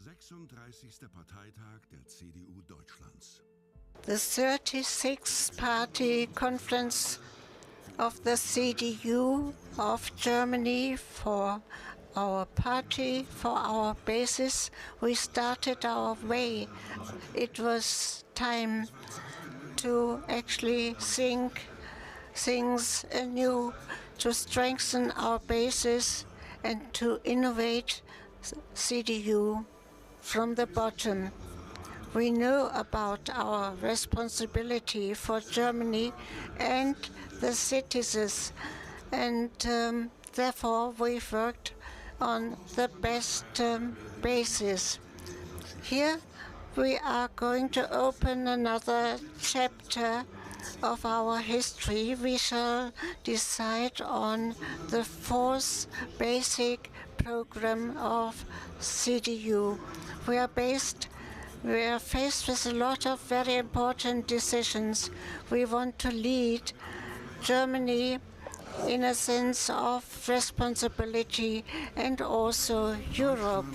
36. Parteitag der CDU Deutschlands. The 36th Party Conference of the CDU of Germany for our party, for our basis. We started our way. It was time to actually think things anew, to strengthen our basis and to innovate CDU from the bottom. We know about our responsibility for Germany and the citizens, and therefore we've worked on the best basis. Here we are going to open another chapter of our history. We shall decide on the fourth basic program of CDU. We are faced with a lot of very important decisions. We want to lead Germany in a sense of responsibility and also Europe.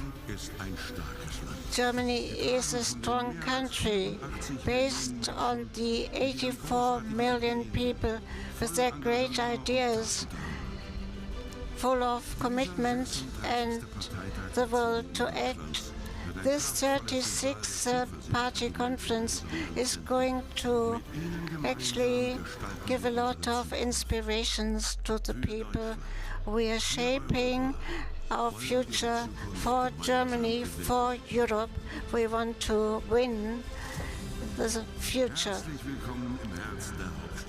Germany is a strong country based on the 84 million people with their great ideas, full of commitment and the will to act. This 36th Party Conference is going to actually give a lot of inspirations to the people. We are shaping our future for Germany, for Europe. We want to win the future.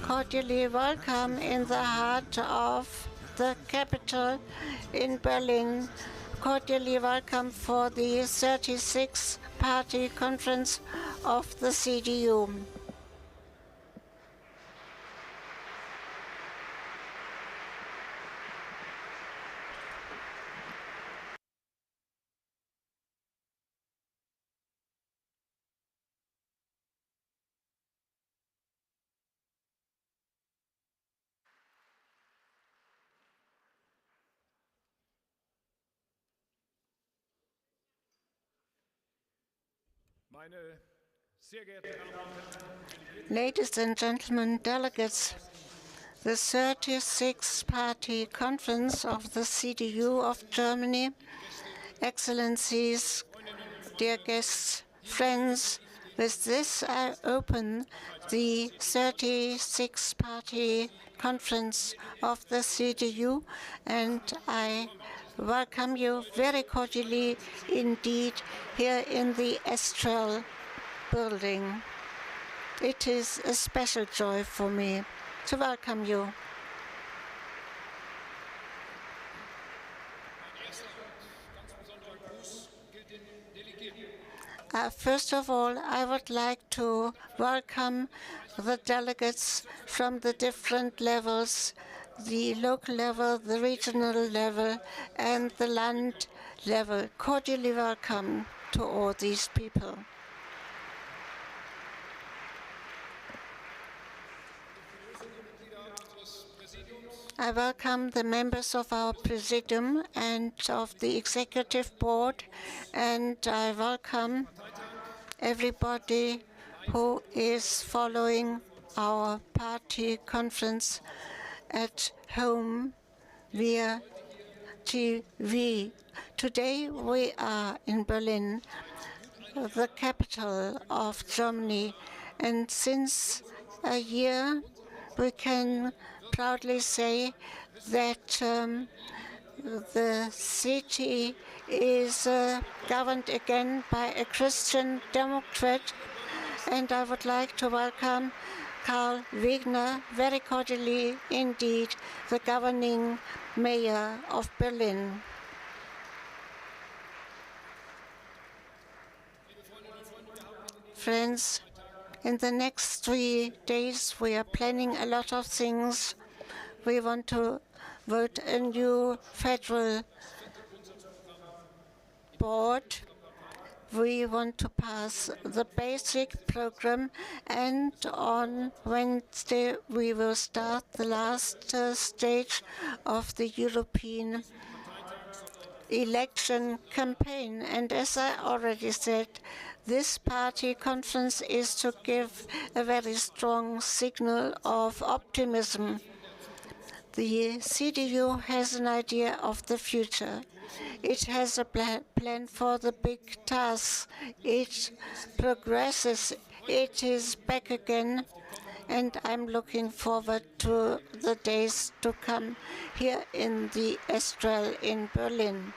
Cordially welcome in the heart of the capital in Berlin. Cordially welcome for the 36th Party Conference of the CDU. Ladies and gentlemen, delegates, the 36th Party Conference of the CDU of Germany, Excellencies, dear guests, friends, with this I open the 36th Party Conference of the CDU, and I welcome you very cordially indeed here in the Astral building. It is a special joy for me to welcome you. First of all, I would like to welcome the delegates from the different levels, the local level, the regional level, and the land level. Cordially welcome to all these people. I welcome the members of our Presidium and of the Executive Board, and I welcome everybody who is following our party conference at home via TV. Today we are in Berlin, the capital of Germany, and since a year we can proudly say that the city is governed again by a Christian Democrat, and I would like to welcome Karl Wegner very cordially indeed, the governing mayor of Berlin. Friends, in the next 3 days we are planning a lot of things. We want to vote a new federal board. We want to pass the basic program, and on Wednesday we will start the last stage of the European election campaign. And as I already said, this party conference is to give a very strong signal of optimism. The CDU has an idea of the future. It has a plan for the big tasks. It progresses. It is back again. And I'm looking forward to the days to come here in the Estrel in Berlin.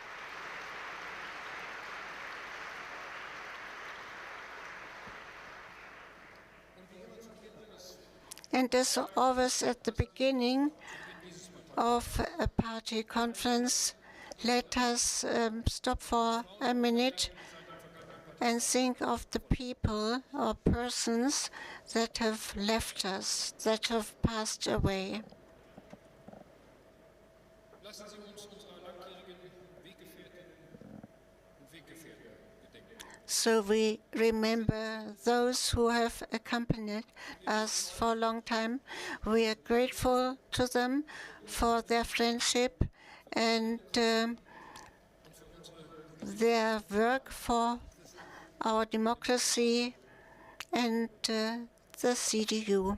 And as always at the beginning of a party conference, let us stop for a minute and think of the people or persons that have left us, that have passed away. So we remember those who have accompanied us for a long time. We are grateful to them for their friendship and their work for our democracy and the CDU.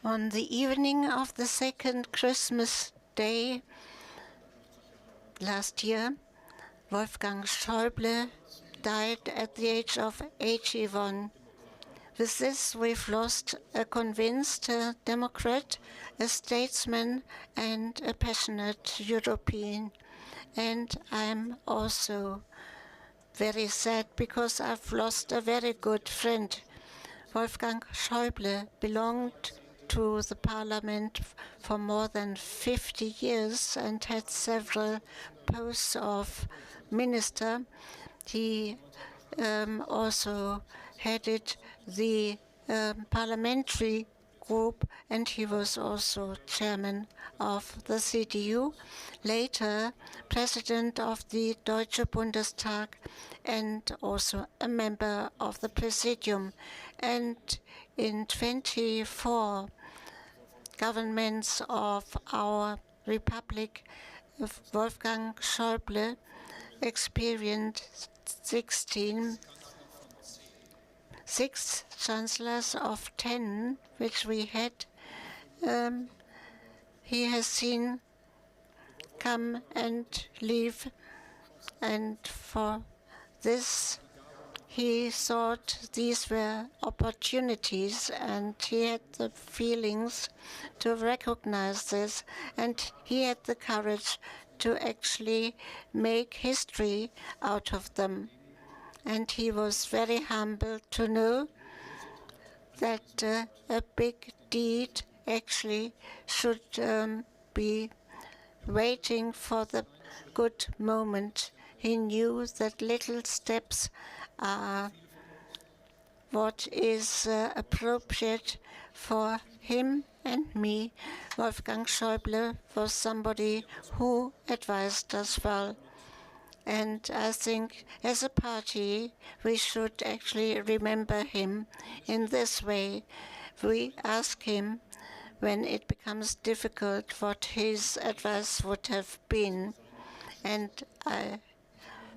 On the evening of the second Christmas day last year, Wolfgang Schäuble died at the age of 81. With this, we've lost a convinced Democrat, a statesman, and a passionate European. And I'm also very sad because I've lost a very good friend. Wolfgang Schäuble belonged to the parliament for more than 50 years and had several posts of minister. He also headed the parliamentary group, and he was also chairman of the CDU, later president of the Deutsche Bundestag, and also a member of the Presidium. And in 24 governments of our republic, Wolfgang Schäuble experienced 6 chancellors of 10, which we had. He has seen come and leave, and for this he thought these were opportunities, and he had the feelings to recognize this, and he had the courage to actually make history out of them. And he was very humble to know that a big deed actually should be waiting for the good moment. He knew that little steps are what is appropriate for him and me. Wolfgang Schäuble was somebody who advised us well. And I think as a party, we should actually remember him in this way. We ask him when it becomes difficult what his advice would have been. And I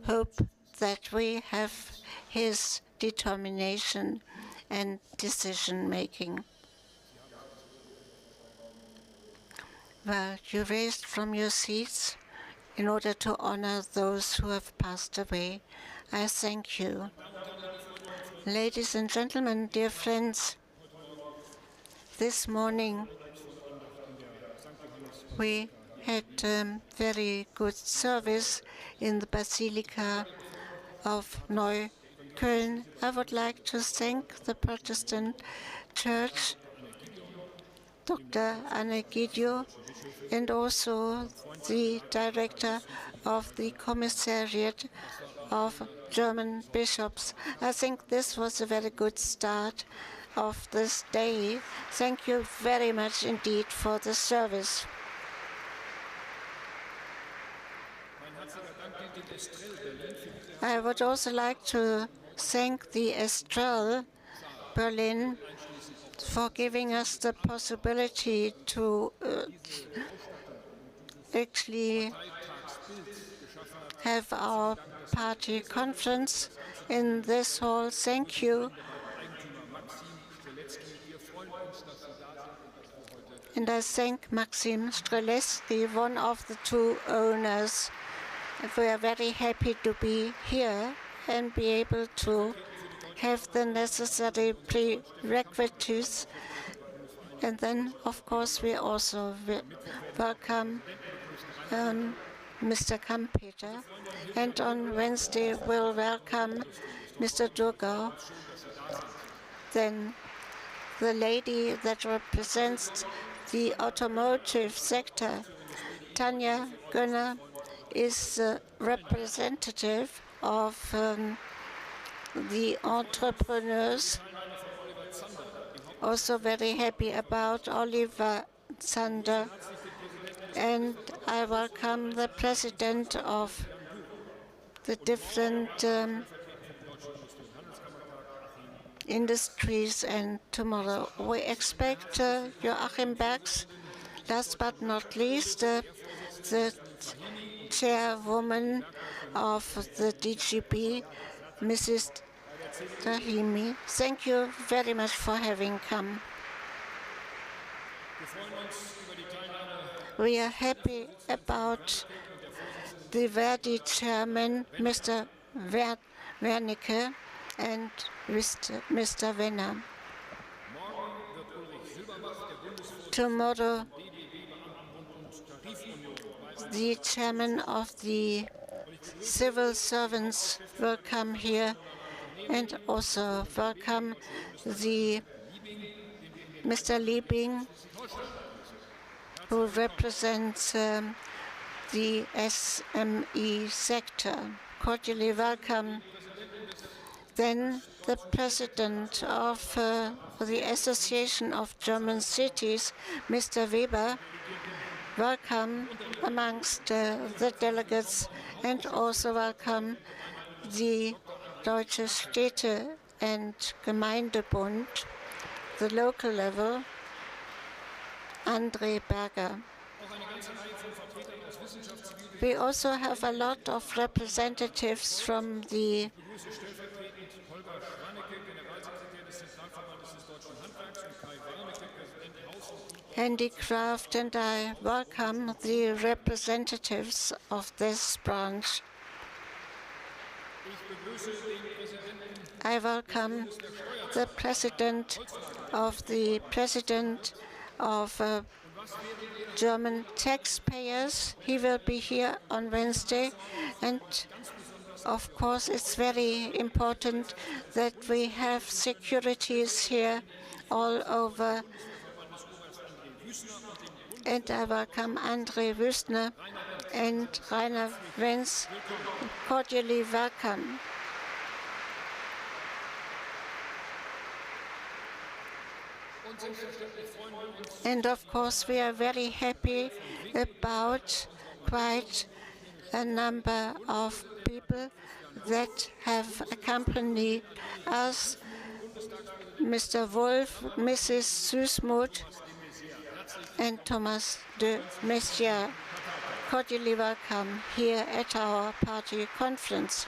hope that we have his determination and decision-making. Well, you raised from your seats in order to honor those who have passed away. I thank you. Ladies and gentlemen, dear friends, this morning we had very good service in the Basilica of Neukölln. I would like to thank the Protestant Church, Dr. Anne Gidio, and also the director of the Commissariat of German Bishops. I think this was a very good start of this day. Thank you very much indeed for the service. I would also like to thank the Estrel Berlin for giving us the possibility to actually have our party conference in this hall. Thank you. And I thank Maxim Streletsky, one of the two owners. We are very happy to be here and be able to have the necessary prerequisites. And then, of course, we also welcome Mr. Kampeter. And on Wednesday, we'll welcome Mr. Durgau. Then the lady that represents the automotive sector, Tanja Gönner, is the representative of the entrepreneurs. Also very happy about Oliver Zander. And I welcome the president of the different industries. And tomorrow we expect Joachim Bergs, last but not least, the chairwoman of the DGB, Mrs. Rahimi. Thank you very much for having come. We are happy about the Verdi chairman, Mr. Wernicke, and Mr. Wenner. Tomorrow, the chairman of the civil servants will come here, and also welcome the Mr. Liebing, who represents the SME sector. Cordially welcome. Then the president of the Association of German Cities, Mr. Weber. Welcome amongst the delegates, and also welcome the Deutsche Städte and Gemeindebund, the local level, André Berger. We also have a lot of representatives from the handicraft, and I welcome the representatives of this branch. I welcome the president of German taxpayers. He will be here on Wednesday, and of course it's very important that we have securities here all over. And I welcome Andre Wüstner and Rainer Wenz. Cordially welcome. And of course, we are very happy about quite a number of people that have accompanied us. Mr. Wolf, Mrs. Süßmuth, and Thomas de Messier. Cordially welcome here at our party conference.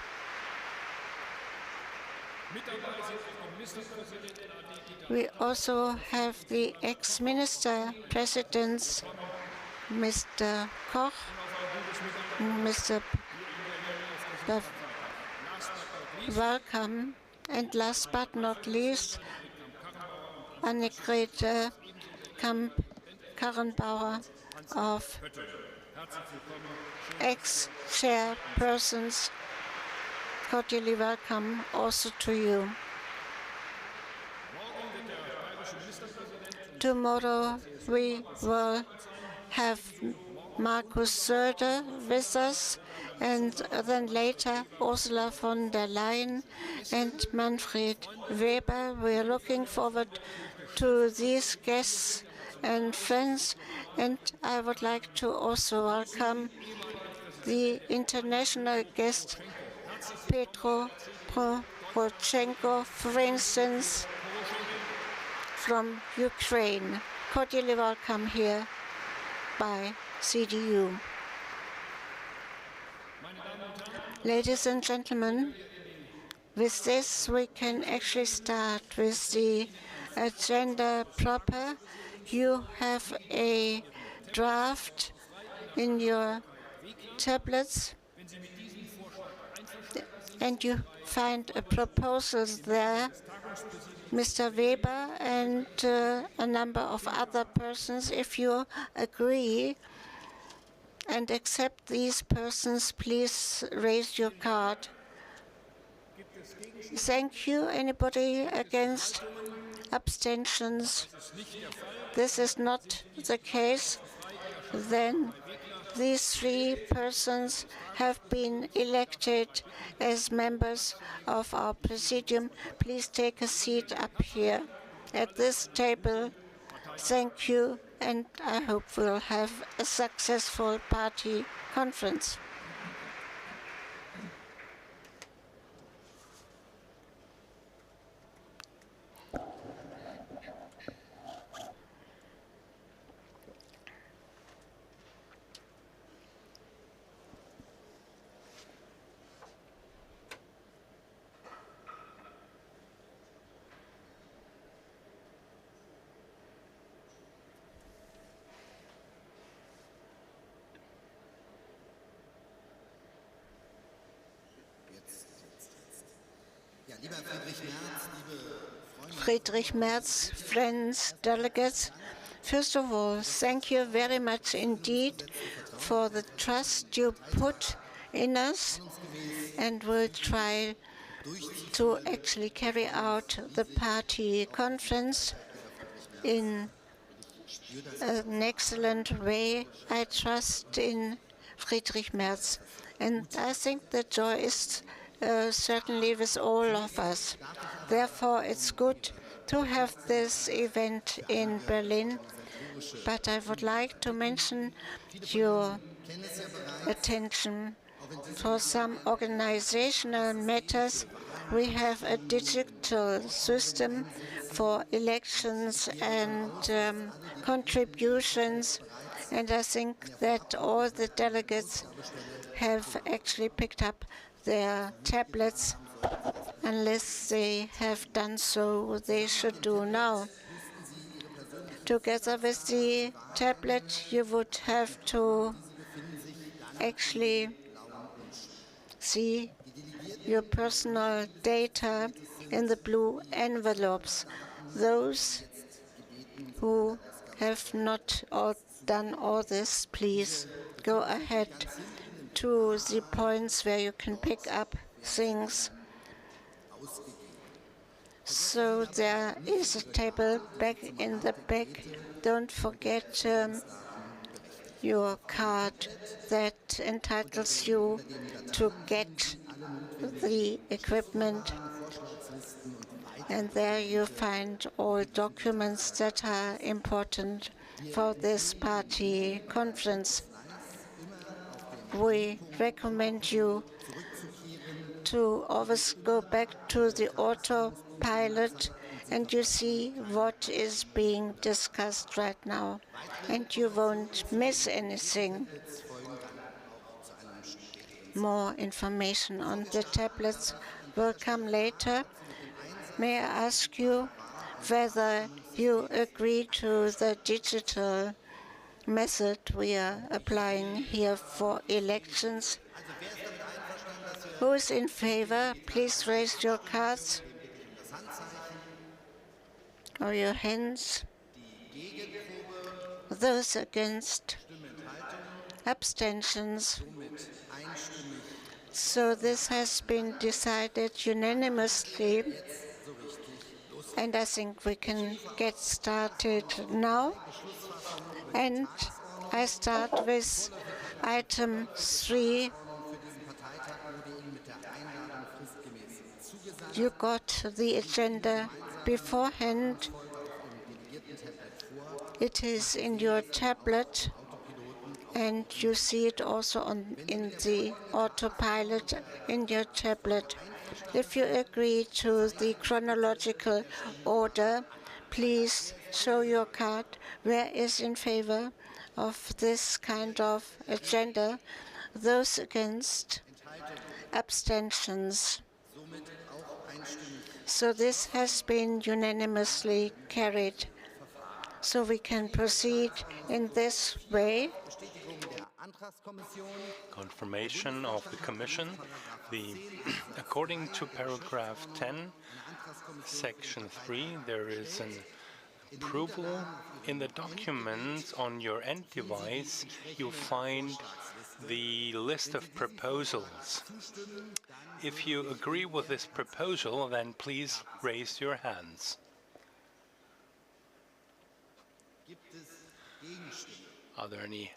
We also have the ex-minister presidents, Mr. Koch, Mr. Welcome, and last but not least, Annegret Kamp-Karrenbauer of ex-chairpersons. Cordially welcome also to you. Tomorrow we will have Markus Söder with us, and then later Ursula von der Leyen and Manfred Weber. We are looking forward to these guests and friends, and I would like to also welcome the international guest Petro Poroshenko, for instance, from Ukraine. Cordially welcome here by CDU. Ladies and gentlemen, with this we can actually start with the agenda proper. You have a draft in your tablets, and you find a proposal there. Mr. Weber and a number of other persons, if you agree and accept these persons, please raise your card. Thank you. Anybody against? Abstentions? This is not the case. Then these three persons have been elected as members of our presidium. Please take a seat up here at this table. Thank you, and I hope we'll have a successful party conference. Friedrich Merz, friends, delegates, first of all, thank you very much indeed for the trust you put in us, and we'll try to actually carry out the party conference in an excellent way. I trust in Friedrich Merz, and I think the joy is certainly with all of us. Therefore, it's good to have this event in Berlin, but I would like to mention your attention for some organizational matters. We have a digital system for elections and contributions, And I think that all the delegates have actually picked up their tablets. Unless they have done so, they should do now. Together with the tablet, you would have to actually see your personal data in the blue envelopes. Those who have not done all this, please go ahead to the points where you can pick up things. So there is a table back in the back. Don't forget your card that entitles you to get the equipment. And there you find all documents that are important for this party conference. We recommend you to always go back to the autopilot, and you see what is being discussed right now, and you won't miss anything. More information on the tablets will come later. May I ask you whether you agree to the digital method we are applying here for elections? Who is in favor? Please raise your cards or your hands. Those against? Abstentions? So this has been decided unanimously, and I think we can get started now. And I start with item 3. You got the agenda beforehand. It is in your tablet, and you see it also in the autopilot in your tablet. If you agree to the chronological order, please show your card. Where is in favor of this kind of agenda? Those against? Abstentions? So this has been unanimously carried. So we can proceed in this way. Confirmation of the Commission. According to paragraph 10, section 3, there is an approval. In the documents on your end device, you'll find the list of proposals. If you agree with this proposal, then please raise your hands. Are there any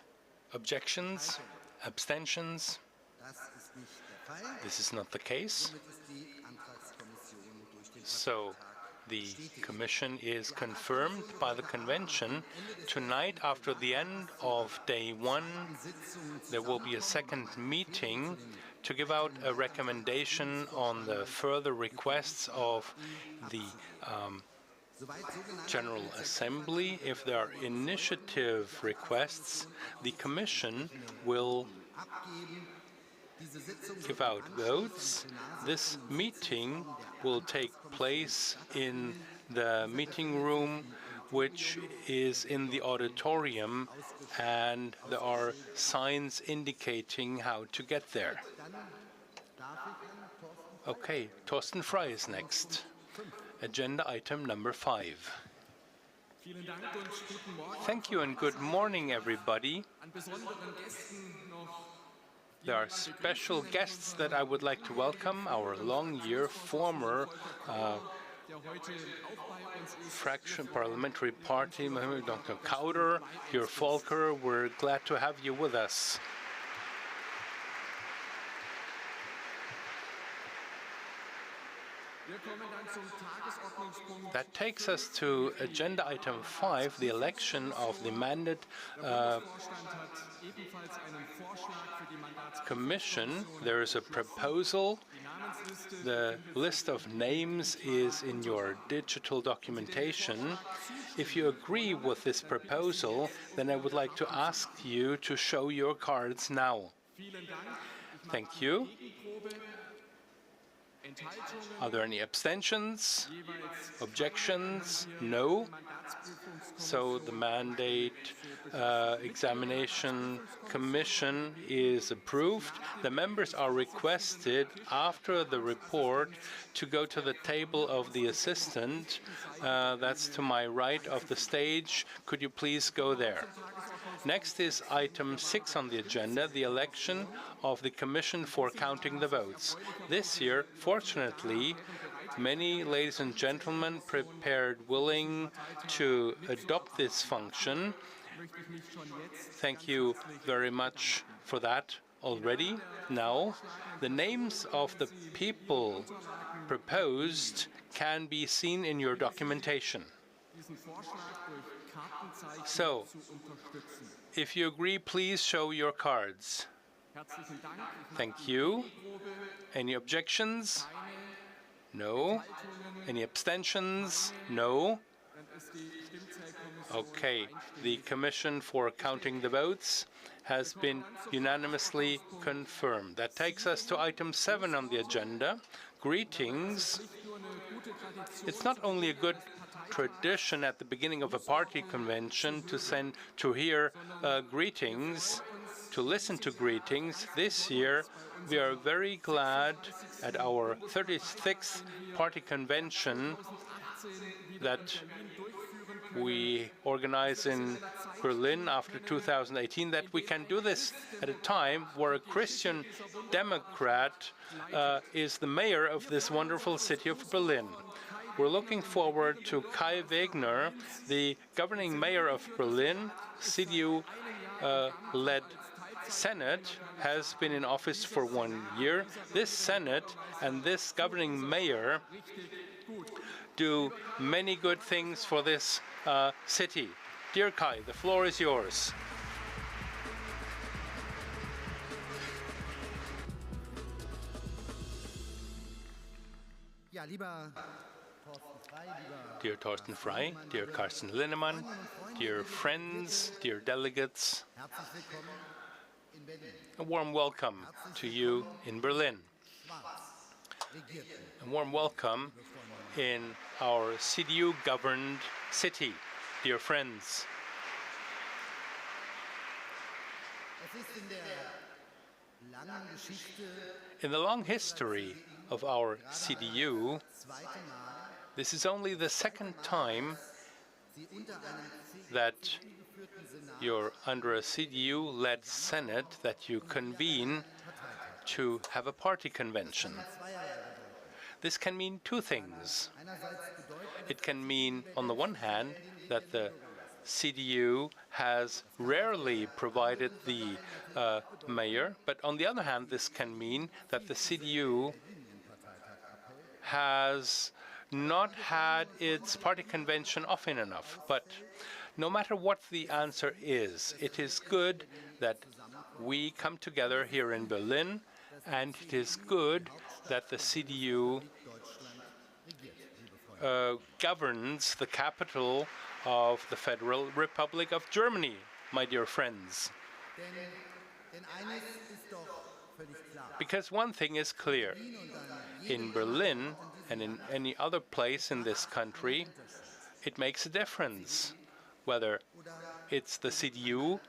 objections? Abstentions? This is not the case. So the Commission is confirmed by the Convention. Tonight, after the end of day 1, there will be a second meeting to give out a recommendation on the further requests of the General Assembly. If there are initiative requests, the Commission will give out votes. This meeting will take place in the meeting room, which is in the auditorium, and there are signs indicating how to get there. Okay, Thorsten Frey is next. Agenda item number 5. Thank you and good morning, everybody. There are special guests that I would like to welcome. Our long-year former fraction parliamentary party, Dr. Kauder, Jörg Volker. We're glad to have you with us. That takes us to agenda item 5, the election of the mandate commission. There is a proposal. The list of names is in your digital documentation. If you agree with this proposal, then I would like to ask you to show your cards now. Thank you. Are there any abstentions? Objections? No. So the mandate examination commission is approved. The members are requested after the report to go to the table of the assistant. That's to my right of the stage. Could you please go there? Next is item 6 on the agenda, the election of the Commission for Counting the Votes. This year, fortunately, many ladies and gentlemen prepared willing to adopt this function. Thank you very much for that already. Now, the names of the people proposed can be seen in your documentation. So, if you agree, please show your cards. Thank you. Any objections? No. Any abstentions? No. Okay. The Commission for Counting the Votes has been unanimously confirmed. That takes us to item 7 on the agenda. Greetings. It's not only a good tradition at the beginning of a party convention to hear greetings, to listen to greetings. This year, we are very glad at our 36th party convention that we organize in Berlin after 2018, that we can do this at a time where a Christian Democrat is the mayor of this wonderful city of Berlin. We're looking forward to Kai Wegner, the governing mayor of Berlin. CDU-led Senate has been in office for 1 year. This Senate and this governing mayor do many good things for this city. Dear Kai, the floor is yours. Dear Thorsten Frey, dear Carsten Linnemann, dear friends, dear delegates, a warm welcome to you in Berlin. A warm welcome in our CDU-governed city, dear friends. In the long history of our CDU, this is only the second time that you're under a CDU-led Senate that you convene to have a party convention. This can mean two things. It can mean, on the one hand, that the CDU has rarely provided the mayor, but on the other hand, this can mean that the CDU has not had its party convention often enough. But no matter what the answer is, it is good that we come together here in Berlin, and it is good that the CDU governs the capital of the Federal Republic of Germany, my dear friends. Because one thing is clear. In Berlin and in any other place in this country, it makes a difference whether it's the CDU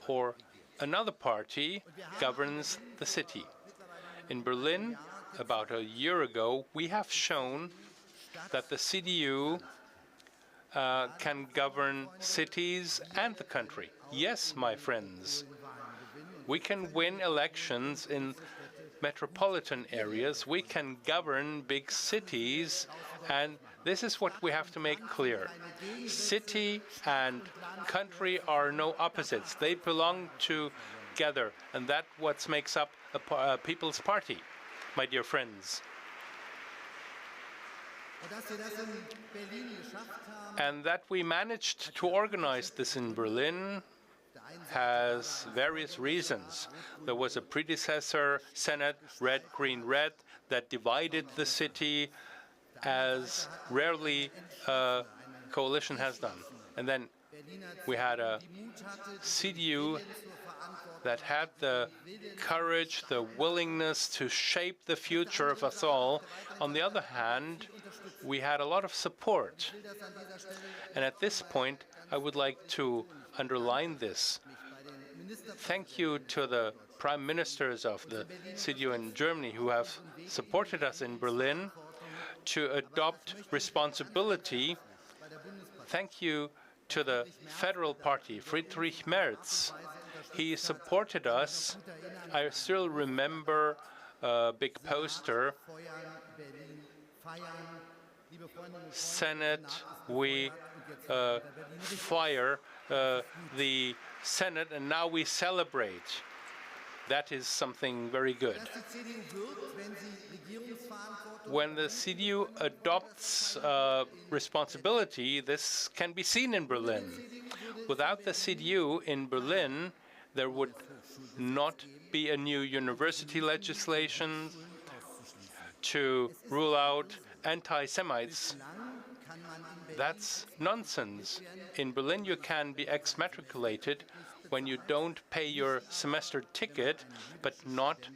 or another party governs the city. In Berlin, about a year ago, we have shown that the CDU can govern cities and the country. Yes, my friends, we can win elections in metropolitan areas, we can govern big cities, and this is what we have to make clear. City and country are no opposites. They belong together, and that's what makes up a People's Party, my dear friends. And that we managed to organize this in Berlin has various reasons. There was a predecessor Senate, red, green, red, that divided the city as rarely a coalition has done. And then we had a CDU that had the courage, the willingness to shape the future of us all. On the other hand, we had a lot of support. And at this point, I would like to underline this. Thank you to the prime ministers of the CDU in Germany who have supported us in Berlin to adopt responsibility. Thank you to the Federal Party, Friedrich Merz. He supported us. I still remember a big poster, Senate, we fire the Senate, and now we celebrate. That is something very good. When the CDU adopts responsibility, this can be seen in Berlin. Without the CDU in Berlin, there would not be a new university legislation to rule out anti-Semites. That's nonsense. In Berlin, you can be exmatriculated when you don't pay your semester ticket, but not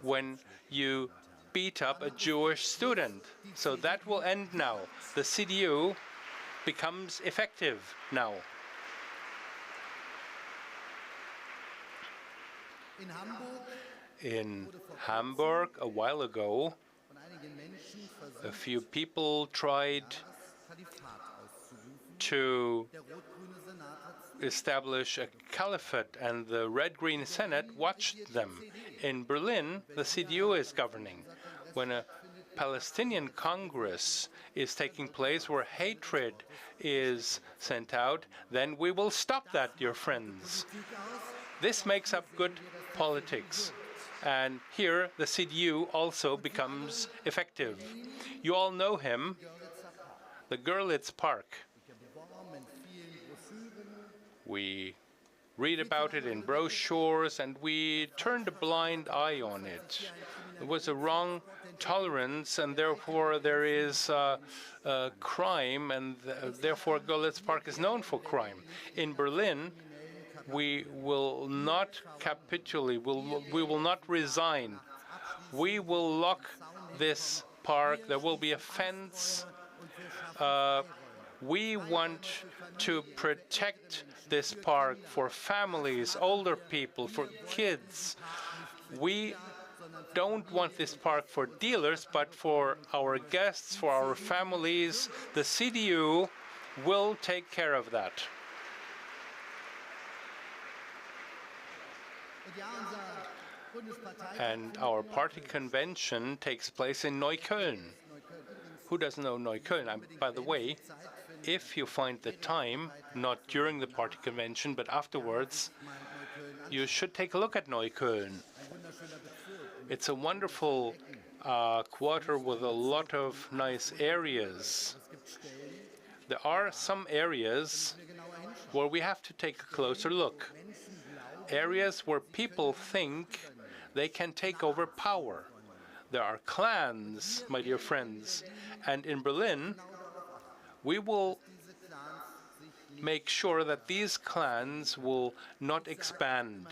when you beat up a Jewish student. So that will end now. The CDU becomes effective now. In Hamburg, a while ago, a few people tried to establish a caliphate, and the Red-Green Senate watched them. In Berlin, the CDU is governing. When a Palestinian Congress is taking place where hatred is sent out, then we will stop that, dear friends. This makes up good politics. And here, the CDU also becomes effective. You all know him, the Görlitz Park. We read about it in brochures, and we turned a blind eye on it. It was a wrong tolerance, and therefore there is crime, and therefore Görlitz Park is known for crime. In Berlin, we will not capitulate, we will not resign. We will lock this park. There will be a fence. We want to protect this park for families, older people, for kids. We don't want this park for dealers, but for our guests, for our families. The CDU will take care of that. And our party convention takes place in Neukölln. Who doesn't know Neukölln? By the way, if you find the time, not during the party convention, but afterwards, you should take a look at Neukölln. It's a wonderful quarter with a lot of nice areas. There are some areas where we have to take a closer look. Areas where people think they can take over power. There are clans, my dear friends, and in Berlin, we will make sure that these clans will not expand.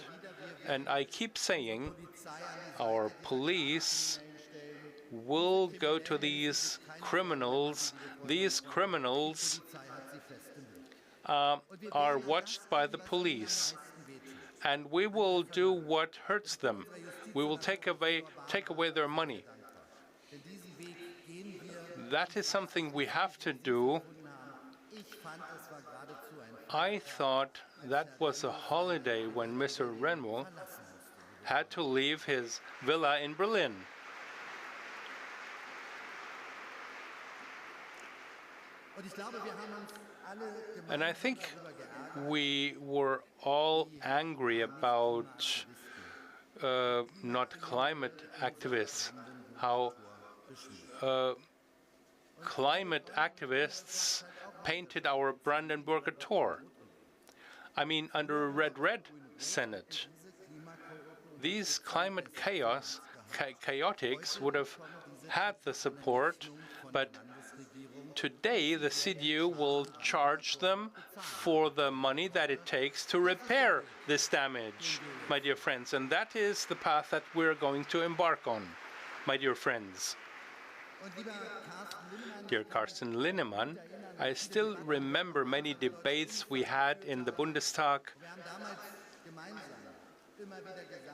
And I keep saying our police will go to these criminals. These criminals are watched by the police. And we will do what hurts them. We will take away their money. That is something we have to do. I thought that was a holiday when Mr. Renmo had to leave his villa in Berlin. And I think we were all angry about not climate activists, how climate activists painted our Brandenburger Tor. I mean, under a red Senate. These climate chaotics would have had the support, but today the CDU will charge them for the money that it takes to repair this damage, my dear friends. And that is the path that we're going to embark on, my dear friends. Dear Carsten Linnemann, I still remember many debates we had in the Bundestag.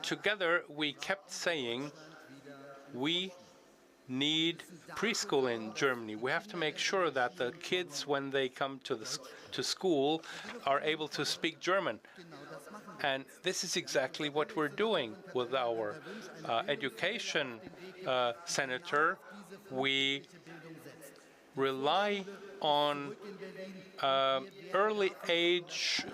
Together, we kept saying, we need preschool in Germany. We have to make sure that the kids, when they come to school, are able to speak German. And this is exactly what we're doing with our education senator. We rely on early age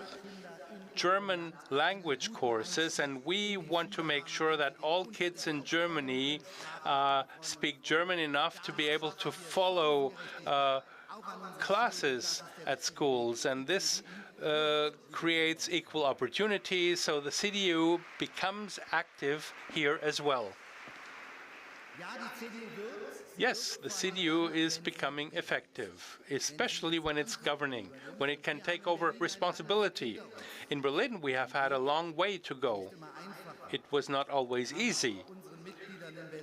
German language courses, and we want to make sure that all kids in Germany speak German enough to be able to follow classes at schools. And this creates equal opportunities, so the CDU becomes active here as well. Yes, the CDU is becoming effective, especially when it's governing, when it can take over responsibility. In Berlin, we have had a long way to go. It was not always easy.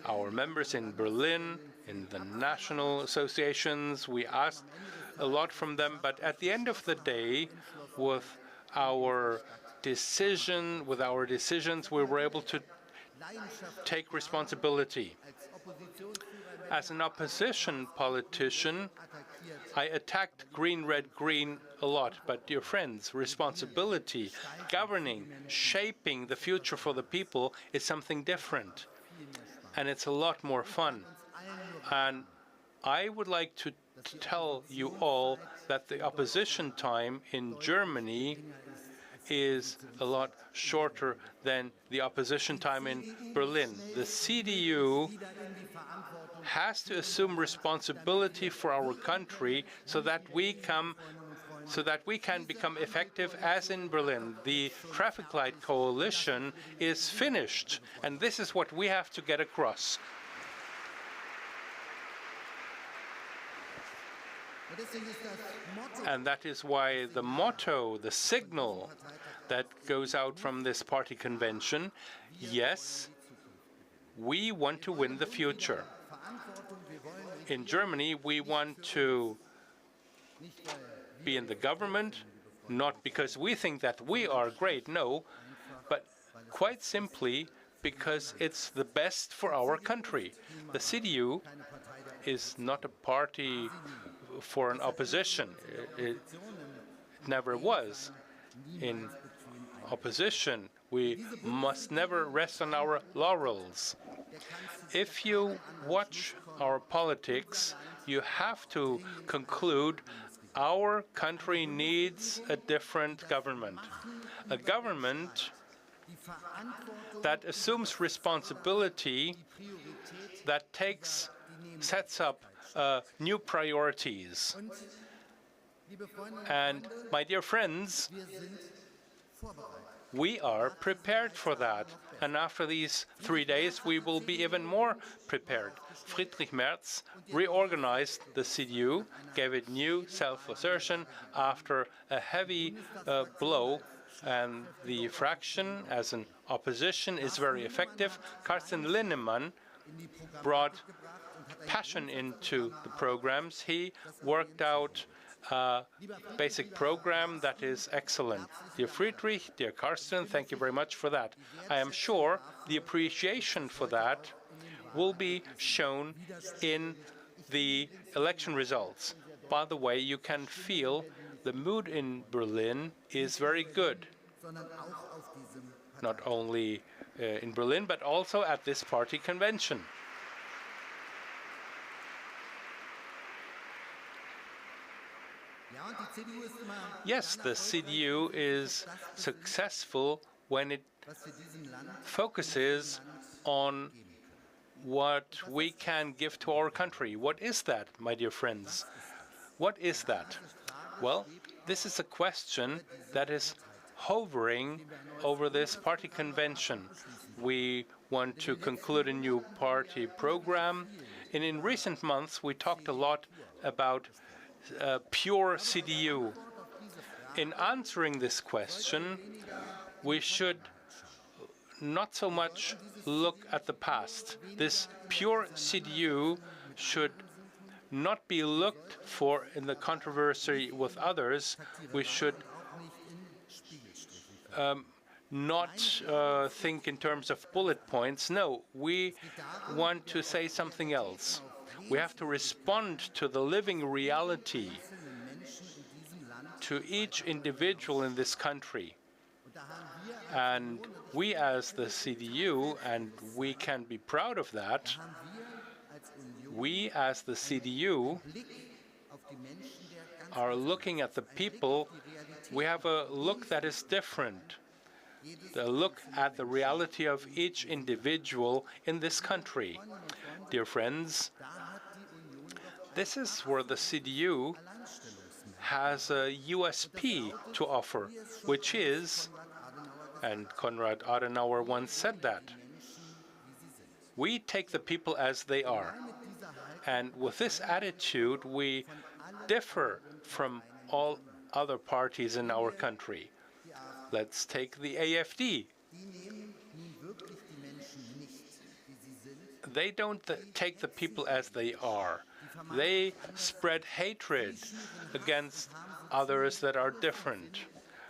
Our members in Berlin, in the national associations, we asked a lot from them, but at the end of the day, with our decisions, we were able to take responsibility. As an opposition politician, I attacked green, red, green a lot. But, dear friends, responsibility, governing, shaping the future for the people is something different. And it's a lot more fun. And I would like to tell you all that the opposition time in Germany is a lot shorter than the opposition time in Berlin. The CDU has to assume responsibility for our country so that we can become effective as in Berlin. The traffic light coalition is finished, and this is what we have to get across. And that is why the motto, the signal that goes out from this party convention, yes, we want to win the future. In Germany, we want to be in the government, not because we think that we are great, no, but quite simply because it's the best for our country. The CDU is not a party for an opposition. It never was. In opposition, we must never rest on our laurels. If you watch our politics, you have to conclude our country needs a different government. A government that assumes responsibility, that sets up new priorities. And my dear friends, we are prepared for that. And after these 3 days, we will be even more prepared. Friedrich Merz reorganized the CDU, gave it new self-assertion after a heavy blow. And the fraction as an opposition is very effective. Carsten Linnemann brought passion into the programs. He worked out a basic program that is excellent. Dear Friedrich, dear Carsten, thank you very much for that. I am sure the appreciation for that will be shown in the election results. By the way, you can feel the mood in Berlin is very good. Not only in Berlin, but also at this party convention. Yes, the CDU is successful when it focuses on what we can give to our country. What is that, my dear friends? What is that? Well, this is a question that is hovering over this party convention. We want to conclude a new party program. And in recent months, we talked a lot about pure CDU. In answering this question, we should not so much look at the past. This pure CDU should not be looked for in the controversy with others. We should not think in terms of bullet points. No, we want to say something else. We have to respond to the living reality, to each individual in this country. And we as the CDU, and we can be proud of that, we as the CDU are looking at the people. We have a look that is different, the look at the reality of each individual in this country. Dear friends, this is where the CDU has a USP to offer, which is, and Konrad Adenauer once said that, we take the people as they are. And with this attitude, we differ from all other parties in our country. Let's take the AfD. They don't take the people as they are. They spread hatred against others that are different.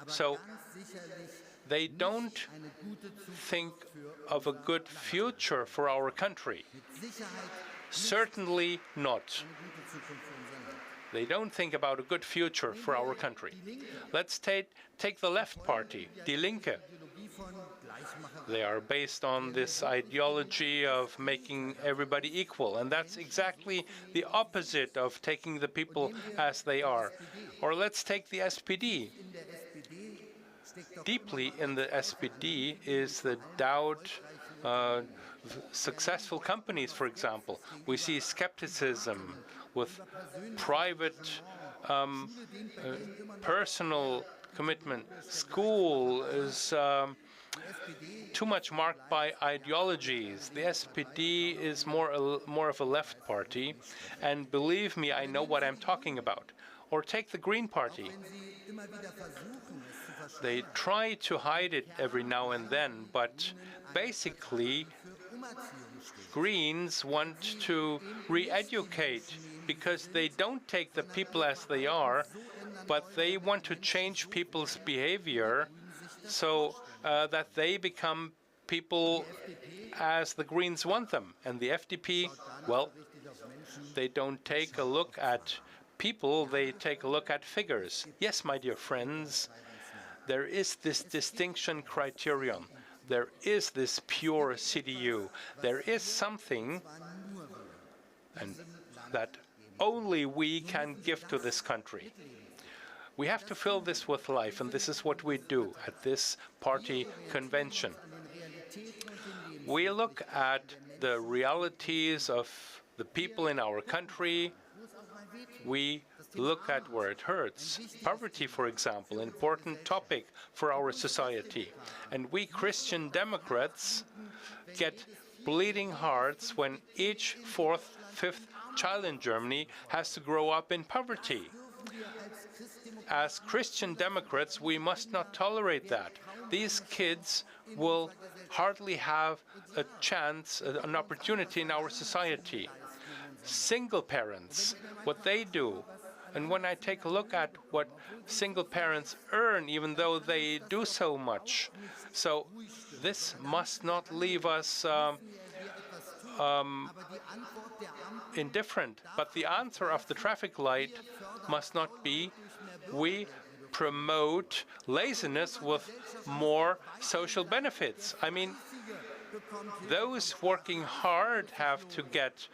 So they don't think of a good future for our country. Certainly not. They don't think about a good future for our country. Let's take the left party, Die Linke. They are based on this ideology of making everybody equal, and that's exactly the opposite of taking the people as they are. Or let's take the SPD. Deeply in the SPD is the doubt of successful companies, for example. We see skepticism with private, personal commitment. School is too much marked by ideologies. The SPD is more of a left party, and believe me, I know what I'm talking about. Or take the Green Party. They try to hide it every now and then, but basically, Greens want to re-educate because they don't take the people as they are, but they want to change people's behavior so that they become people as the Greens want them. And the FDP, well, they don't take a look at people, they take a look at figures. Yes, my dear friends, there is this distinction criterion. There is this pure CDU. There is something and that only we can give to this country. We have to fill this with life, and this is what we do at this party convention. We look at the realities of the people in our country. We look at where it hurts. Poverty, for example, an important topic for our society. And we Christian Democrats get bleeding hearts when each fourth, fifth child in Germany has to grow up in poverty. As Christian Democrats, we must not tolerate that. These kids will hardly have a chance, an opportunity in our society. Single parents, what they do, and when I take a look at what single parents earn, even though they do so much, so this must not leave us indifferent. But the answer of the traffic light must not be we promote laziness with more social benefits. I mean, those working hard have to get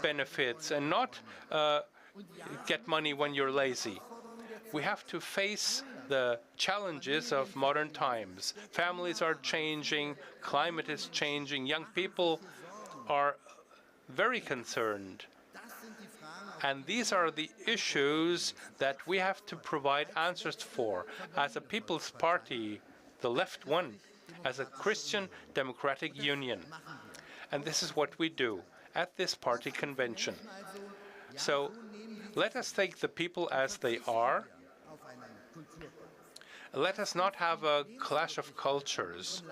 benefits and not get money when you're lazy. We have to face the challenges of modern times. Families are changing, climate is changing, young people are very concerned. And these are the issues that we have to provide answers for as a People's Party, the left one, as a Christian Democratic Union. And this is what we do at this party convention. So let us take the people as they are. Let us not have a clash of cultures.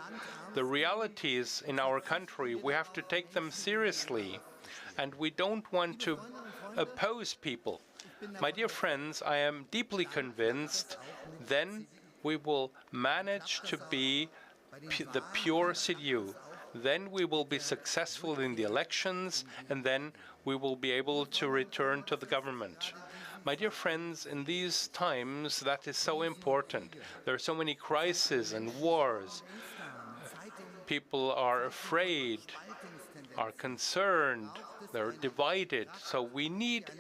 The realities in our country, we have to take them seriously, and we don't want to oppose people. My dear friends, I am deeply convinced then we will manage to be the pure CDU. Then we will be successful in the elections, and then we will be able to return to the government. My dear friends, in these times, that is so important. There are so many crises and wars. People are afraid, are concerned, they're divided. So we need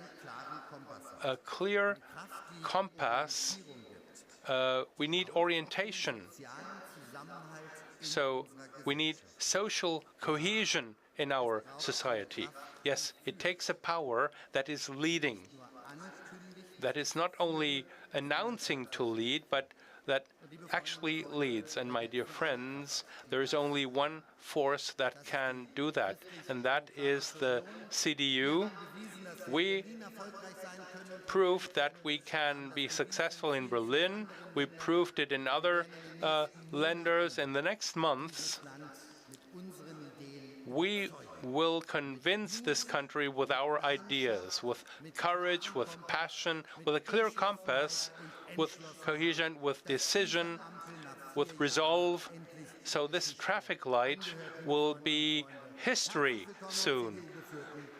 a clear compass. We need orientation. So we need social cohesion in our society. Yes, it takes a power that is leading, that is not only announcing to lead, but that actually leads. And my dear friends, there is only one force that can do that, and that is the CDU. We proved that we can be successful in Berlin. We proved it in other lenders. In the next months, we will convince this country with our ideas, with courage, with passion, with a clear compass, with cohesion, with decision, with resolve. So this traffic light will be history soon.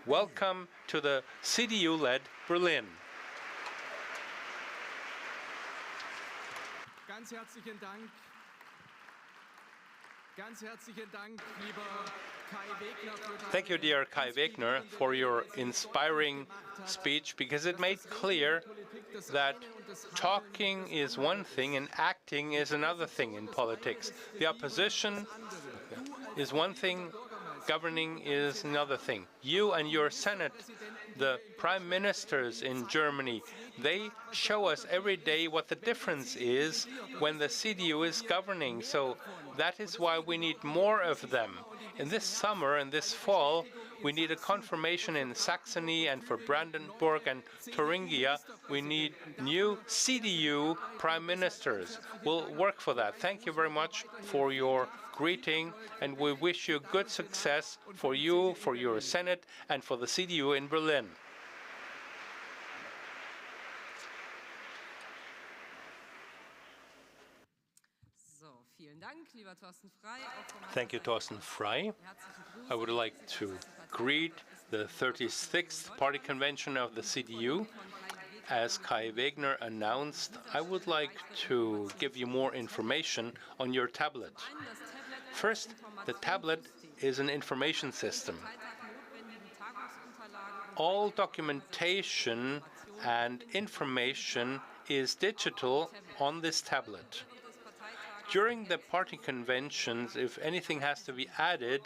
Welcome to the CDU-led Berlin. Ganz herzlichen Dank. Ganz herzlichen Dank, lieber Kai Wegner. Thank you, dear Kai Wegner, for your inspiring speech, because it made clear that talking is one thing and acting is another thing in politics. The opposition is one thing, governing is another thing. You and your Senate, the prime ministers in Germany, they show us every day what the difference is when the CDU is governing. So that is why we need more of them. In this summer and this fall, we need a confirmation in Saxony, and for Brandenburg and Thuringia, we need new CDU prime ministers. We'll work for that. Thank you very much for your greeting, and we wish you good success for you, for your Senate, and for the CDU in Berlin. Thank you, Thorsten Frey. I would like to greet the 36th Party Convention of the CDU. As Kai Wegner announced, I would like to give you more information on your tablet. First, the tablet is an information system. All documentation and information is digital on this tablet. During the party conventions, if anything has to be added,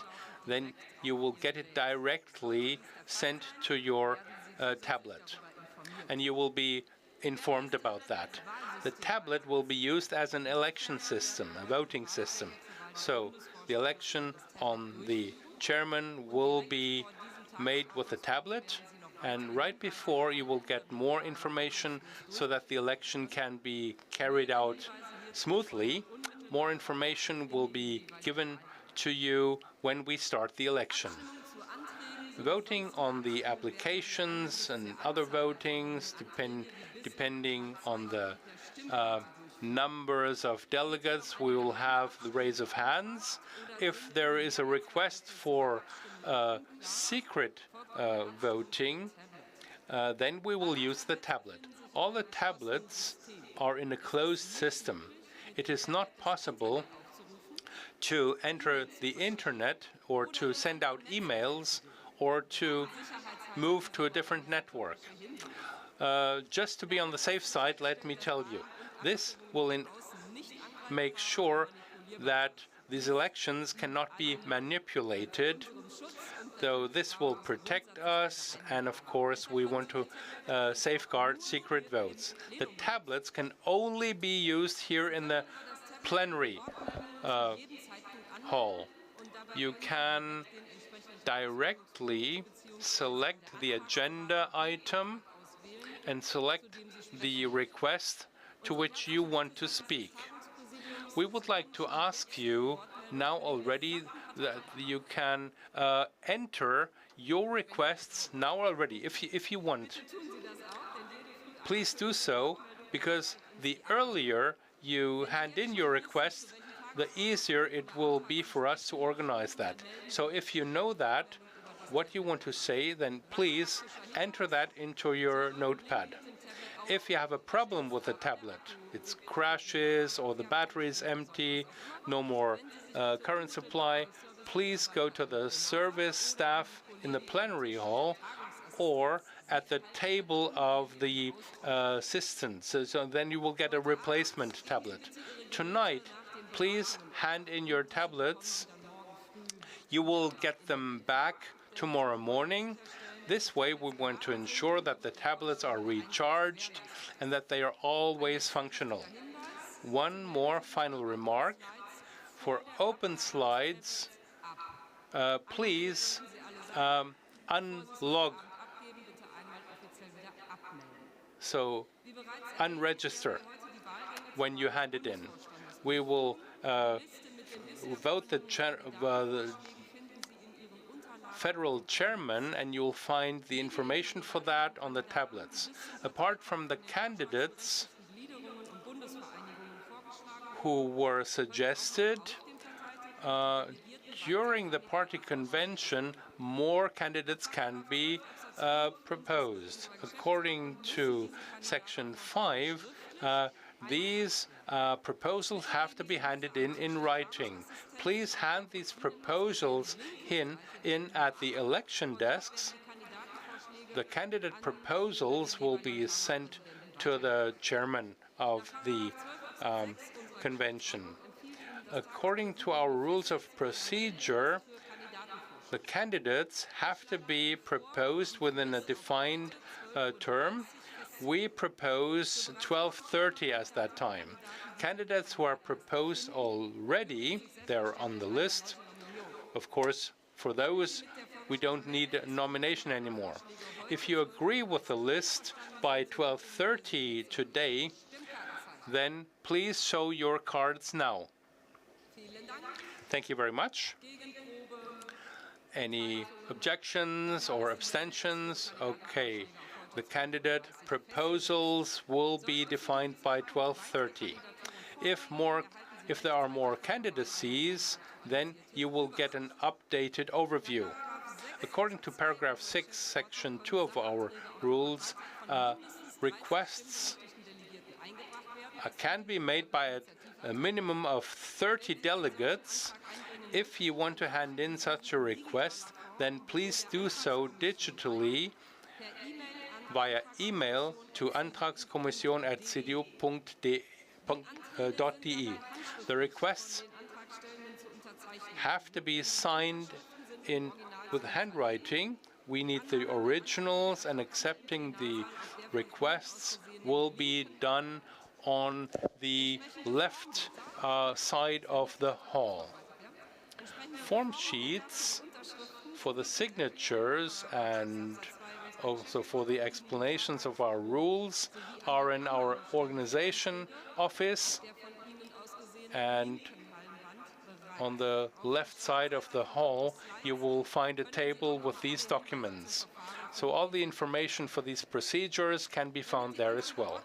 then you will get it directly sent to your tablet, and you will be informed about that. The tablet will be used as an election system, a voting system. So the election on the chairman will be made with a tablet, and right before you will get more information so that the election can be carried out smoothly. More information will be given to you when we start the election. Voting on the applications and other votings, depending on the numbers of delegates, we will have the raise of hands. If there is a request for secret voting, then we will use the tablet. All the tablets are in a closed system. It is not possible to enter the internet or to send out emails or to move to a different network. Just to be on the safe side, let me tell you, this will make sure that these elections cannot be manipulated. though this will protect us, and of course we want to safeguard secret votes. The tablets can only be used here in the plenary hall. You can directly select the agenda item and select the request to which you want to speak. We would like to ask you now already that you can enter your requests now already, if you want. Please do so, because the earlier you hand in your request, the easier it will be for us to organize that. So if you know that, what you want to say, then please enter that into your notepad. If you have a problem with the tablet, it crashes or the battery is empty, no more current supply, please go to the service staff in the plenary hall or at the table of the assistants. So then you will get a replacement tablet. Tonight, please hand in your tablets. You will get them back tomorrow morning. This way, we want to ensure that the tablets are recharged and that they are always functional. One more final remark. For open slides, please unlog. So unregister when you hand it in. We will vote the federal chairman, and you'll find the information for that on the tablets. Apart from the candidates who were suggested, during the party convention, more candidates can be proposed. According to Section 5, these proposals have to be handed in writing. Please hand these proposals in at the election desks. The candidate proposals will be sent to the chairman of the convention. According to our rules of procedure, the candidates have to be proposed within a defined term. We propose 12:30 as that time. Candidates who are proposed already, they're on the list. Of course, for those, we don't need a nomination anymore. If you agree with the list by 12:30 today, then please show your cards now. Thank you very much. Any objections or abstentions? Okay. The candidate proposals will be defined by 12:30. If there are more candidacies, then you will get an updated overview. According to paragraph 6, section 2 of our rules, requests can be made by a minimum of 30 delegates. If you want to hand in such a request, then please do so digitally via email to antragskommission@cdu.de. The requests have to be signed in with handwriting. We need the originals, and accepting the requests will be done on the left side of the hall. Form sheets for the signatures and also for the explanations of our rules are in our organization office, and on the left side of the hall you will find a table with these documents. So all the information for these procedures can be found there as well.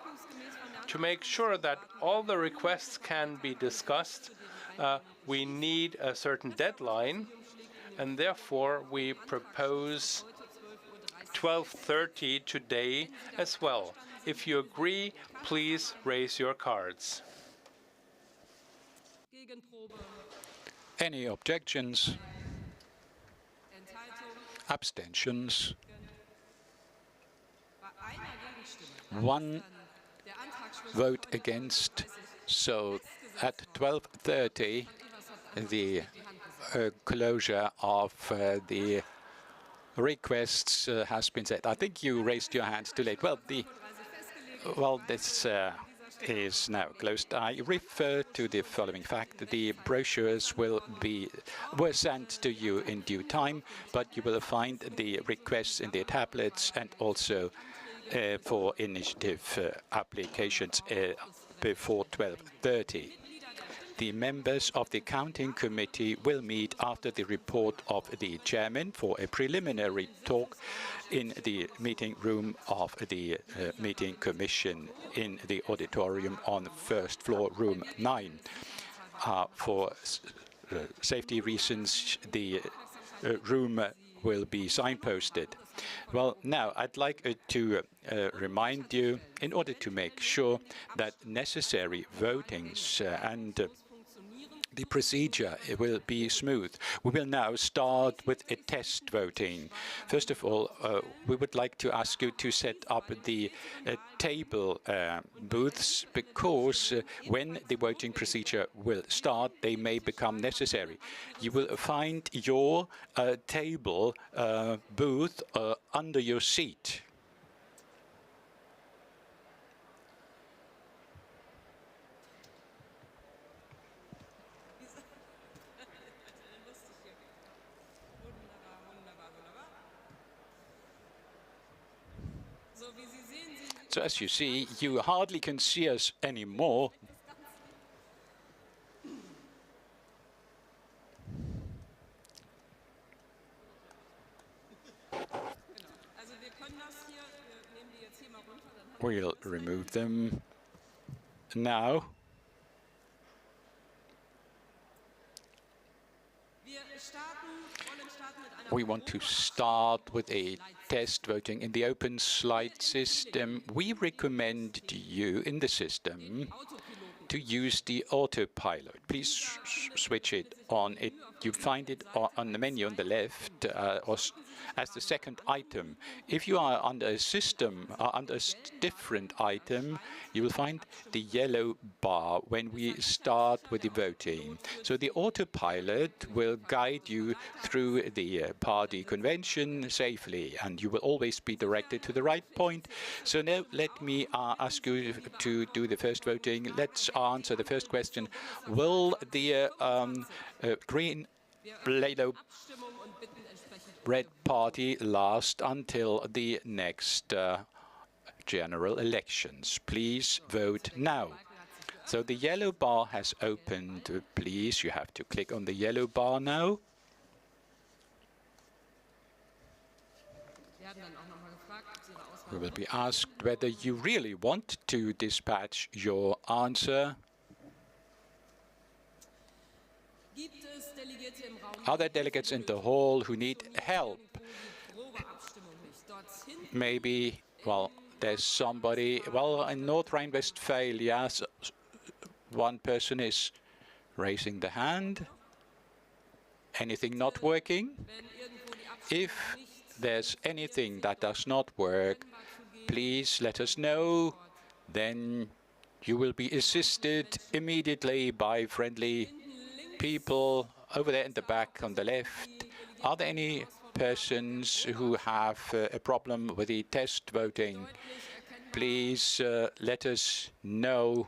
To make sure that all the requests can be discussed, we need a certain deadline, and therefore we propose 12:30 today as well. If you agree, please raise your cards. Any objections? Abstentions? One vote against. So at 12:30, the closure of the requests has been said. I think you raised your hands too late. Well, this is now closed. I refer to the following fact. The brochures were sent to you in due time, but you will find the requests in the tablets and also for initiative applications before 12:30. The members of the Counting Committee will meet after the report of the chairman for a preliminary talk in the meeting room of the meeting commission in the auditorium on the first floor, room 9. For safety reasons, the room will be signposted. Well, now I'd like to remind you, in order to make sure that necessary votings and the procedure will be smooth. We will now start with a test voting. First of all, we would like to ask you to set up the table booths, because when the voting procedure will start, they may become necessary. You will find your table booth under your seat. So as you see, you hardly can see us anymore. We'll remove them now. We want to start with a test voting in the open slide system. We recommend to you in the system to use the autopilot. Please switch it on. You find it on the menu on the left as the second item. If you are under a system, under a different item, you will find the yellow bar when we start with the voting. So the autopilot will guide you through the party convention safely, and you will always be directed to the right point. So now let me ask you to do the first voting. Let's answer the first question. Will the green, yellow, red party last until the next general elections? Please vote now. So the yellow bar has opened. Please, you have to click on the yellow bar now. We will be asked whether you really want to dispatch your answer. Are there delegates in the hall who need help? Maybe, well, there's somebody, well, in North Rhine-Westphalia, one person is raising the hand. Anything not working? If there's anything that does not work, please let us know. Then you will be assisted immediately by friendly people over there in the back on the left. Are there any persons who have a problem with the test voting? Please let us know.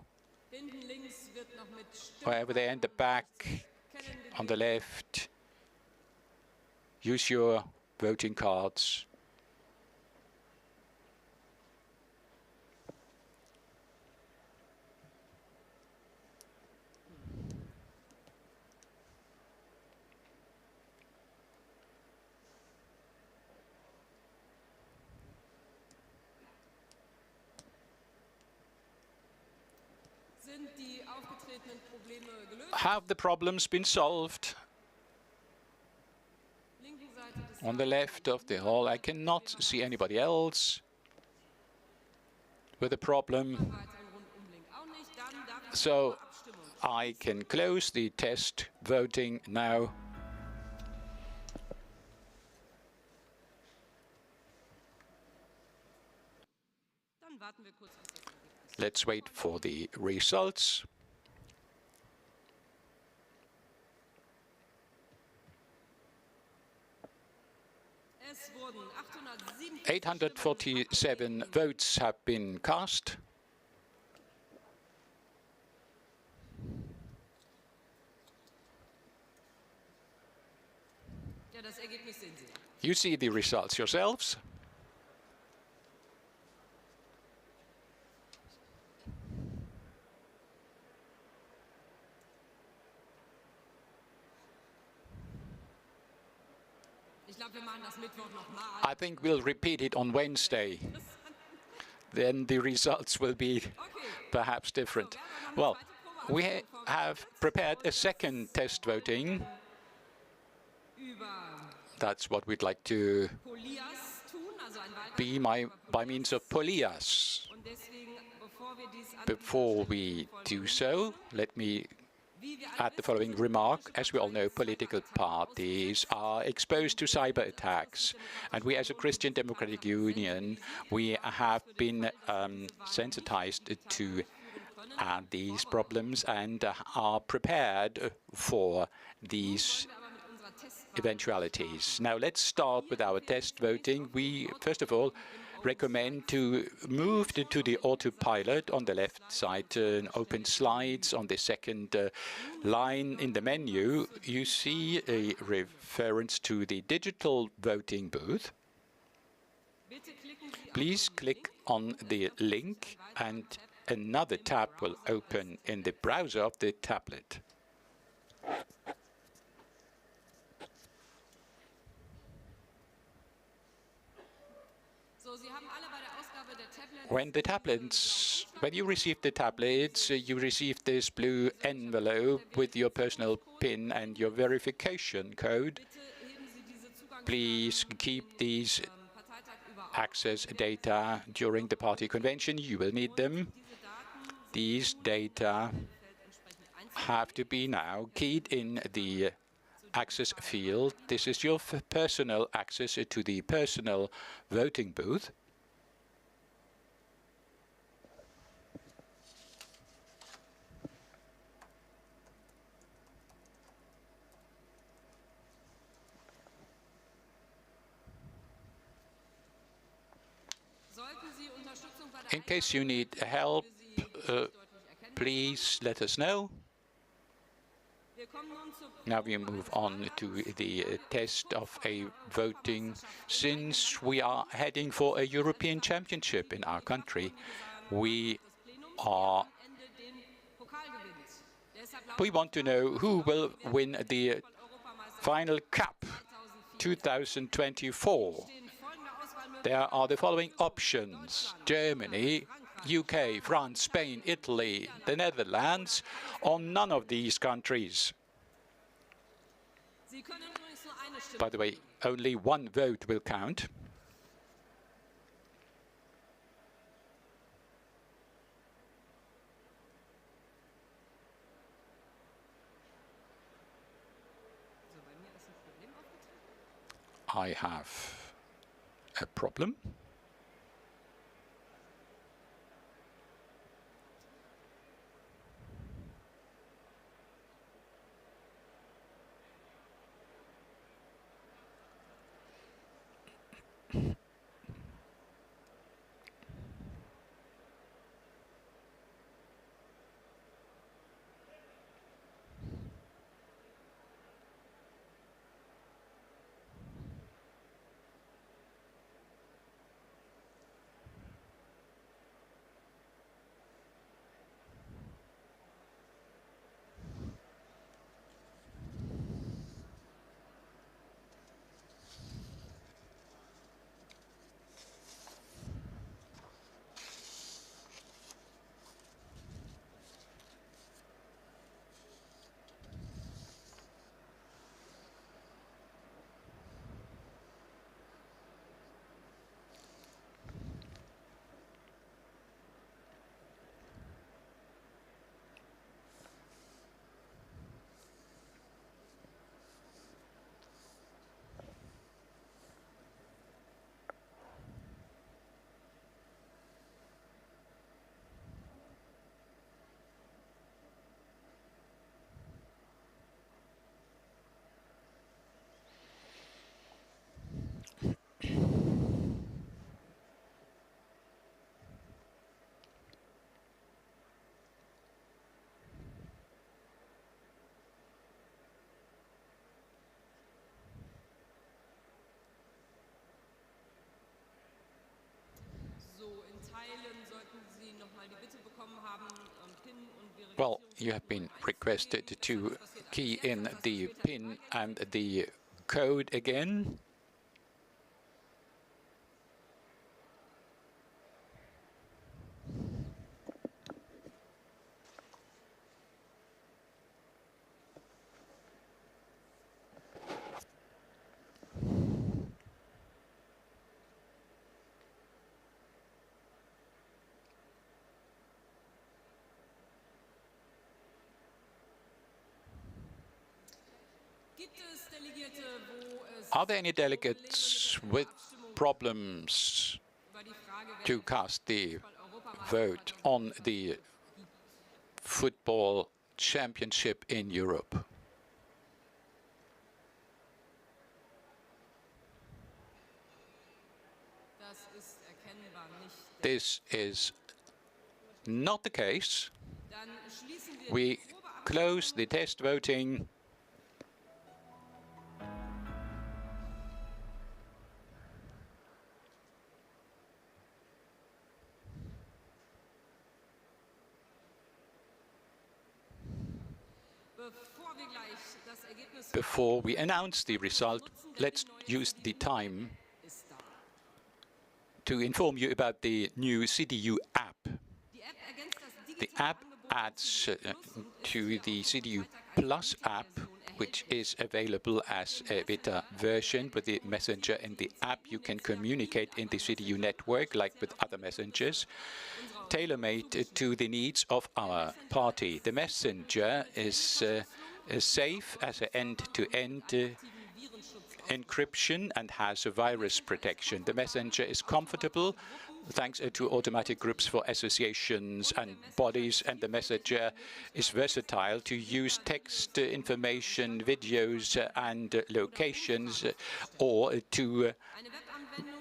Over there in the back on the left, use your voting cards. Have the problems been solved? On the left of the hall, I cannot see anybody else with a problem. So I can close the test voting now. Let's wait for the results. 847 votes have been cast. You see the results yourselves. I think we'll repeat it on Wednesday. Then the results will be perhaps different. Well, we have prepared a second test voting. That's what we'd like to be by means of Polias. Before we do so, let me add the following remark. As we all know, political parties are exposed to cyber attacks. And we as a Christian Democratic Union, we have been sensitized to these problems and are prepared for these eventualities. Now let's start with our test voting. We, first of all, recommend to move to the autopilot on the left side and open slides on the second line in the menu. You see a reference to the digital voting booth. Please click on the link and another tab will open in the browser of the tablet. When you receive the tablets, you receive this blue envelope with your personal PIN and your verification code. Please keep these access data during the party convention. You will need them. These data have to be now keyed in the access field. This is your personal access to the personal voting booth. In case you need help, please let us know. Now we move on to the test of a voting. Since we are heading for a European Championship in our country, we want to know who will win the final cup 2024. There are the following options: Germany, UK, France, Spain, Italy, the Netherlands, or none of these countries. By the way, only one vote will count. I have a problem. Well, you have been requested to key in the PIN and the code again. Are there any delegates with problems to cast the vote on the football championship in Europe? This is not the case. We close the test voting. Before we announce the result, let's use the time to inform you about the new CDU app. The app adds to the CDU Plus app, which is available as a beta version. With the messenger in the app, you can communicate in the CDU network like with other messengers, tailor-made to the needs of our party. The messenger is safe as an end-to-end encryption and has a virus protection. The messenger is comfortable thanks to automatic groups for associations and bodies, and the messenger is versatile to use text, information, videos and locations, or to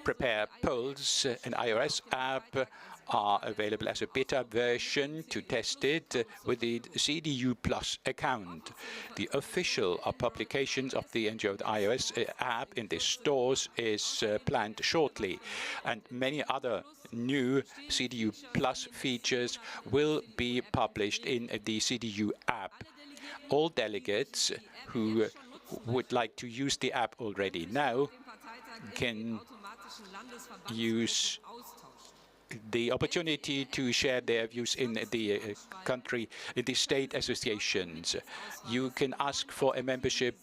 prepare polls. An iOS app are available as a beta version to test it with the CDU Plus account. The official publications of the enjoyed iOS app in the stores is planned shortly, and many other new CDU Plus features will be published in the CDU app. All delegates who would like to use the app already now can use the opportunity to share their views in the country, in the state associations. You can ask for a membership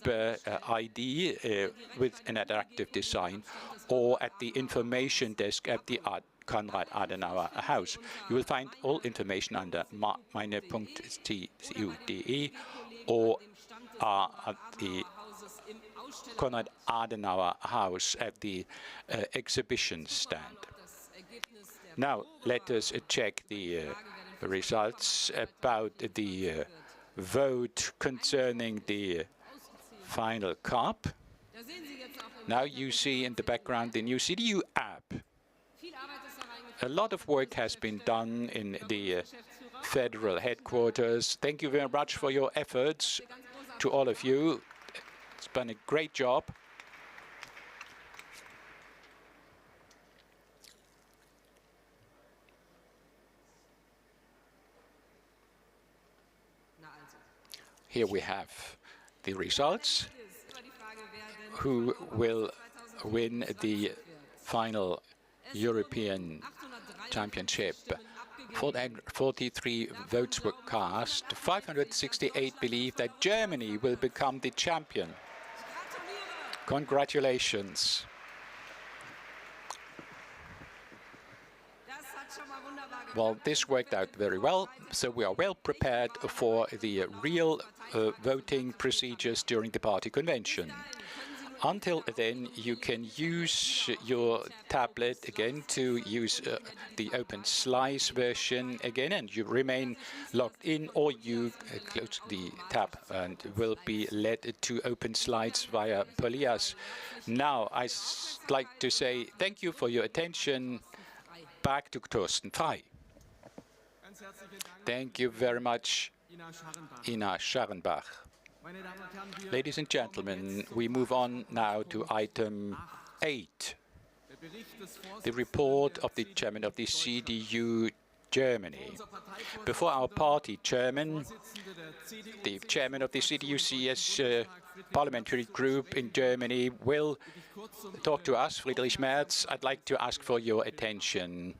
ID with an attractive design, or at the information desk at the Konrad Adenauer House. You will find all information under meine.cdu.de or at the Konrad Adenauer House at the exhibition stand. Now, let us check the results about the vote concerning the final cup. Now you see in the background the new CDU app. A lot of work has been done in the federal headquarters. Thank you very much for your efforts to all of you. It's been a great job. Here we have the results. Who will win the final European Championship? 443 votes were cast. 568 believe that Germany will become the champion. Congratulations. Well, this worked out very well, so we are well prepared for the real voting procedures during the party convention. Until then, you can use your tablet again to use the open slides version again, and you remain logged in, or you close the tab and will be led to open slides via Polias. Now, I'd like to say thank you for your attention. Back to Thorsten Frey. Thank you very much, Ina Scharrenbach. Ladies and gentlemen, we move on now to item 8, the report of the chairman of the CDU Germany. Before our party chairman, the chairman of the CDU-CS parliamentary group in Germany, will talk to us, Friedrich Merz, I'd like to ask for your attention.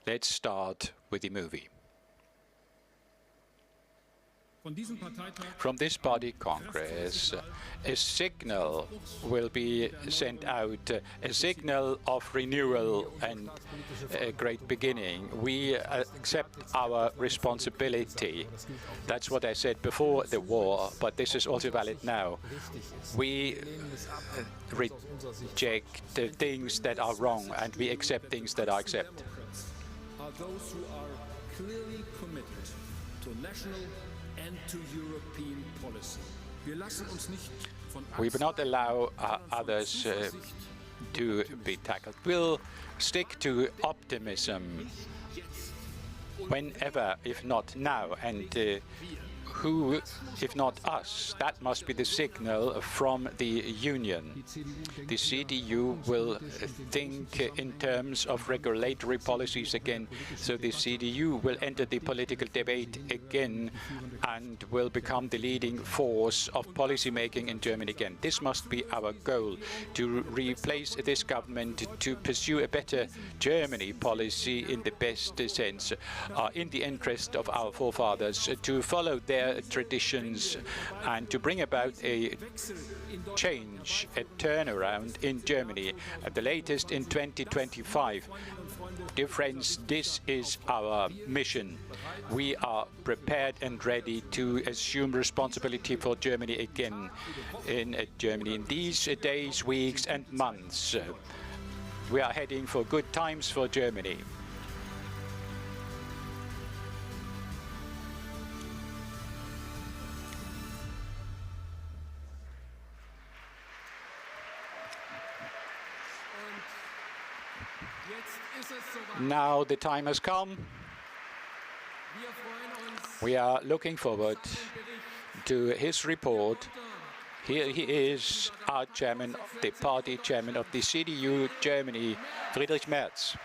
Let's start with the movie. From this party congress, a signal will be sent out, a signal of renewal and a great beginning. We accept our responsibility. That's what I said before the war, but this is also valid now. We reject the things that are wrong, and we accept things that are accepted. Are those who are clearly committed to national and to European policy. We will not allow others to be tackled. We'll stick to optimism whenever, if not now. And who, if not us? That must be the signal from the Union. The CDU will think in terms of regulatory policies again, so the CDU will enter the political debate again and will become the leading force of policy making in Germany again. This must be our goal, to replace this government, to pursue a better Germany policy in the best sense, in the interest of our forefathers, to follow their traditions and to bring about a change, a turnaround in Germany, at the latest in 2025. Dear friends, this is our mission. We are prepared and ready to assume responsibility for Germany again in Germany. In these days, weeks and months, we are heading for good times for Germany. Now the time has come. We are looking forward to his report. Here he is, our chairman, the party chairman of the CDU Germany, Friedrich Merz.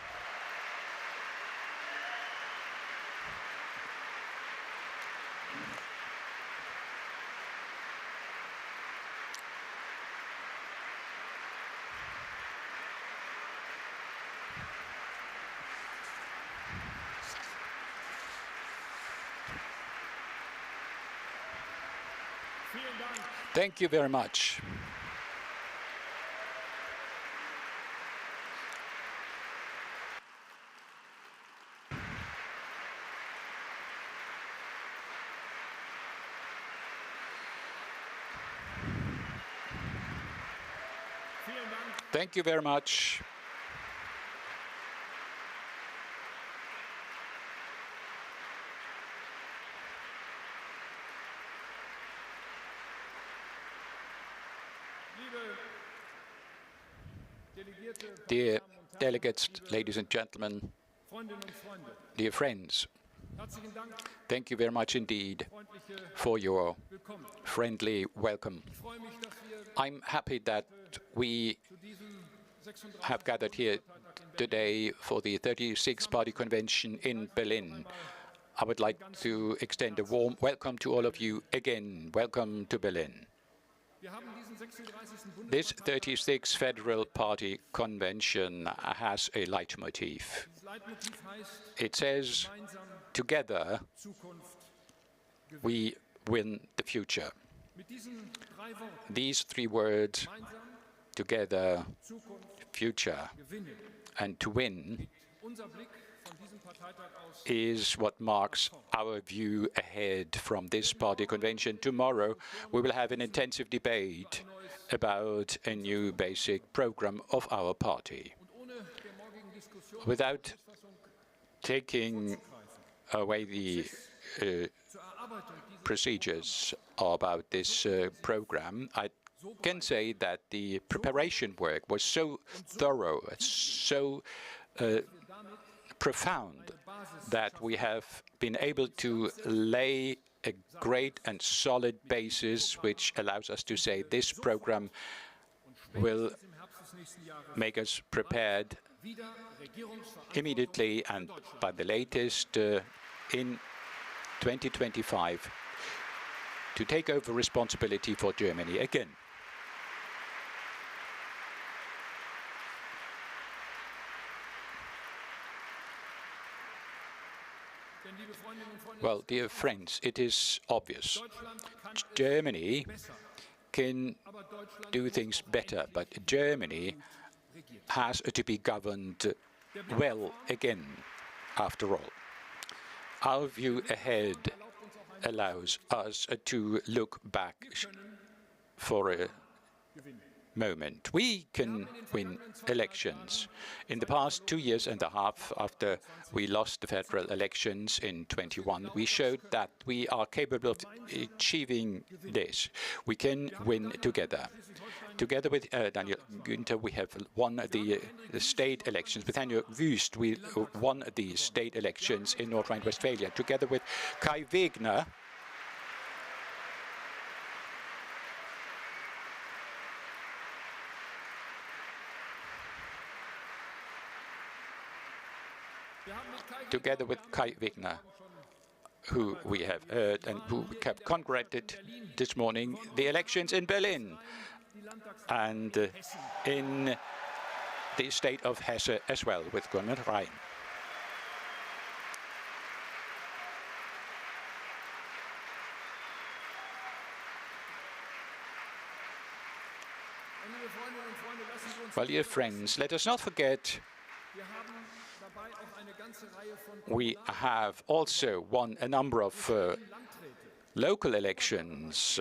Thank you very much. Thank you very much. Dear delegates, ladies and gentlemen, dear friends, thank you very much indeed for your friendly welcome. I'm happy that we have gathered here today for the 36th Party Convention in Berlin. I would like to extend a warm welcome to all of you again. Welcome to Berlin. This 36th Federal Party Convention has a leitmotif. It says, together we win the future. These three words, together, future, and to win, is what marks our view ahead from this party convention. Tomorrow we will have an intensive debate about a new basic program of our party. Without taking away the procedures about this program, I can say that the preparation work was so thorough, so profound, that we have been able to lay a great and solid basis which allows us to say this program will make us prepared immediately and by the latest in 2025 to take over responsibility for Germany again. Well, dear friends, it is obvious. Germany can do things better, but Germany has to be governed well again, after all. Our view ahead allows us to look back for a moment. We can win elections. In the past 2.5 years after we lost the federal elections in 21, we showed that we are capable of achieving this. We can win together. Together with Daniel Günther, we have won the state elections. With Daniel Wüst, we won the state elections in North Rhine-Westphalia. Together with Kai Wegner, who we have heard and who kept congratulated this morning, the elections in Berlin and in the state of Hesse as well, with Gunnar Rhein. Well, dear friends, let us not forget we have also won a number of local elections,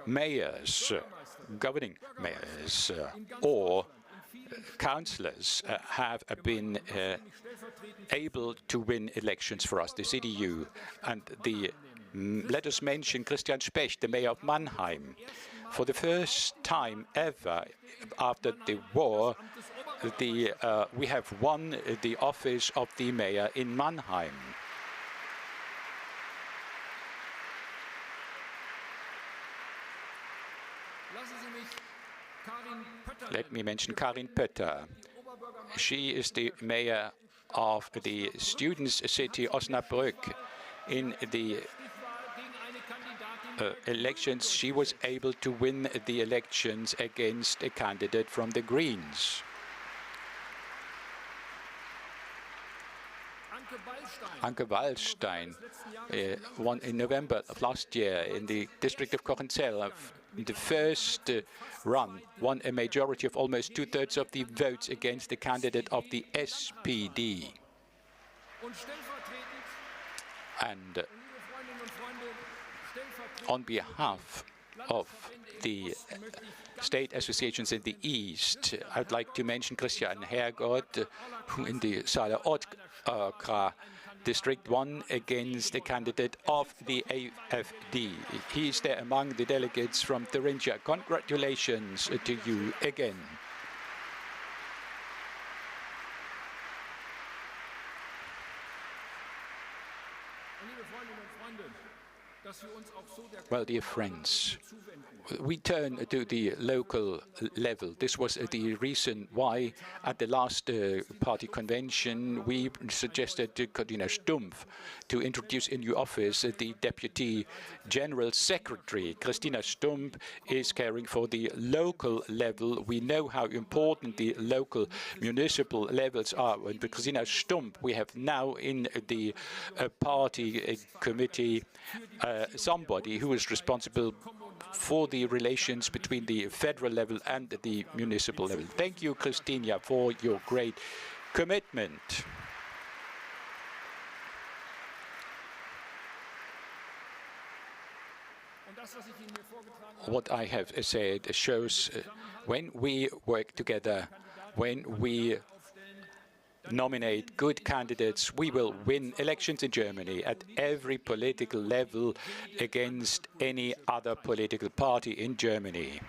mayors, governing mayors, or councillors have been able to win elections for us, the CDU. And let us mention Christian Specht, the mayor of Mannheim. For the first time ever after the war, we have won the office of the mayor in Mannheim. Let me mention Karin Pötter. She is the mayor of the students' city Osnabrück. In the elections, she was able to win the elections against a candidate from the Greens. Anke Wallstein won in November of last year in the district of Kochenzell. In the first run, won a majority of almost 2/3 of the votes against the candidate of the SPD. And on behalf of the state associations in the East, I'd like to mention Christian Hergott, who in the Saale-Ortkra district won against the candidate of the AfD. He is there among the delegates from Thuringia. Congratulations to you again. Well, dear friends, we turn to the local level. This was the reason why at the last party convention we suggested to Cortina Stumpf to introduce in new office the Deputy General Secretary. Christina Stumpf is caring for the local level. We know how important the local municipal levels are. And with Christina Stumpf, we have now in the party committee somebody who is responsible for the relations between the federal level and the municipal level. Thank you, Christina, for your great commitment. What I have said shows when we work together, when we nominate good candidates, we will win elections in Germany at every political level against any other political party in Germany.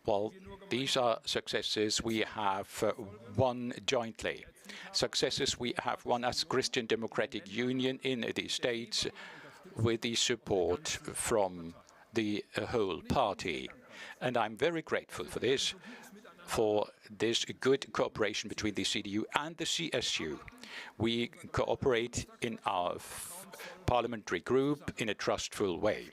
Well, these are successes we have won jointly. Successes we have won as Christian Democratic Union in the States, with the support from the whole party. And I'm very grateful for this good cooperation between the CDU and the CSU. We cooperate in our parliamentary group in a trustful way.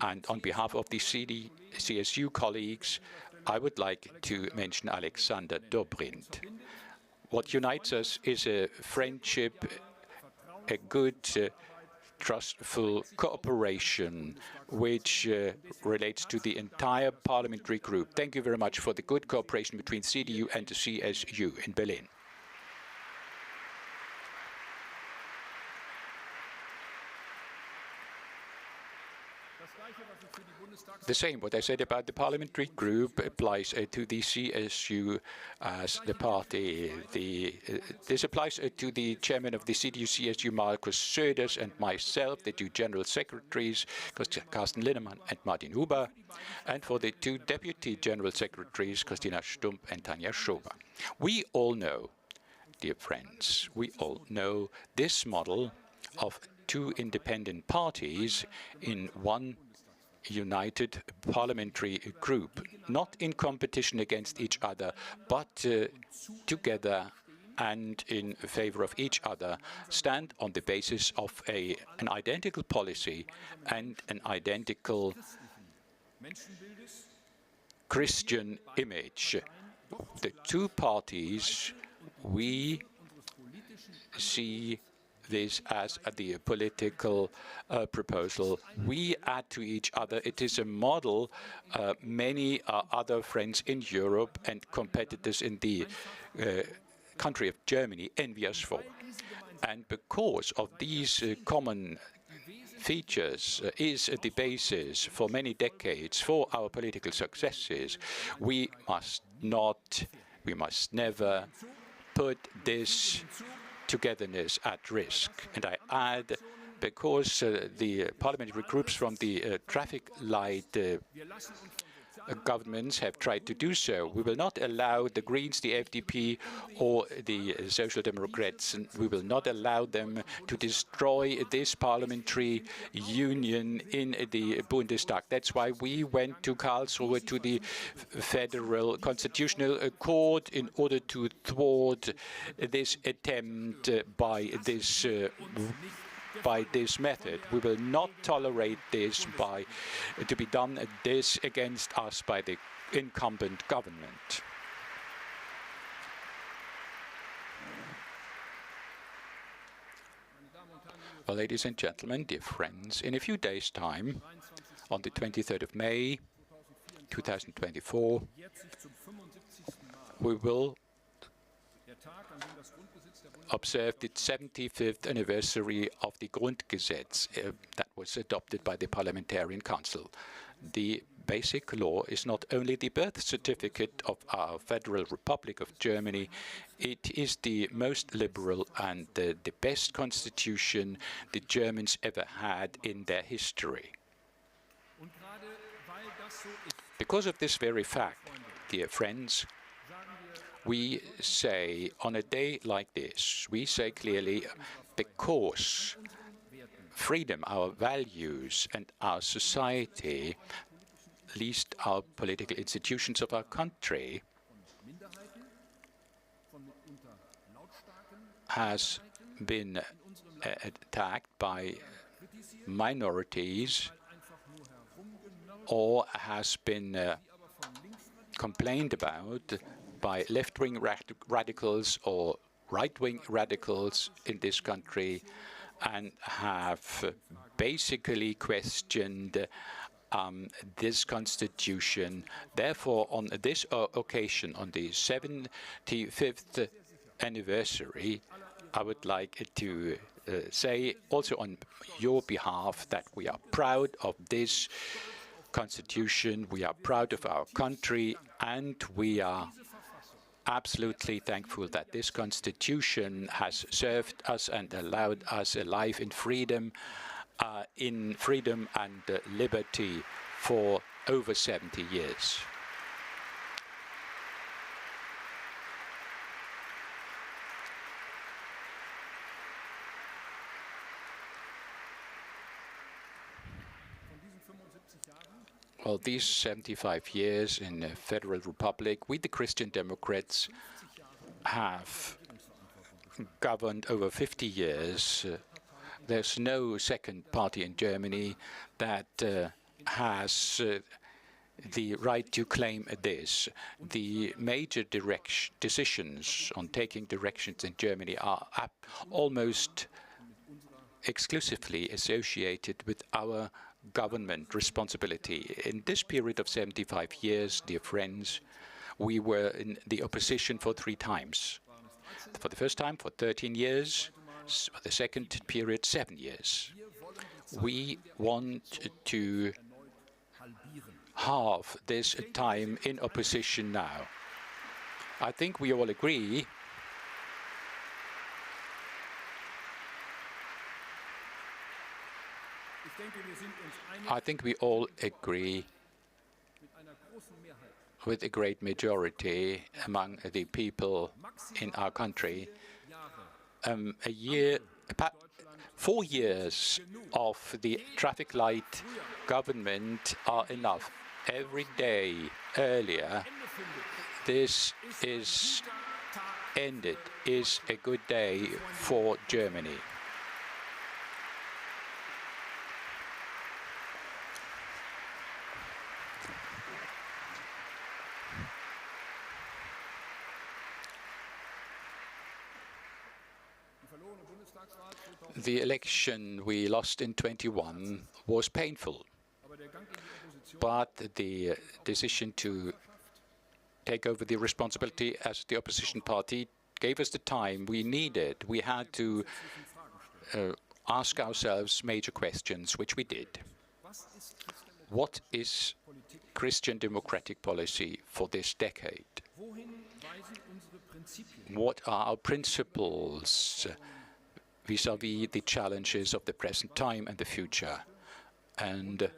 And on behalf of the CSU colleagues, I would like to mention Alexander Dobrindt. What unites us is a friendship, a good, trustful cooperation, which relates to the entire parliamentary group. Thank you very much for the good cooperation between CDU and the CSU in Berlin. The same, what I said about the parliamentary group applies to the CSU as the party. This applies to the chairman of the CDU-CSU, Markus Söders, and myself, the two general secretaries, Carsten Linnemann and Martin Huber, and for the two deputy general secretaries, Christina Stump and Tanja Schober. We all know, dear friends, we all know this model of two independent parties in one united parliamentary group, not in competition against each other, but together and in favor of each other, stand on the basis of an identical policy and an identical Christian image. The two parties, we see this as the political proposal we add to each other. It is a model many other friends in Europe and competitors in the country of Germany envy us for. And because of these common features is the basis for many decades for our political successes, we must never put this togetherness at risk. And I add, because the parliamentary groups from the traffic light governments have tried to do so, we will not allow the Greens, the FDP, or the Social Democrats, and we will not allow them to destroy this parliamentary union in the Bundestag. That's why we went to Karlsruhe, to the Federal Constitutional Court, in order to thwart this attempt by this method. We will not tolerate this to be done against us by the incumbent government. Well, ladies and gentlemen, dear friends, in a few days' time, on the 23rd of May, 2024, we will observe the 75th anniversary of the Grundgesetz that was adopted by the Parliamentarian Council. The basic law is not only the birth certificate of our Federal Republic of Germany, it is the most liberal and the best constitution the Germans ever had in their history. Because of this very fact, dear friends, we say, on a day like this, we say clearly, because freedom, our values, and our society, at least our political institutions of our country, has been attacked by minorities or has been complained about by left-wing radicals or right-wing radicals in this country, and have basically questioned this constitution. Therefore, on this occasion, on the 75th anniversary, I would like to say also on your behalf that we are proud of this constitution, we are proud of our country, and we are absolutely thankful that this constitution has served us and allowed us a life in freedom and liberty for over 70 years. Well, these 75 years in the Federal Republic, we, the Christian Democrats, have governed over 50 years. There's no second party in Germany that has the right to claim this. The major decisions on taking directions in Germany are almost exclusively associated with our government responsibility. In this period of 75 years, dear friends, we were in the opposition for 3 times. For the first time, for 13 years. For the second period, 7 years. We want to halve this time in opposition now. I think we all agree with a great majority among the people in our country. 4 years of the traffic light government are enough. Every day earlier, this is ended, is a good day for Germany. The election we lost in 21 was painful, but the decision to take over the responsibility as the opposition party gave us the time we needed. We had to ask ourselves major questions, which we did. What is Christian democratic policy for this decade? What are our principles vis-à-vis the challenges of the present time and the future? And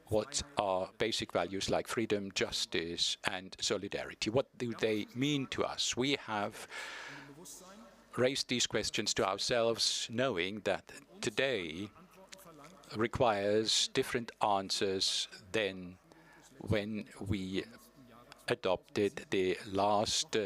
what are basic values like freedom, justice, and solidarity? What do they mean to us? We have raised these questions to ourselves, knowing that today requires different answers than when we adopted the last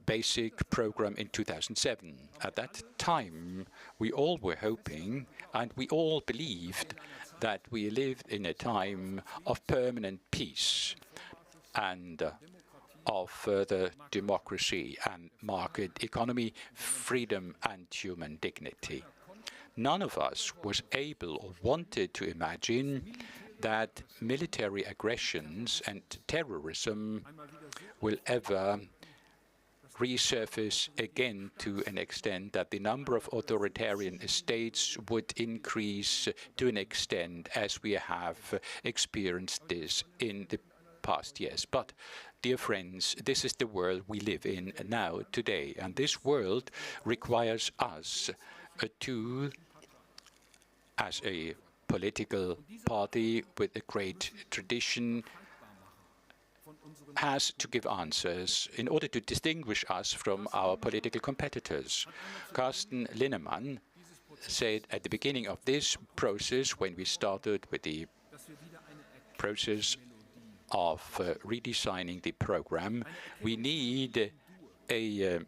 basic program in 2007. At that time, we all were hoping and we all believed that we lived in a time of permanent peace and of further democracy and market economy, freedom and human dignity. None of us was able or wanted to imagine that military aggressions and terrorism will ever resurface again to an extent that the number of authoritarian states would increase to an extent as we have experienced this in the past years. But, dear friends, this is the world we live in now, today, and this world requires us to, as a political party with a great tradition, has to give answers in order to distinguish us from our political competitors. Carsten Linnemann said at the beginning of this process, when we started with the process of redesigning the program, we need a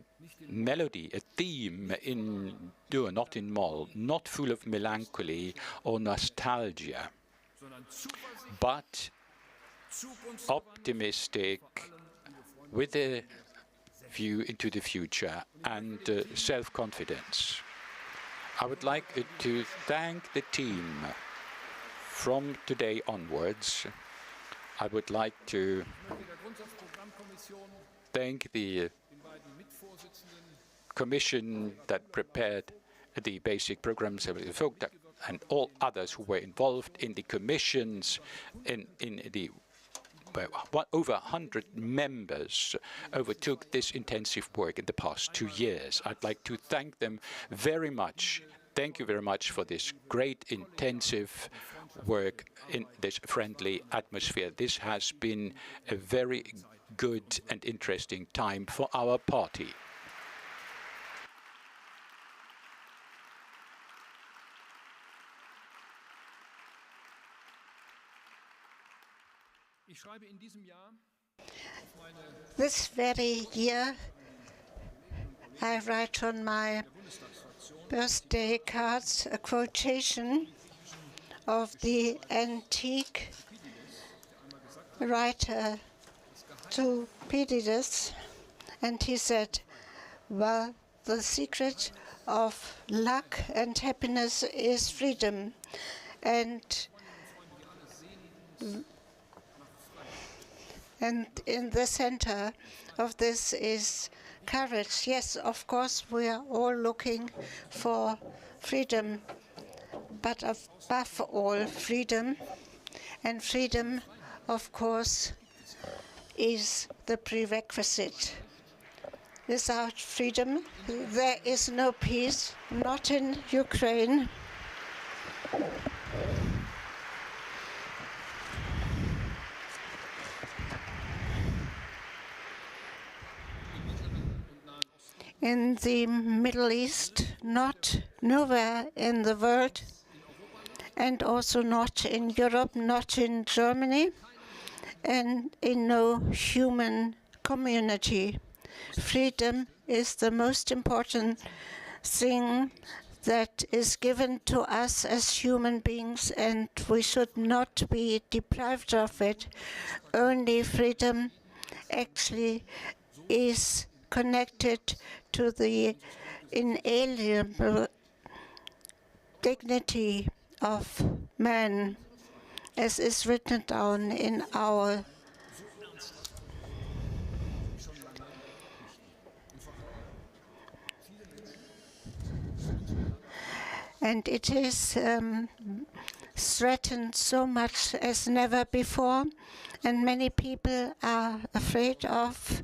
melody, a theme in Dur, not in Moll, not full of melancholy or nostalgia, but optimistic, with a view into the future and self-confidence. I would like to thank the team from today onwards. I would like to thank the commission that prepared the basic programs and all others who were involved in the commissions, in the over 100 members overtook this intensive work in the past 2 years. I'd like to thank them very much. Thank you very much for this great intensive work in this friendly atmosphere. This has been a very good and interesting time for our party. This very year, I write on my birthday cards a quotation of the antique writer Thucydides, and he said, well, the secret of luck and happiness is freedom. And in the center of this is courage. Yes, of course, we are all looking for freedom, but above all, freedom. And freedom, of course, is the prerequisite. Without freedom, there is no peace, not in Ukraine. In the Middle East, nowhere in the world, and also not in Europe, not in Germany, and in no human community. Freedom is the most important thing that is given to us as human beings, and we should not be deprived of it. Only freedom actually is connected to the inalienable dignity of man, as is written down in our and it is threatened so much as never before, and many people are afraid of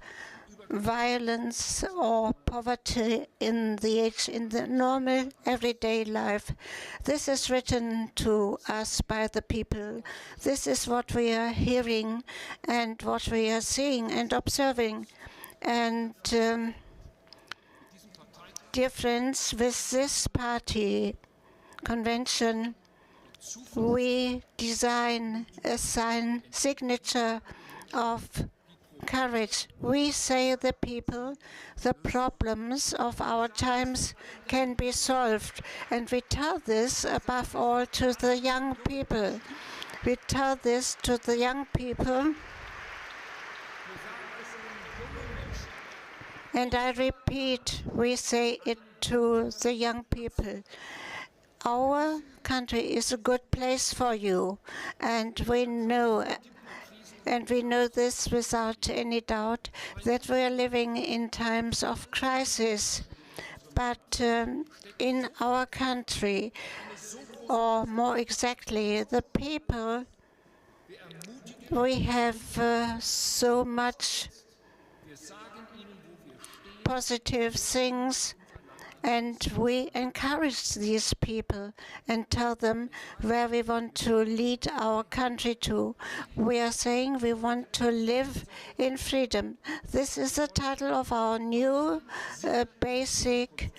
violence or poverty in the normal everyday life. This is written to us by the people. This is what we are hearing and what we are seeing and observing. And dear friends, with this party convention, we design a signature of courage. We say the people, the problems of our times can be solved. And we tell this above all to the young people. We tell this to the young people. And I repeat, we say it to the young people. Our country is a good place for you, and we know this without any doubt, that we are living in times of crisis. But in our country, or more exactly, the people, we have so much positive things, and we encourage these people and tell them where we want to lead our country to. We are saying we want to live in freedom. This is the title of our new basic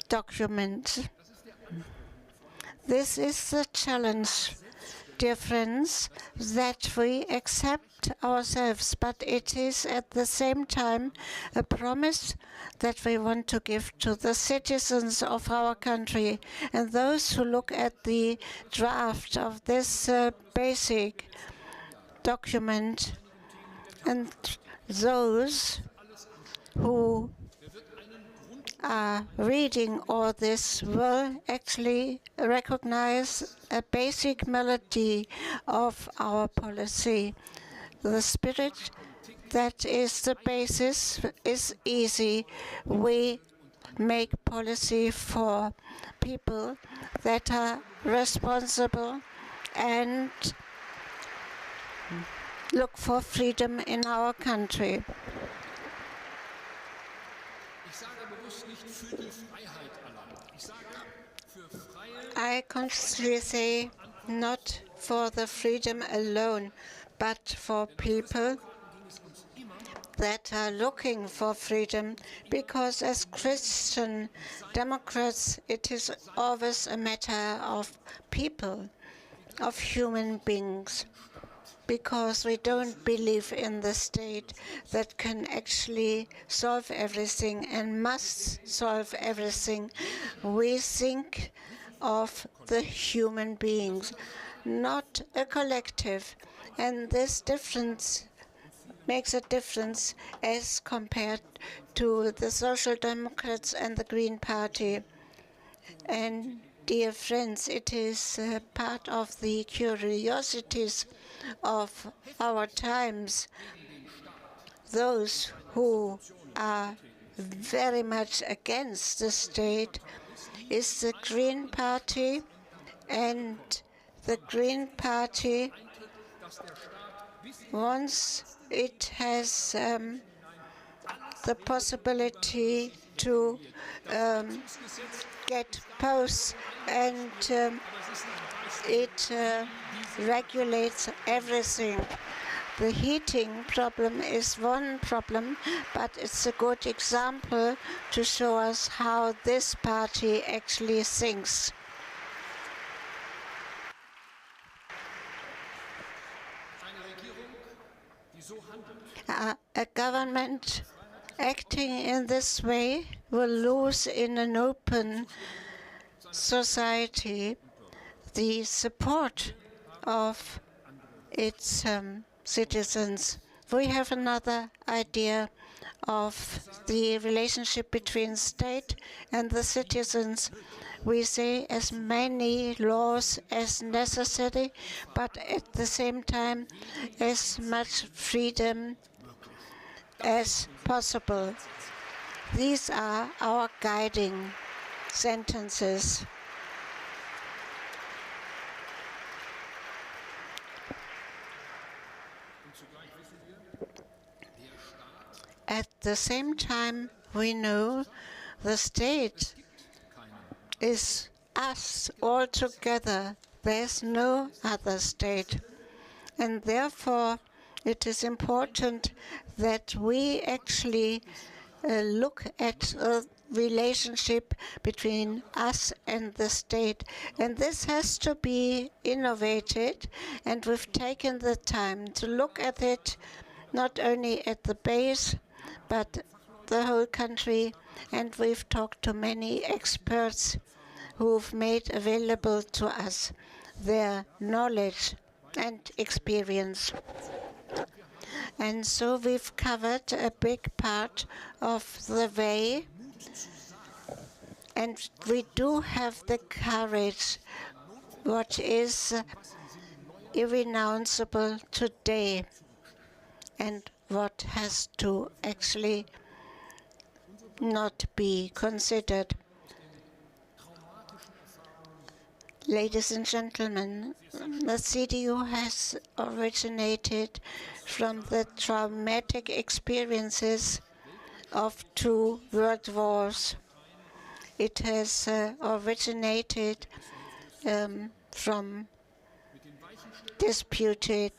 document. This is the challenge, dear friends, that we accept ourselves, but it is at the same time a promise that we want to give to the citizens of our country. And those who look at the draft of this basic document, and those who are reading all this will actually recognize a basic melody of our policy. The spirit that is the basis is easy. We make policy for people that are responsible and look for freedom in our country. I consciously say not for the freedom alone, but for people that are looking for freedom, because as Christian Democrats, it is always a matter of people, of human beings. because we don't believe in the state that can actually solve everything and must solve everything. We think of the human beings, not a collective. And this difference makes a difference as compared to the Social Democrats and the Green Party. And dear friends, it is part of the curiosities of our times. Those who are very much against the state is the Green Party, and the Green Party, once it has the possibility to get posts and it regulates everything. The heating problem is one problem, but it's a good example to show us how this party actually thinks. A government acting in this way will lose in an open society the support of its citizens. We have another idea of the relationship between state and the citizens. We say as many laws as necessary, but at the same time as much freedom as possible. These are our guiding sentences. At the same time, we know the state is us all together. There's no other state. And therefore, it is important that we actually look at a relationship between us and the state. And this has to be innovated, and we've taken the time to look at it not only at the base, but the whole country. And we've talked to many experts who've made available to us their knowledge and experience. And so we've covered a big part of the way, and we do have the courage, what is irrenounceable today, and what has to actually not be considered. Ladies and gentlemen, the CDU has originated from the traumatic experiences of 2 world wars. It has originated from disputed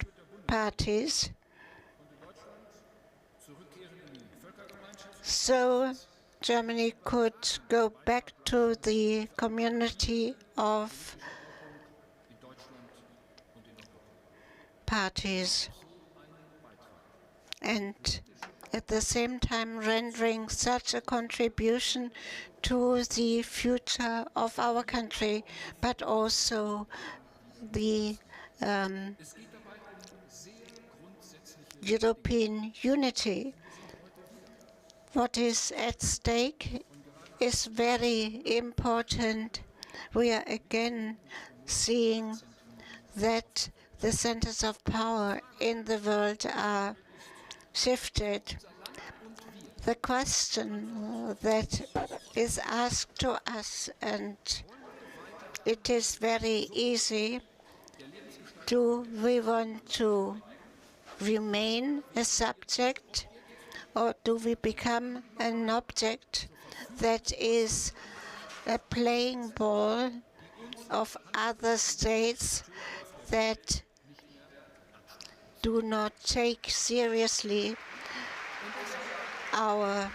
parties. So Germany could go back to the community of parties, and at the same time rendering such a contribution to the future of our country, but also the European unity. What is at stake is very important. We are again seeing that the centers of power in the world are shifted. The question that is asked to us, and it is very easy, do we want to remain a subject, or do we become an object that is a playing ball of other states that do not take seriously our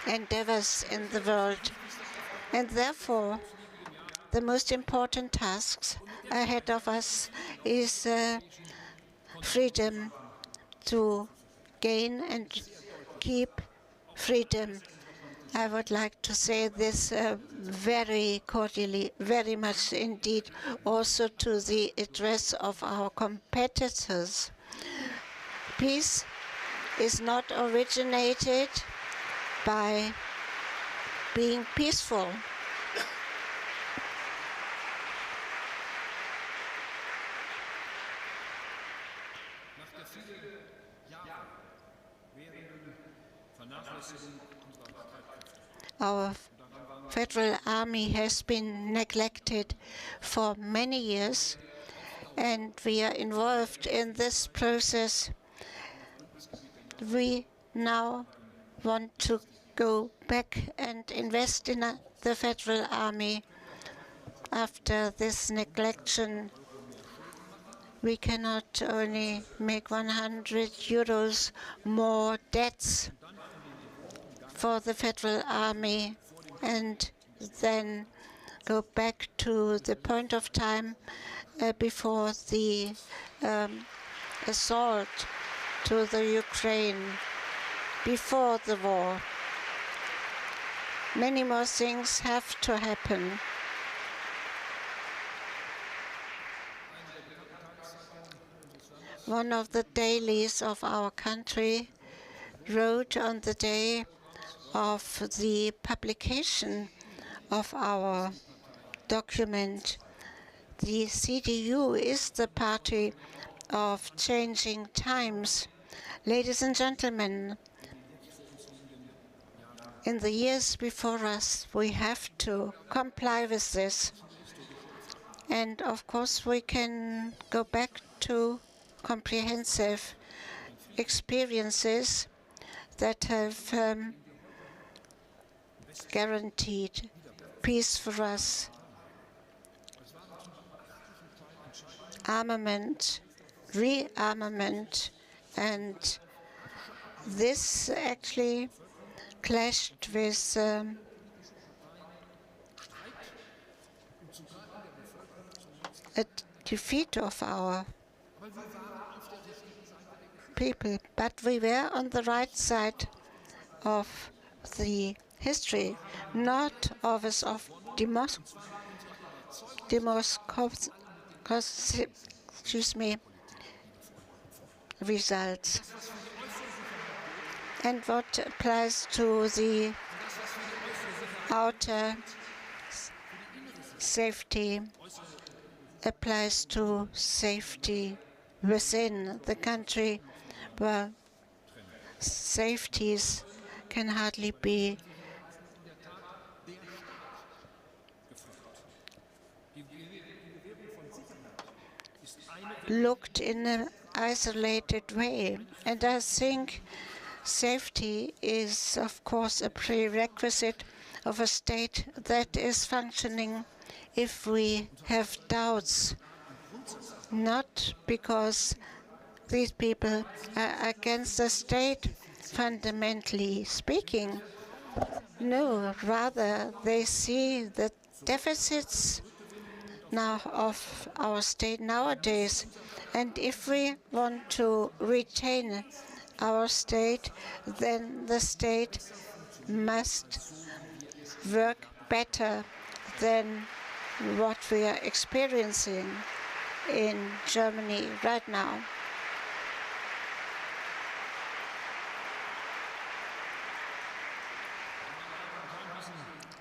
endeavors in the world? And therefore, the most important tasks ahead of us is freedom to gain and keep freedom. I would like to say this very cordially, very much indeed, also to the address of our competitors. Peace is not originated by being peaceful. Our Federal Army has been neglected for many years, and we are involved in this process. We now want to go back and invest in the Federal Army. After this neglection, we cannot only make 100 euros more debts for the Federal Army and then go back to the point of time before the assault to the Ukraine, before the war. Many more things have to happen. One of the dailies of our country wrote on the day of the publication of our document, the CDU is the party of changing times. Ladies and gentlemen, in the years before us, we have to comply with this. And of course, we can go back to comprehensive experiences that have guaranteed peace for us. Armament, rearmament, and this actually clashed with a defeat of our people, but we were on the right side of the history, not always of results. And what applies to the outer safety applies to safety within the country. Well, safeties can hardly be looked in an isolated way. And I think safety is, of course, a prerequisite of a state that is functioning. If we have doubts, not because these people are against the state, fundamentally speaking. No, rather they see the deficits now of our state nowadays. And if we want to retain our state, then the state must work better than what we are experiencing in Germany right now.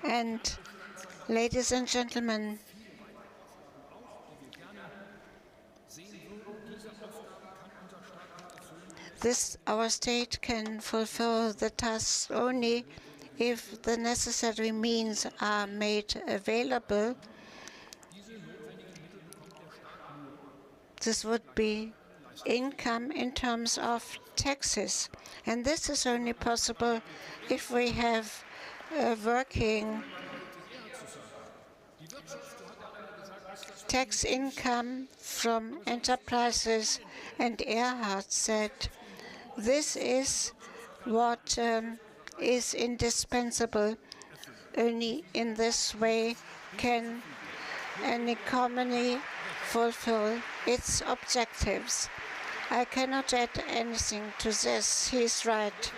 And ladies and gentlemen, our state can fulfill the task only if the necessary means are made available. This would be income in terms of taxes. And this is only possible if we have a working tax income from enterprises. And Erhard said, this is what is indispensable. Only in this way can an economy fulfill its objectives. I cannot add anything to this. He's right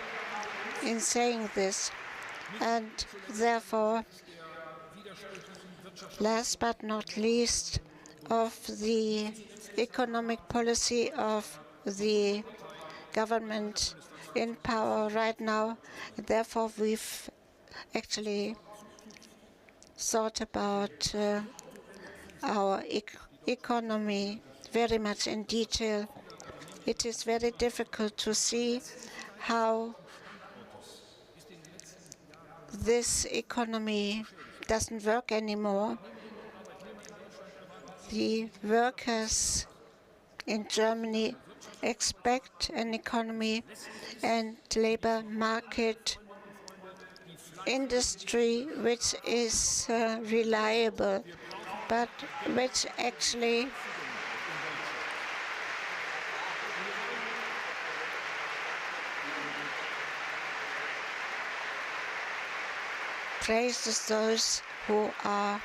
in saying this. And therefore, last but not least, of the economic policy of the government in power right now. Therefore, we've actually thought about our economy very much in detail. It is very difficult to see how this economy doesn't work anymore. The workers in Germany expect an economy and labor market industry which is reliable, but which actually praises those who are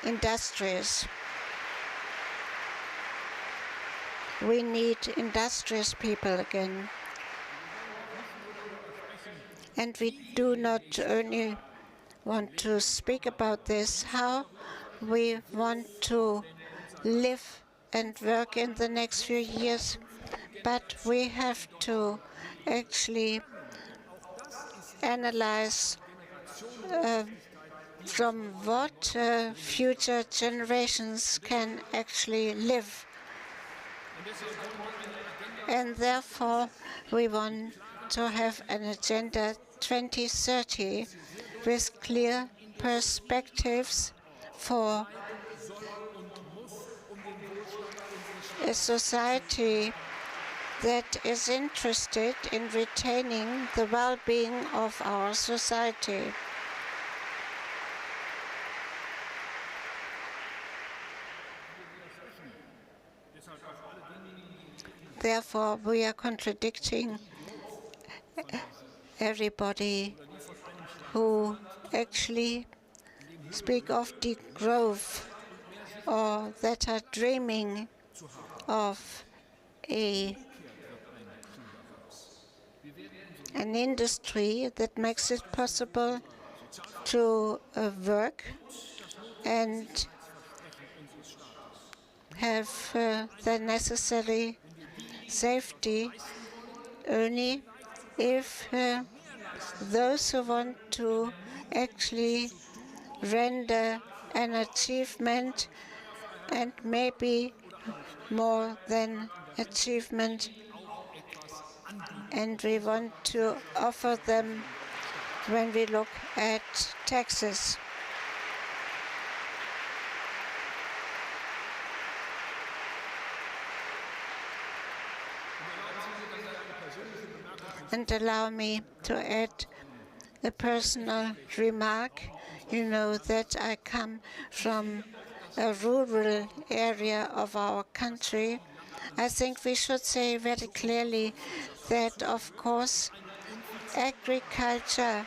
industrious. We need industrious people again. And we do not only want to speak about this, how we want to live and work in the next few years, but we have to actually analyze from what future generations can actually live. And therefore, we want to have an agenda 2030 with clear perspectives for a society that is interested in retaining the well-being of our society. Therefore, we are contradicting everybody who actually speak of degrowth or that are dreaming of an industry that makes it possible to work and have the necessary safety only if those who want to actually render an achievement and maybe more than achievement, and we want to offer them when we look at taxes. And allow me to add a personal remark. You know that I come from a rural area of our country. I think we should say very clearly that, of course, agriculture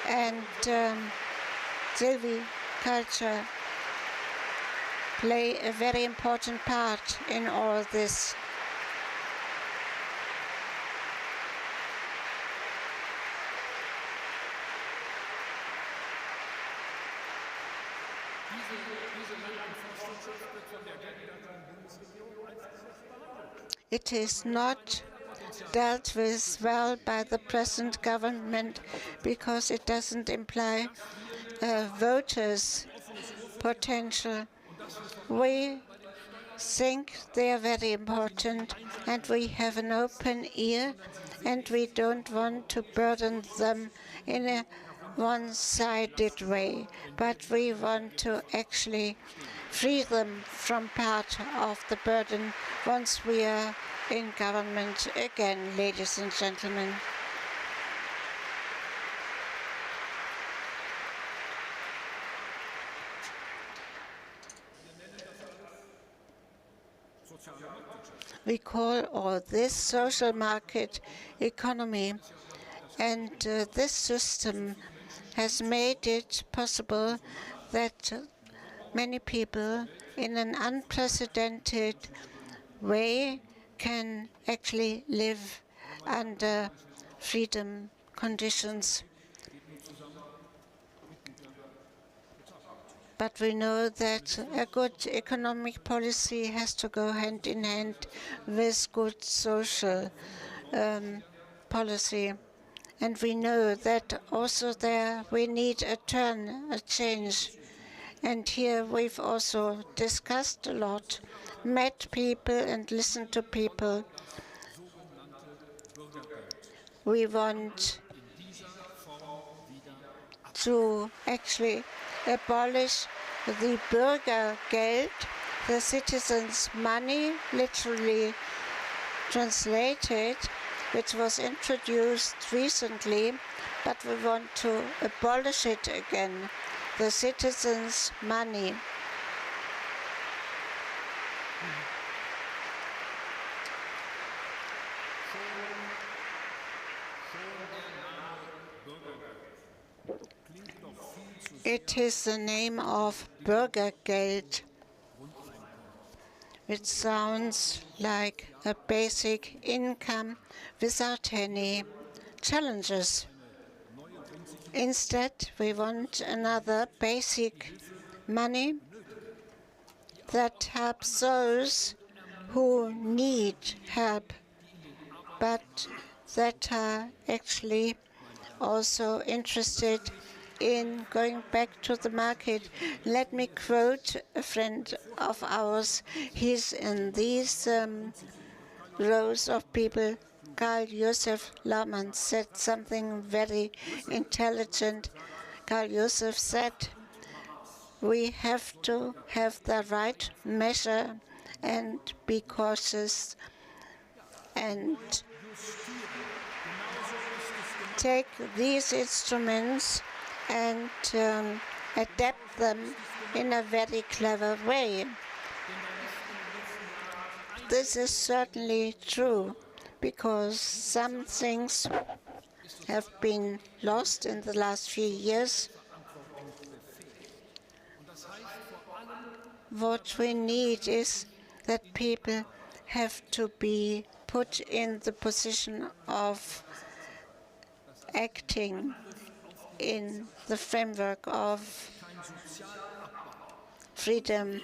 and silviculture play a very important part in all this. It is not dealt with well by the present government because it doesn't imply voters' potential. We think they are very important, and we have an open ear, and we don't want to burden them in a one-sided way, but we want to actually free them from part of the burden once we are in government again, ladies and gentlemen. We call all this social market economy, and this system has made it possible that many people in an unprecedented way can actually live under freedom conditions. But we know that a good economic policy has to go hand in hand with good social policy. And we know that also there we need a turn, a change. And here we've also discussed a lot, met people and listened to people. We want to actually abolish the Bürgergeld, the citizens' money, literally translated, which was introduced recently, but we want to abolish it again, the citizens' money. It is the name of Bürgergeld, which sounds like a basic income without any challenges. Instead, we want another basic money that helps those who need help, but that are actually also interested in going back to the market. Let me quote a friend of ours. He's in these rows of people. Karl Josef Laumann said something very intelligent. Karl Josef said, we have to have the right measure and be cautious and take these instruments and adapt them in a very clever way. This is certainly true, because some things have been lost in the last few years. What we need is that people have to be put in the position of acting in the framework of freedom.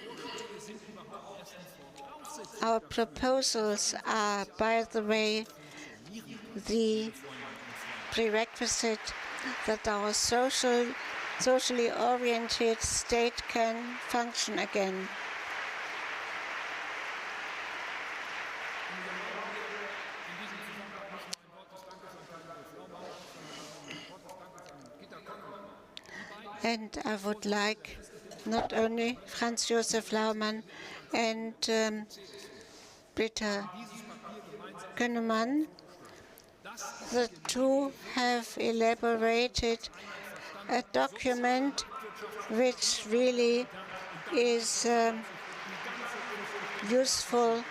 Our proposals are, by the way, the prerequisite that our socially oriented state can function again. And I would like not only Franz Josef Laumann and Britta Könnemann, the two have elaborated a document which really is useful,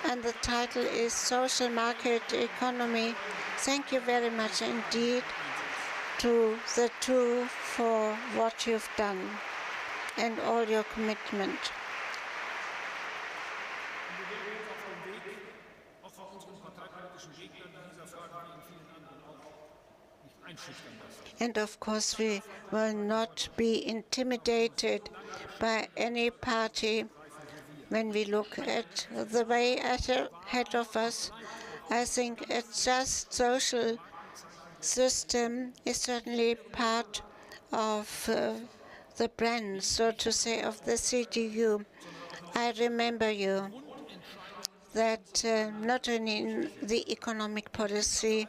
and the title is Social Market Economy. Thank you very much indeed to the two for what you've done and all your commitment. And of course, we will not be intimidated by any party when we look at the way ahead of us. I think a just social system is certainly part of the brand, so to say, of the CDU. I remember you that not only in the economic policy,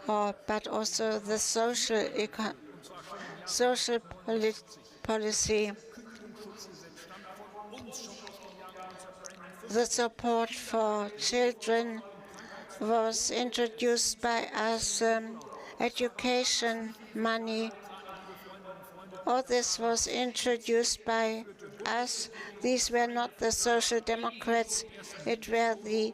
but also the social policy, the support for children was introduced by us, education money. All this was introduced by us. These were not the Social Democrats, it were the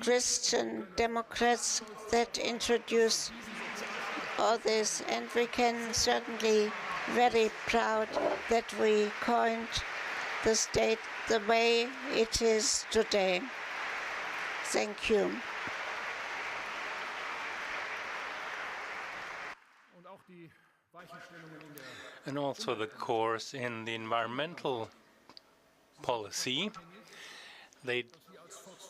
Christian Democrats that introduced all this, and we can certainly very proud that we coined the state the way it is today. Thank you. And also the course in the environmental policy, they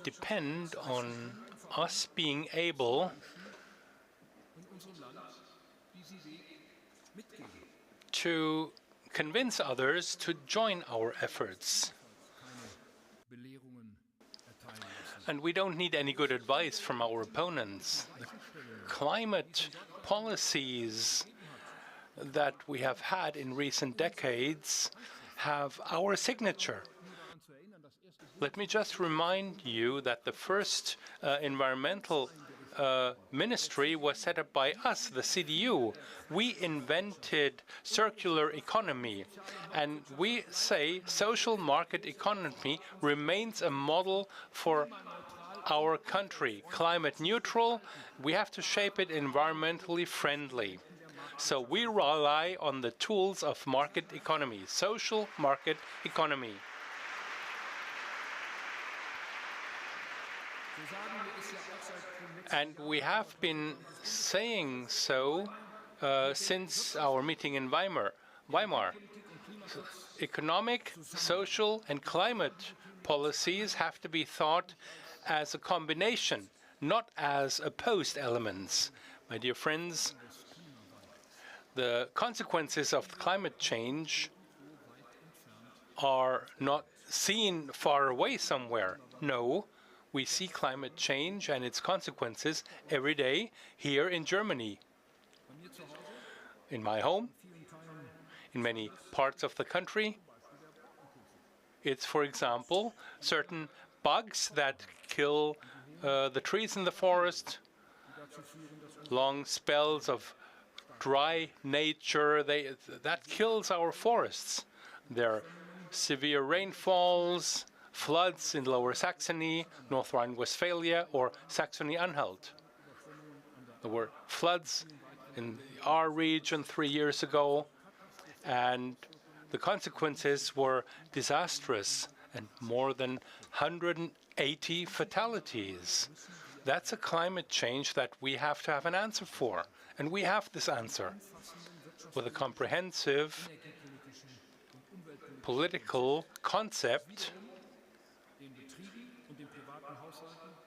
depend on us being able to convince others to join our efforts. And we don't need any good advice from our opponents. The climate policies that we have had in recent decades have our signature. Let me just remind you that the first environmental ministry was set up by us, the CDU. We invented circular economy, and we say social market economy remains a model for our country. Climate neutral, we have to shape it environmentally friendly. So we rely on the tools of market economy, social market economy. And we have been saying so since our meeting in Weimar. Economic, social, and climate policies have to be thought as a combination, not as opposed elements. My dear friends, the consequences of climate change are not seen far away somewhere. No. We see climate change and its consequences every day here in Germany, in my home, in many parts of the country. It's, for example, certain bugs that kill the trees in the forest, long spells of dry nature, that kills our forests. There are severe rainfalls, floods in Lower Saxony, North Rhine-Westphalia, or Saxony-Anhalt. There were floods in our region 3 years ago, and the consequences were disastrous, and more than 180 fatalities. That's a climate change that we have to have an answer for, and we have this answer with a comprehensive political concept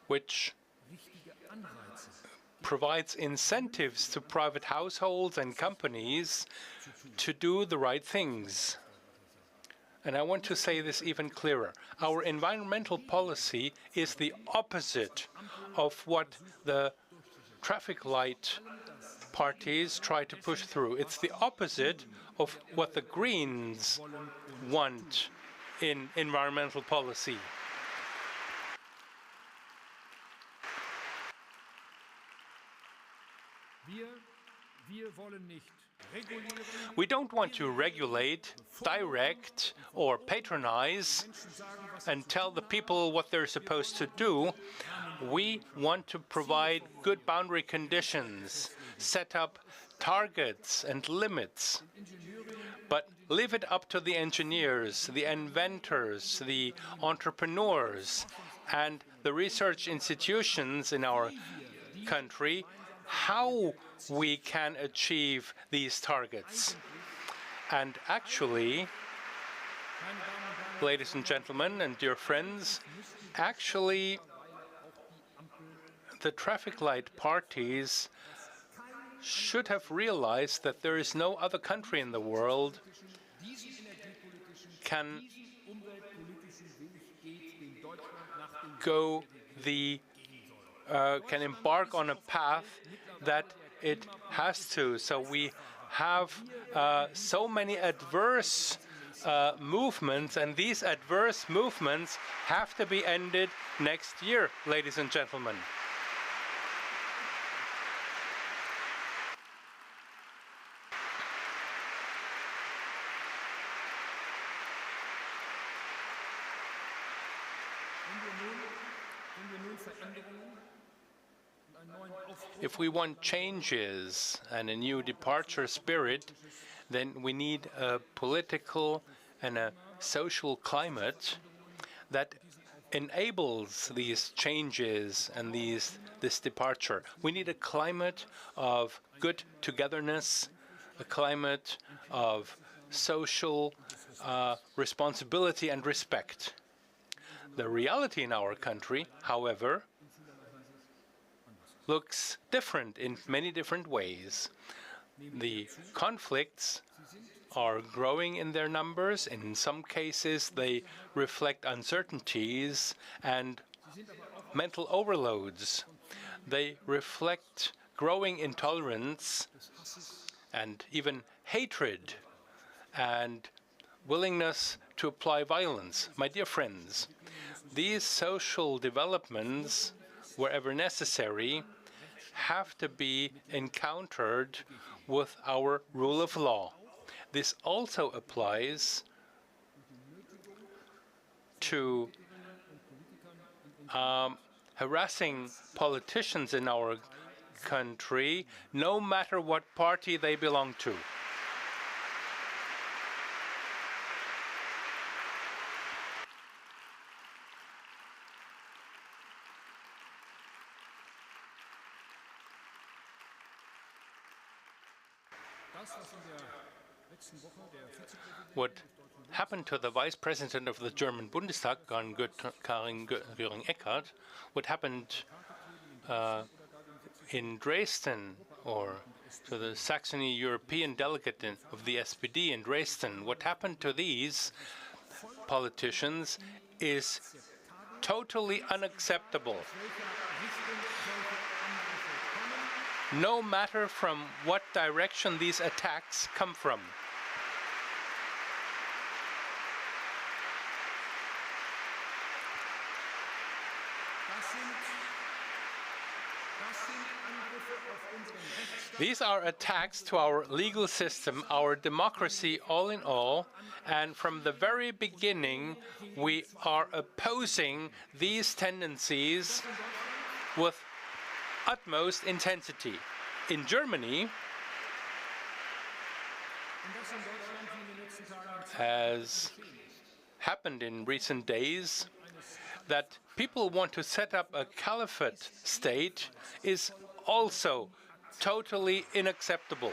which provides incentives to private households and companies to do the right things. And I want to say this even clearer. Our environmental policy is the opposite of what the traffic light parties try to push through. It's the opposite of what the Greens want in environmental policy. We don't want to regulate, direct, or patronize and tell the people what they're supposed to do. We want to provide good boundary conditions, set up targets and limits, but leave it up to the engineers, the inventors, the entrepreneurs, and the research institutions in our country how we can achieve these targets. And actually, ladies and gentlemen and dear friends, actually the traffic light parties should have realized that there is no other country in the world can can embark on a path that it has to. So we have so many adverse movements, and these adverse movements have to be ended next year, ladies and gentlemen. If we want changes and a new departure spirit, then we need a political and a social climate that enables these changes and this departure. We need a climate of good togetherness, a climate of social responsibility and respect. The reality in our country, however, looks different in many different ways. The conflicts are growing in their numbers. In some cases, they reflect uncertainties and mental overloads. They reflect growing intolerance and even hatred and willingness to apply violence. My dear friends, these social developments, wherever necessary, have to be encountered with our rule of law. This also applies to harassing politicians in our country, no matter what party they belong to. What happened to the Vice President of the German Bundestag, Karin Göring-Eckardt, what happened in Dresden, or to the Saxony European delegate of the SPD in Dresden, what happened to these politicians is totally unacceptable. No matter from what direction these attacks come from. These are attacks to our legal system, our democracy all in all, and from the very beginning we are opposing these tendencies with utmost intensity. In Germany, as happened in recent days, that people want to set up a caliphate state is also totally unacceptable.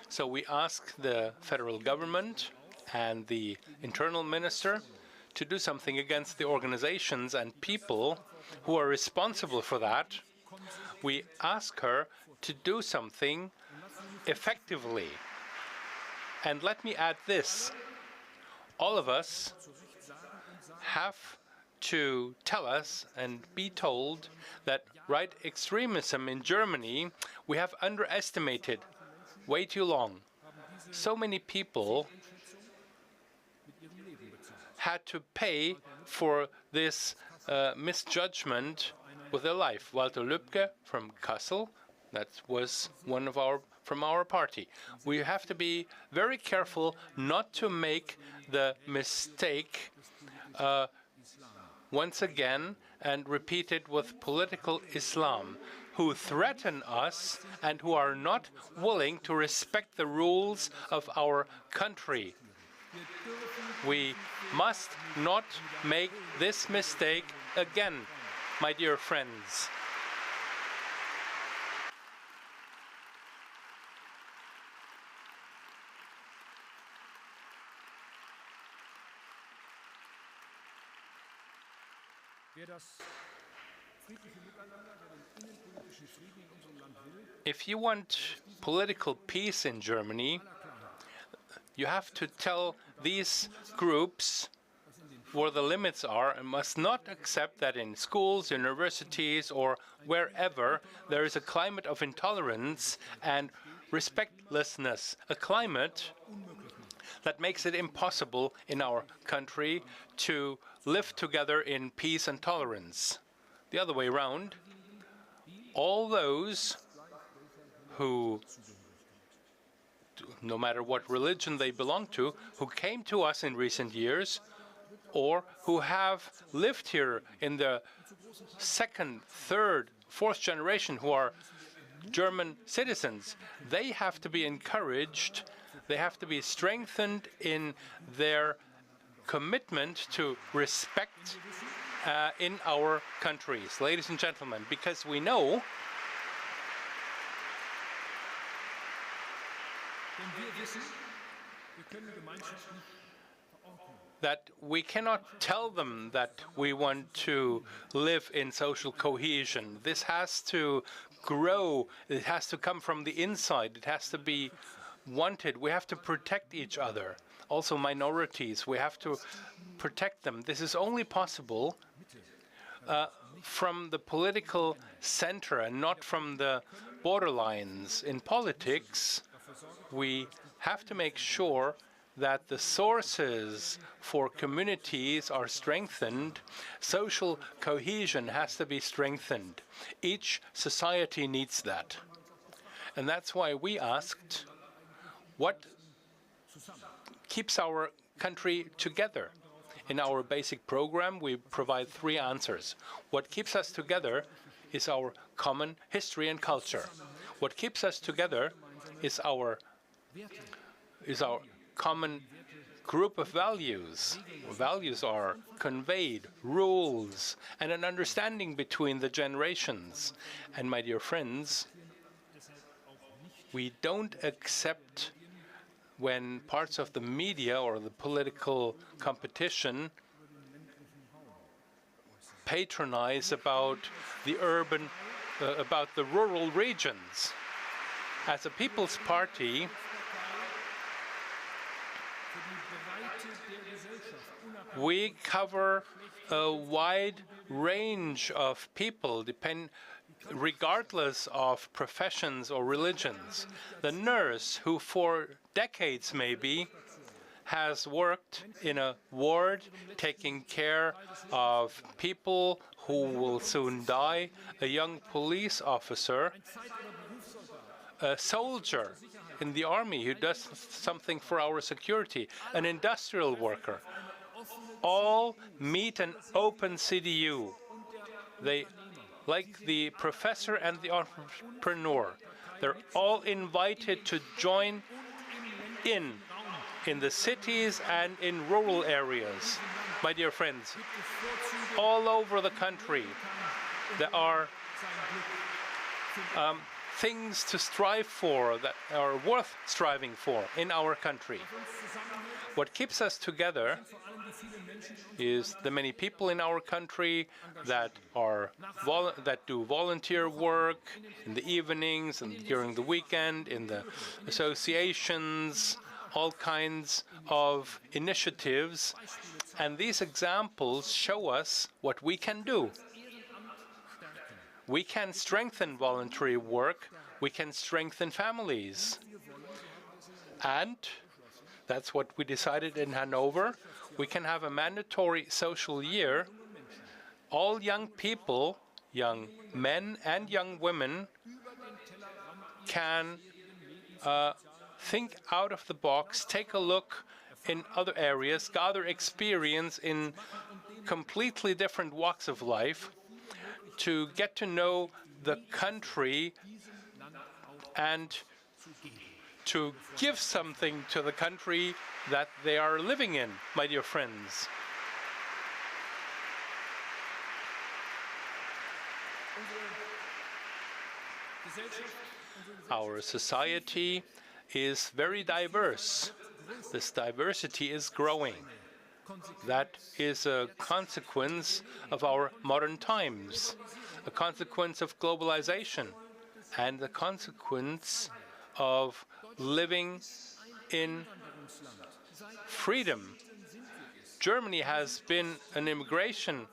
So we ask the federal government and the internal minister to do something against the organizations and people who are responsible for that. We ask her to do something effectively. And let me add this. All of us have to tell us and be told that right extremism in Germany we have underestimated way too long. So many people had to pay for this misjudgment with their life. Walter Lübcke from Kassel, that was one of from our party. We have to be very careful not to make the mistake once again and repeat it with political Islam, who threaten us and who are not willing to respect the rules of our country. We must not make this mistake again, my dear friends. If you want political peace in Germany, you have to tell these groups where the limits are and must not accept that in schools, universities, or wherever there is a climate of intolerance and respectlessness, a climate that makes it impossible in our country to live together in peace and tolerance. The other way around, all those who no matter what religion they belong to, who came to us in recent years or who have lived here in the second, third, fourth generation, who are German citizens. They have to be encouraged, they have to be strengthened in their commitment to respect in our countries, ladies and gentlemen, because we know that we cannot tell them that we want to live in social cohesion. This has to grow. It has to come from the inside. It has to be wanted. We have to protect each other. Also minorities, we have to protect them. This is only possible from the political center and not from the borderlines. In politics, we have to make sure that the sources for communities are strengthened. Social cohesion has to be strengthened. Each society needs that. And that's why we asked, what keeps our country together? In our basic program, we provide 3 answers. What keeps us together is our common history and culture. What keeps us together is our common group of values. Values are conveyed, rules, and an understanding between the generations. And my dear friends, we don't accept when parts of the media or the political competition patronize about the urban, about the rural regions. As a People's Party, we cover a wide range of people, regardless of professions or religions. The nurse who for decades maybe has worked in a ward taking care of people who will soon die, a young police officer, a soldier in the army who does something for our security, an industrial worker, all meet an open CDU. They, like the professor and the entrepreneur, they're all invited to join in the cities and in rural areas. My dear friends, all over the country, there are things to strive for that are worth striving for in our country. What keeps us together is the many people in our country that do volunteer work in the evenings and during the weekend, in the associations, all kinds of initiatives. And these examples show us what we can do. We can strengthen voluntary work. We can strengthen families. And that's what we decided in Hanover. We can have a mandatory social year. All young people, young men and young women, can think out of the box, take a look in other areas, gather experience in completely different walks of life, to get to know the country and to give something to the country that they are living in, my dear friends. Our society is very diverse. This diversity is growing. That is a consequence of our modern times, a consequence of globalization, and the consequence of living in freedom. Germany has been an immigration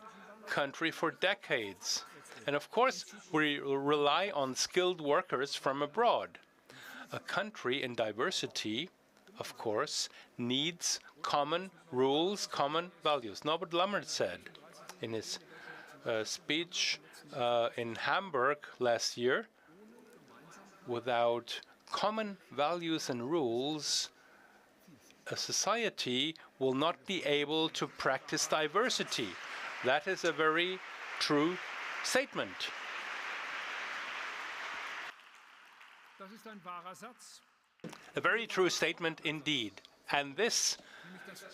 country for decades. And of course, we rely on skilled workers from abroad. A country in diversity, of course, needs common rules, common values. Norbert Lammert said in his speech in Hamburg last year, without common values and rules, a society will not be able to practice diversity. That is a very true statement. Das ist ein wahrer Satz. A very true statement indeed. And this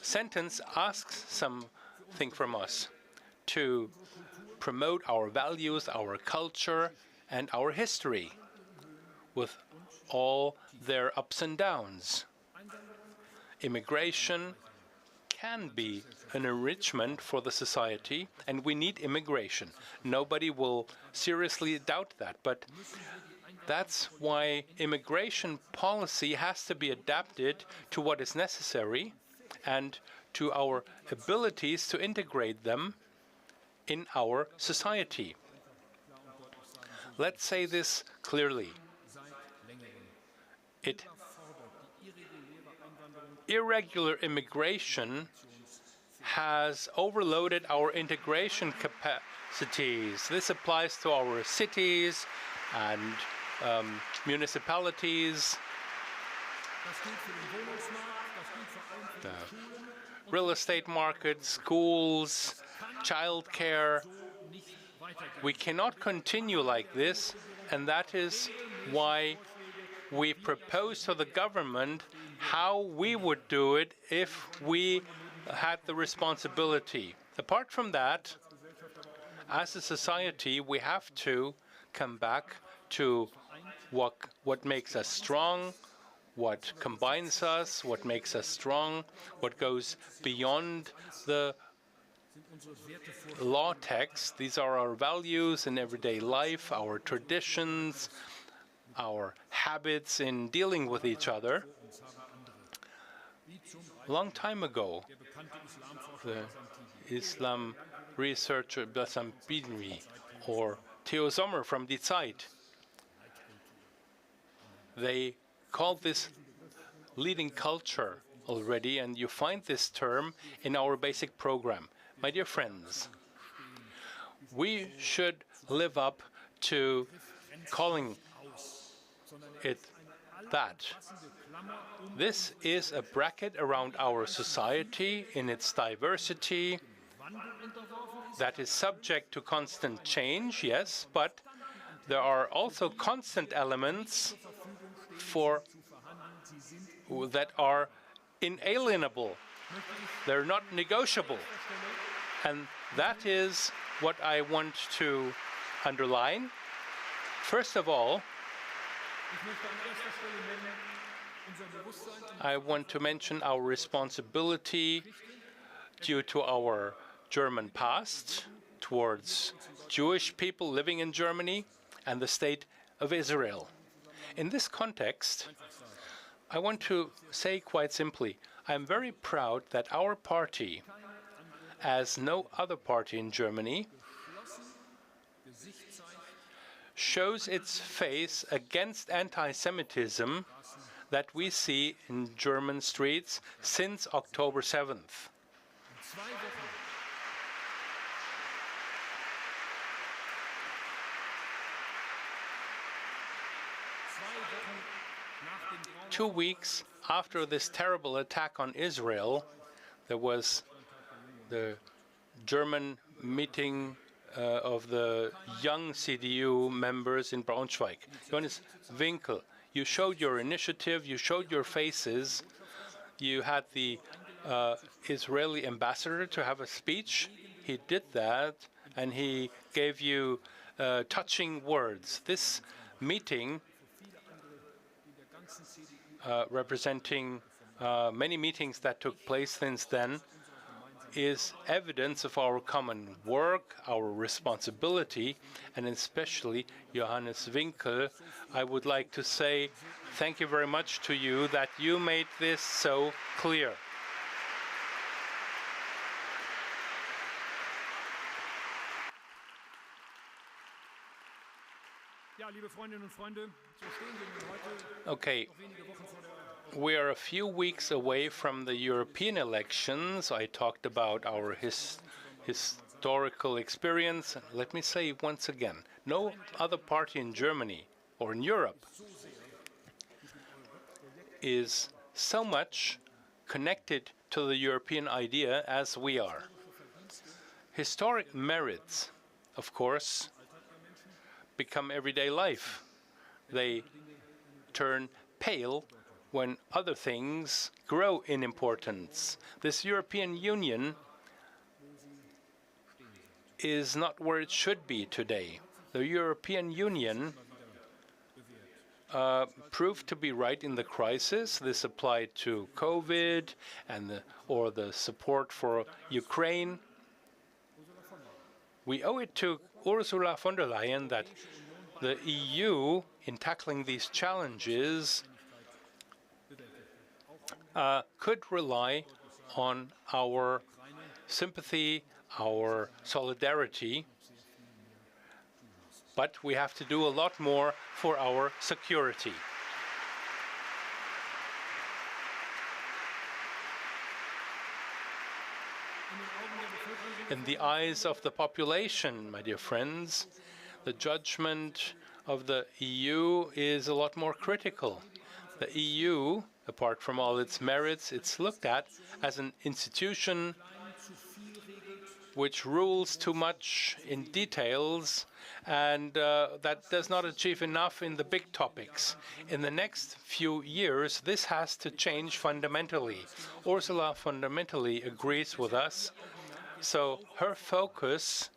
sentence asks something from us to promote our values, our culture, and our history with all their ups and downs. Immigration can be an enrichment for the society, and we need immigration. Nobody will seriously doubt that, but that's why immigration policy has to be adapted to what is necessary and to our abilities to integrate them in our society. Let's say this clearly. Irregular immigration has overloaded our integration capacities. This applies to our cities and municipalities, the real estate market, schools, childcare. We cannot continue like this, and that is why we propose to the government how we would do it if we had the responsibility. Apart from that, as a society, we have to come back to what makes us strong, what combines us, what makes us strong, what goes beyond the law text. These are our values in everyday life, our traditions, our habits in dealing with each other. A long time ago, the Islam researcher Bassam Bidri or Theo Sommer from Die Zeit, they called this leading culture already, and you find this term in our basic program. My dear friends, we should live up to calling it that. This is a bracket around our society in its diversity that is subject to constant change, yes, but there are also constant elements that are inalienable. They're not negotiable. And that is what I want to underline. First of all, I want to mention our responsibility due to our German past towards Jewish people living in Germany and the State of Israel. In this context, I want to say quite simply, I'm very proud that our party, as no other party in Germany, shows its face against anti-Semitism that we see in German streets since October 7th. Two weeks after this terrible attack on Israel, there was the German meeting of the young CDU members in Braunschweig. Johannes Winkel, you showed your initiative, you showed your faces. You had the Israeli ambassador to have a speech. He did that, and he gave you touching words. This meeting, representing many meetings that took place since then, is evidence of our common work, our responsibility, and especially Johannes Winkel, I would like to say thank you very much to you that you made this so clear. Okay, we are a few weeks away from the European elections. I talked about our historical experience. Let me say once again, no other party in Germany or in Europe is so much connected to the European idea as we are. Historic merits, of course, become everyday life. They turn pale when other things grow in importance. This European Union is not where it should be today. The European Union proved to be right in the crisis. This applied to COVID and or the support for Ukraine. We owe it to Ursula von der Leyen that the EU, in tackling these challenges, could rely on our sympathy, our solidarity, but we have to do a lot more for our security. In the eyes of the population, my dear friends, the judgment of the EU is a lot more critical. The EU, apart from all its merits, it's looked at as an institution which rules too much in details and that does not achieve enough in the big topics. In the next few years, this has to change fundamentally. Ursula fundamentally agrees with us, so her focus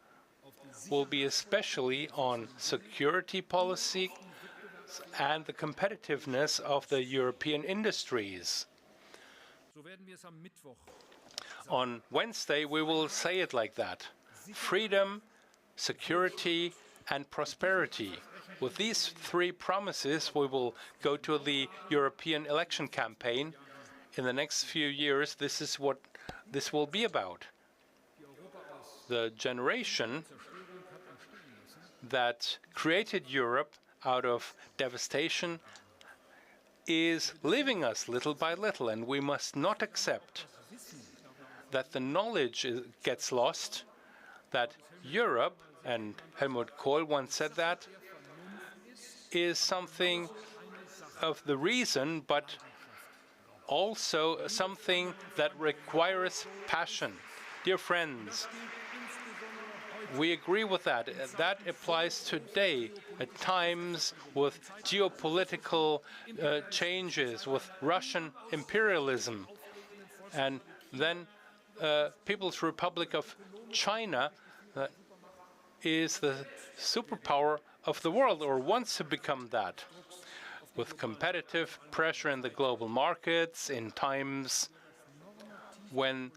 will be especially on security policy and the competitiveness of the European industries. On Wednesday, we will say it like that: freedom, security, and prosperity. With these three promises, we will go to the European election campaign. In the next few years, this is what this will be about. The generation that created Europe out of devastation is leaving us little by little, and we must not accept that the knowledge gets lost, that Europe, and Helmut Kohl once said that, is something of the reason, but also something that requires passion. Dear friends, we agree with that. That applies today at times with geopolitical changes, with Russian imperialism. And then People's Republic of China is the superpower of the world, or wants to become that, with competitive pressure in the global markets in times when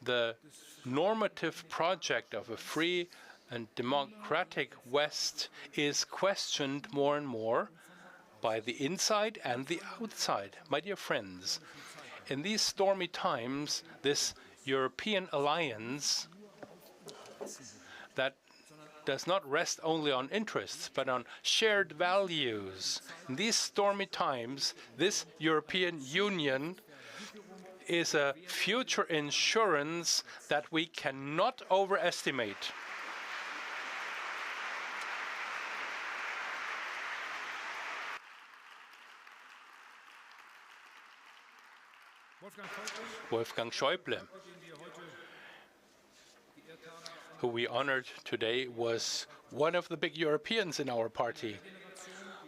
the normative project of a free and democratic West is questioned more and more by the inside and the outside. My dear friends, in these stormy times, this European alliance that does not rest only on interests, but on shared values. In these stormy times, this European Union is a future insurance that we cannot overestimate. Wolfgang Schäuble, who we honored today, was one of the big Europeans in our party,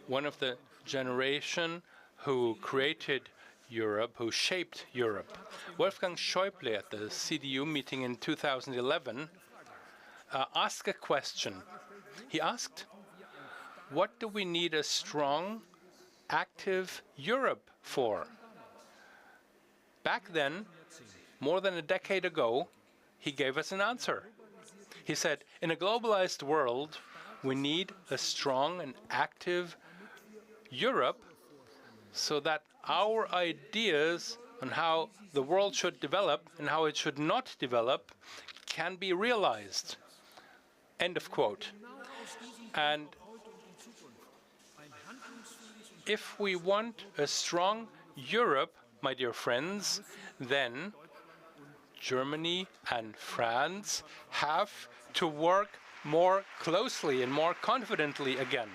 one of the generation who created Europe, who shaped Europe. Wolfgang Schäuble at the CDU meeting in 2011 asked a question. He asked, what do we need a strong, active Europe for? Back then, more than a decade ago, he gave us an answer. He said, in a globalized world, we need a strong and active Europe so that our ideas on how the world should develop and how it should not develop can be realized. End of quote. And if we want a strong Europe, my dear friends, then Germany and France have to work more closely and more confidently again.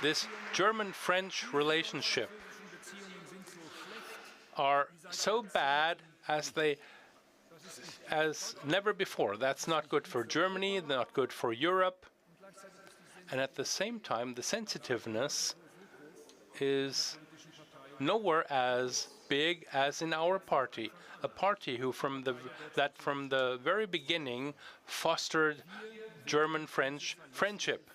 This German-French relationship are so bad as never before. That's not good for Germany, not good for Europe. And at the same time, the sensitiveness is nowhere as big as in our party, a party who from the very beginning fostered German-French friendship.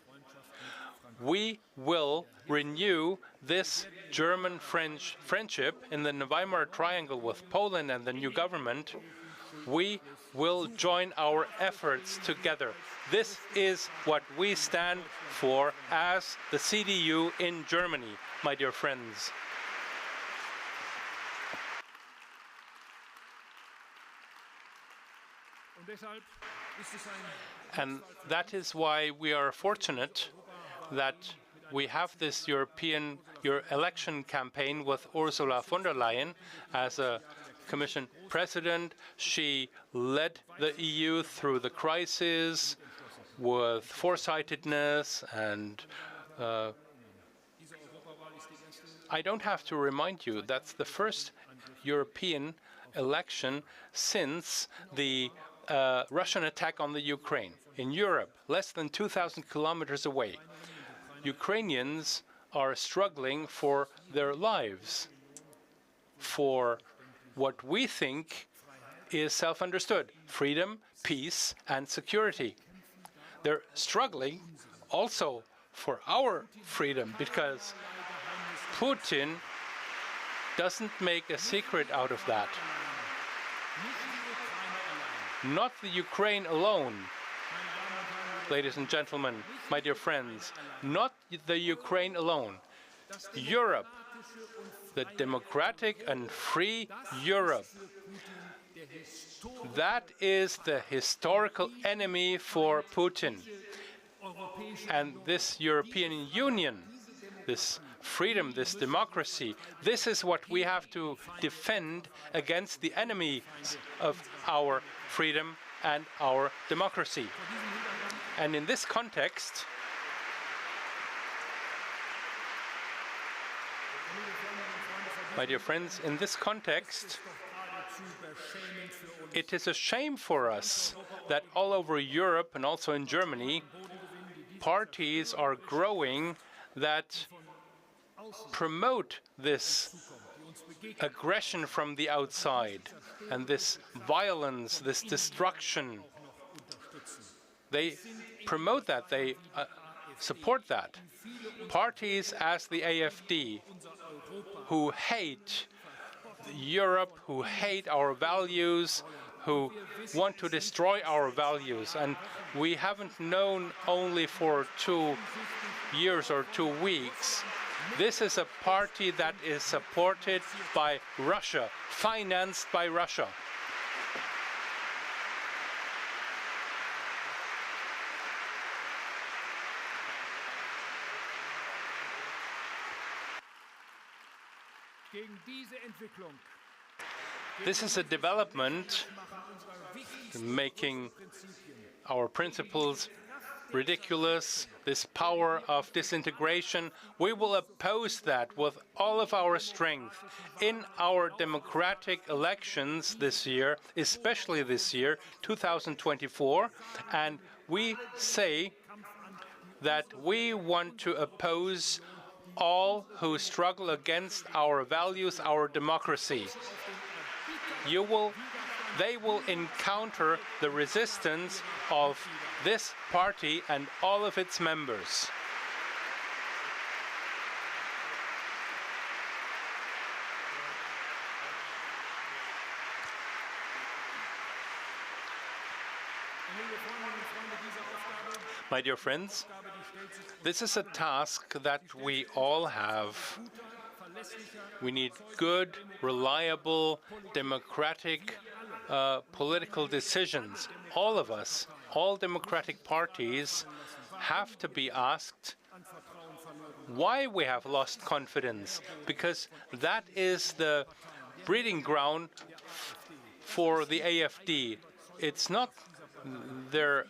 We will renew this German-French friendship in the Weimar Triangle with Poland and the new government. We will join our efforts together. This is what we stand for as the CDU in Germany, my dear friends. And that is why we are fortunate that we have this European election campaign with Ursula von der Leyen as a Commission President. She led the EU through the crisis with foresightedness, and I don't have to remind you that's the first European election since the Russian attack on the Ukraine. In Europe, less than 2,000 kilometers away, Ukrainians are struggling for their lives, for what we think is self-understood: freedom, peace, and security. They're struggling also for our freedom, because Putin doesn't make a secret out of that. Not the Ukraine alone, ladies and gentlemen, my dear friends, not the Ukraine alone. Europe, the democratic and free Europe, that is the historical enemy for Putin. And this European Union, this freedom, this democracy, this is what we have to defend against the enemies of our freedom and our democracy. And in this context, my dear friends, in this context, it is a shame for us that all over Europe and also in Germany, parties are growing that promote this aggression from the outside and this violence, this destruction. They promote that, they support that. Parties as the AfD, who hate Europe, who hate our values, who want to destroy our values. And we haven't known only for 2 years or 2 weeks. This is a party that is supported by Russia, financed by Russia. This is a development making our principles ridiculous, this power of disintegration. We will oppose that with all of our strength in our democratic elections this year, especially this year, 2024. And we say that we want to oppose all who struggle against our values, our democracy. They will encounter the resistance of this party and all of its members. My dear friends, this is a task that we all have. We need good, reliable, democratic political decisions. All of us, all democratic parties, have to be asked why we have lost confidence, because that is the breeding ground for the AfD. It's not their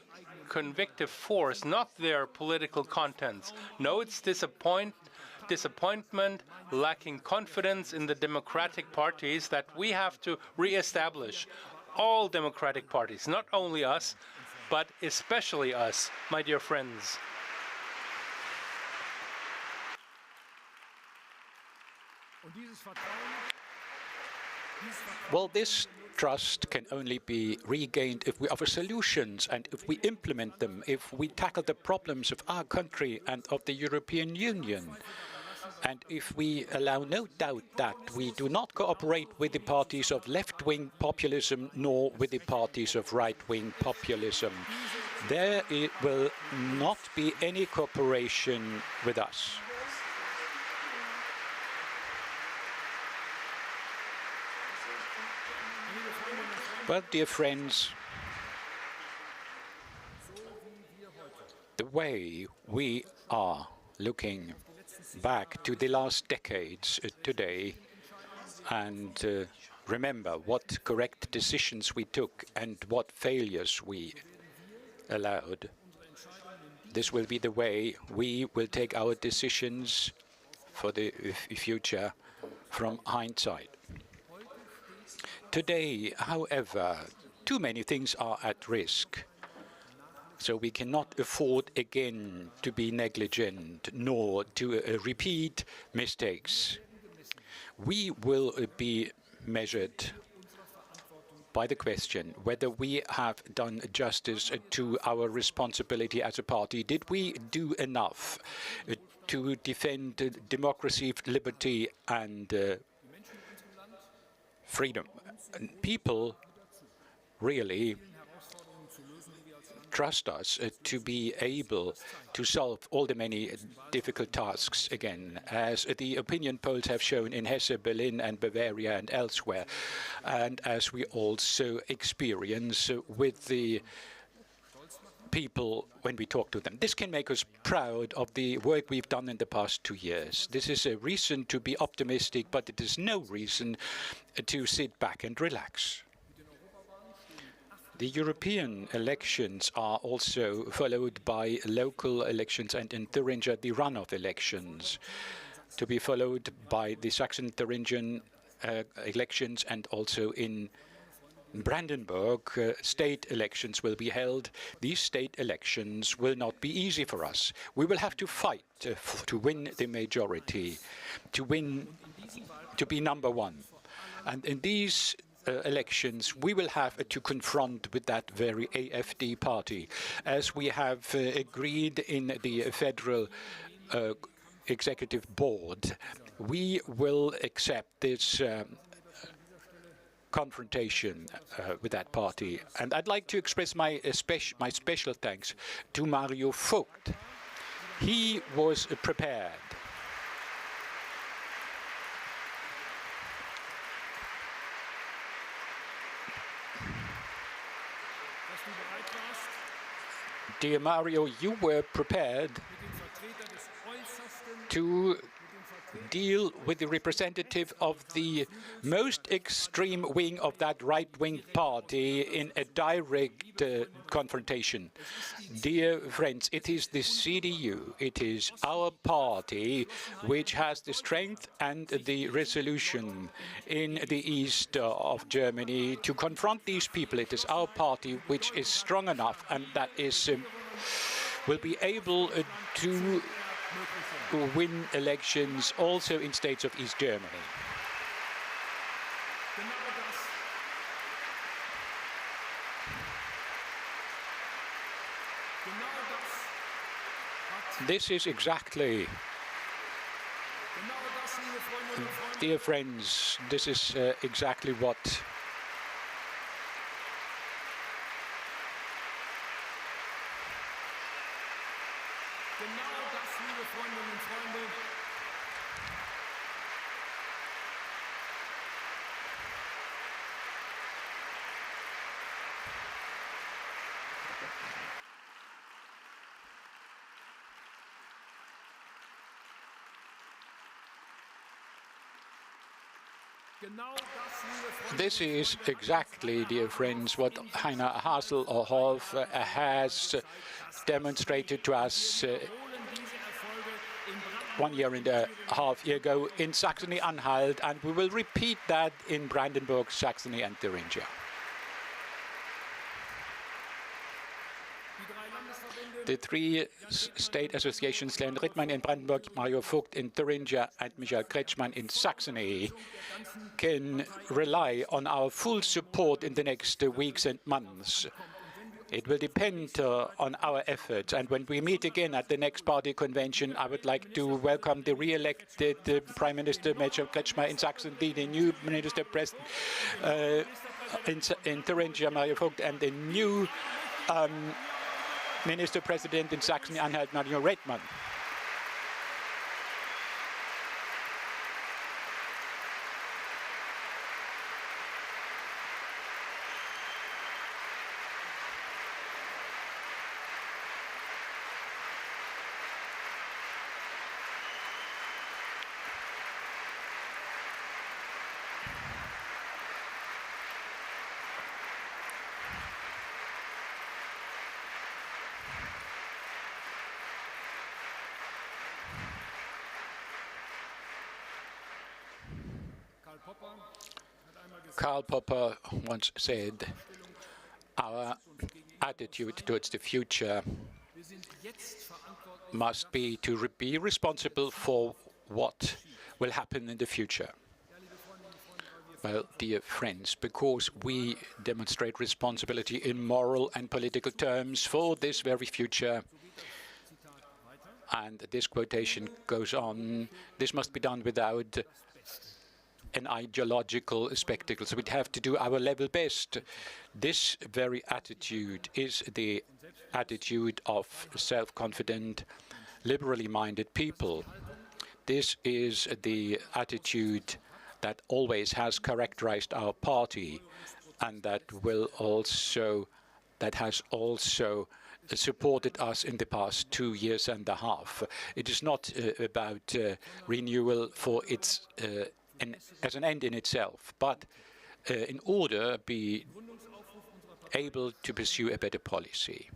convictive force, not their political contents. No, it's disappointment, lacking confidence in the democratic parties that we have to re-establish. All democratic parties, not only us, but especially us, my dear friends. Well, this trust can only be regained if we offer solutions and if we implement them, if we tackle the problems of our country and of the European Union. And if we allow no doubt that we do not cooperate with the parties of left-wing populism nor with the parties of right-wing populism, there will not be any cooperation with us. Well, dear friends, the way we are looking back to the last decades today and remember what correct decisions we took and what failures we allowed, this will be the way we will take our decisions for the future from hindsight. Today, however, too many things are at risk. So we cannot afford again to be negligent nor to repeat mistakes. We will be measured by the question whether we have done justice to our responsibility as a party. Did we do enough to defend democracy, liberty, and freedom? People really trust us to be able to solve all the many difficult tasks again, as the opinion polls have shown in Hesse, Berlin, and Bavaria and elsewhere, and as we also experience with the people when we talk to them. This can make us proud of the work we've done in the past 2 years. This is a reason to be optimistic, but it is no reason to sit back and relax. The European elections are also followed by local elections, and in Thuringia, the runoff elections, to be followed by the Saxon-Thuringian elections, and also in Brandenburg, state elections will be held. These state elections will not be easy for us. We will have to fight to win the majority, to be number one. And in these elections, we will have to confront with that very AfD party, as we have agreed in the Federal Executive Board. We will accept this confrontation with that party. And I'd like to express my special thanks to Mario Vogt. He was prepared. Dear Mario, you were prepared to deal with the representative of the most extreme wing of that right-wing party in a direct confrontation. Dear friends, it is the CDU, it is our party which has the strength and the resolution in the east of Germany to confront these people. It is our party which is strong enough and that is will be able to win elections also in states of East Germany. This is exactly, dear friends, this is exactly what This is exactly, dear friends, what Heiner Haselhoff has demonstrated to us 1 year and a half ago in Saxony-Anhalt, and we will repeat that in Brandenburg, Saxony and Thuringia. The three state associations, Glenn Rittmann in Brandenburg, Mario Vogt in Thuringia, and Michael Kretschmann in Saxony, can rely on our full support in the next weeks and months. It will depend on our efforts. And when we meet again at the next party convention, I would like to welcome the re-elected Prime Minister Michael Kretschmann in Saxony, the new Minister President in Thuringia, Mario Vogt, and the new Minister President in Saxony-Anhalt, Mario Rittmann. Karl Popper once said, our attitude towards the future must be to be responsible for what will happen in the future. Well, dear friends, because we demonstrate responsibility in moral and political terms for this very future, and this quotation goes on, this must be done without an ideological spectacle. So we'd have to do our level best. This very attitude is the attitude of self-confident, liberally minded people. This is the attitude that always has characterized our party, and that has also supported us in the past 2 years and a half. It is not about renewal for its as an end in itself, but in order to be able to pursue a better policy.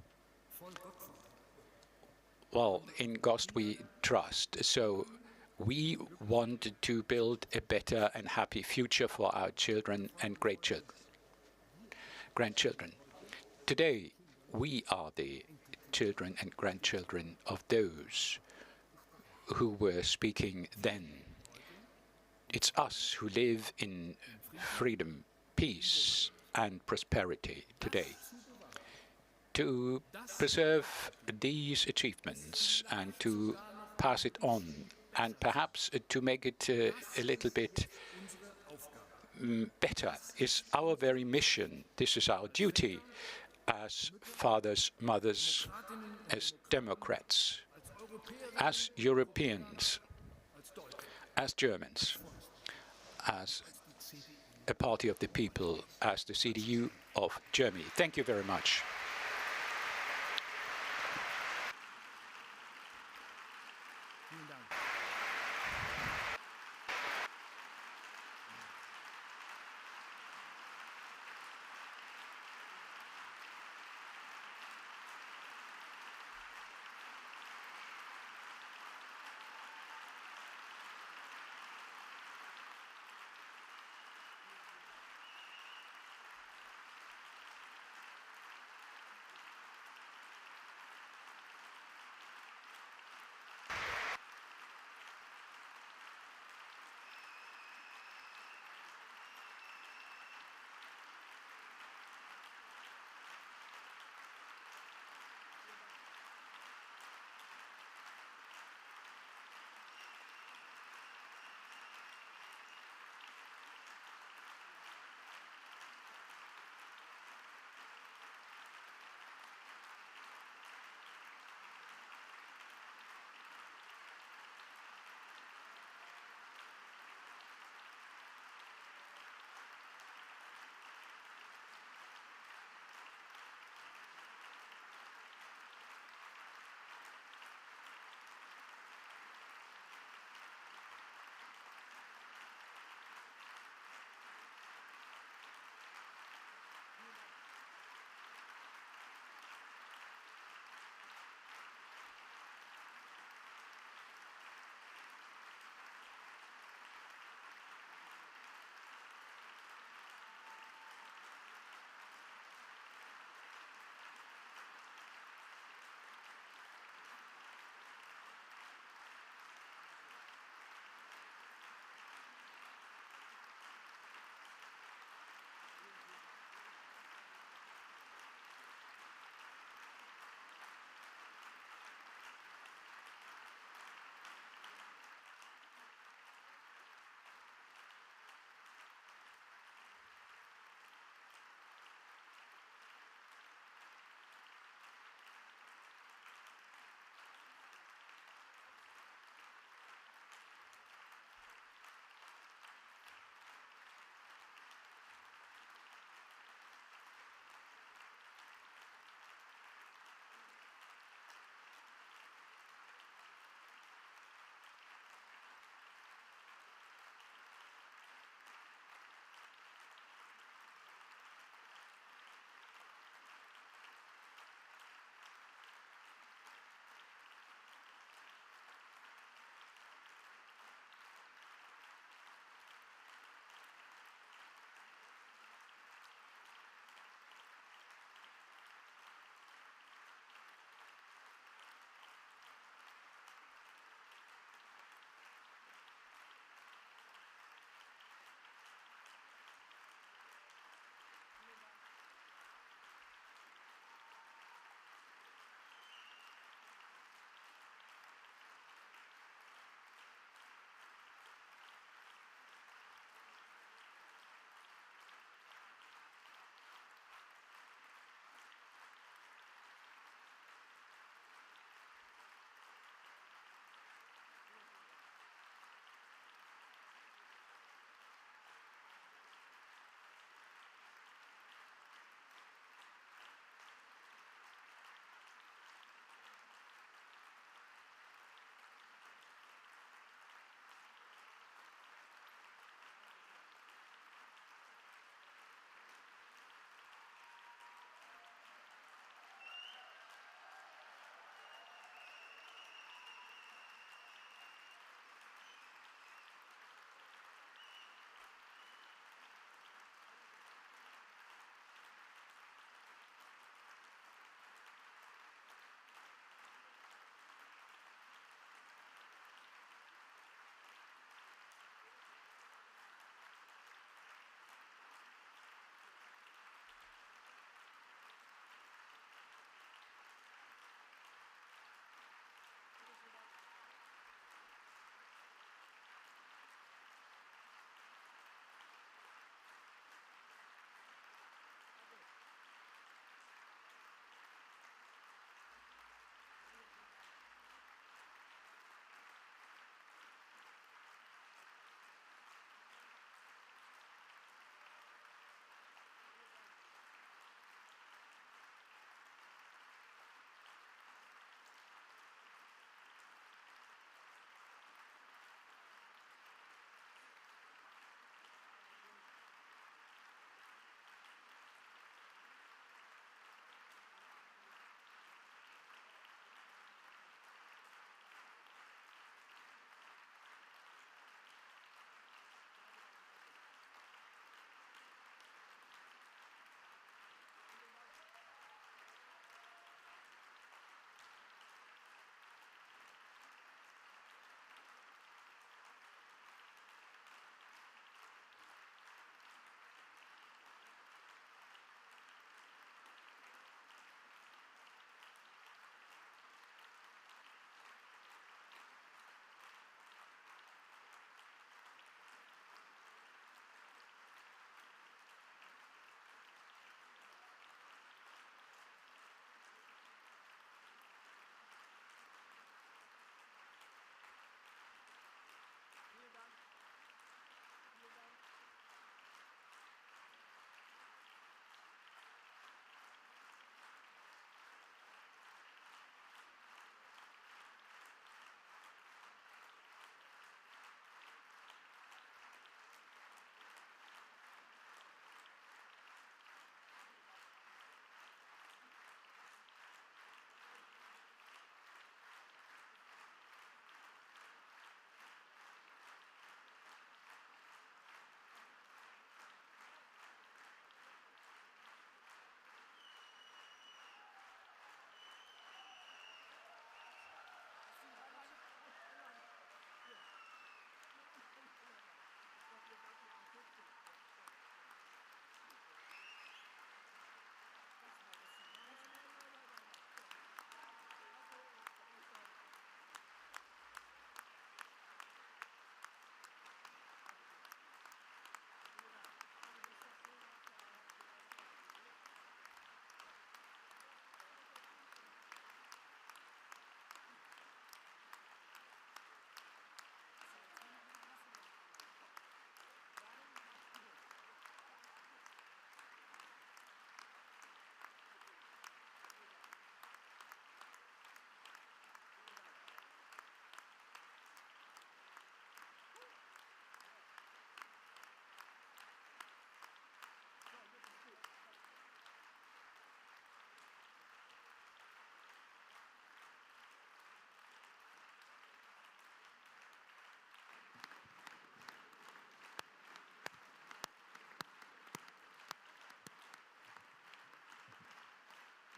Well, in God we trust. So we want to build a better and happy future for our children and grandchildren. Today, we are the children and grandchildren of those who were speaking then. It's us who live in freedom, peace, and prosperity today. To preserve these achievements and to pass it on, and perhaps to make it a little bit better, is our very mission. This is our duty as fathers, mothers, as Democrats, as Europeans, as Germans, as a party of the people, as the CDU of Germany. Thank you very much.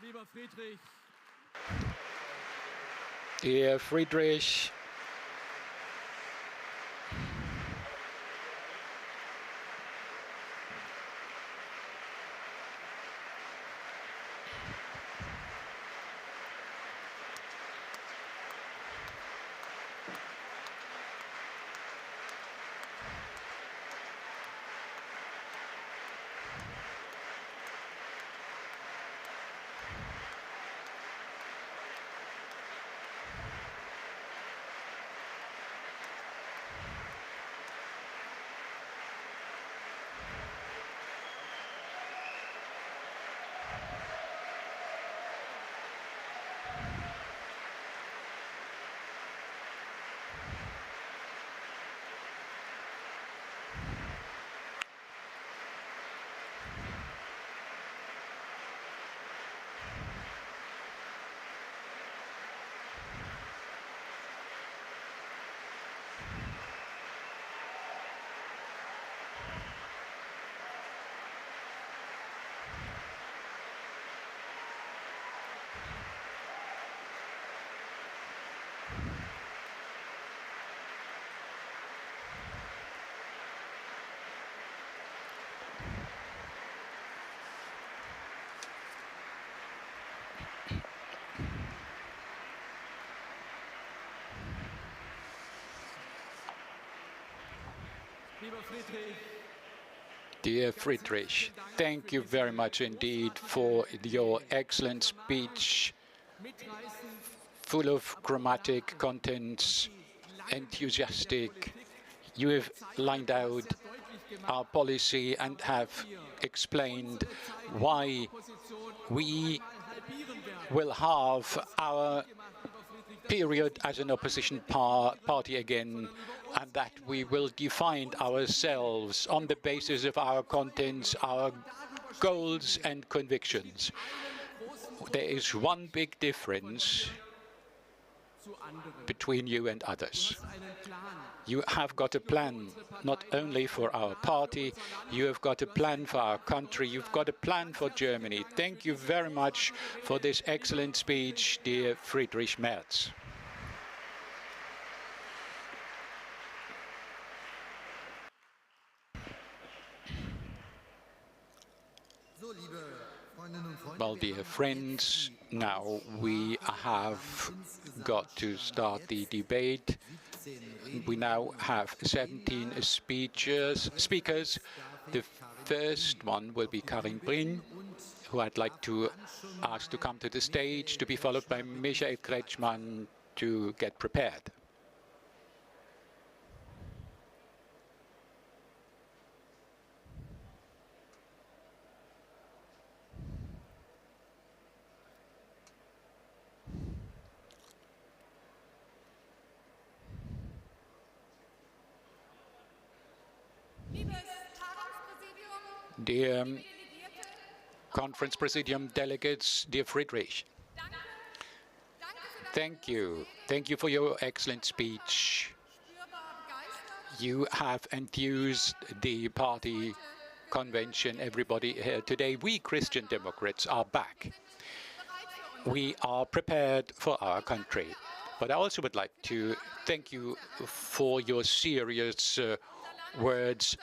Lieber Friedrich, Dear Friedrich, lieber Friedrich, Dear Friedrich, thank you very much indeed for your excellent speech, mitreißend, full of grammatic contents, enthusiastic. You have lined out our policy and have explained why we will have our period as an opposition party again, and that we will define ourselves on the basis of our contents, our goals and convictions. There is one big difference between you and others. You have got a plan, not only for our party, you have got a plan for our country, you've got a plan for Germany. Thank you very much for this excellent speech, dear Friedrich Merz. Well, dear friends, now we have got to start the debate. We now have 17 speakers. The first one will be Karin Brin, who I'd like to ask to come to the stage, to be followed by Michael Kretschmann to get prepared. Dear Conference Presidium delegates, dear Friedrich, thank you. Thank you for your excellent speech. You have enthused the party convention, everybody here today. We Christian Democrats are back. We are prepared for our country. But I also would like to thank you for your serious words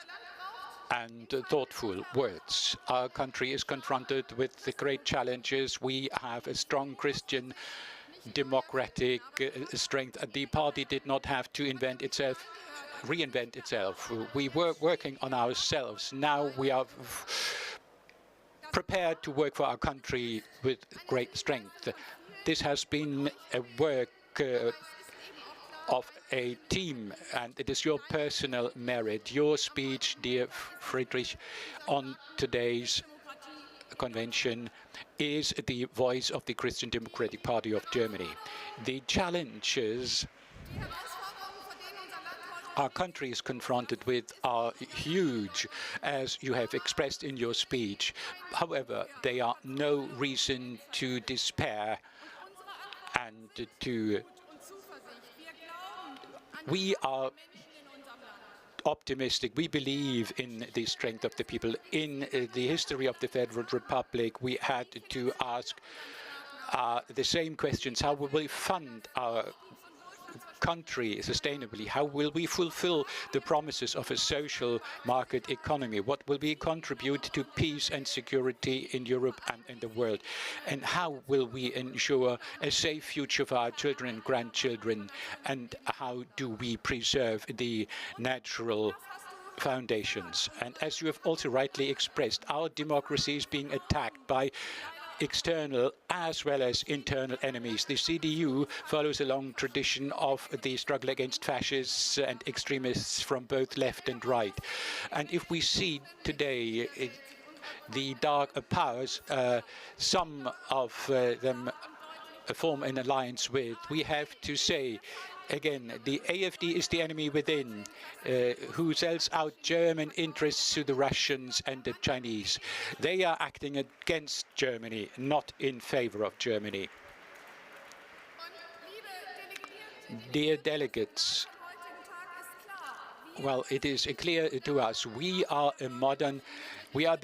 and thoughtful words. Our country is confronted with the great challenges. We have a strong Christian democratic strength. The party did not have to reinvent itself. We were working on ourselves. Now we are prepared to work for our country with great strength. This has been a work of a team, and it is your personal merit. Your speech, dear Friedrich, on today's convention is the voice of the Christian Democratic Party of Germany. The challenges our country is confronted with are huge, as you have expressed in your speech. However, they are no reason to despair and to... We are optimistic. We believe in the strength of the people. In the history of the Federal Republic, we had to ask the same questions. How will we fund our country sustainably? How will we fulfill the promises of a social market economy? What will we contribute to peace and security in Europe and in the world? And how will we ensure a safe future for our children and grandchildren? And how do we preserve the natural foundations? And as you have also rightly expressed, our democracy is being attacked by external as well as internal enemies. The CDU follows a long tradition of the struggle against fascists and extremists from both left and right. And if we see today the dark powers, some of them form an alliance with, we have to say, again, the AfD is the enemy within, who sells out German interests to the Russians and the Chinese. They are acting against Germany, not in favor of Germany. Dear delegates, well, it is clear to us, we are the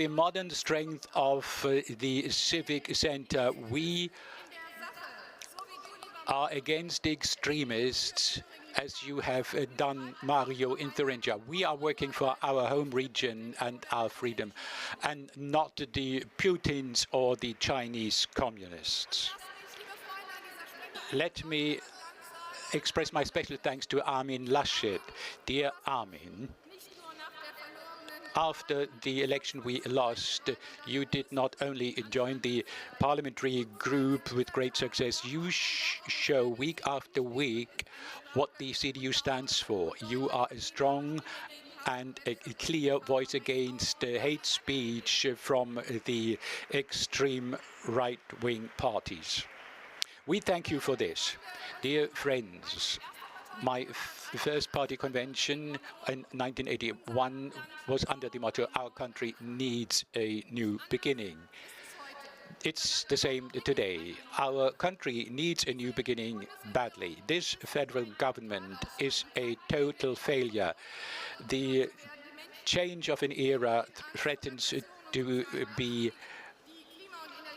modern strength of the civic center. We are against the extremists, as you have done, Mario, in Thuringia. We are working for our home region and our freedom, and not the Putins or the Chinese communists. Let me express my special thanks to Armin Laschet. Dear Armin, after the election we lost, you did not only join the parliamentary group with great success, you show week after week what the CDU stands for. You are a strong and a clear voice against hate speech from the extreme right-wing parties. We thank you for this. Dear friends, my first party convention in 1981 was under the motto, our country needs a new beginning. It's the same today. Our country needs a new beginning badly. This federal government is a total failure. The change of an era threatens to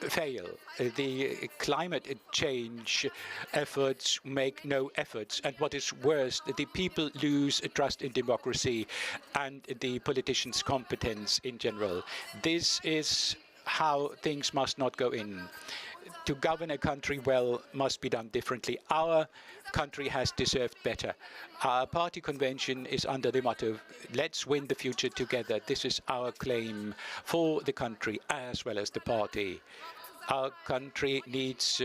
fail. The climate change efforts make no efforts, and what is worse, the people lose trust in democracy and the politicians' competence in general. This is how things must not go in. To govern a country well must be done differently. Our country has deserved better. Our party convention is under the motto, let's win the future together. This is our claim for the country as well as the party. Our country needs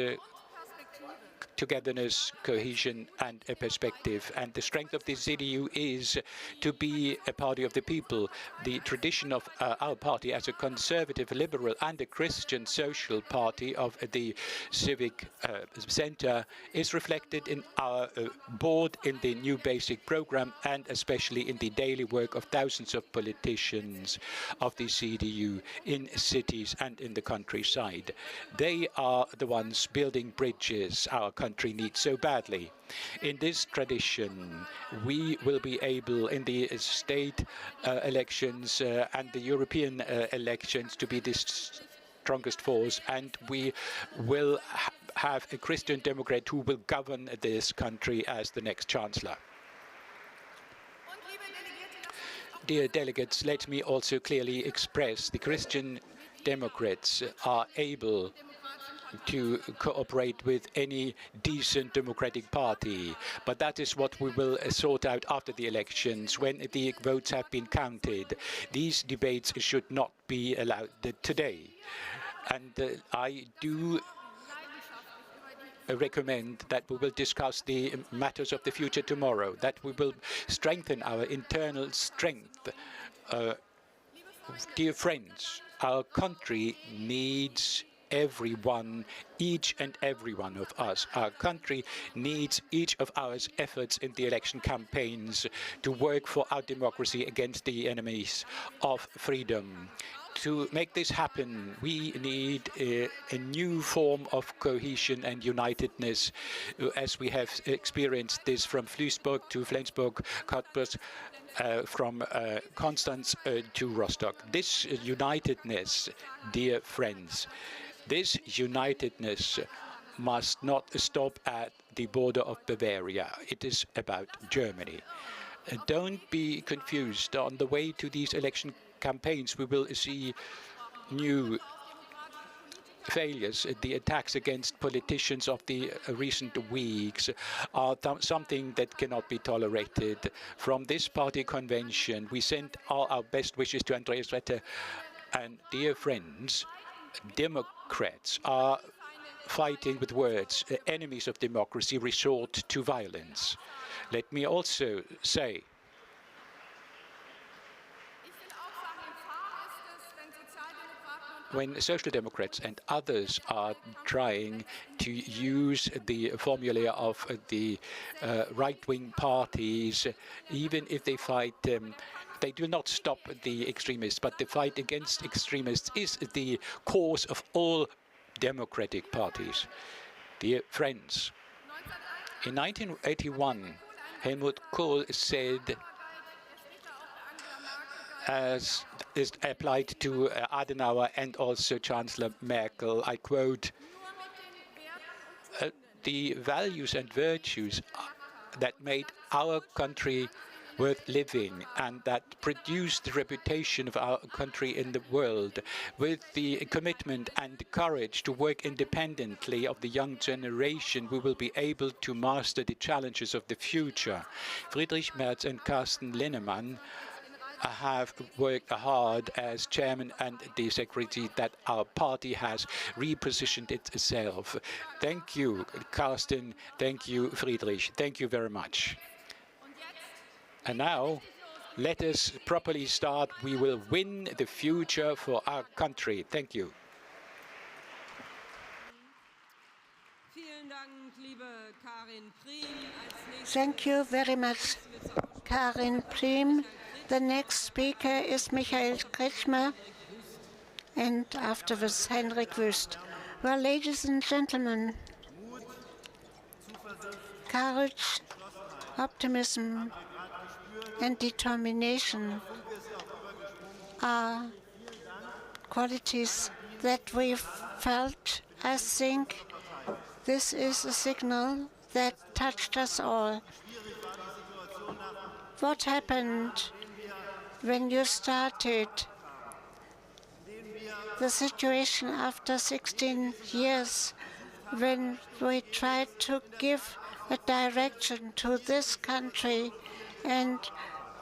togetherness, cohesion, and a perspective. And the strength of the CDU is to be a party of the people. The tradition of our party as a conservative, liberal, and a Christian social party of the civic center is reflected in our board, in the new basic program, and especially in the daily work of thousands of politicians of the CDU in cities and in the countryside. They are the ones building bridges our country needs so badly. In this tradition, we will be able, in the state elections and the European elections, to be the strongest force, and we will have a Christian Democrat who will govern this country as the next chancellor. Dear delegates, let me also clearly express the Christian Democrats are able to cooperate with any decent democratic party. But that is what we will sort out after the elections, when the votes have been counted. These debates should not be allowed today. And I do recommend that we will discuss the matters of the future tomorrow, that we will strengthen our internal strength. Dear friends, our country needs everyone, each and every one of us. Our country needs each of our efforts in the election campaigns to work for our democracy against the enemies of freedom. to make this happen, we need a new form of cohesion and unitedness, as we have experienced this from Flensburg to Flensburg, Cottbus, from Konstanz to Rostock. This unitedness, dear friends, this unitedness must not stop at the border of Bavaria. It is about Germany. Don't be confused. On the way to these election campaigns, we will see new failures. The attacks against politicians of the recent weeks are something that cannot be tolerated. From this party convention, we send all our best wishes to Andreas Retter. And dear friends, Democrats are fighting with words. Enemies of democracy resort to violence. Let me also say, when Social Democrats and others are trying to use the formula of the right-wing parties, even if they fight, they do not stop the extremists, but the fight against extremists is the cause of all democratic parties. Dear friends, in 1981, Helmut Kohl said, as is applied to Adenauer and also Chancellor Merkel, I quote, the values and virtues that made our country worth living and that produced the reputation of our country in the world, with the commitment and courage to work independently of the young generation, we will be able to master the challenges of the future. Friedrich Merz and Carsten Linnemann have worked hard as chairman and the secretary that our party has repositioned itself. Thank you, Carsten. Thank you, Friedrich. Thank you very much. And now, let us properly start. We will win the future for our country. Thank you. Thank you very much, Karin Priem. The next speaker is Michael Kretschmer, and afterwards Henrik Wüst. Well, ladies and gentlemen, courage, optimism, and determination are qualities that we felt. I think this is a signal that touched us all. What happened when you started the situation after 16 years, when we tried to give a direction to this country and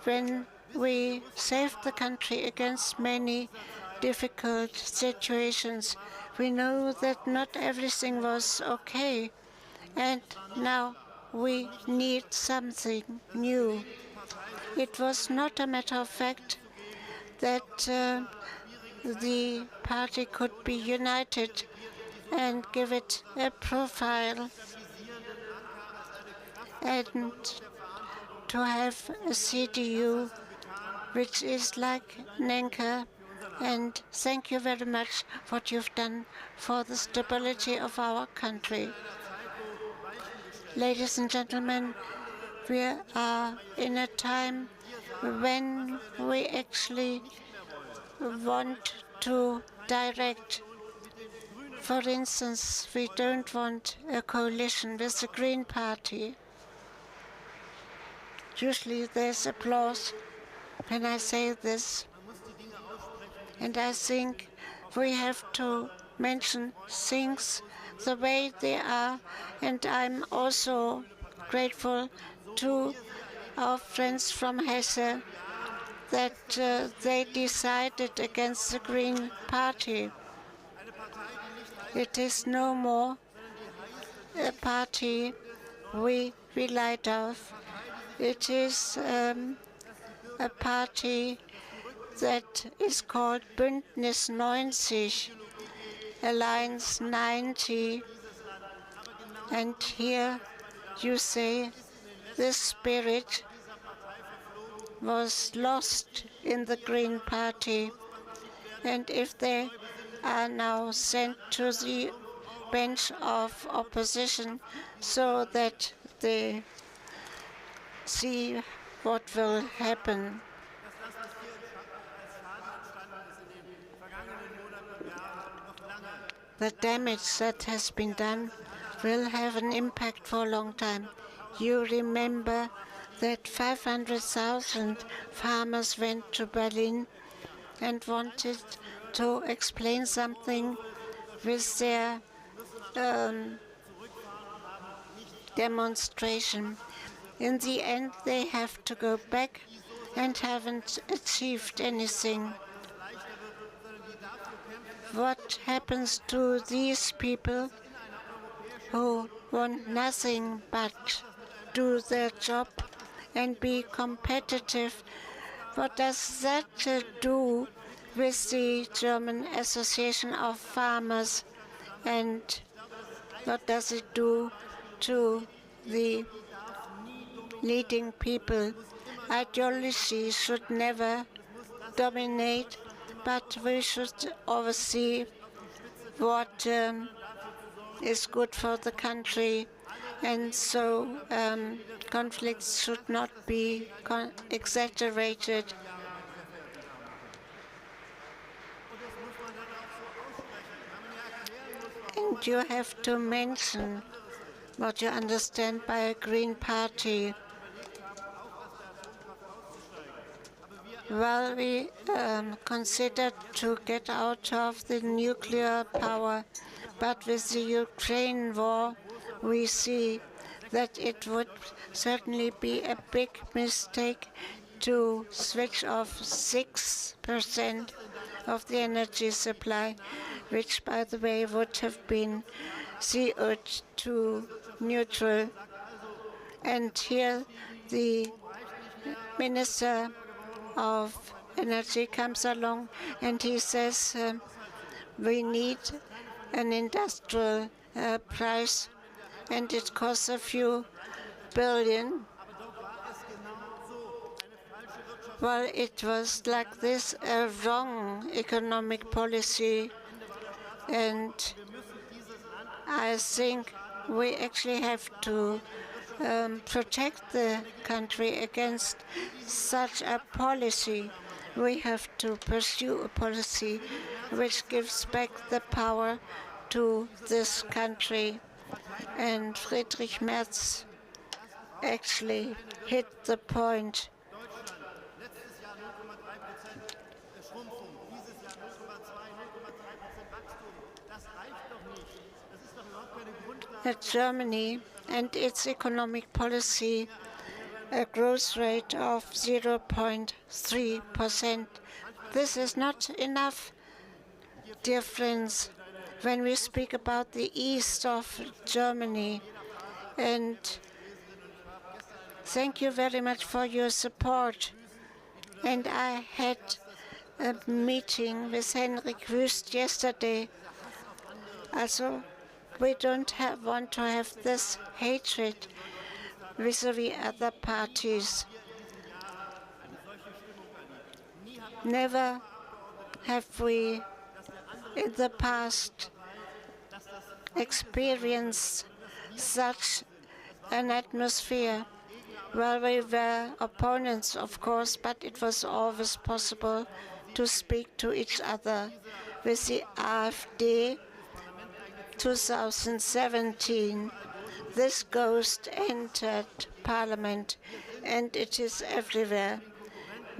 when we saved the country against many difficult situations? We know that not everything was okay, and now we need something new. It was not a matter of fact that the party could be united and give it a profile and to have a CDU which is like Nenke. And thank you very much for what you've done for the stability of our country. Ladies and gentlemen, we are in a time when we actually want to direct. For instance, we don't want a coalition with the Green Party. Usually there's applause when I say this. And I think we have to mention things the way they are. And I'm also grateful to our friends from Hesse that they decided against the Green Party. It is no more a party we relied on. It is a party that is called Bündnis 90, Alliance 90. And here you say this spirit was lost in the Green Party. And if they are now sent to the bench of opposition so that they see what will happen. The damage that has been done will have an impact for a long time. You remember that 500,000 farmers went to Berlin and wanted to explain something with their demonstration. In the end, they have to go back and haven't achieved anything. What happens to these people who want nothing but do their job and be competitive? What does that do with the German Association of Farmers, and what does it do to the leading people? Ideology should never dominate, but we should oversee what is good for the country, and so conflicts should not be exaggerated. And you have to mention what you understand by a Green Party. Well, we considered to get out of the nuclear power, but with the Ukraine war, we see that it would certainly be a big mistake to switch off 6% of the energy supply, which, by the way, would have been CO2 neutral. And here the Minister of Energy comes along and he says we need an industrial price and it costs a few billion. Well, it was like this, a wrong economic policy, and I think we actually have to protect the country against such a policy. We have to pursue a policy which gives back the power to this country. And Friedrich Merz actually hit the point. Germany and its economic policy, a growth rate of 0.3%. This is not enough, dear friends, when we speak about the east of Germany. And thank you very much for your support. And I had a meeting with Henrik Wüst yesterday. Also, we don't want to have this hatred vis-à-vis other parties. Never have we in the past experienced such an atmosphere. Well, we were opponents, of course, but it was always possible to speak to each other. With the AfD, 2017, this ghost entered parliament, and it is everywhere.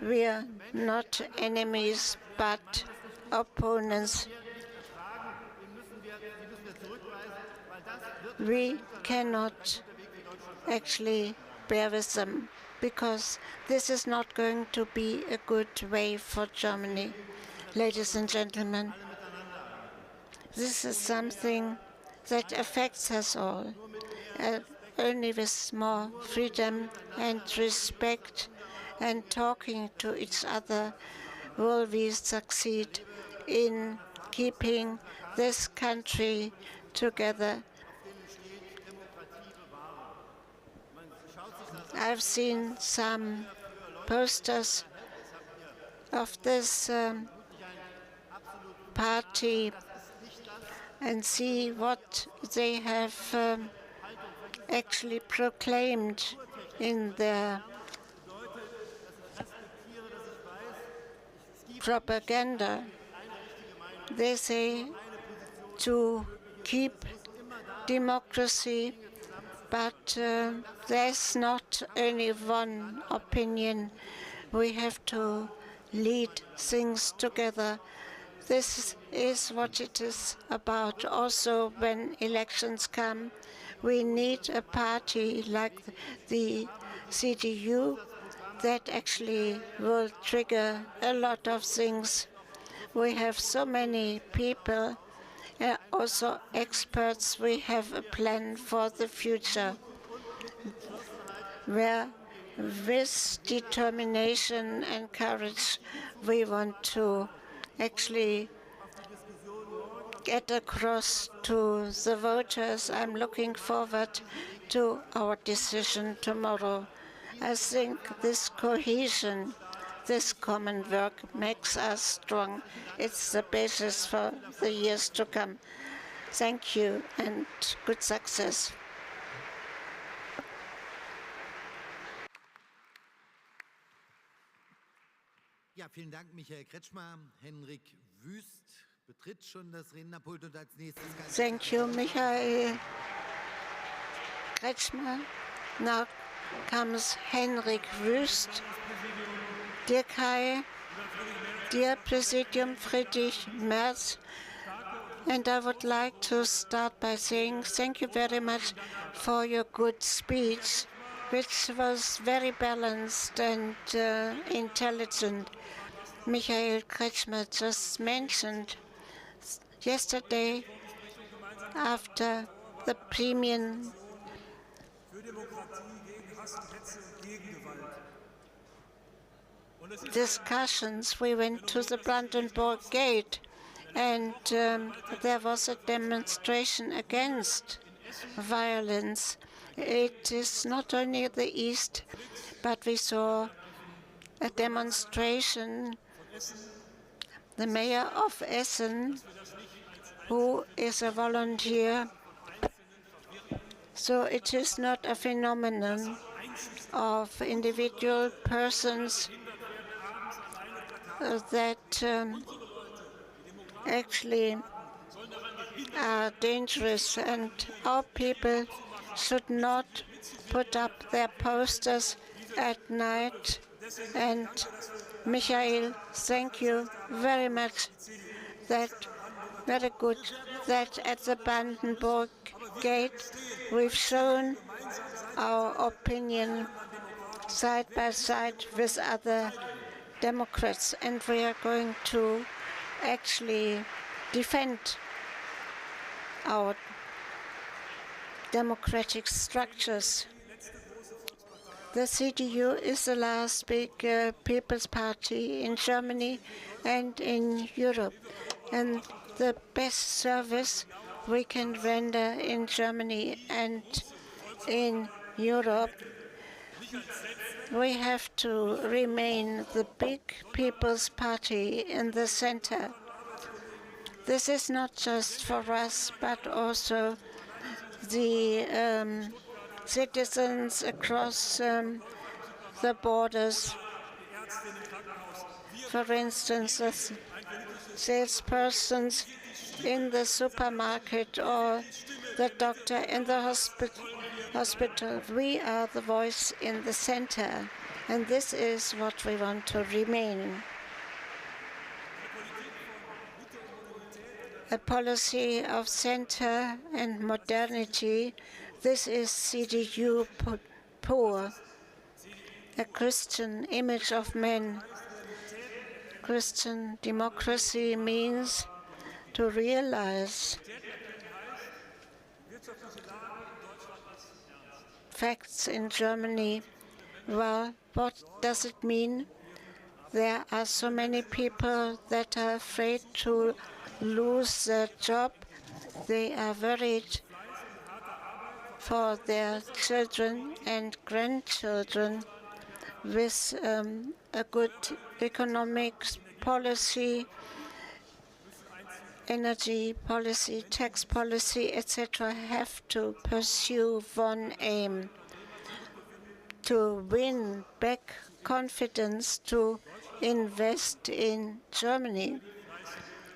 We are not enemies, but opponents. We cannot actually bear with them, because this is not going to be a good way for Germany. Ladies and gentlemen, this is something that affects us all. Only with more freedom and respect and talking to each other will we succeed in keeping this country together. I've seen some posters of this party and see what they have actually proclaimed in their propaganda. They say to keep democracy, but there's not only one opinion. We have to lead things together. This is what it is about. Also, when elections come, we need a party like the CDU that actually will trigger a lot of things. We have so many people, also experts. We have a plan for the future where with determination and courage we want to actually get across to the voters. I'm looking forward to our decision tomorrow. I think this cohesion, this common work makes us strong. It's the basis for the years to come. Thank you and good success. Ja, vielen Dank, Michael Kretschmer. Henrik Wüst betritt schon das Rednerpult und als nächstes. Thank you, Michael Kretschmer. Now comes Henrik Wüst. Dear Kai, dear Presidium Friedrich Merz, and I would like to start by saying thank you very much for your good speech, which was very balanced and intelligent. Michael Kretschmer just mentioned yesterday after the premium discussions, we went to the Brandenburg Gate, and there was a demonstration against violence. It is not only the East, but we saw a demonstration. The mayor of Essen, who is a volunteer, so it is not a phenomenon of individual persons that actually are dangerous, and our people should not put up their posters at night. And Michael, thank you very much. That very good that at the Brandenburg Gate we've shown our opinion side by side with other Democrats, and we are going to actually defend our democratic structures. The CDU is the last big people's party in Germany and in Europe, and the best service we can render in Germany and in Europe, we have to remain the big people's party in the center. This is not just for us, but also the citizens across the borders. For instance, salespersons in the supermarket or the doctor in the hospital. We are the voice in the center, and this is what we want to remain. A policy of center and modernity. This is CDU pure, a Christian image of men. Christian democracy means to realize facts in Germany. Well, what does it mean? There are so many people that are afraid to lose their job. They are worried for their children and grandchildren. With a good economic policy, energy policy, tax policy, etc., have to pursue one aim: to win back confidence to invest in Germany.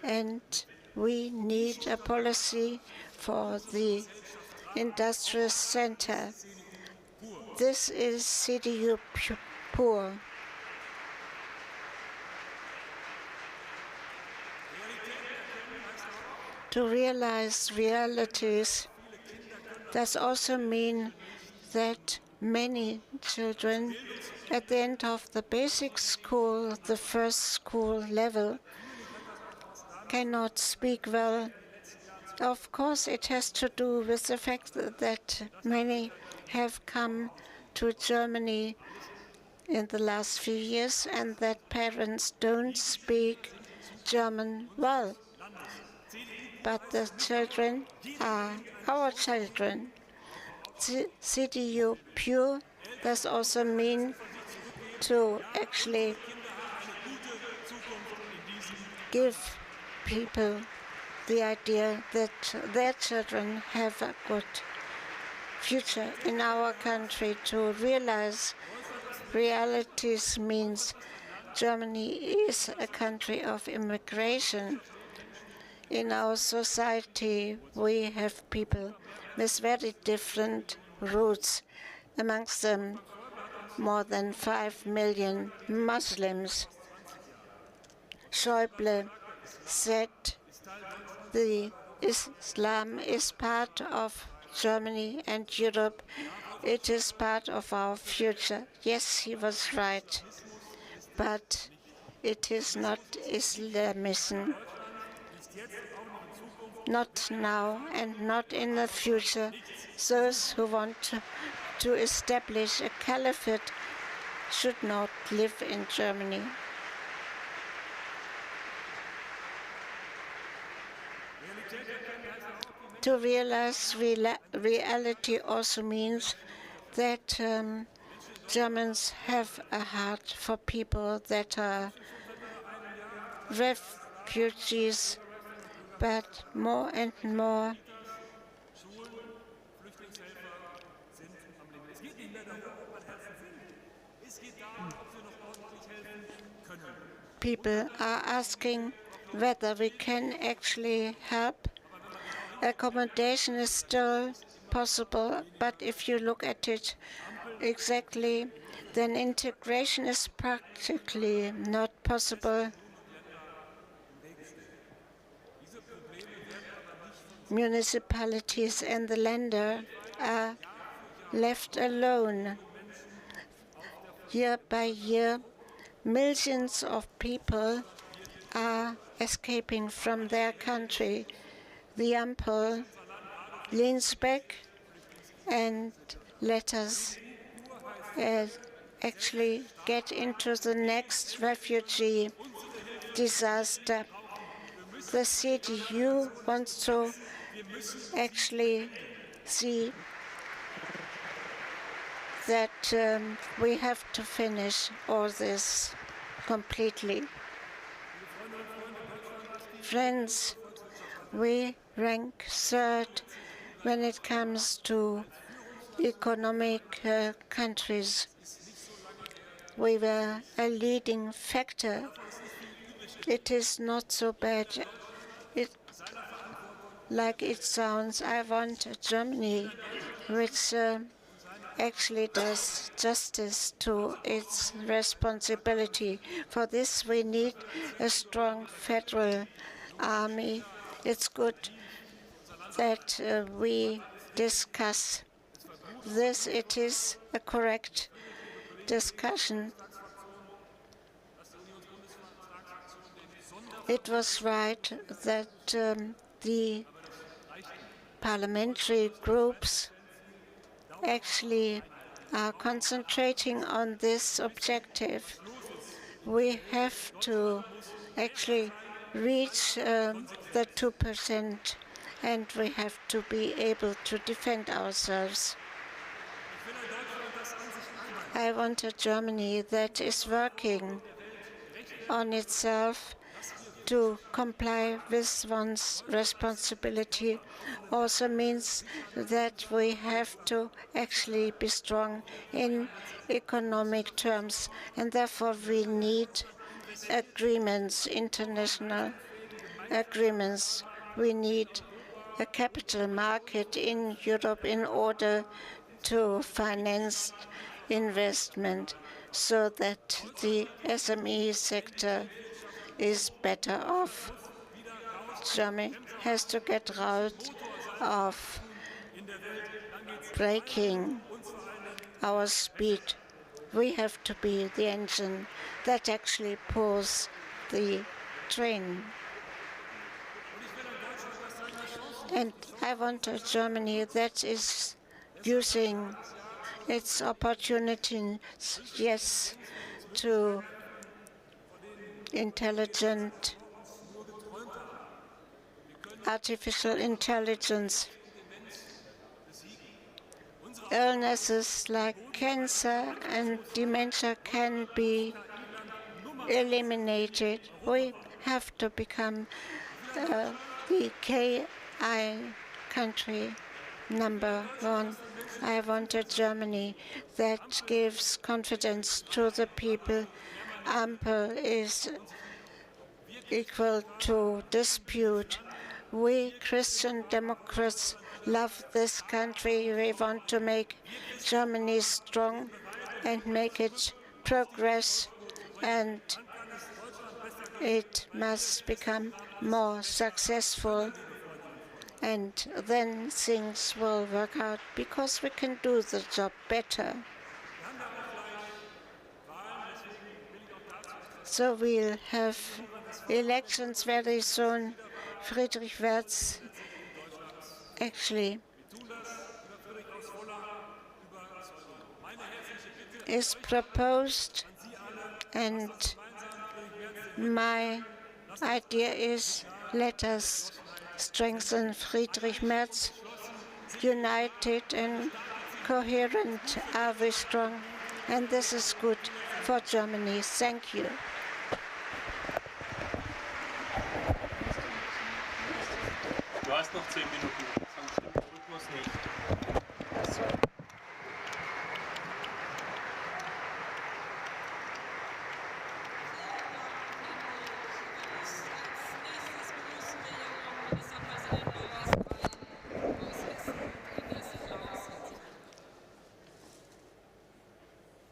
And we need a policy for the industrial center. This is CDU pure. To realize realities does also mean that many children at the end of the basic school, the first school level, cannot speak well. Of course, it has to do with the fact that many have come to Germany in the last few years and that parents don't speak German well. But the children are our children. CDU pure does also mean to actually give people the idea that their children have a good future in our country. To realize realities means Germany is a country of immigration. In our society, we have people with very different roots, amongst them more than 5 million Muslims. Schäuble said the Islam is part of Germany and Europe. It is part of our future. Yes, he was right, but it is not Islamism. Not now and not in the future. Those who want to establish a caliphate should not live in Germany. To realize reality also means that Germans have a heart for people that are refugees, but more and more people are asking whether we can actually help. Accommodation is still possible, but if you look at it exactly, then integration is practically not possible. Municipalities and the Länder are left alone. Year by year, millions of people are escaping from their country. The Ampel leans back and let us actually get into the next refugee disaster. The CDU wants to actually see that we have to finish all this completely. Friends, we rank third when it comes to economic countries. We were a leading factor. It is not so bad like it sounds. I want Germany which actually does justice to its responsibility. For this, we need a strong federal army. It's good that we discuss this. It is a correct discussion. It was right that the parliamentary groups actually are concentrating on this objective. We have to actually reach the 2%, and we have to be able to defend ourselves. I want a Germany that is working on itself, to comply with one's responsibility also means that we have to actually be strong in economic terms, and therefore we need agreements, international agreements. We need a capital market in Europe in order to finance investment so that the SME sector is better off. Germany has to get out of breaking our speed. We have to be the engine that actually pulls the train. And I want a Germany that is using its opportunities, yes, to intelligent artificial intelligence. Illnesses like cancer and dementia can be eliminated. We have to become the KI country #1. I want a Germany that gives confidence to the people. Ample is equal to dispute. We Christian Democrats love this country. We want to make Germany strong and make it progress, and it must become more successful, and then things will work out because we can do the job better. So we'll have elections very soon. Friedrich Merz actually is proposed, and my idea is let us strengthen Friedrich Merz. United and coherent are we strong, and this is good for Germany. Thank you. Du hast noch 10 Minuten, sonst stimmt der Rhythmus nicht.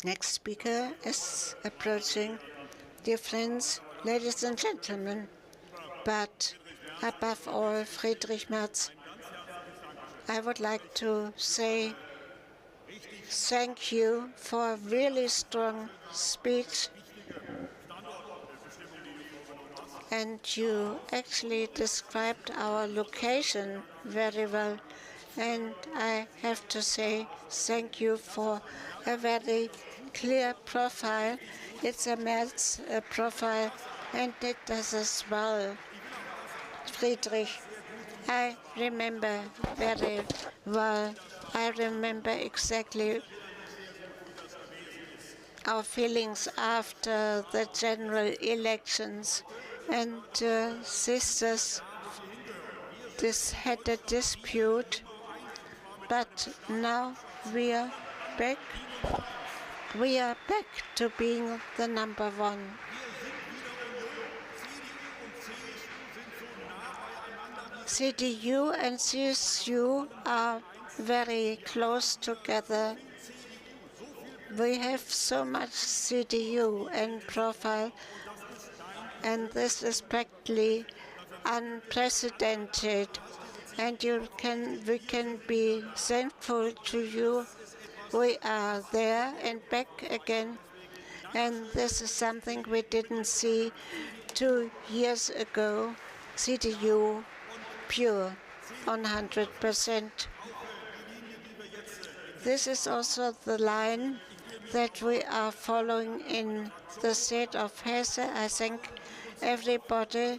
Next speaker is approaching. Dear friends, ladies and gentlemen, but above all, Friedrich Merz, I would like to say thank you for a really strong speech. And you actually described our location very well. And I have to say thank you for a very clear profile. It's a Merz profile, and it does as well. Friedrich, I remember very well. I remember exactly our feelings after the general elections. And sisters, this had a dispute, but now we are back. We are back to being the #1. CDU and CSU are very close together. We have so much CDU in profile, and this is practically unprecedented. And we can be thankful to you. We are there and back again, and this is something we didn't see 2 years ago. CDU pure, 100%. This is also the line that we are following in the state of Hesse. I think everybody,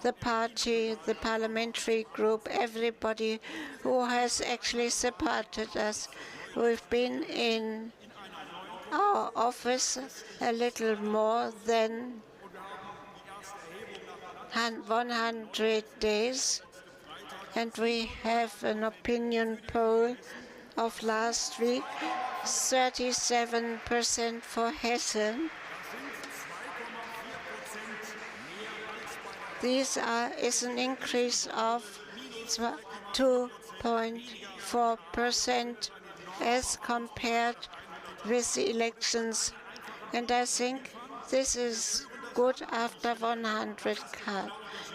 the party, the parliamentary group, everybody who has actually supported us. We've been in our office a little more than 100 days. And we have an opinion poll of last week, 37% for Hessen. This is an increase of 2.4% as compared with the elections. And I think this is good after 100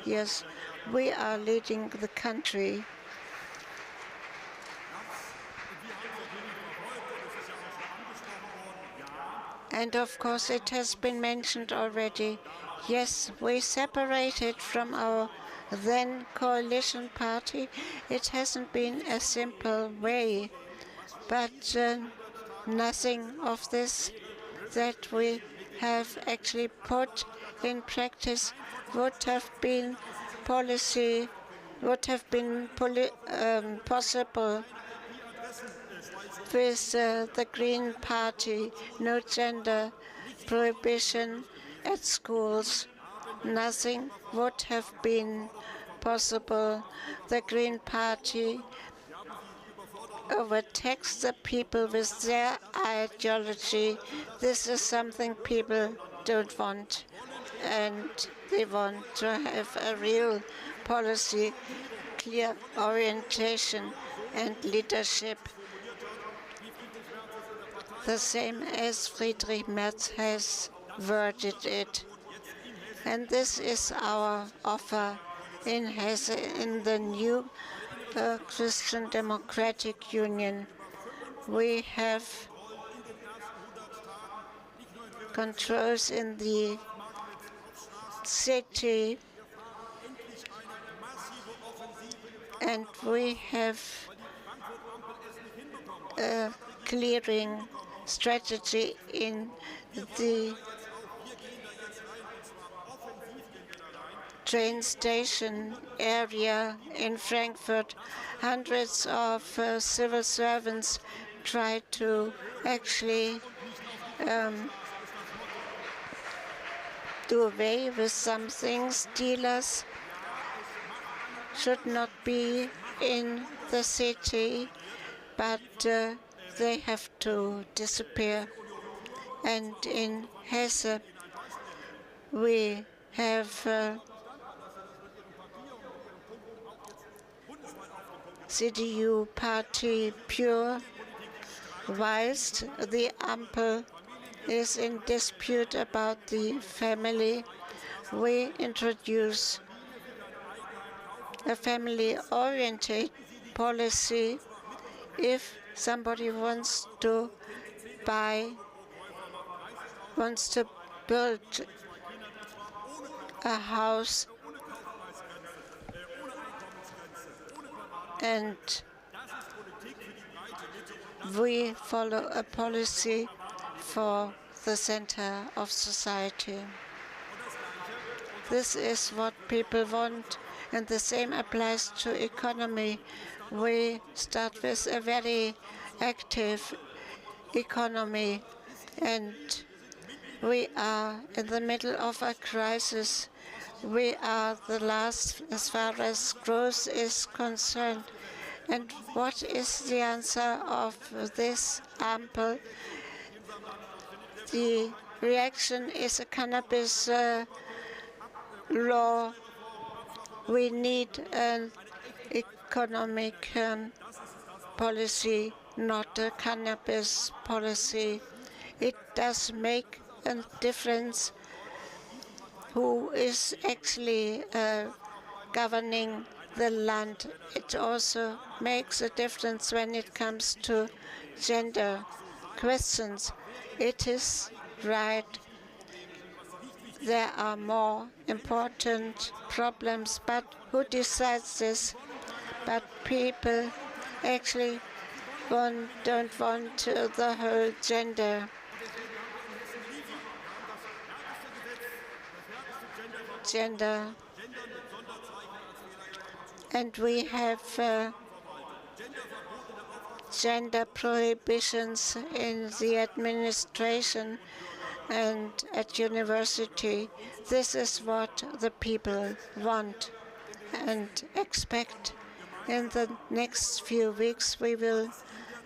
years. We are leading the country. And of course, it has been mentioned already. Yes, we separated from our then coalition party. It hasn't been a simple way, but nothing of this that we have actually put in practice would have been possible with the Green Party. No gender prohibition at schools. Nothing would have been possible. The Green Party overtakes the people with their ideology. This is something people don't want. And they want to have a real policy, clear orientation and leadership. The same as Friedrich Merz has worded it. And this is our offer in Hesse, in the new Christian Democratic Union. We have controls in the city, and we have a clearing strategy in the train station area in Frankfurt. Hundreds of civil servants try to actually do away with some things. Dealers should not be in the city, but they have to disappear. And in Hesse, we have CDU party pure. Whilst the Ampel is in dispute about the family, we introduce a family-oriented policy. If somebody wants to build a house, and we follow a policy for the center of society. This is what people want, and the same applies to economy. We start with a very active economy, and we are in the middle of a crisis. We are the last as far as growth is concerned. And what is the answer of this Ampel? The reaction is a cannabis law. We need an economic policy, not a cannabis policy. It does make a difference who is actually governing the land. It also makes a difference when it comes to gender questions. It is right. There are more important problems, but who decides this? But people actually don't want the whole gender. And we have gender prohibitions in the administration. and at university. This is what the people want and expect. In the next few weeks, we will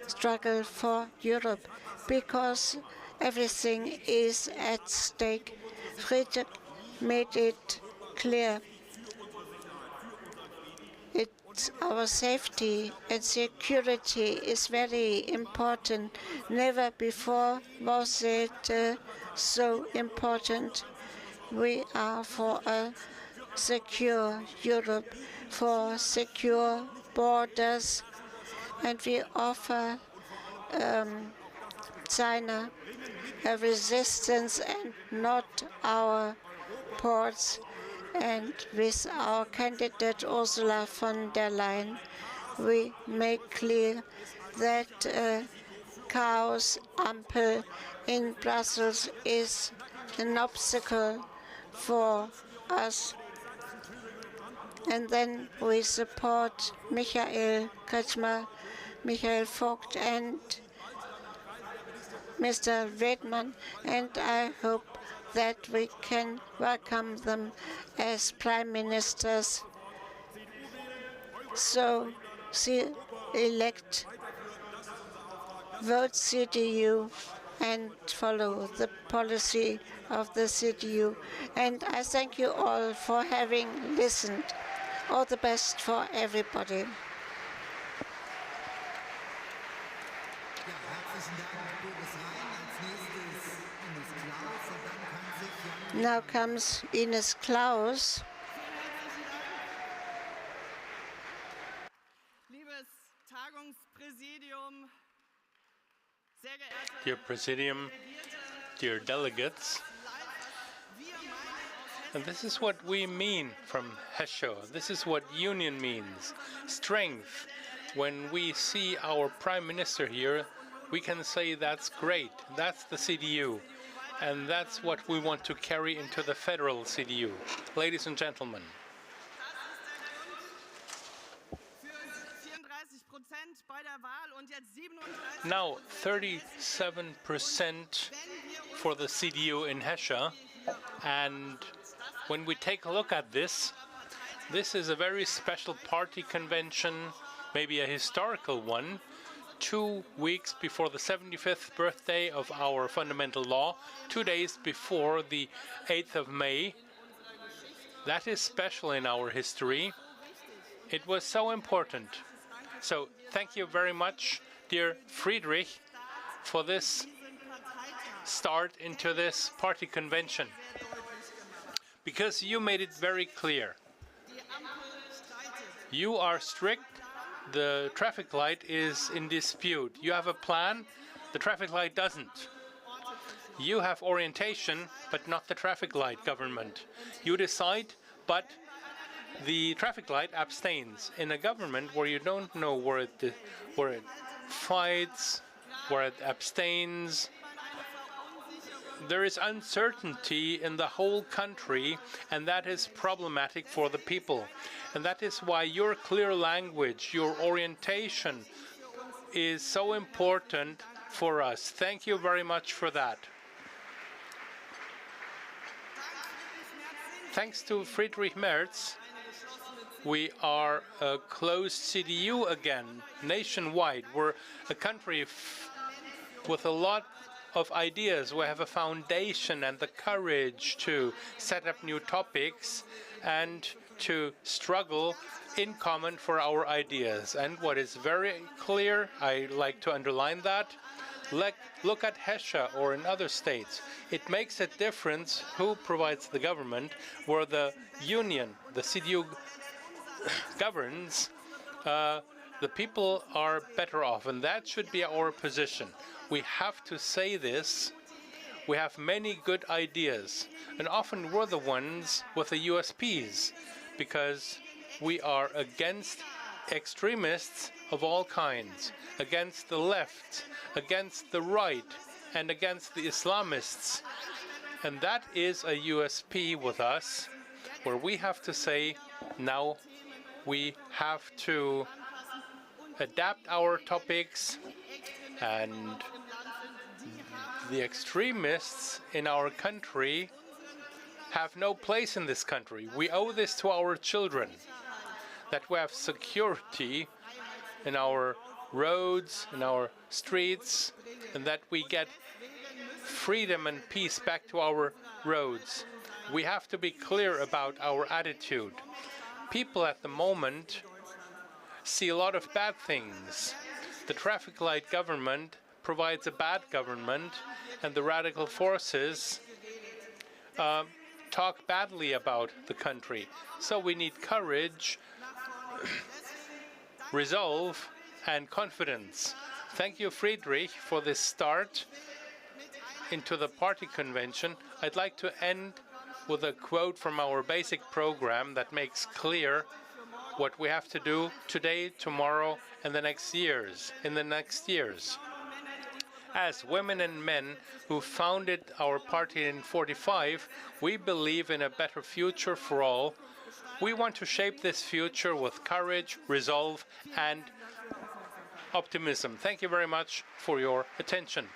struggle for Europe because everything is at stake. Friedrich made it clear. Our safety and security is very important. Never before was it so important. We are for a secure Europe, for secure borders, and we offer China a resistance and not our ports. And with our candidate Ursula von der Leyen, we make clear that chaos Ampel in Brussels is an obstacle for us. And then we support Michael Kretschmer, Michael Vogt, and Mr. Redmann, and I hope that we can welcome them as prime ministers. So, elect, vote CDU, and follow the policy of the CDU. And I thank you all for having listened. All the best for everybody. Now comes Ines Klaus. Dear Presidium, dear delegates, and this is what we mean from Hesho. This is what union means, strength. When we see our Prime Minister here, we can say that's great, that's the CDU. And that's what we want to carry into the federal CDU. Ladies and gentlemen, now 37% for the CDU in Hesse. And when we take a look at this, this is a very special party convention, maybe a historical one, 2 weeks before the 75th birthday of our fundamental law, 2 days before the 8th of May. That is special in our history. It was so important. So thank you very much, dear Friedrich, for this start into this party convention, because you made it very clear. You are strict. The traffic light is in dispute. You have a plan, the traffic light doesn't. You have orientation, but not the traffic light government. You decide, but the traffic light abstains. In a government where you don't know where it fights, where it abstains, there is uncertainty in the whole country, and that is problematic for the people. And that is why your clear language, your orientation is so important for us. Thank you very much for that. Thanks to Friedrich Merz, we are a closed CDU again, nationwide. We're a country with a lot of ideas. We have a foundation and the courage to set up new topics and to struggle in common for our ideas. And what is very clear, I like to underline that, look at Hesse or in other states. It makes a difference who provides the government, where the union, the CDU governs, the people are better off, and that should be our position. We have to say this. We have many good ideas, and often we're the ones with the USPs, because we are against extremists of all kinds, against the left, against the right, and against the Islamists. And that is a USP with us, where we have to say, now we have to adapt our topics, and The extremists in our country have no place in this country. We owe this to our children, that we have security in our roads, in our streets, and that we get freedom and peace back to our roads. We have to be clear about our attitude. People at the moment see a lot of bad things. The traffic light government provides a bad government, and the radical forces talk badly about the country. So we need courage, resolve, and confidence. Thank you, Friedrich, for this start into the party convention. I'd like to end with a quote from our basic program that makes clear what we have to do today, tomorrow, and in the next years. As women and men who founded our party in '45, we believe in a better future for all. We want to shape this future with courage, resolve, and optimism. Thank you very much for your attention.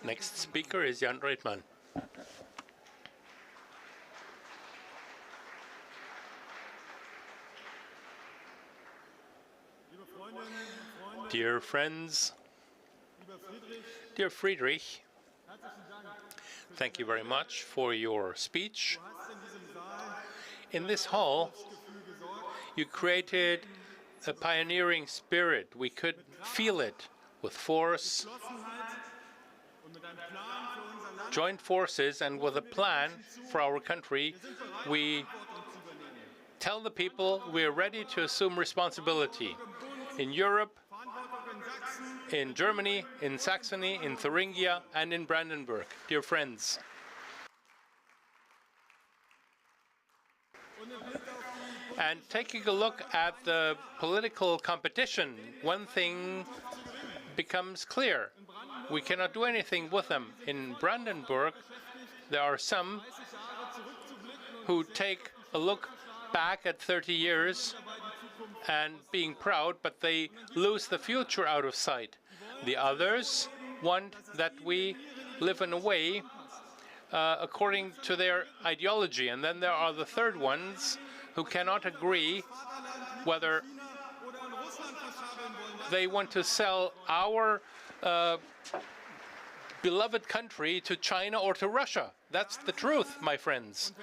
Next speaker is Jan Reitman. Dear friends, dear Friedrich, thank you very much for your speech. In this hall, you created a pioneering spirit. We could feel it with force, joint forces, and with a plan for our country. We tell the people we're ready to assume responsibility in Europe, in Germany, in Saxony, in Thuringia, and in Brandenburg. Dear friends, and taking a look at the political competition, one thing becomes clear. We cannot do anything with them. In Brandenburg, there are some who take a look back at 30 years and being proud, but they lose the future out of sight. The others want that we live in a way according to their ideology. And then there are the third ones who cannot agree whether they want to sell our beloved country to China or to Russia. That's the truth, my friends.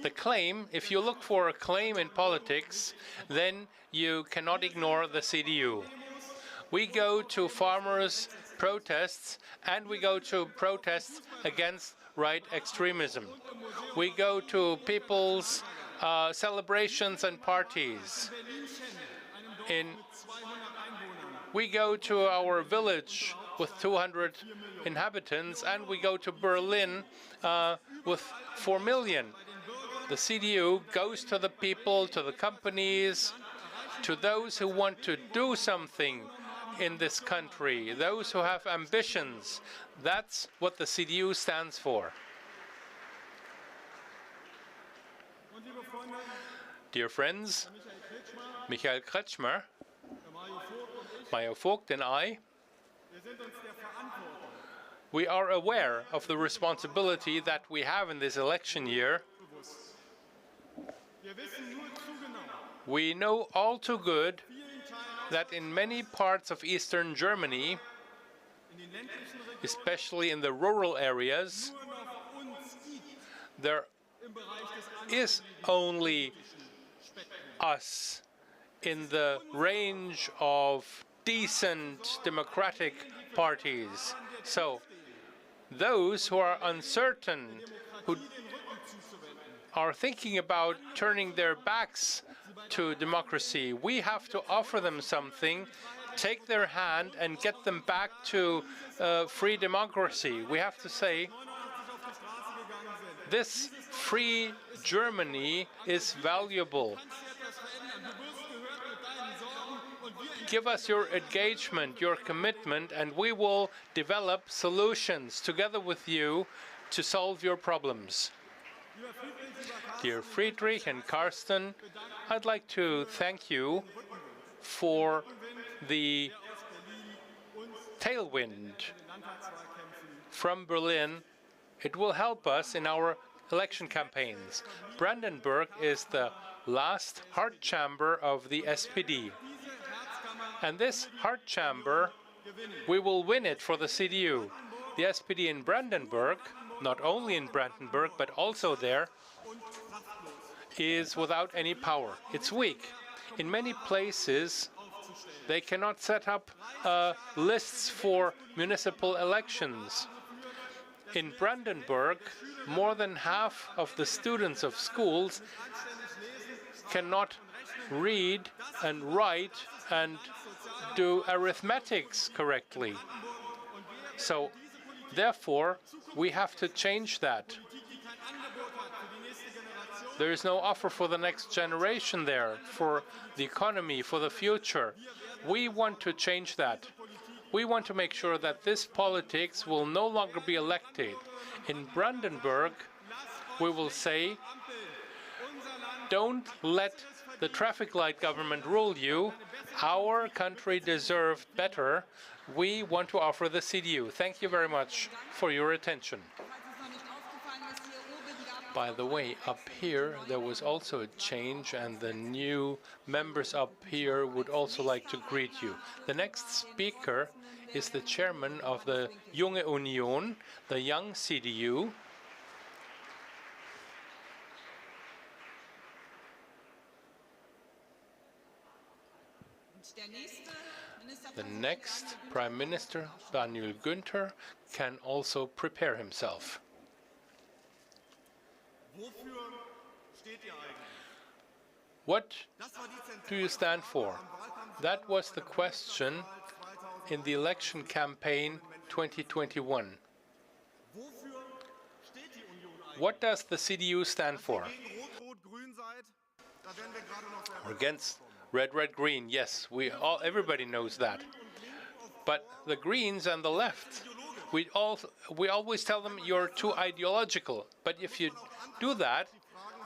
The claim, if you look for a claim in politics, then you cannot ignore the CDU. We go to farmers' protests, and we go to protests against right extremism. We go to people's celebrations and parties. We go to our village with 200 inhabitants, and we go to Berlin with 4 million. The CDU goes to the people, to the companies, to those who want to do something in this country, those who have ambitions. That's what the CDU stands for. Dear friends, Michael Kretschmer, Mayo Vogt, and I, we are aware of the responsibility that we have in this election year. We know all too good that in many parts of eastern Germany, especially in the rural areas, there is only us in the range of decent democratic parties. So those who are uncertain, who are thinking about turning their backs to democracy, we have to offer them something, take their hand and get them back to free democracy. We have to say, this free Germany is valuable. Give us your engagement, your commitment, and we will develop solutions together with you to solve your problems. Dear Friedrich and Carsten, I'd like to thank you for the tailwind from Berlin. It will help us in our election campaigns. Brandenburg is the last heart chamber of the SPD. And this heart chamber, we will win it for the CDU. The SPD in Brandenburg, not only in Brandenburg, but also there, is without any power. It's weak. In many places, they cannot set up lists for municipal elections. In Brandenburg, more than half of the students of schools cannot read and write and do arithmetics correctly. So, therefore, we have to change that. There is no offer for the next generation there, for the economy, for the future. We want to change that. We want to make sure that this politics will no longer be elected. In Brandenburg, we will say, don't let the traffic light government rule you. Our country deserved better. We want to offer the CDU. Thank you very much for your attention. By the way, up here, there was also a change, and the new members up here would also like to greet you. The next speaker is the chairman of the Junge Union, the Young CDU. The next Prime Minister, Daniel Günther, can also prepare himself. What do you stand for? That was the question in the election campaign 2021. What does the CDU stand for? We're against red, red, green. Yes, everybody knows that. But the Greens and the left, we always tell them you're too ideological. But if you do that,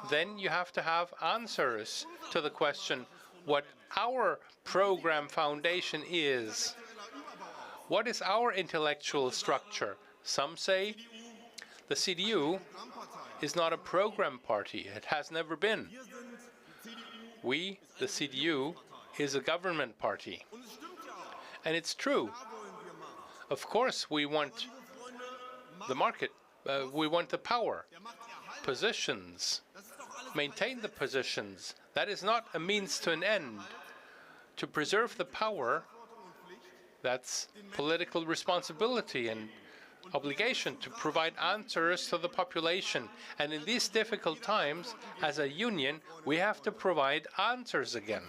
then you have to have answers to the question what our program foundation is. What is our intellectual structure? Some say the CDU is not a program party. It has never been. We, the CDU, is a government party. And it's true. Of course, we want the market. We want the power, positions, maintain the positions. That is not a means to an end. To preserve the power, that's political responsibility and obligation to provide answers to the population. And in these difficult times, as a union, we have to provide answers again.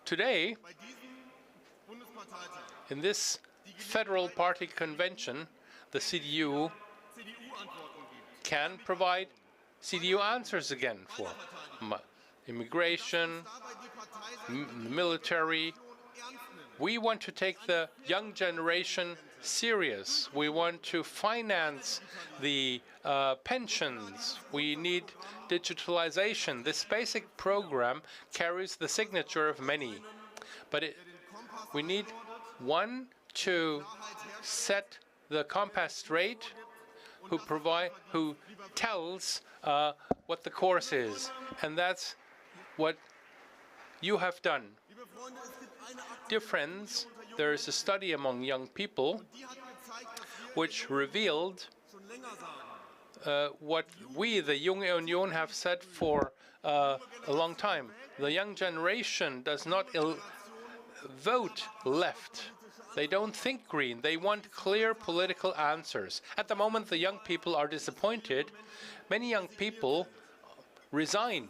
Today, in this Federal Party Convention, the CDU can provide CDU answers again for immigration, military. We want to take the young generation serious. We want to finance the pensions. We need digitalization. This basic program carries the signature of many. But we need one to set the compass straight, who tells what the course is. And that's what you have done. Dear friends, there is a study among young people which revealed what we, the Junge Union, have said for a long time. The young generation does not vote left. They don't think green. They want clear political answers. At the moment, the young people are disappointed. Many young people resign.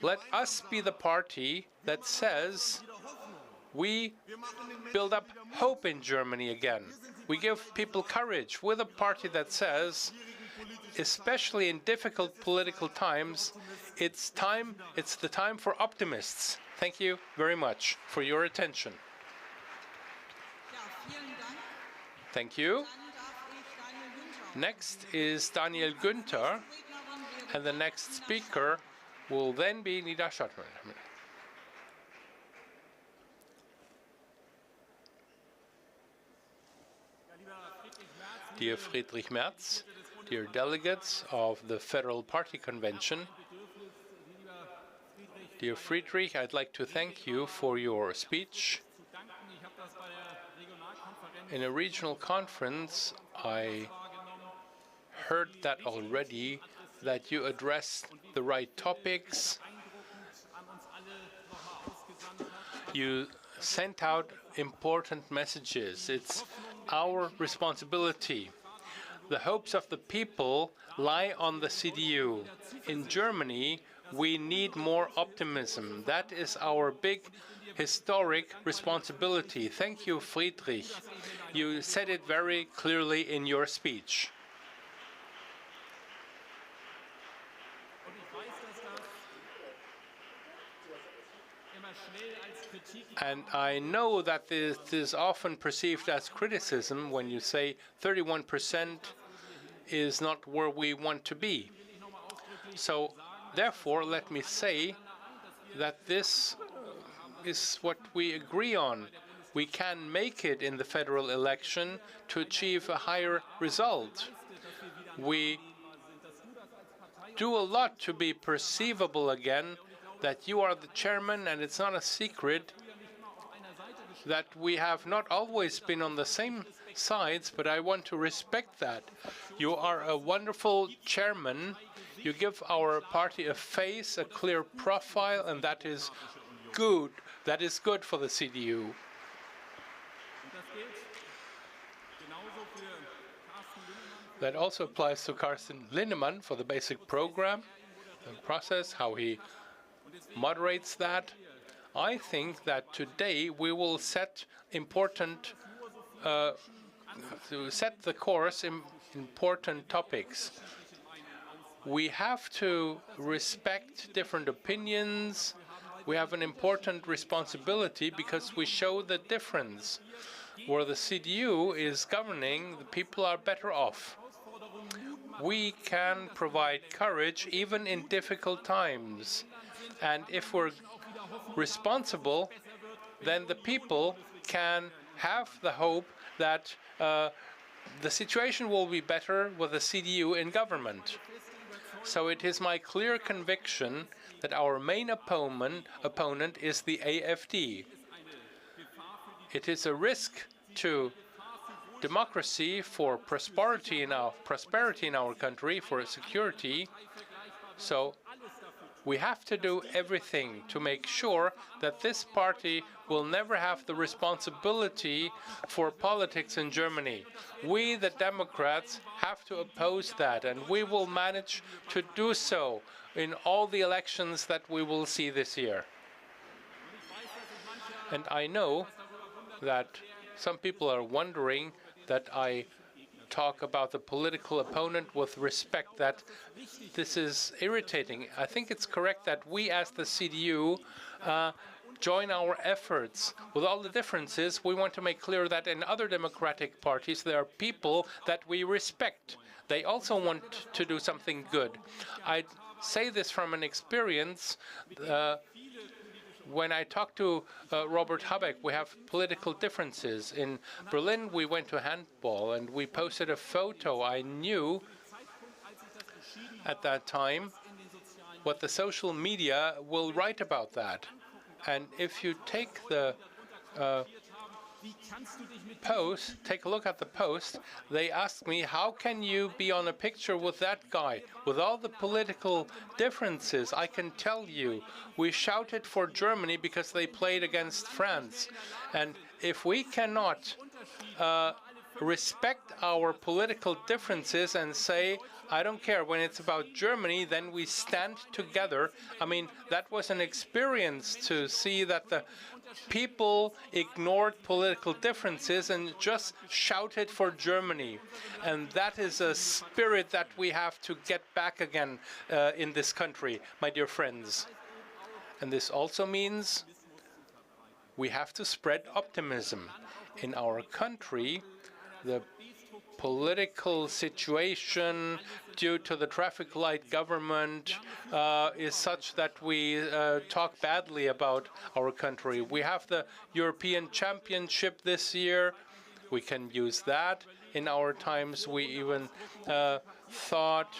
Let us be the party that says we build up hope in Germany again. We give people courage. We're the party that says especially in difficult political times, it's the time for optimists. Thank you very much for your attention. Thank you. Next is Daniel Günther, and the next speaker will then be Nida Schottmann. Dear Friedrich Merz, dear delegates of the Federal Party Convention, dear Friedrich, I'd like to thank you for your speech. In a regional conference, I heard that already, that you addressed the right topics. You sent out important messages. It's our responsibility. The hopes of the people lie on the CDU. In Germany, we need more optimism. That is our big historic responsibility. Thank you, Friedrich. You said it very clearly in your speech. And I know that this is often perceived as criticism when you say 31% is not where we want to be. So therefore, let me say that this is what we agree on. We can make it in the federal election to achieve a higher result. We do a lot to be perceivable again, that you are the chairman, and it's not a secret that we have not always been on the same sides, but I want to respect that. You are a wonderful chairman. You give our party a face, a clear profile, and that is good. That is good for the CDU. That also applies to Carsten Linnemann for the basic program and process, how he moderates that. I think that today we will set set the course in important topics. We have to respect different opinions. We have an important responsibility because we show the difference. Where the CDU is governing, the people are better off. We can provide courage even in difficult times. And if we're responsible, then the people can have the hope that the situation will be better with the CDU in government. So it is my clear conviction that our main opponent is the AfD. It is a risk to democracy, for prosperity in our country, for security. So we have to do everything to make sure that this party will never have the responsibility for politics in Germany. We, the Democrats, have to oppose that, and we will manage to do so in all the elections that we will see this year. And I know that some people are wondering that I talk about the political opponent with respect, that this is irritating. I think it's correct that we as the CDU join our efforts. With all the differences, we want to make clear that in other democratic parties there are people that we respect. They also want to do something good. I say this from an experience. When I talked to Robert Habeck, we have political differences. In Berlin, we went to handball, and we posted a photo. I knew at that time what the social media will write about that. And if you take the post, take a look at the post, they asked me, how can you be on a picture with that guy? With all the political differences, I can tell you, we shouted for Germany because they played against France. And if we cannot respect our political differences and say I don't care. When it's about Germany, then we stand together. I mean, that was an experience to see that the people ignored political differences and just shouted for Germany. And that is a spirit that we have to get back again in this country, my dear friends. And this also means we have to spread optimism. In our country, the political situation due to the traffic light government is such that we talk badly about our country. We have the European Championship this year. We can use that in our times. We even thought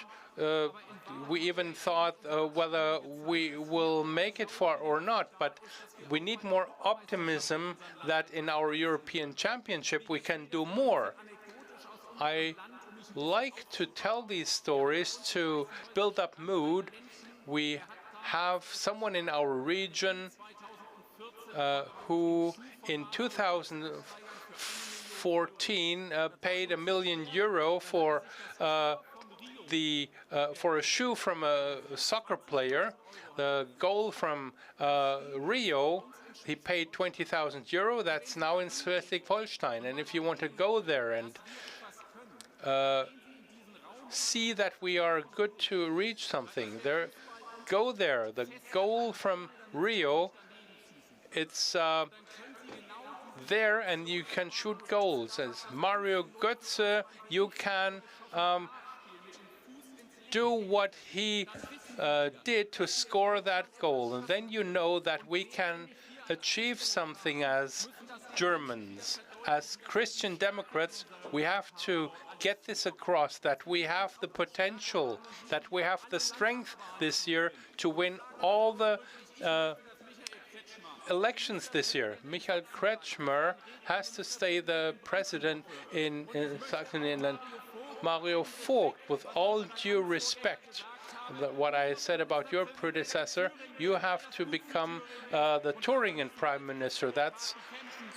whether we will make it far or not, but we need more optimism that in our European Championship we can do more. I like to tell these stories to build up mood. We have someone in our region who in 2014 paid €1 million for for a shoe from a soccer player. The goal from Rio, he paid €20,000. That's now in Schleswig-Holstein. And if you want to go there and see that we are good to reach something, go there. The goal from Rio, it's there, and you can shoot goals. As Mario Götze, you can do what he did to score that goal. And then you know that we can achieve something as Germans. As Christian Democrats, we have to get this across, that we have the potential, that we have the strength this year to win all the elections this year. Michael Kretschmer has to stay the president in Sachsen-Anhalt. Mario Vogt, with all due respect, what I said about your predecessor, you have to become the Thüringen Prime Minister. That's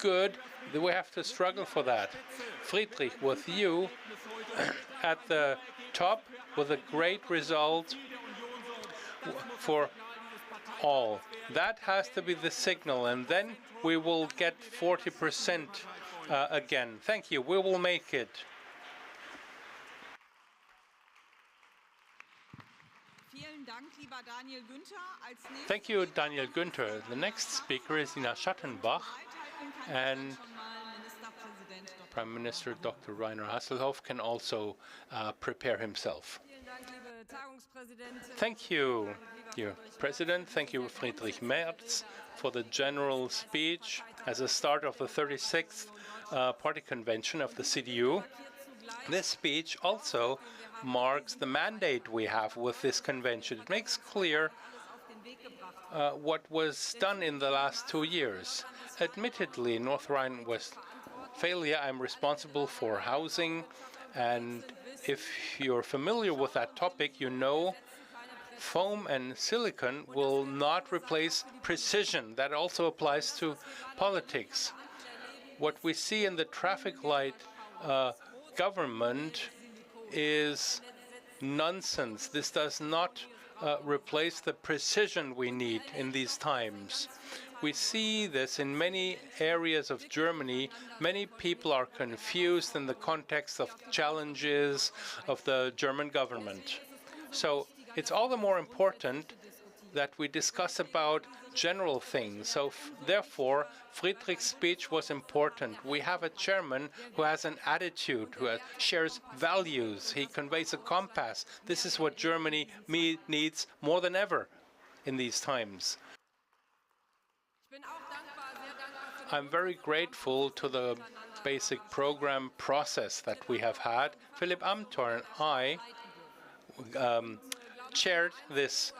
good. We have to struggle for that. Friedrich, with you at the top, with a great result for all. That has to be the signal, and then we will get 40% again. Thank you. We will make it. Thank you, Daniel Günther. The next speaker is Ina Schattenbach, and Prime Minister Dr. Rainer Hasselhoff can also prepare himself. Thank you, dear President. Thank you, Friedrich Merz, for the general speech as a start of the 36th Party Convention of the CDU. This speech also marks the mandate we have with this convention. It makes clear what was done in the last 2 years. Admittedly, in North Rhine-Westphalia, I'm responsible for housing, and if you're familiar with that topic, you know foam and silicon will not replace precision. That also applies to politics. What we see in the traffic light government is nonsense. This does not replace the precision we need in these times. We see this in many areas of Germany. Many people are confused in the context of challenges of the German government. So it's all the more important that we discuss about general things. So therefore, Friedrich's speech was important. We have a chairman who has an attitude, who shares values. He conveys a compass. This is what Germany needs more than ever in these times. I'm very grateful to the basic program process that we have had. Philipp Amthor and I chaired this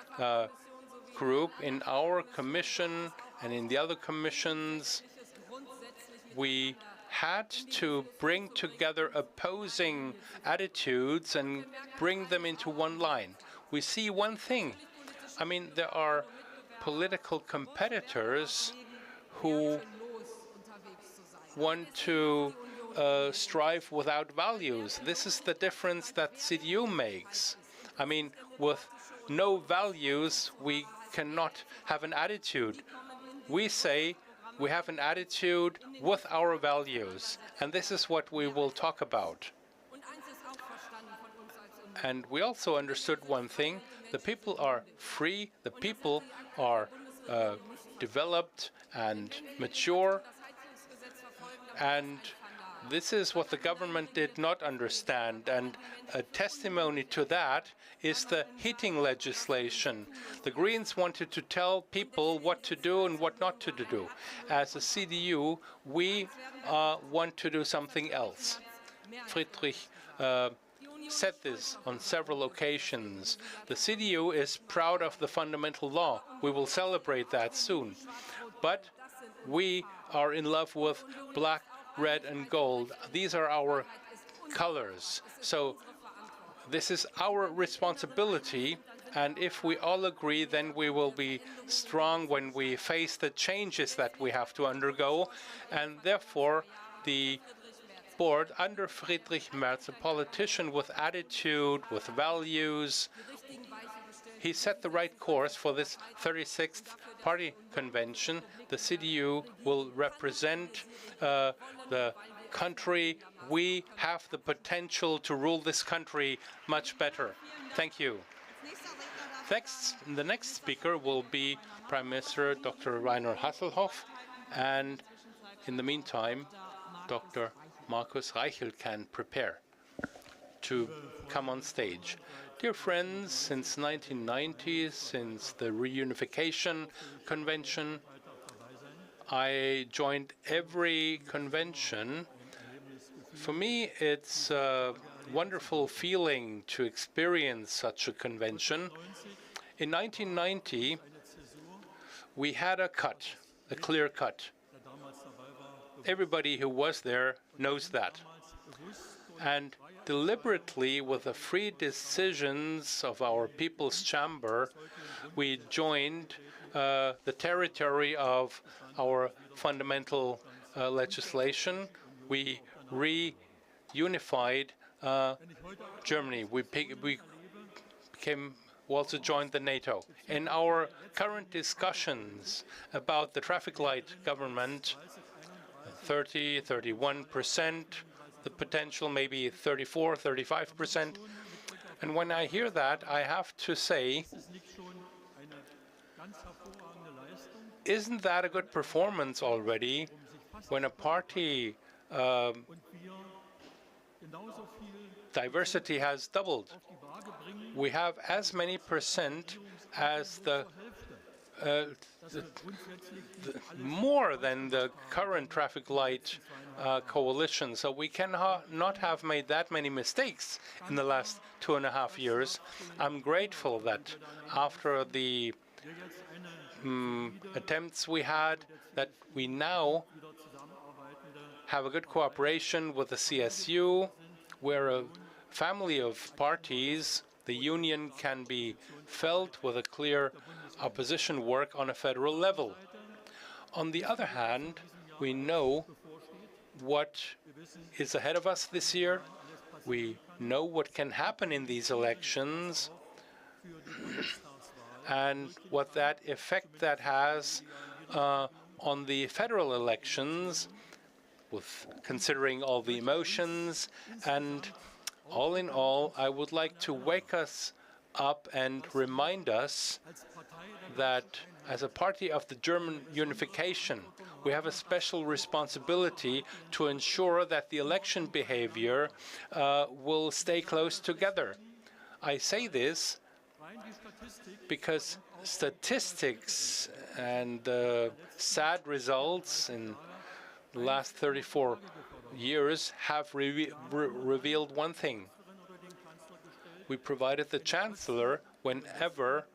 group in our commission and in the other commissions. We had to bring together opposing attitudes and bring them into one line. We see one thing. I mean, there are political competitors who want to strive without values. This is the difference that CDU makes. I mean, with no values, we cannot have an attitude. We say we have an attitude with our values, and this is what we will talk about. And we also understood one thing: the people are free, the people are developed and mature, and this is what the government did not understand. And a testimony to that is the heating legislation. The Greens wanted to tell people what to do and what not to do. As a CDU, we want to do something else. Friedrich said this on several occasions. The CDU is proud of the fundamental law. We will celebrate that soon. But we are in love with black, red, and gold. These are our colors. So this is our responsibility. And if we all agree, then we will be strong when we face the changes that we have to undergo. And therefore, the board under Friedrich Merz, a politician with attitude, with values, he set the right course for this 36th party convention. The CDU will represent the country. We have the potential to rule this country much better. Thank you. The next speaker will be Prime Minister Dr. Rainer Hasselhoff, and in the meantime, Dr. Markus Reichel can prepare to come on stage. Dear friends, since 1990, since the reunification convention, I joined every convention. For me, it's a wonderful feeling to experience such a convention. In 1990, we had a clear cut. Everybody who was there knows that. And deliberately, with the free decisions of our People's Chamber, we joined the territory of our fundamental legislation. We reunified Germany. We also joined the NATO. In our current discussions about the traffic light government, 30, 31%, the potential maybe 34, 35%. And when I hear that, I have to say, isn't that a good performance already when a party diversity has doubled? We have as many percent as more than the current traffic light coalition. So we cannot have made that many mistakes in the last 2.5 years. I'm grateful that after the attempts we had, that we now have a good cooperation with the CSU. We're a family of parties. The union can be felt with a clear opposition work on a federal level. On the other hand, we know what is ahead of us this year. We know what can happen in these elections and what that effect that has on the federal elections, with considering all the emotions. And all in all, I would like to wake us up and remind us that as a party of the German unification, we have a special responsibility to ensure that the election behavior will stay close together. I say this because statistics and sad results in the last 34 years have revealed one thing. We provided the Chancellor whenever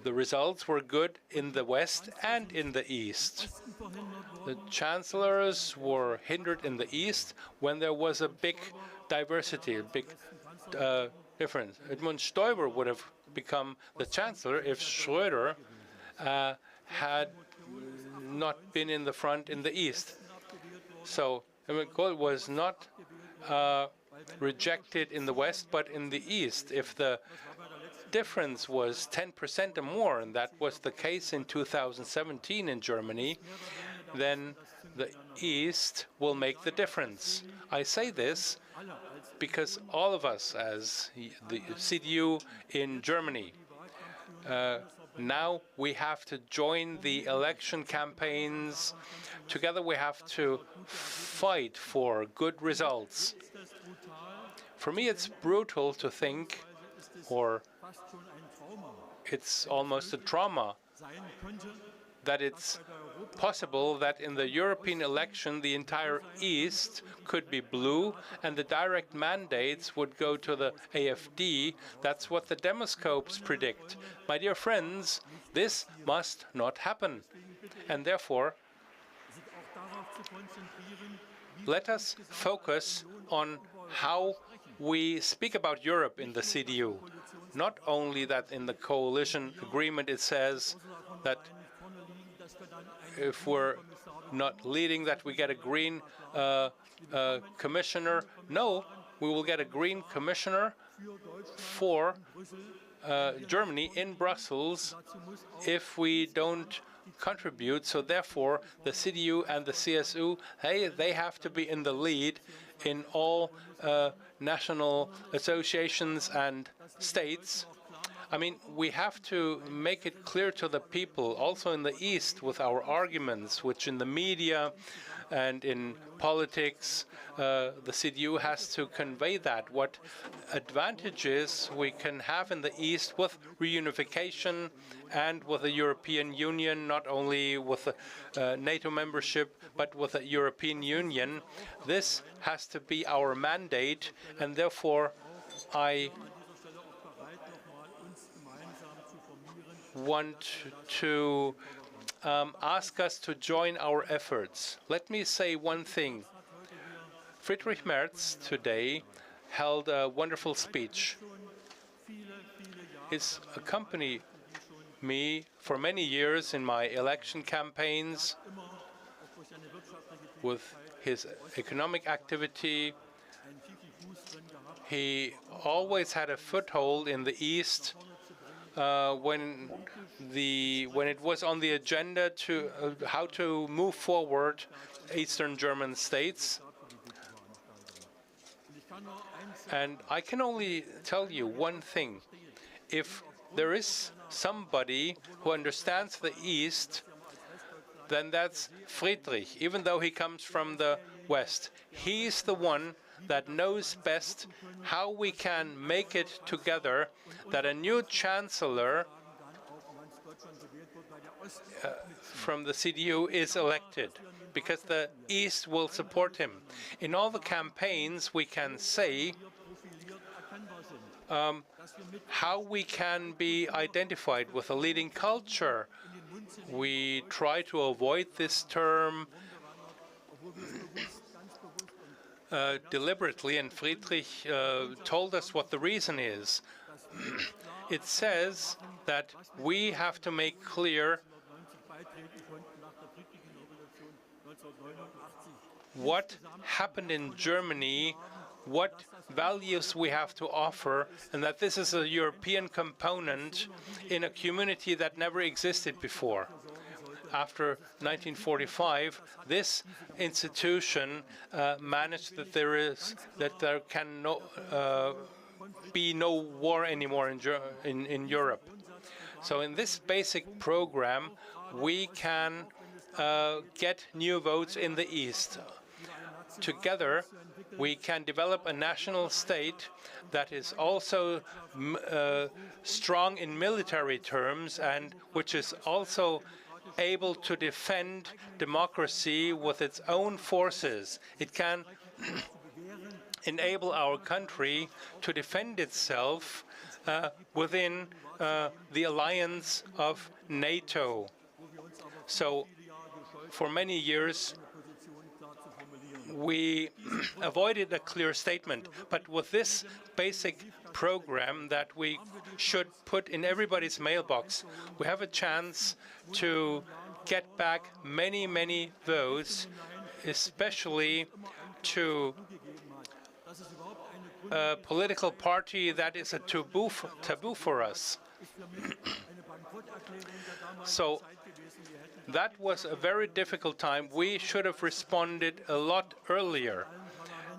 the results were good in the West and in the East. The chancellors were hindered in the East when there was a big diversity, a big difference. Edmund Stoiber would have become the chancellor if Schröder had not been in the front in the East. So Kohl was not rejected in the West, but in the East. If the difference was 10% or more, and that was the case in 2017 in Germany, then the East will make the difference. I say this because all of us, as the CDU in Germany, now we have to join the election campaigns. Together we have to fight for good results. For me, it's brutal to think, or it's almost a trauma, that it's possible that in the European election the entire East could be blue and the direct mandates would go to the AfD. That's what the demoscopes predict. My dear friends, this must not happen. And therefore, let us focus on how we speak about Europe in the CDU. Not only that in the coalition agreement it says that if we're not leading, that we get a green commissioner. No, we will get a green commissioner for Germany in Brussels if we don't contribute. So therefore, the CDU and the CSU, hey, they have to be in the lead in all national associations and states. I mean, we have to make it clear to the people, also in the East, with our arguments, which in the media and in politics, the CDU has to convey that, what advantages we can have in the East with reunification and with the European Union, not only with the NATO membership, but with the European Union. This has to be our mandate, and therefore I want to ask us to join our efforts. Let me say one thing. Friedrich Merz today held a wonderful speech. He's accompanied me for many years in my election campaigns with his economic activity. He always had a foothold in the East when it was on the agenda to how to move forward Eastern German states. And I can only tell you one thing. If there is somebody who understands the East, then that's Friedrich, even though he comes from the West. He's the one that knows best how we can make it together, that a new chancellor from the CDU is elected, because the East will support him. In all the campaigns, we can say how we can be identified with a leading culture. We try to avoid this term deliberately, and Friedrich told us what the reason is. It says that we have to make clear what happened in Germany, what values we have to offer, and that this is a European component in a community that never existed before. After 1945, this institution managed that there can be no war anymore in Europe. So in this basic program, we can get new votes in the East. Together, we can develop a national state that is also strong in military terms and which is also able to defend democracy with its own forces. It can enable our country to defend itself within the alliance of NATO. So for many years, we avoided a clear statement. But with this basic program that we should put in everybody's mailbox, we have a chance to get back many, many votes especially to a political party that is a taboo for us. So that was a very difficult time. We should have responded a lot earlier.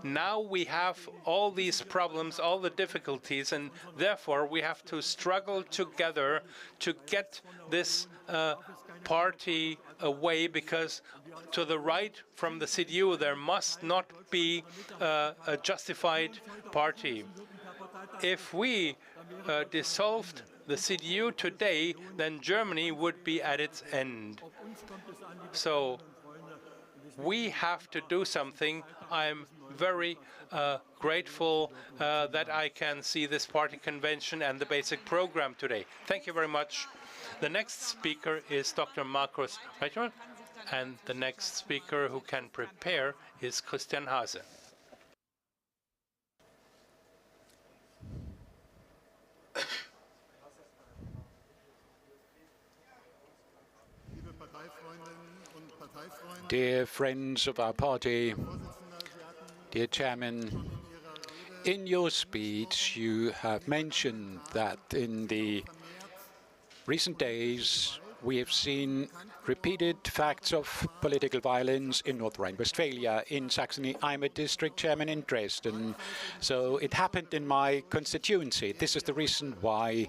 Now we have all these problems, all the difficulties, and therefore we have to struggle together to get this party away, because to the right from the CDU there must not be a justified party. If we dissolved the CDU today, then Germany would be at its end. So we have to do something. I'm very grateful that I can see this party convention and the basic program today. Thank you very much. The next speaker is Dr. Markus Reichert, and the next speaker who can prepare is Christian Hase. Dear friends of our party, dear Chairman, in your speech you have mentioned that in the recent days we have seen repeated facts of political violence in North Rhine-Westphalia. In Saxony, I'm a district chairman in Dresden, so it happened in my constituency. This is the reason why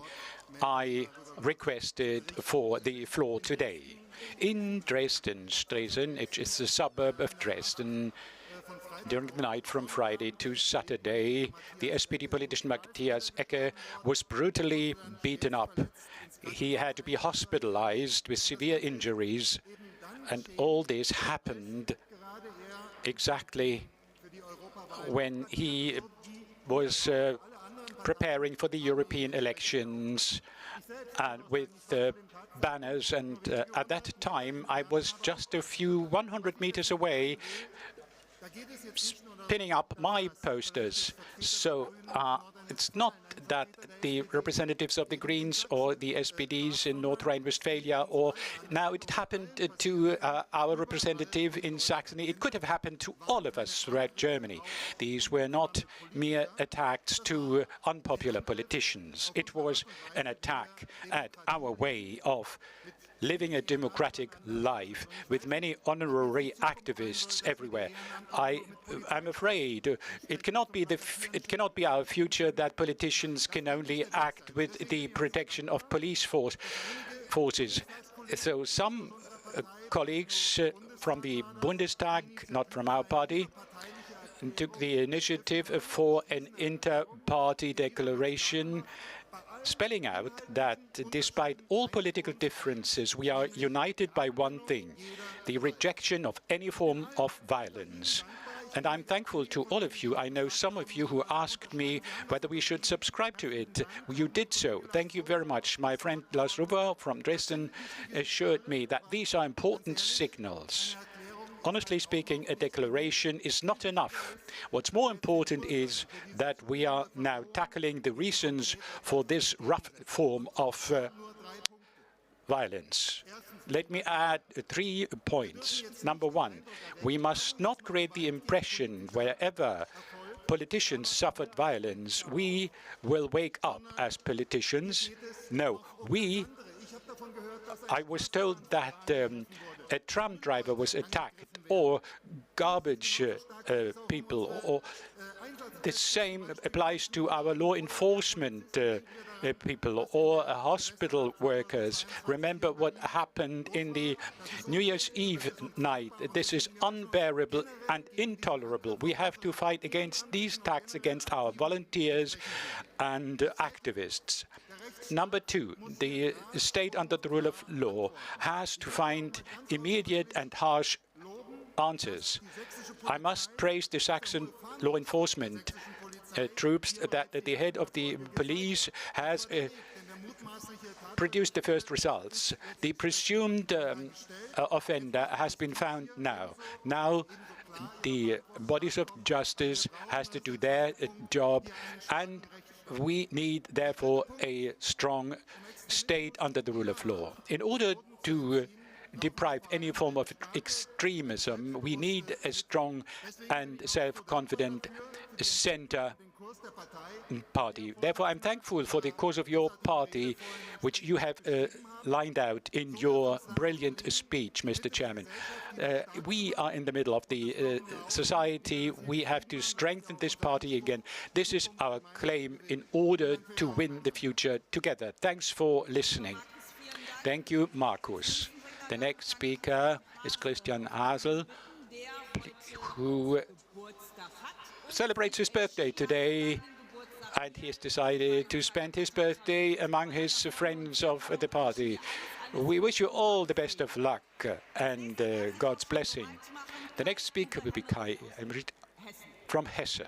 I requested for the floor today. In Dresden, which is a suburb of Dresden, during the night from Friday to Saturday, the SPD politician Matthias Ecke was brutally beaten up. He had to be hospitalized with severe injuries, and all this happened exactly when he was preparing for the European elections and with banners, and at that time I was just a few 100 meters away pinning up my posters. So it's not that the representatives of the Greens or the SPDs in North Rhine-Westphalia, or now it happened to our representative in Saxony. It could have happened to all of us throughout Germany. These were not mere attacks to unpopular politicians. It was an attack at our way of living a democratic life with many honorary activists everywhere. I'm afraid it cannot be our future that politicians can only act with the protection of police forces. So some colleagues from the Bundestag, not from our party, took the initiative for an inter-party declaration spelling out that despite all political differences, we are united by one thing: the rejection of any form of violence. And I'm thankful to all of you. I know some of you who asked me whether we should subscribe to it. You did so. Thank you very much. My friend Lars Ruber from Dresden assured me that these are important signals. Honestly speaking, a declaration is not enough. What's more important is that we are now tackling the reasons for this rough form of violence. Let me add 3 points. Number one, we must not create the impression wherever politicians suffered violence, we will wake up as politicians. No, I was told that a tram driver was attacked, or garbage people, or the same applies to our law enforcement people or hospital workers. Remember what happened in the New Year's Eve night. This is unbearable and intolerable. We have to fight against these attacks against our volunteers and activists. Number two, the state under the rule of law has to find immediate and harsh answers. I must praise the Saxon law enforcement troops that the head of the police has produced the first results. The presumed offender has been found now. Now the bodies of justice has to do their job, and we need, therefore, a strong state under the rule of law. In order to deprive any form of extremism. We need a strong and self-confident center party. Therefore, I'm thankful for the course of your party, which you have lined out in your brilliant speech, Mr. Chairman. We are in the middle of the society. We have to strengthen this party again. This is our claim in order to win the future together. Thanks for listening. Thank you, Markus. The next speaker is Christian Hasel, who celebrates his birthday today, and he has decided to spend his birthday among his friends of the party. We wish you all the best of luck and God's blessing. The next speaker will be Kai from Hesse.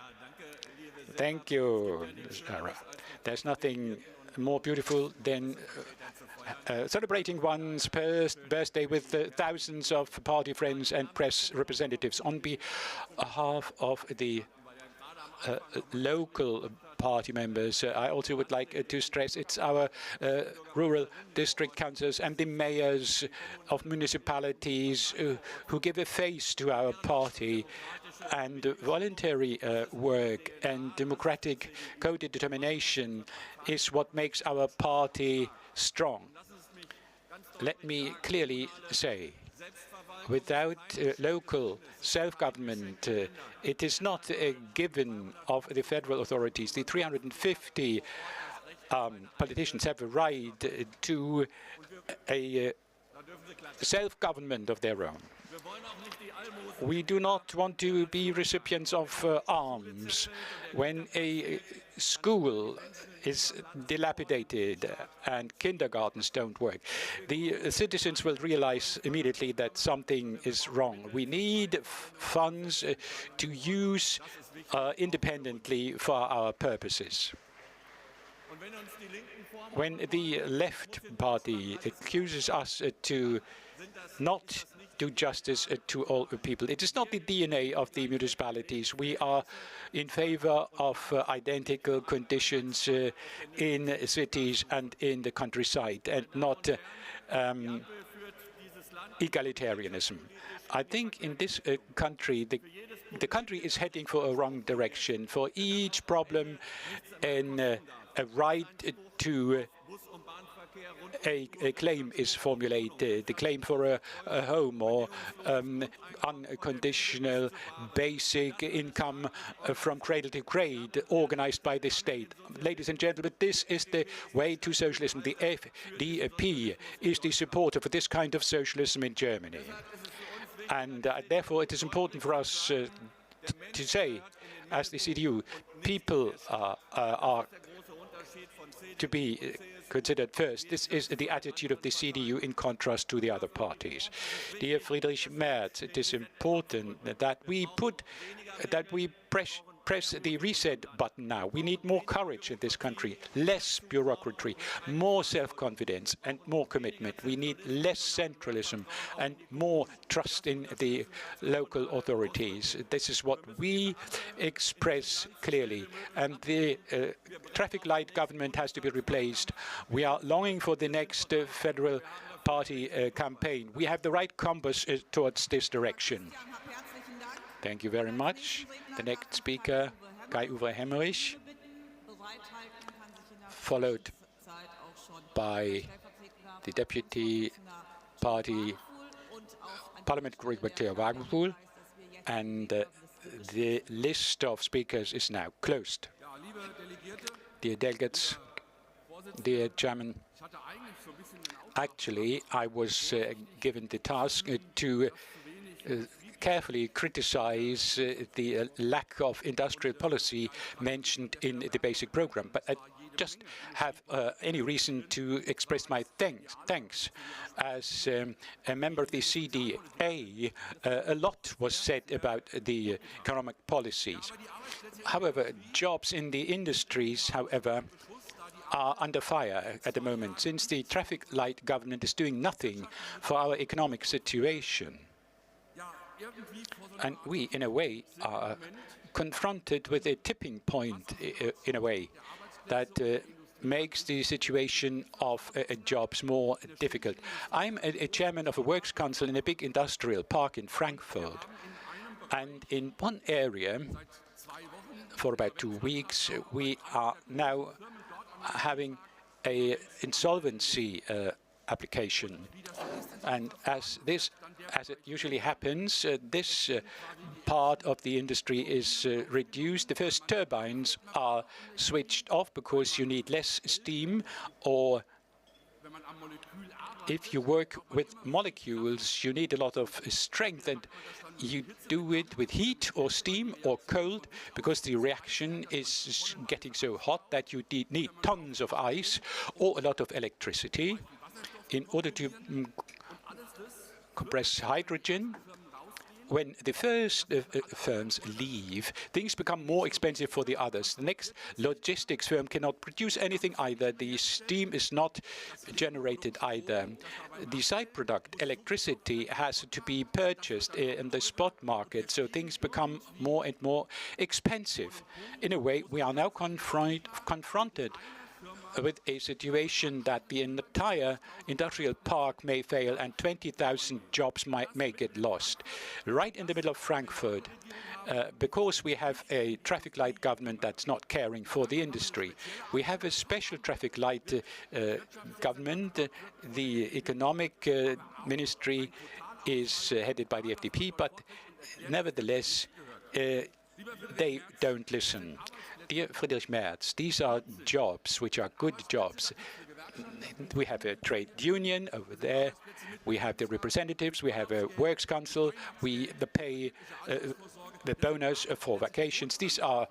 Thank you, Sarah. There's nothing more beautiful than celebrating one's birthday with thousands of party friends and press representatives. On behalf of the local party members, I also would like to stress it's our rural district councillors and the mayors of municipalities who give a face to our party, and voluntary work and democratic co-determination is what makes our party strong. Let me clearly say, without local self-government, it is not a given of the federal authorities. The 350 politicians have a right to a self-government of their own. We do not want to be recipients of alms. When a school is dilapidated and kindergartens don't work, the citizens will realize immediately that something is wrong. We need funds to use independently for our purposes. When the left party accuses us to not do justice to all people, it is not the DNA of the municipalities. We are in favor of identical conditions in cities and in the countryside, and not egalitarianism. I think in this country, the country is heading for a wrong direction. For each problem, a right to a claim is formulated, the claim for a home or unconditional basic income from cradle to grave organized by the state. Ladies and gentlemen, this is the way to socialism. The FDP is the supporter for this kind of socialism in Germany. And therefore, it is important for us to say, as the CDU, people are to be considered first. This is the attitude of the CDU in contrast to the other parties. Dear Friedrich Merz, it is important that we press the reset button now. We need more courage in this country, less bureaucracy, more self-confidence and more commitment. We need less centralism and more trust in the local authorities. This is what we express clearly. And the traffic light government has to be replaced. We are longing for the next federal party campaign. We have the right compass towards this direction. Thank you very much. The next speaker, Kai-Uwe Hemmerich, followed by the Deputy Party Parliamentary Secretary Wagenpool, and the list of speakers is now closed. Dear delegates, dear Chairman, actually, I was given the task to carefully criticize the lack of industrial policy mentioned in the basic program. But I just have any reason to express my thanks. As a member of the CDA, a lot was said about the economic policies. However, jobs in the industries, however, are under fire at the moment, since the traffic light government is doing nothing for our economic situation. And we, in a way, are confronted with a tipping point, in a way, that makes the situation of jobs more difficult. I'm a chairman of a works council in a big industrial park in Frankfurt. And in one area, for about 2 weeks, we are now having an insolvency application. And as it usually happens, this part of the industry is reduced. The first turbines are switched off because you need less steam, or if you work with molecules, you need a lot of strength, and you do it with heat or steam or cold because the reaction is getting so hot that you need tons of ice or a lot of electricity in order to compress hydrogen. When the first firms leave, things become more expensive for the others. The next logistics firm cannot produce anything either. The steam is not generated either. The side product, electricity, has to be purchased in the spot market, so things become more and more expensive. In a way, we are now confronted with a situation that the entire industrial park may fail and 20,000 jobs may get lost. Right in the middle of Frankfurt, because we have a traffic light government that's not caring for the industry. We have a special traffic light government. The economic ministry is headed by the FDP, but nevertheless, they don't listen. Dear Friedrich Merz, these are jobs which are good jobs. We have a trade union over there. We have the representatives. We have a works council. We pay the bonus for vacations. These are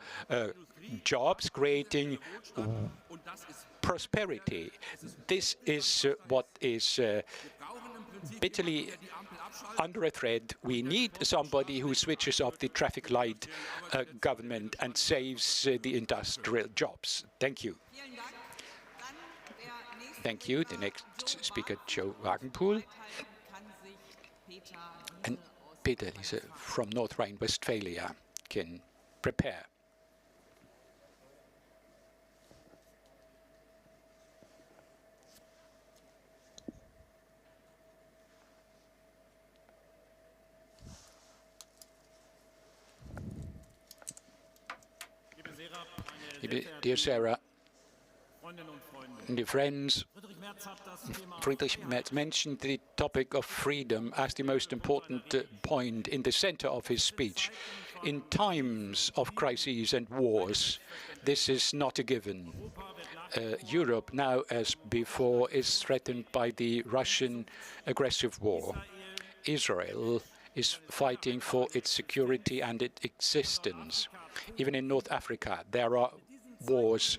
jobs creating prosperity. This is what is bitterly under a thread. We need somebody who switches off the traffic light government and saves the industrial jobs. Thank you. Thank you. The next speaker, Joe Wagenpool. And Peter Liese from North Rhine-Westphalia can prepare. Dear Sarah, dear friends, Friedrich Merz mentioned the topic of freedom as the most important point in the center of his speech. In times of crises and wars, this is not a given. Europe, now as before, is threatened by the Russian aggressive war. Israel is fighting for its security and its existence. Even in North Africa, there are wars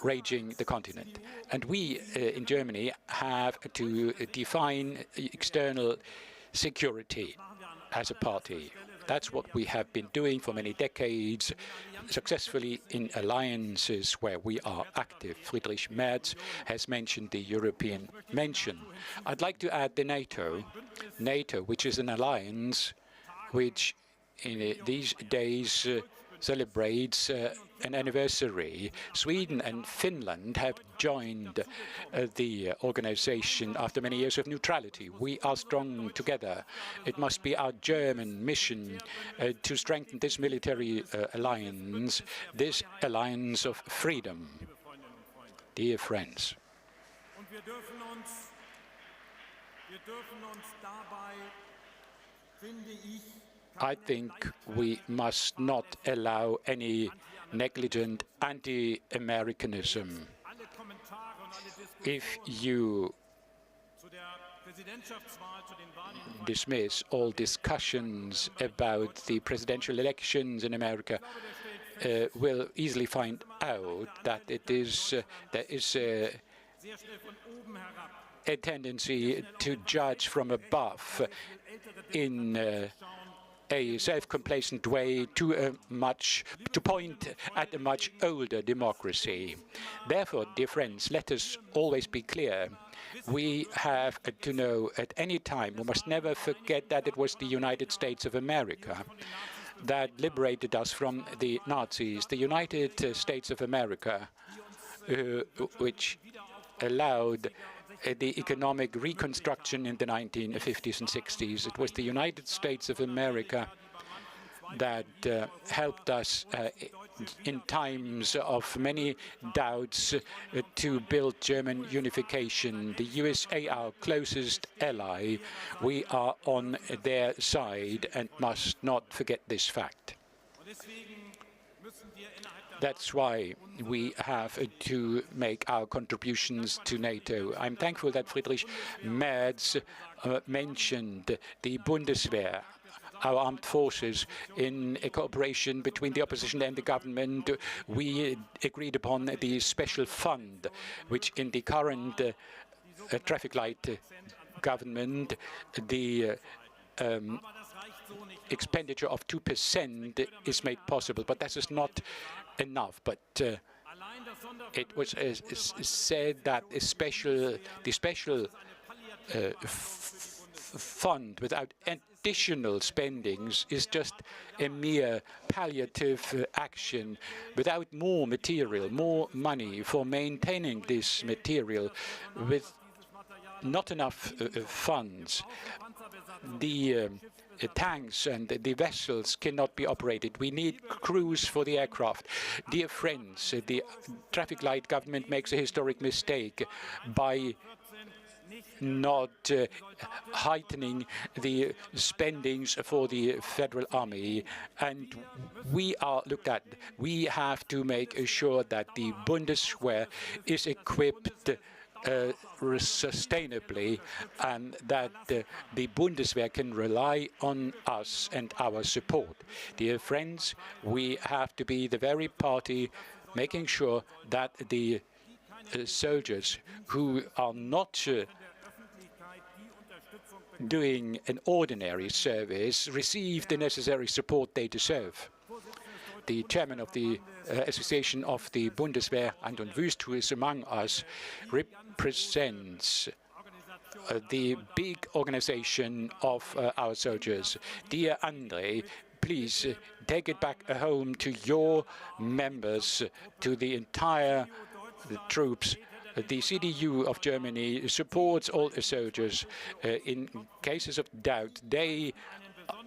raging the continent. And we in Germany have to define external security as a party. That's what we have been doing for many decades, successfully in alliances where we are active. Friedrich Merz has mentioned the European mention. I'd like to add the NATO, which is an alliance which in these days celebrates an anniversary. Sweden and Finland have joined the organization after many years of neutrality. We are strong together. It must be our German mission to strengthen this military alliance, this alliance of freedom. Dear friends, I think we must not allow any negligent anti-Americanism. If you dismiss all discussions about the presidential elections in America, will easily find out that there is a tendency to judge from above in a self-complacent way to point at a much older democracy. Therefore, dear friends, let us always be clear. We have to know at any time, we must never forget that it was the United States of America that liberated us from the Nazis. The United States of America which allowed the economic reconstruction in the 1950s and 60s. It was the United States of America that helped us in times of many doubts to build German unification. The USA, our closest ally, we are on their side and must not forget this fact. That's why we have to make our contributions to NATO. I'm thankful that Friedrich Merz mentioned the Bundeswehr, our armed forces. In a cooperation between the opposition and the government, we agreed upon the special fund, which in the current traffic light government, the expenditure of 2% is made possible. But that is not enough. But it was said that the special fund without additional spendings is just a mere palliative action without more material, more money for maintaining this material, with not enough funds. The tanks and the vessels cannot be operated. We need crews for the aircraft. Dear friends, the traffic light government makes a historic mistake by not heightening the spendings for the federal army, and we are looked at. We have to make sure that the Bundeswehr is equipped sustainably, and that the Bundeswehr can rely on us and our support. Dear friends, we have to be the very party making sure that the soldiers who are not doing an ordinary service receive the necessary support they deserve. The chairman of the Association of the Bundeswehr, Anton Wüst, who is among us, represents the big organization of our soldiers. Dear André, please take it back home to your members, to the entire troops. The CDU of Germany supports all the soldiers. In cases of doubt, they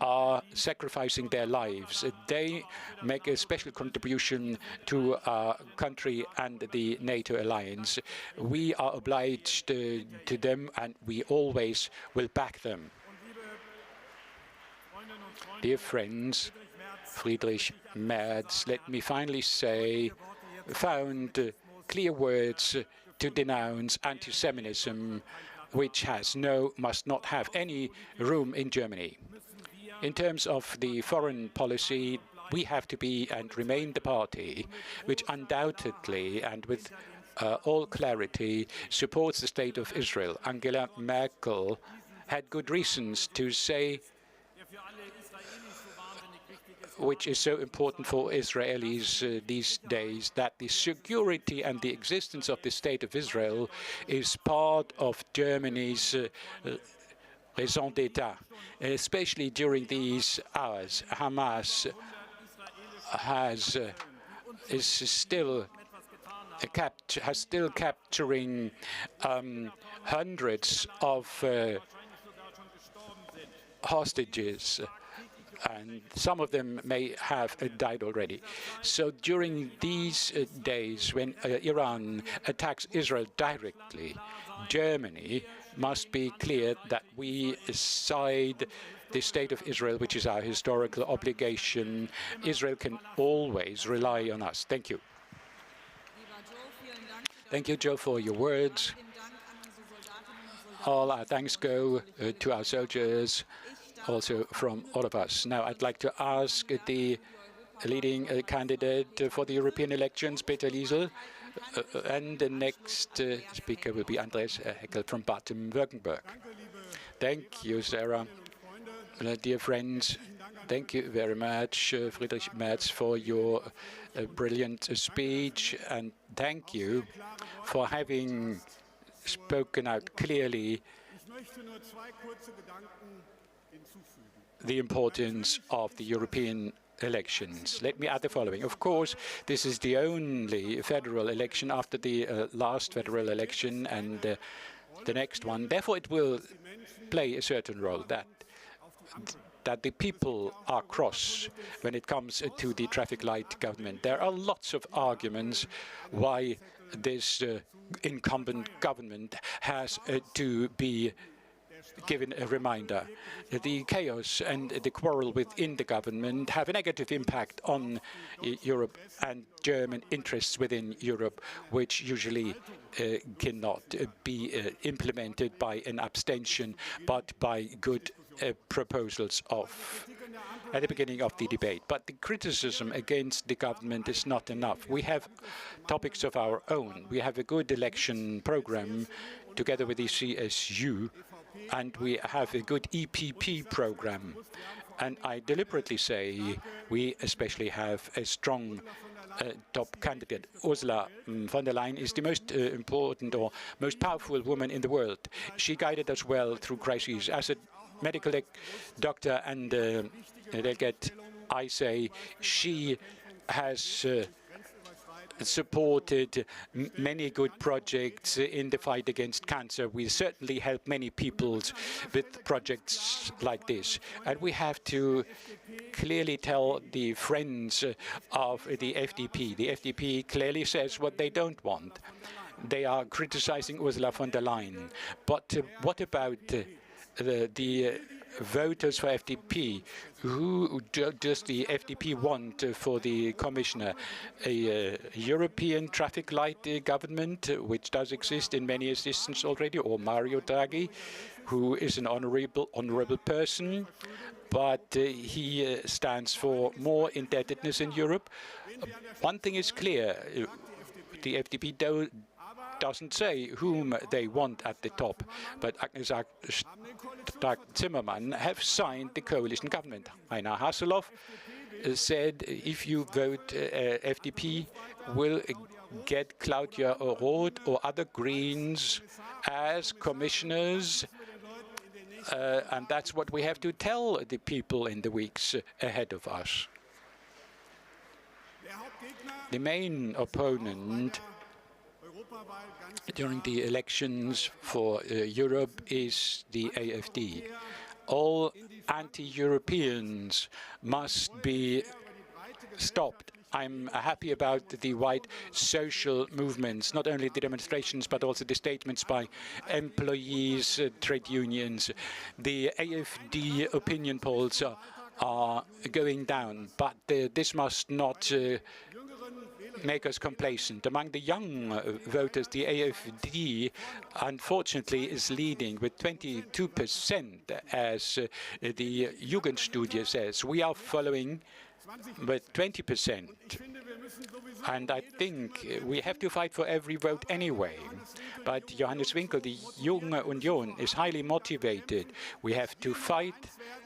are sacrificing their lives. They make a special contribution to our country and the NATO alliance. We are obliged to them, and we always will back them. Dear friends, Friedrich Merz, let me finally say, found clear words to denounce anti-Semitism, which must not have any room in Germany. In terms of the foreign policy, we have to be and remain the party which undoubtedly and with all clarity supports the state of Israel. Angela Merkel had good reasons to say, which is so important for Israelis these days, that the security and the existence of the state of Israel is part of Germany's raison d'etat, especially during these hours. Hamas is still capturing hundreds of hostages, and some of them may have died already. So during these days, when Iran attacks Israel directly, Germany must be clear that we side the state of Israel, which is our historical obligation. Israel can always rely on us. Thank you. Thank you, Joe, for your words. All our thanks go to our soldiers, also from all of us. Now, I'd like to ask the leading candidate for the European elections, Peter Liesel, and the next speaker will be Andreas Heckel from Baden-Württemberg. Thank you, Sarah. Dear friends, thank you very much, Friedrich Merz, for your brilliant speech, and thank you for having spoken out clearly the importance of the European elections. Let me add the following. Of course, this is the only federal election after the last federal election and the next one. Therefore, it will play a certain role that the people are cross when it comes to the traffic light government. There are lots of arguments why this incumbent government has to be given a reminder. The chaos and the quarrel within the government have a negative impact on Europe and German interests within Europe, which usually cannot be implemented by an abstention, but by good proposals at the beginning of the debate. But the criticism against the government is not enough. We have topics of our own. We have a good election program together with the CSU, and we have a good EPP program. And I deliberately say we especially have a strong top candidate. Ursula von der Leyen is the most important or most powerful woman in the world. She guided us well through crises. As a medical doctor and delegate, I say she has supported many good projects in the fight against cancer. We certainly help many people with projects like this. And we have to clearly tell the friends of the FDP. The FDP clearly says what they don't want. They are criticizing Ursula von der Leyen. But what about the voters for FDP? Who does the FDP want for the commissioner? A European traffic light government, which does exist in many instances already, or Mario Draghi, who is an honorable person, but he stands for more indebtedness in Europe. One thing is clear, the FDP doesn't say whom they want at the top, but Agnes Zimmermann have signed the coalition government. Heiner Hasselhoff said if you vote FDP, will get Claudia Roth or other Greens as commissioners, and that's what we have to tell the people in the weeks ahead of us. The main opponent during the elections for Europe is the AfD. All anti-Europeans must be stopped. I'm happy about the white social movements, not only the demonstrations, but also the statements by employees, trade unions. The AfD opinion polls are going down, but this must not make us complacent. Among the young voters, the AfD, unfortunately, is leading with 22%, as the Jugendstudie says. We are following with 20%. And I think we have to fight for every vote anyway. But Johannes Winkel, the Junge Union, is highly motivated. We have to fight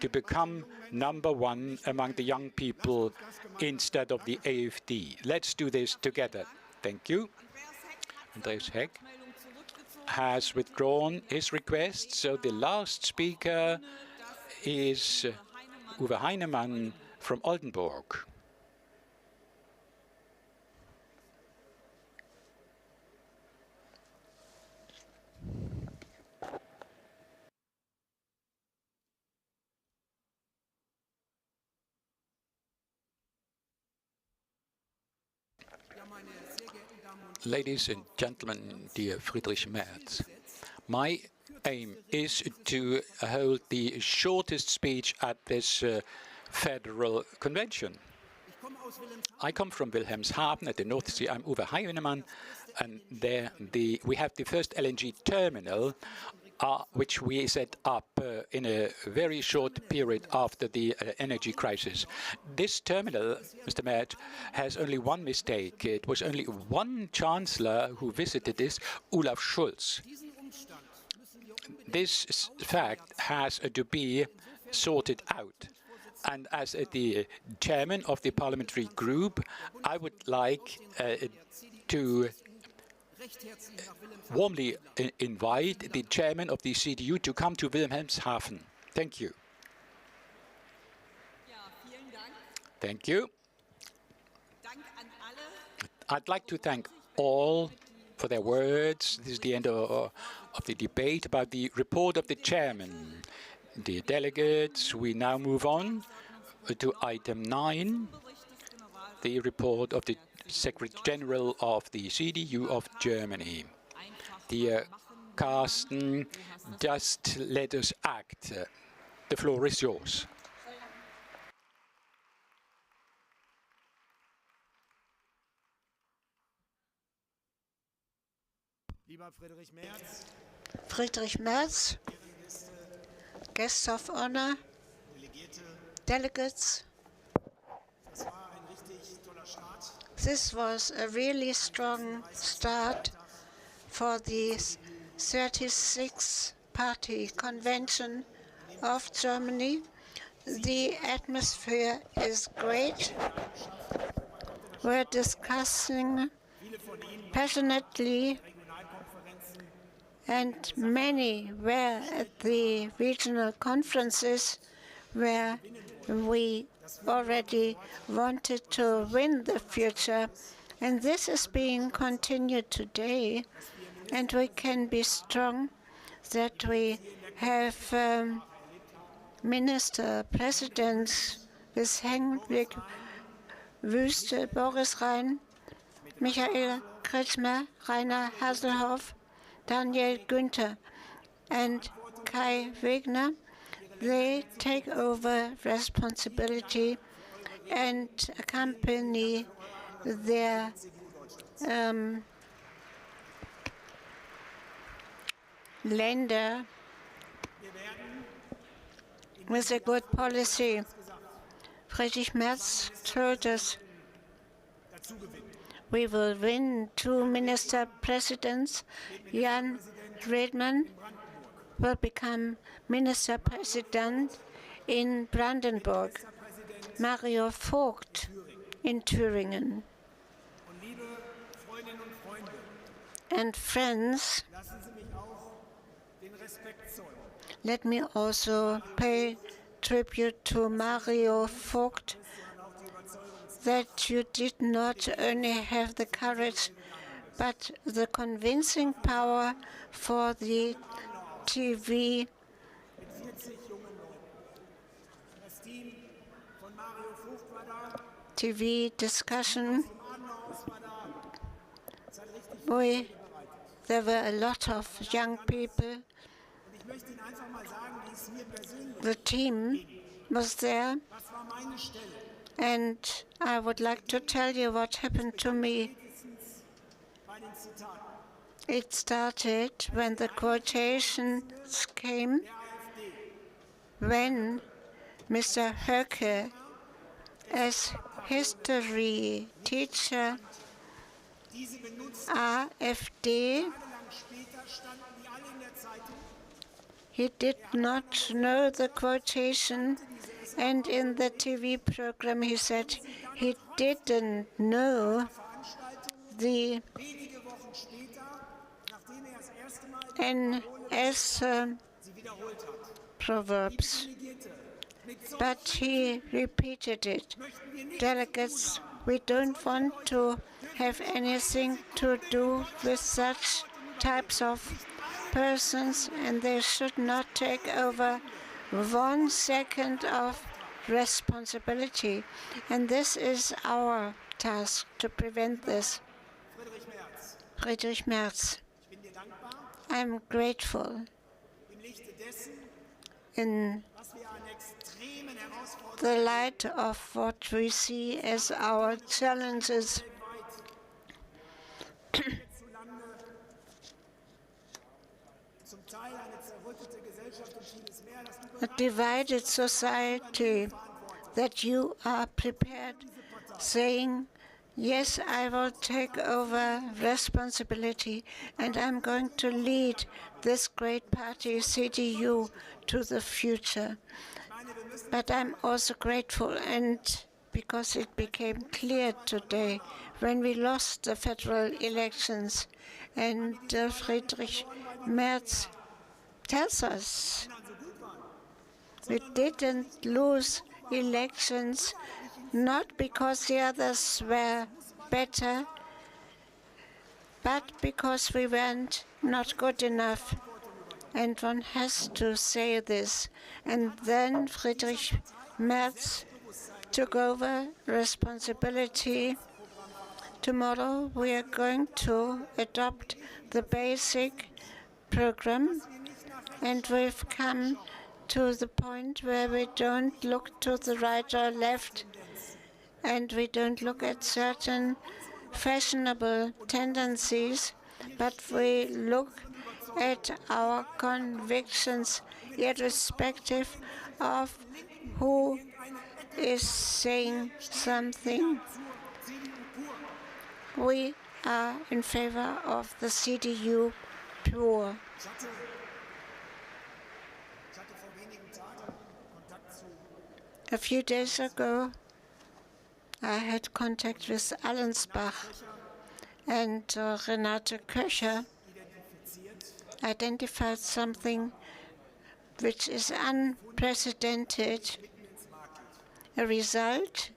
to become #1 among the young people instead of the AfD. Let's do this together. Thank you. Andreas Heck has withdrawn his request. So the last speaker is Uwe Heinemann from Oldenburg. Ladies and gentlemen, dear Friedrich Merz, my aim is to hold the shortest speech at this federal convention. I come from Wilhelmshaven at the North Sea. I'm Uwe Heinemann, and there we have the first LNG terminal, which we set up in a very short period after the energy crisis. This terminal, Mr. Merz, has only one mistake. It was only one chancellor who visited this, Olaf Scholz. This fact has to be sorted out. And as the chairman of the parliamentary group, I would like to warmly invite the chairman of the CDU to come to Wilhelmshaven. Thank you. Thank you. I'd like to thank all for their words. This is the end of the debate about the report of the chairman. Dear delegates, we now move on to item 9, the report of the Secretary General of the CDU of Germany. Dear Carsten, just let us act. The floor is yours. Friedrich Merz, guests of honor, delegates. This was a really strong start for the 36th Party Convention of Germany. The atmosphere is great. We're discussing passionately, and many were at the regional conferences where we already wanted to win the future. And this is being continued today. And we can be strong that we have minister presidents with Henrik Wüste, Boris Rhein, Michael Kretschmer, Rainer Haselhoff, Daniel Günther, and Kai Wegner. They take over responsibility and accompany their Länder with a good policy. Friedrich Merz told us we will win 2 minister presidents. Jan Redmann will become minister president in Brandenburg. Mario Vogt in Thüringen. And friends, let me also pay tribute to Mario Vogt that you did not only have the courage, but the convincing power for the TV discussion. There were a lot of young people. The team was there, and I would like to tell you what happened to me. It started when the quotations came, when Mr. Höcke, as history teacher, AfD, he did not know the quotation, and in the TV program he said he didn't know the NS proverbs, but he repeated it. Delegates, we don't want to have anything to do with such types of persons, and they should not take over 1 second of responsibility. And this is our task, to prevent this. Friedrich Merz, I'm grateful in the light of what we see as our challenges. A divided society, that you are prepared, saying, yes, I will take over responsibility, and I'm going to lead this great party, CDU, to the future. But I'm also grateful, and because it became clear today when we lost the federal elections, and Friedrich Merz tells us we didn't lose elections not because the others were better, but because we weren't not good enough. And one has to say this. And then Friedrich Merz took over responsibility. Tomorrow we are going to adopt the basic program, and we've come to the point where we don't look to the right or left, and we don't look at certain fashionable tendencies, but we look at our convictions, irrespective of who is saying something. We are in favor of the CDU pure. A few days ago, I had contact with Allensbach, and Renate Köcher identified something which is unprecedented, a result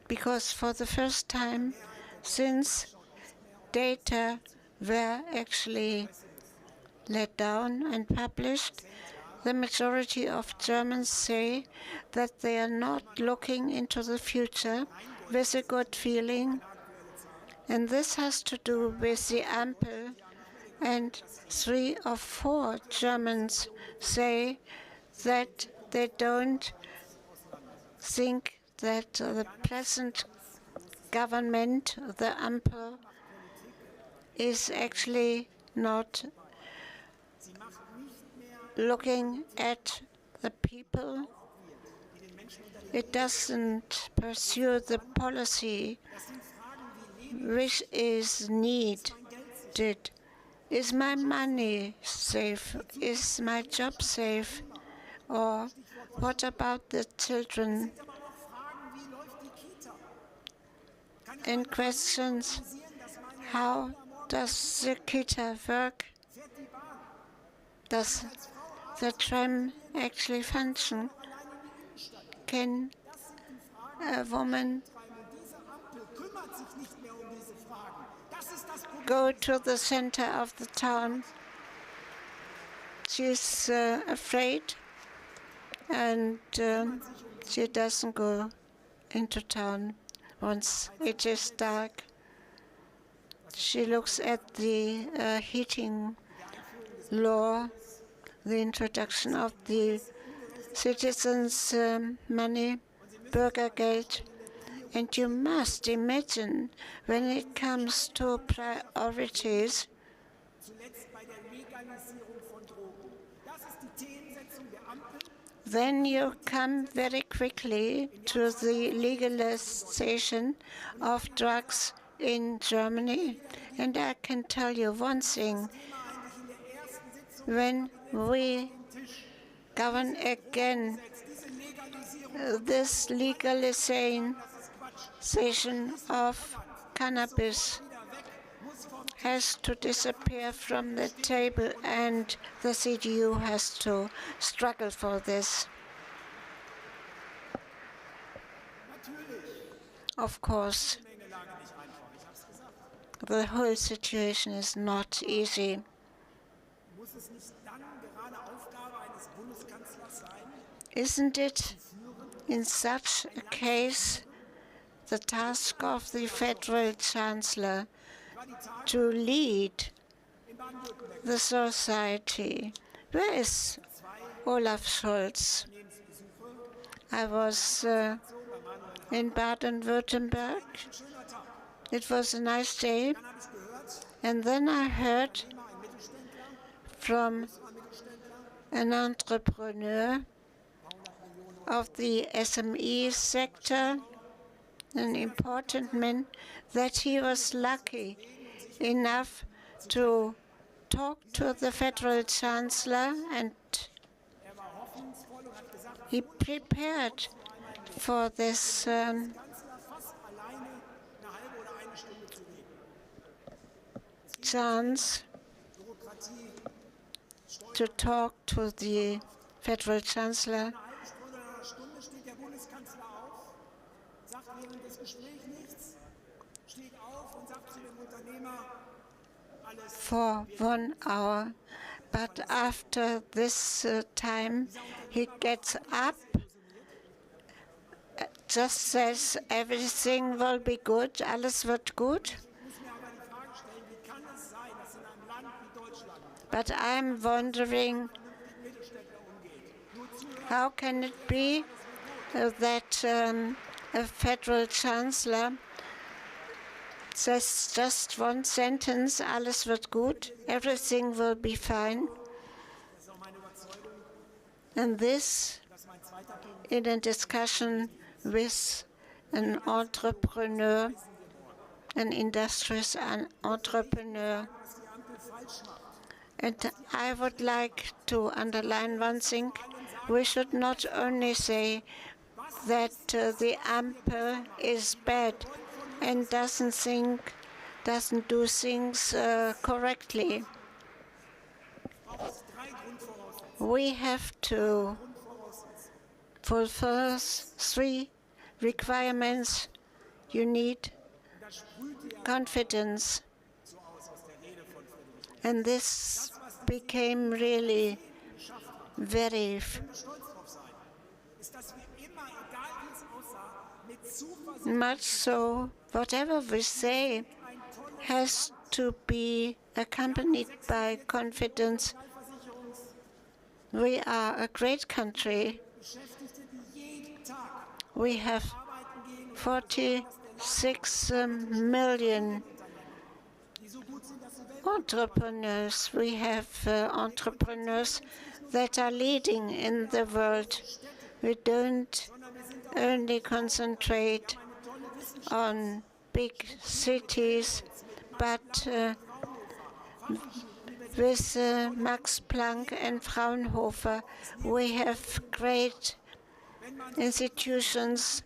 because for the first time since data were actually let down and published, the majority of Germans say that they are not looking into the future with a good feeling. And this has to do with the Ampel. And 3 of 4 Germans say that they don't think that the present government, the Ampel, is actually not looking at the people. It doesn't pursue the policy which is needed. Is my money safe? Is my job safe? Or what about the children? And questions, how does the Kita work? Does the tram actually function? Can a woman go to the center of the town? She's afraid, and she doesn't go into town once it is dark. She looks at the heating law, the introduction of the citizens' money, Bürgergeld. And you must imagine, when it comes to priorities, then you come very quickly to the legalization of drugs in Germany. And I can tell you one thing. When we govern again, this legalization of cannabis has to disappear from the table, and the CDU has to struggle for this. Of course, the whole situation is not easy. Isn't it, in such a case, the task of the Federal Chancellor to lead the society? Where is Olaf Scholz? I was in Baden-Württemberg. It was a nice day. And then I heard from an entrepreneur of the SME sector, an important man, that he was lucky enough to talk to the Federal Chancellor, and he prepared for this chance to talk to the Federal Chancellor. for 1 hour. But after this time, he gets up, just says everything will be good, alles wird gut. But I'm wondering, how can it be that a federal chancellor says just one sentence, alles wird gut, everything will be fine. And this, in a discussion with an entrepreneur, an industrious entrepreneur. And I would like to underline one thing. We should not only say that the Ampel is bad and doesn't do things correctly. We have to fulfill 3 requirements. You need confidence. And this became really very much so. Whatever we say has to be accompanied by confidence. We are a great country. We have 46 million entrepreneurs. We have entrepreneurs that are leading in the world. We don't only concentrate on big cities, but with Max Planck and Fraunhofer, we have great institutions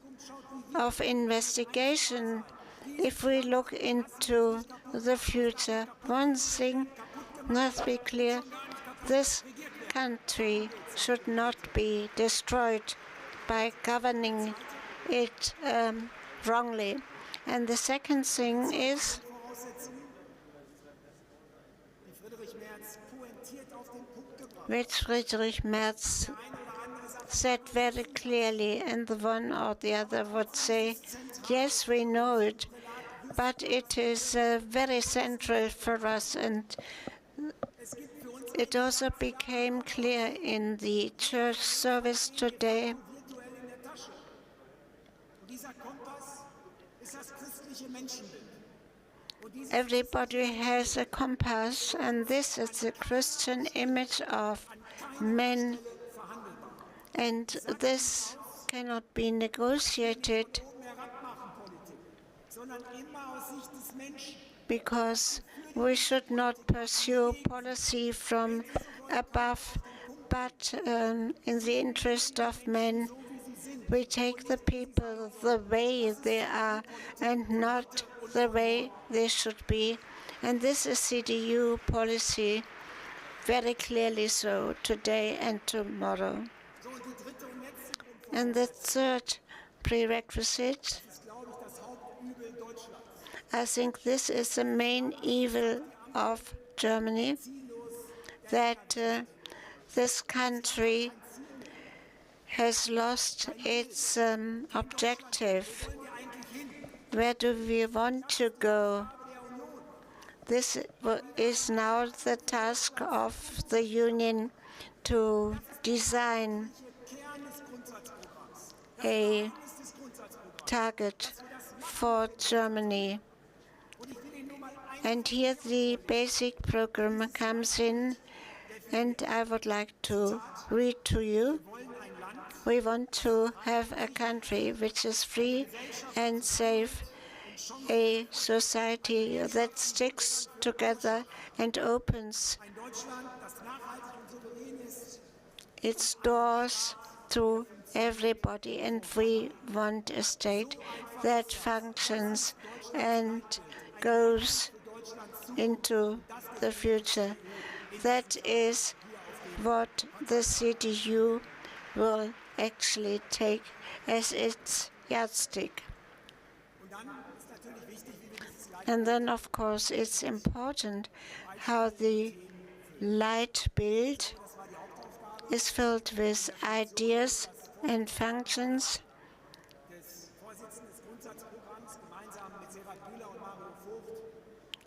of investigation. If we look into the future, one thing must be clear: this country should not be destroyed by governing it wrongly. And the second thing is, which Friedrich Merz said very clearly, and the one or the other would say, yes, we know it, but it is very central for us. And it also became clear in the church service today. Everybody has a compass, and this is the Christian image of men. And this cannot be negotiated, because we should not pursue policy from above, but in the interest of men. We take the people the way they are and not the way they should be. And this is CDU policy, very clearly so, today and tomorrow. And the third prerequisite, I think this is the main evil of Germany, that this country has lost its objective. Where do we want to go? This is now the task of the Union to design a target for Germany. And here the basic program comes in, and I would like to read to you. We want to have a country which is free and safe, a society that sticks together and opens its doors to everybody. And we want a state that functions and goes into the future. That is what the CDU will actually take as its yardstick. And then, of course, it's important how the light build is filled with ideas and functions.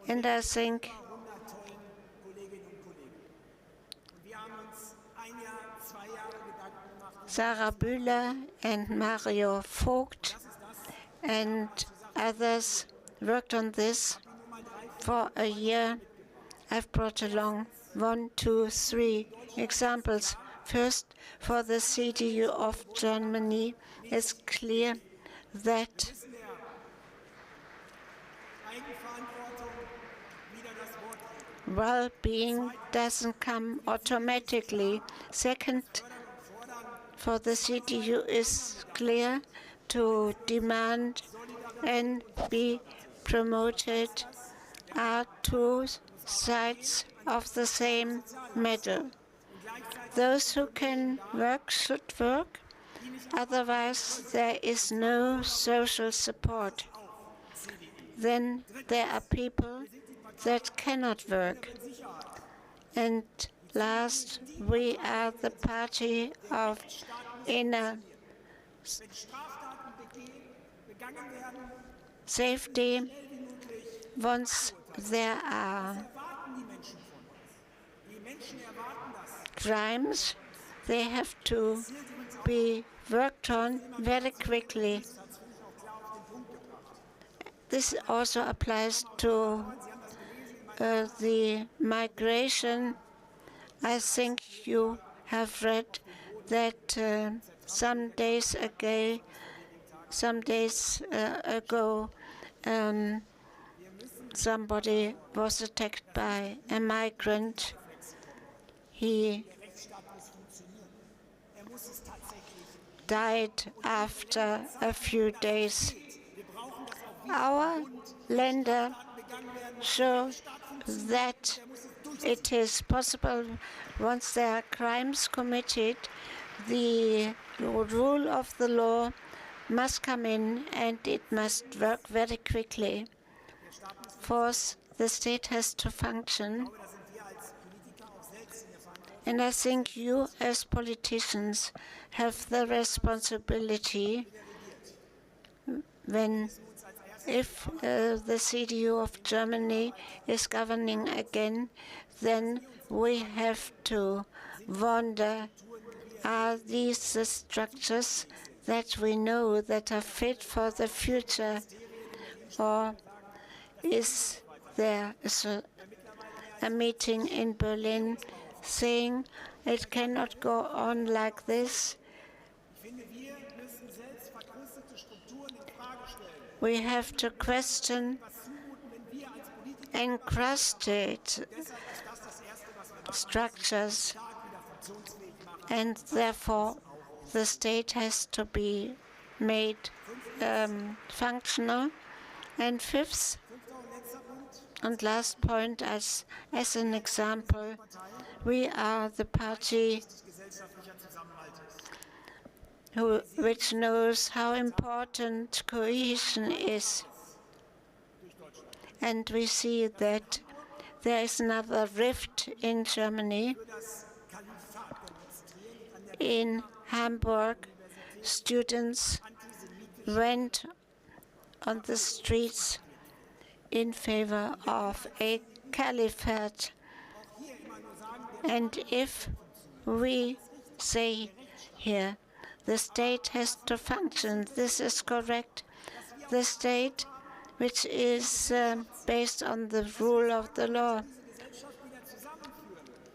And I think Sarah Bühler and Mario Vogt and others worked on this for a year. I've brought along 1, 2, 3 examples. First, for the CDU of Germany, it's clear that well-being doesn't come automatically. Second, for the CDU is clear to demand and be promoted are two sides of the same medal. Those who can work should work, otherwise there is no social support. Then there are people that cannot work. And last, we are the party of inner safety. Once there are crimes, they have to be worked on very quickly. This also applies to the migration. I think you have read that some days ago, somebody was attacked by a migrant. He died after a few days. Our Länder show that it is possible once there are crimes committed, the rule of the law must come in and it must work very quickly. Fourth, the state has to function. And I think you as politicians have the responsibility if the CDU of Germany is governing again, then we have to wonder, are these the structures that we know that are fit for the future? Or is there a meeting in Berlin saying it cannot go on like this? We have to question encrusted structures, and therefore the state has to be made functional. And fifth and last point, as an example, we are the party which knows how important cohesion is. And we see that there is another rift in Germany. In Hamburg, students went on the streets in favor of a caliphate. And if we say here, the state has to function, this is correct. The state, which is based on the rule of the law.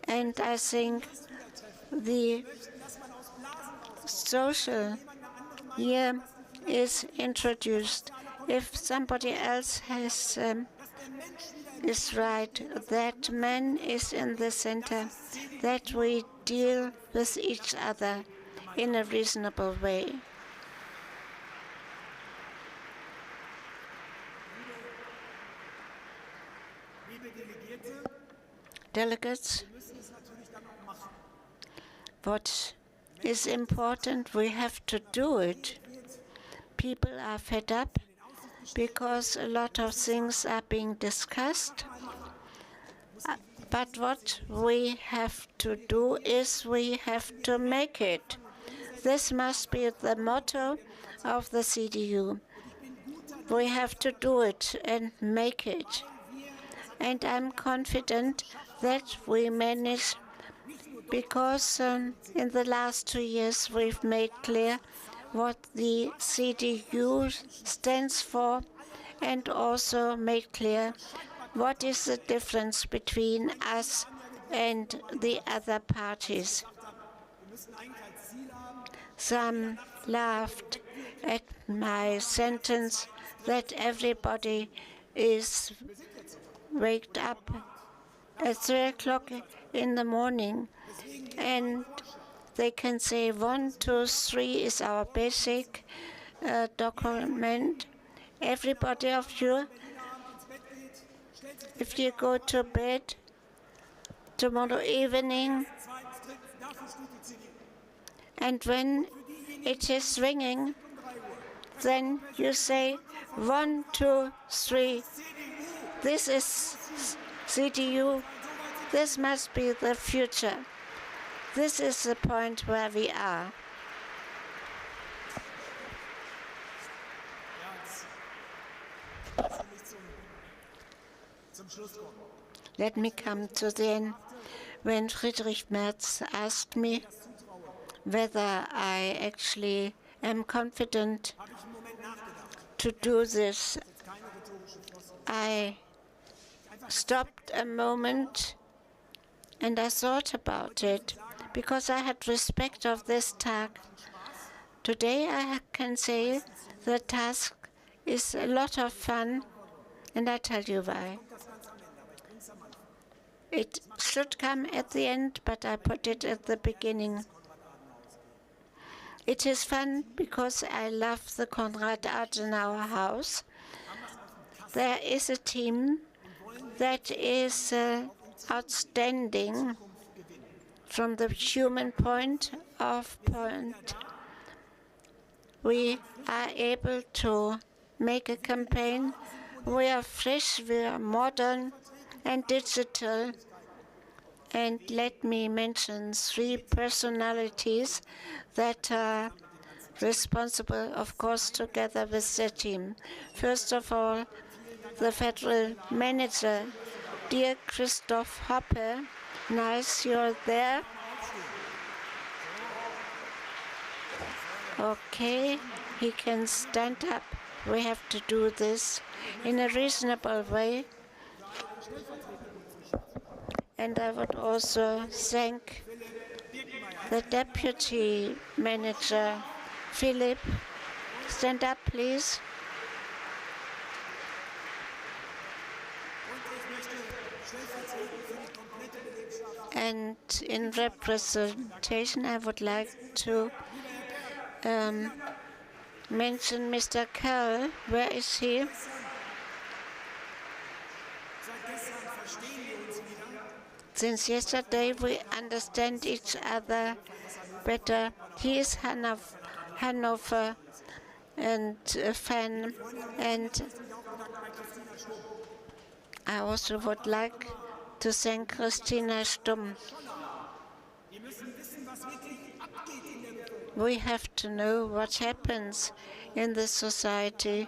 And I think the social year is introduced. If somebody else is right, that man is in the center, that we deal with each other in a reasonable way. Delegates, what is important, we have to do it. People are fed up, because a lot of things are being discussed. But what we have to do is we have to make it. This must be the motto of the CDU. We have to do it and make it. And I'm confident that we manage, because in the last 2 years we've made clear what the CDU stands for and also made clear what is the difference between us and the other parties. Some laughed at my sentence that everybody is waked up at 3 o'clock in the morning and they can say 1, 2, 3 is our basic document. Everybody of you, if you go to bed tomorrow evening, and when it is ringing, then you say 1, 2, 3. This is CDU. This must be the future. This is the point where we are. Let me come to the end. When Friedrich Merz asked me whether I actually am confident to do this, I stopped a moment and I thought about it, because I had respect of this task. Today I can say the task is a lot of fun, and I tell you why. It should come at the end, but I put it at the beginning. It is fun because I love the Konrad Adenauer House. There is a team that is outstanding from the human point of view. We are able to make a campaign. We are fresh, we are modern and digital. And let me mention 3 personalities that are responsible, of course, together with the team. First of all, the federal manager, dear Christoph Hoppe. Nice, you're there. Okay, he can stand up. We have to do this in a reasonable way. And I would also thank the deputy manager, Philip. Stand up, please. And in representation, I would like to mention Mr. Kerr. Where is he? Since yesterday, we understand each other better. He is Hanover and a fan, and I also would like to thank Christina Stumm. We have to know what happens in the society.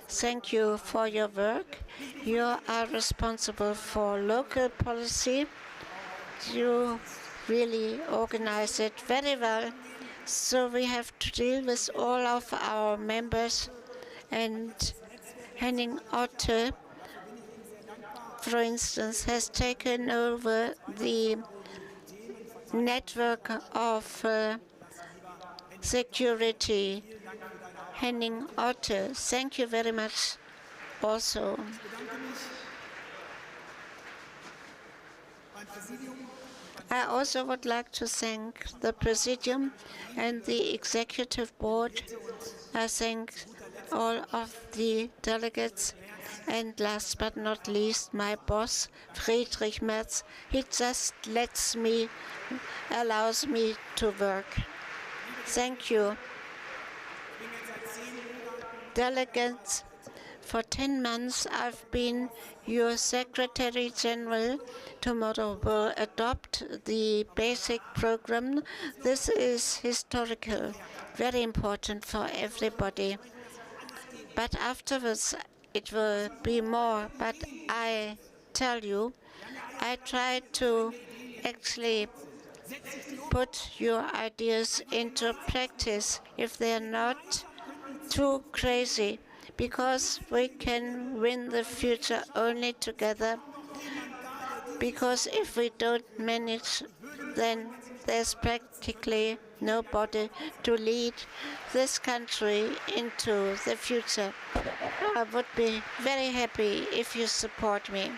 Thank you for your work. You are responsible for local policy. You really organize it very well. So we have to deal with all of our members. And Henning Otte, for instance, has taken over the network of security. Henning Otte, thank you very much also. I also would like to thank the Presidium and the Executive Board. I thank all of the delegates. And last but not least, my boss, Friedrich Merz. He just allows me to work. Thank you. delegates, for 10 months I've been your Secretary General. Tomorrow will adopt the basic program. This is historical, very important for everybody. But afterwards it will be more. But I tell you, I try to actually put your ideas into practice if they're not too crazy, because we can win the future only together. Because if we don't manage, then there's practically nobody to lead this country into the future. I would be very happy if you support me.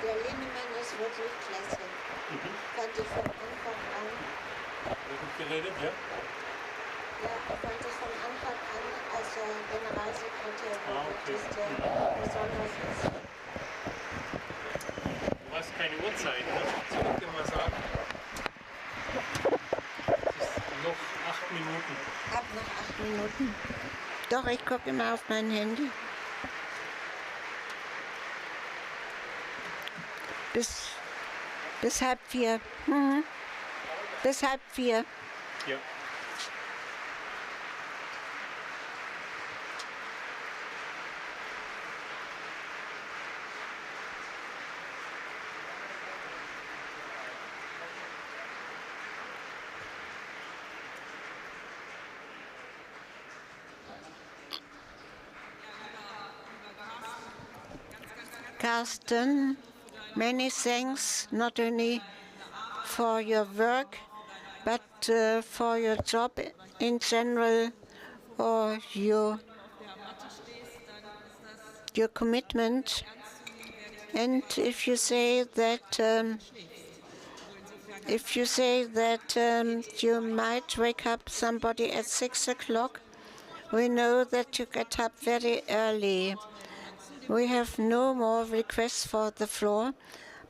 Der Linnemann ist wirklich klasse. Fand ich von Anfang an. Gut geredet, ja? Ja, ich fand es von Anfang an, als Generalsekretär wurde, dass der besonders ist. Du hast keine Uhrzeit, ne? Soll ich dir mal sagen? Es ist noch 8 Minuten. Ab noch 8 Minuten. Doch, ich gucke immer auf mein Handy. Bis 3:30. Bis 3:30. Ja. Carsten, many thanks, not only for your work, but for your job in general, or your commitment. And if you say that you might wake up somebody at 6 o'clock, we know that you get up very early. We have no more requests for the floor,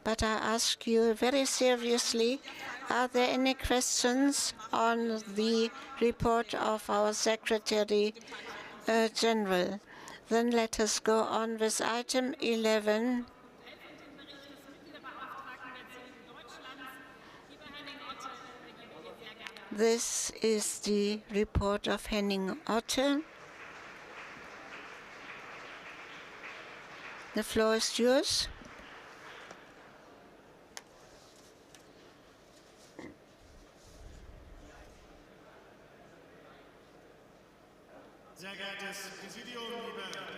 but I ask you very seriously, are there any questions on the report of our Secretary General? Then let us go on with item 11. This is the report of Henning Otte. The floor is yours.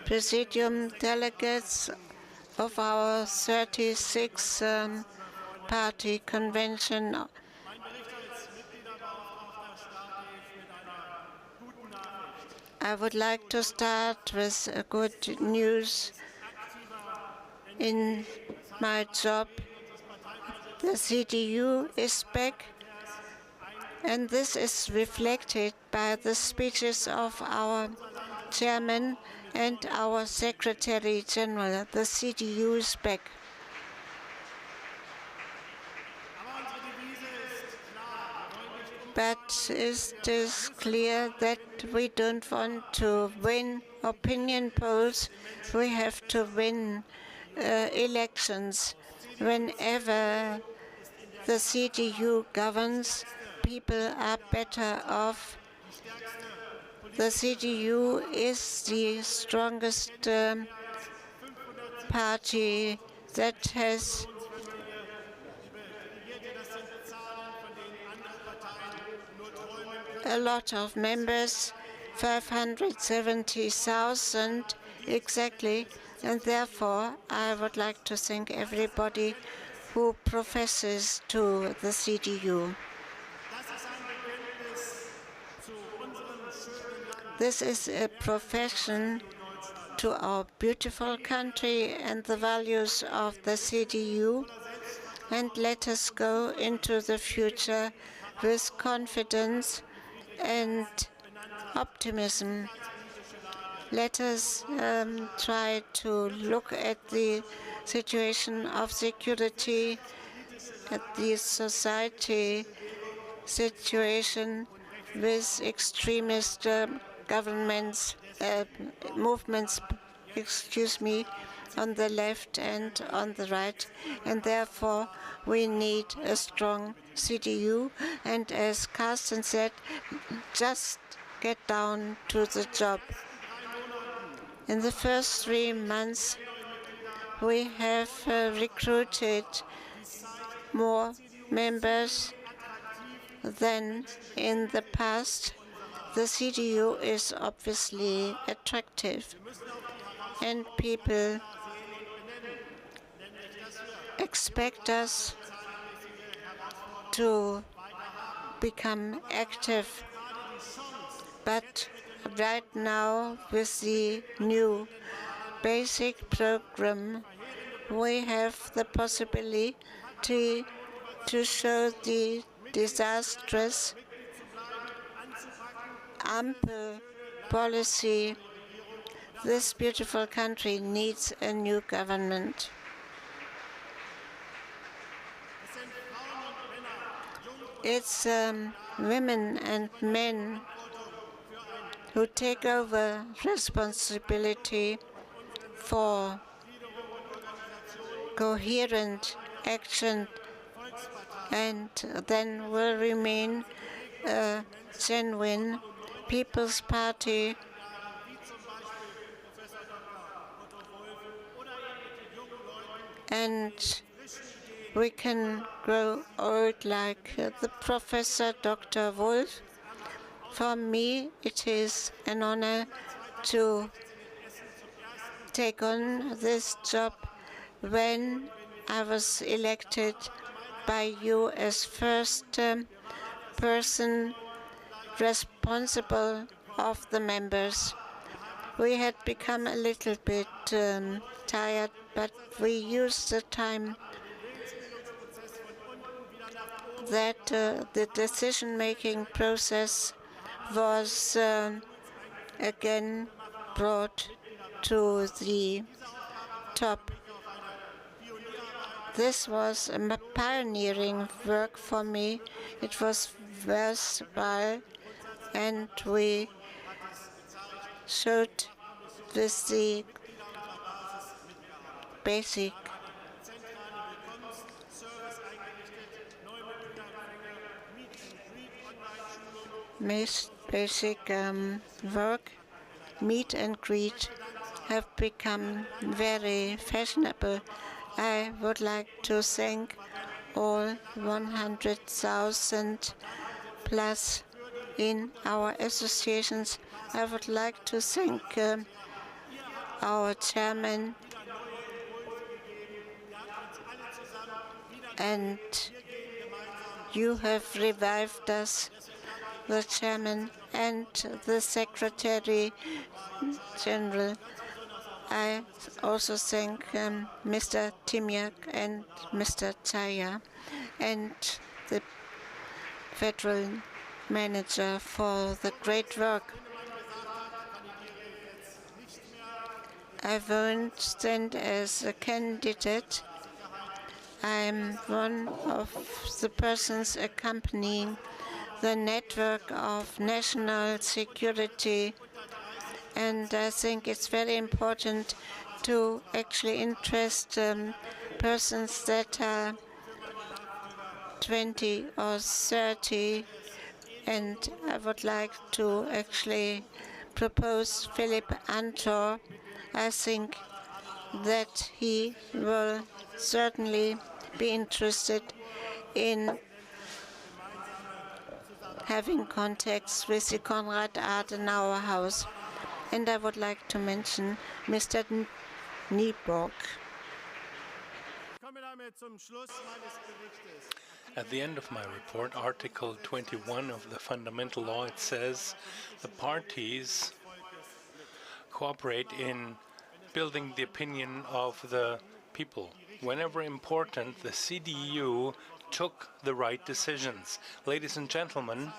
Presidium, delegates of our 36 party convention. I would like to start with good news. In my job, the CDU is back, and this is reflected by the speeches of our chairman and our Secretary General. The CDU is back. But it is clear that we don't want to win opinion polls. We have to win elections. Whenever the CDU governs, people are better off. The CDU is the strongest party that has a lot of members, 570,000 exactly, and therefore I would like to thank everybody who professes to the CDU. This is a profession to our beautiful country and the values of the CDU, and let us go into the future with confidence and optimism. Let us try to look at the situation of security, at the society situation with extremist governments, movements, on the left and on the right, and therefore we need a strong CDU, and as Carsten said, just get down to the job. In the first 3 months, we have recruited more members than in the past. The CDU is obviously attractive, and people expect us to become active. But right now, with the new basic program, we have the possibility to show the disastrous ample policy. This beautiful country needs a new government. It's women and men who take over responsibility for coherent action, and then will remain a genuine People's Party and we can grow old like the Professor Dr. Wolf. For me, it is an honor to take on this job when I was elected by you as first person responsible of the members. We had become a little bit tired, but we used the time that the decision-making process was again brought to the top. This was a pioneering work for me. It was worthwhile, and we showed with the basic work, meet and greet, have become very fashionable. I would like to thank all 100,000 plus in our associations. I would like to thank our chairman and you have revived us, the chairman and the secretary general. I also thank Mr. Timjak and Mr. Chaya and the federal manager for the great work. I won't stand as a candidate. I'm one of the persons accompanying the network of national security, and I think it's very important to actually interest persons that are 20 or 30, and I would like to actually propose Philipp Antor. I think that he will certainly be interested in having contacts with the Konrad Adenauer House. And I would like to mention Mr. Nieborg. At the end of my report, Article 21 of the Fundamental Law, it says the parties cooperate in building the opinion of the people. Whenever important, the CDU took the right decisions. Ladies and gentlemen,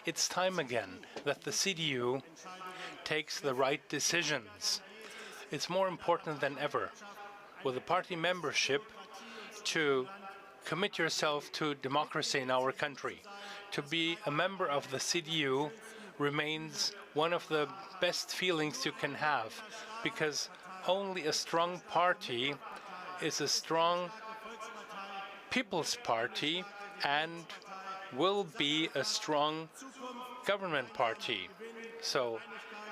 it's time again that the CDU takes the right decisions. It's more important than ever, with the party membership, to commit yourself to democracy in our country. To be a member of the CDU remains one of the best feelings you can have, because only a strong party is a strong people's party and will be a strong government party. So,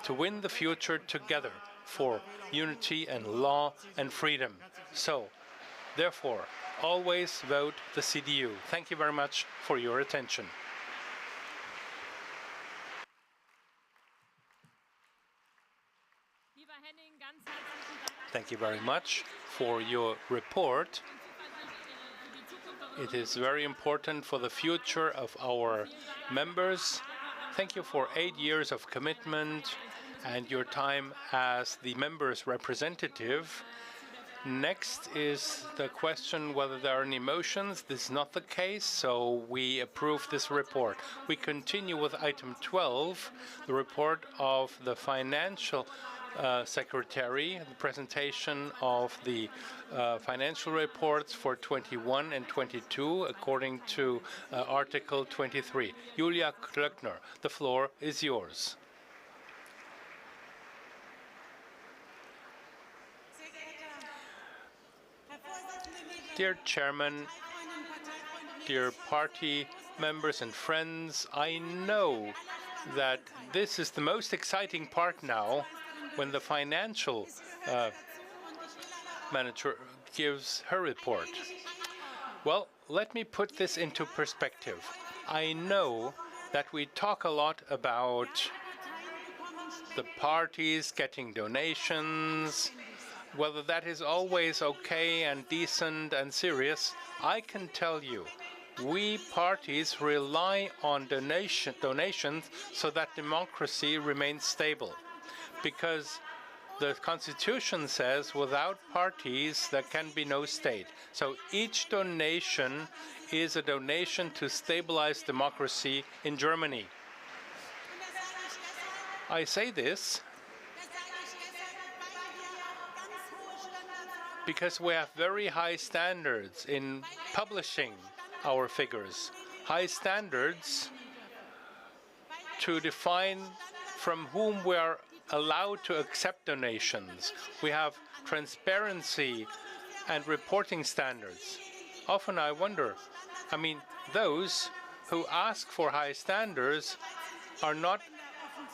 to win the future together for unity and law and freedom. So, therefore, always vote the CDU. Thank you very much for your attention. Thank you very much for your report. It is very important for the future of our members. Thank you for 8 years of commitment and your time as the members' representative. Next is the question whether there are any motions. This is not the case, so we approve this report. We continue with item 12, the report of the financial secretary, the presentation of the financial reports for 21 and 22 according to Article 23. Julia Klöckner, the floor is yours. Dear Chairman, dear party members and friends, I know that this is the most exciting part now when the financial manager gives her report. Well, let me put this into perspective. I know that we talk a lot about the parties getting donations, whether that is always okay and decent and serious. I can tell you, we parties rely on donations so that democracy remains stable. Because the Constitution says without parties there can be no state. So each donation is a donation to stabilize democracy in Germany. I say this because we have very high standards in publishing our figures. High standards to define from whom we are allowed to accept donations. We have transparency and reporting standards. Often I wonder, those who ask for high standards are not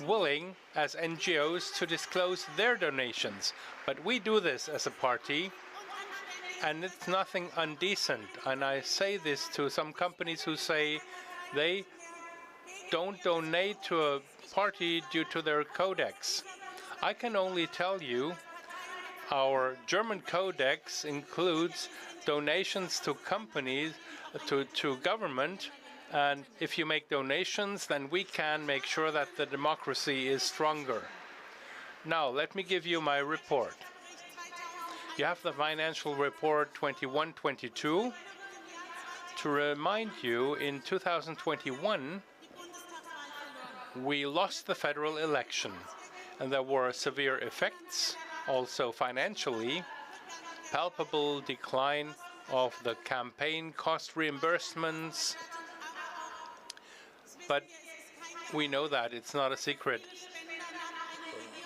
willing as NGOs to disclose their donations. But we do this as a party, and it's nothing undecent. And I say this to some companies who say they don't donate to a party due to their codex. I can only tell you our German codex includes donations to companies, to government, and if you make donations, then we can make sure that the democracy is stronger. Now, let me give you my report. You have the financial report 21-22. To remind you, in 2021, we lost the federal election, and there were severe effects, also financially, palpable decline of the campaign cost reimbursements. But we know that it's not a secret.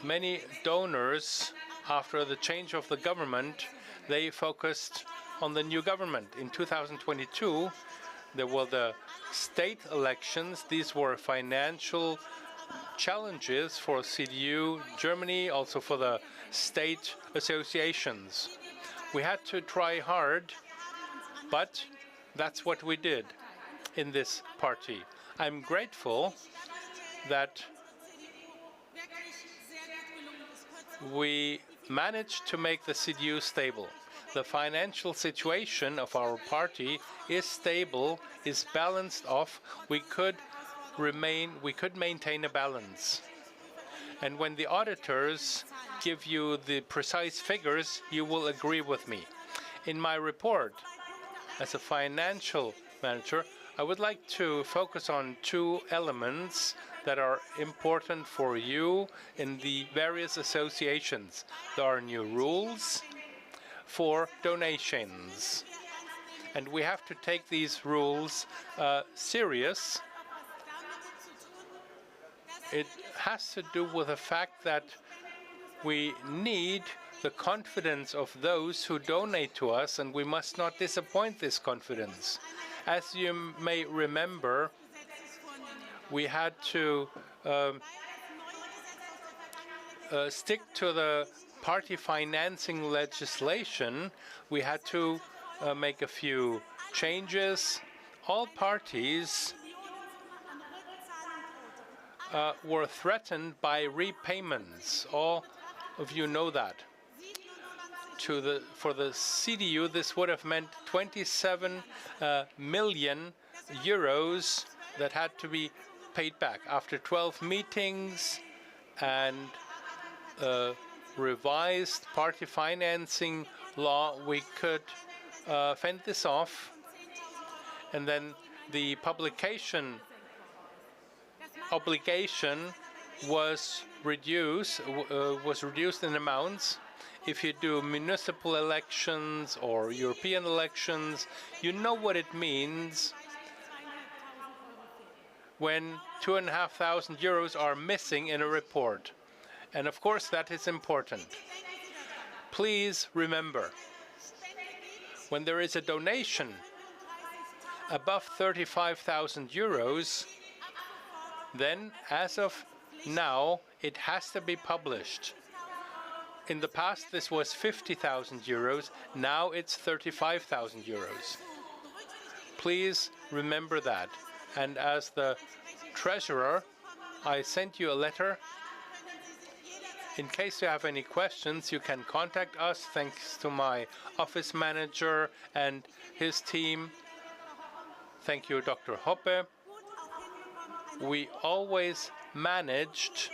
Many donors, after the change of the government, they focused on the new government. In 2022, there were the state elections. These were financial challenges for CDU Germany, also for the state associations. We had to try hard, but that's what we did in this party. I'm grateful that we managed to make the CDU stable. the financial situation of our party is stable, is balanced off, we could maintain a balance. And when the auditors give you the precise figures, you will agree with me. In my report, as a financial manager, I would like to focus on two elements that are important for you in the various associations. There are new rules for donations, and we have to take these rules serious. It has to do with the fact that we need the confidence of those who donate to us, and we must not disappoint this confidence. As you may remember, we had to stick to the party financing legislation. We had to make a few changes. All parties were threatened by repayments. All of you know that. For the CDU, this would have meant 27 million euros that had to be paid back. After 12 meetings and revised party financing law, we could fend this off. And then the publication obligation was reduced in amounts. If you do municipal elections or European elections, you know what it means when 2,500 euros are missing in a report. And of course, that is important. Please remember, when there is a donation above 35,000 euros, then as of now, it has to be published. In the past, this was 50,000 euros. Now it's 35,000 euros. Please remember that. And as the treasurer, I sent you a letter. In case you have any questions, you can contact us, thanks to my office manager and his team. Thank you, Dr. Hoppe. We always managed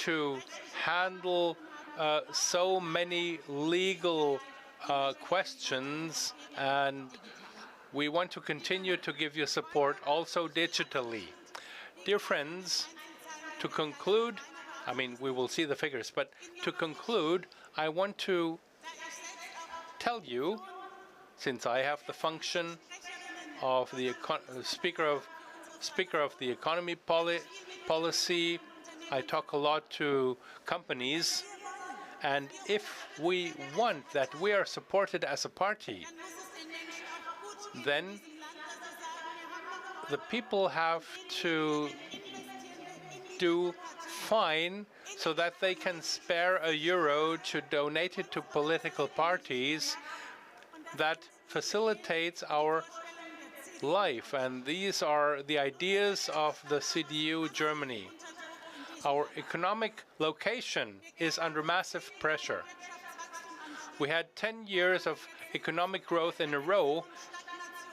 to handle so many legal questions, and we want to continue to give you support also digitally. Dear friends, to conclude, I mean, we will see the figures, but to conclude, I want to tell you, since I have the function of the Speaker of the Economy Policy, I talk a lot to companies, and if we want that we are supported as a party, then the people have to do fine so that they can spare a euro to donate it to political parties. That facilitates our life, and these are the ideas of the CDU Germany. Our economic location is under massive pressure. We had 10 years of economic growth in a row.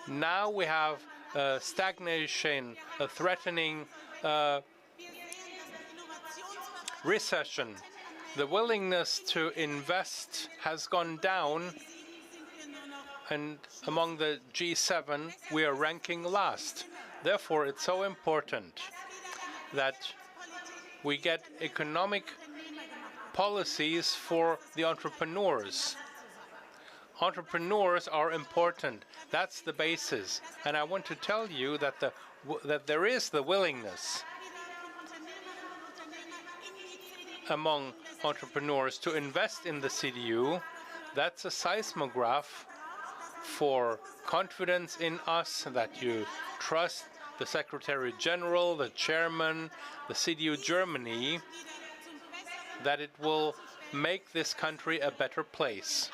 Now we have stagnation, a threatening recession. The willingness to invest has gone down, and among the G7, we are ranking last. Therefore, it's so important that we get economic policies for the entrepreneurs. Entrepreneurs are important. That's the basis. And I want to tell you that there is the willingness among entrepreneurs to invest in the CDU. That's a seismograph for confidence in us, that you trust the Secretary General, the Chairman, the CDU Germany, that it will make this country a better place,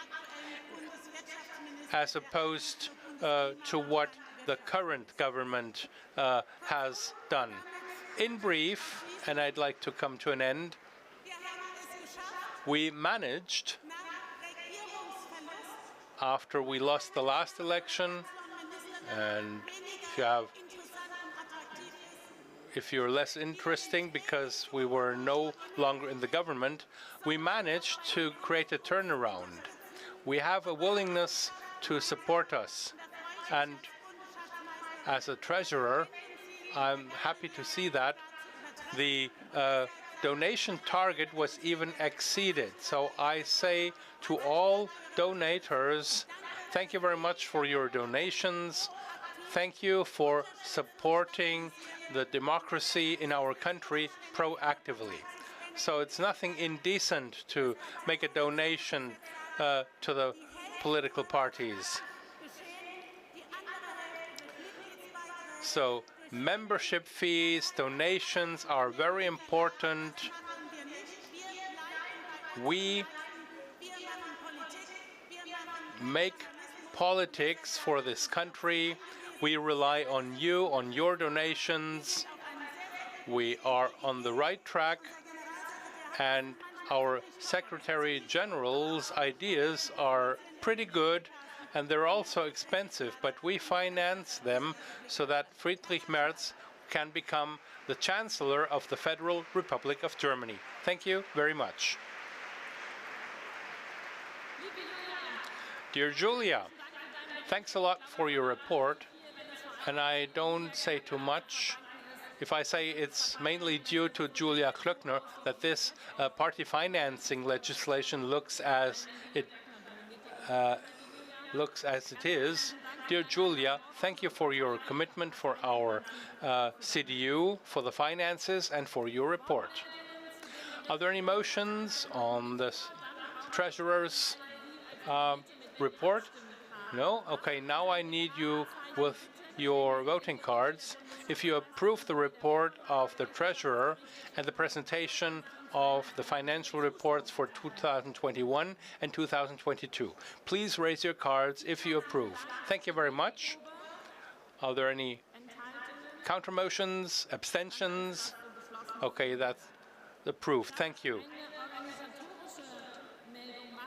as opposed to what the current government has done. In brief, and I'd like to come to an end, we managed after we lost the last election, and if you're less interesting because we were no longer in the government, we managed to create a turnaround. We have a willingness to support us. And as a treasurer, I'm happy to see that the donation target was even exceeded. So I say to all donators, thank you very much for your donations. Thank you for supporting the democracy in our country proactively. So it's nothing indecent to make a donation to the political parties. So membership fees, donations are very important. We make politics for this country. We rely on you, on your donations. We are on the right track, and our Secretary General's ideas are pretty good, and they're also expensive, but we finance them so that Friedrich Merz can become the Chancellor of the Federal Republic of Germany. Thank you very much. Dear Julia, thanks a lot for your report, and I don't say too much if I say it's mainly due to Julia Klöckner that this party financing legislation looks as it is. Dear Julia, thank you for your commitment for our CDU, for the finances, and for your report. Are there any motions on the Treasurer's report? No? Okay, now I need you with your voting cards. If you approve the report of the Treasurer and the presentation of the financial reports for 2021 and 2022. Please raise your cards if you approve. Thank you very much. Are there any counter motions, abstentions? Okay, that's approved. Thank you.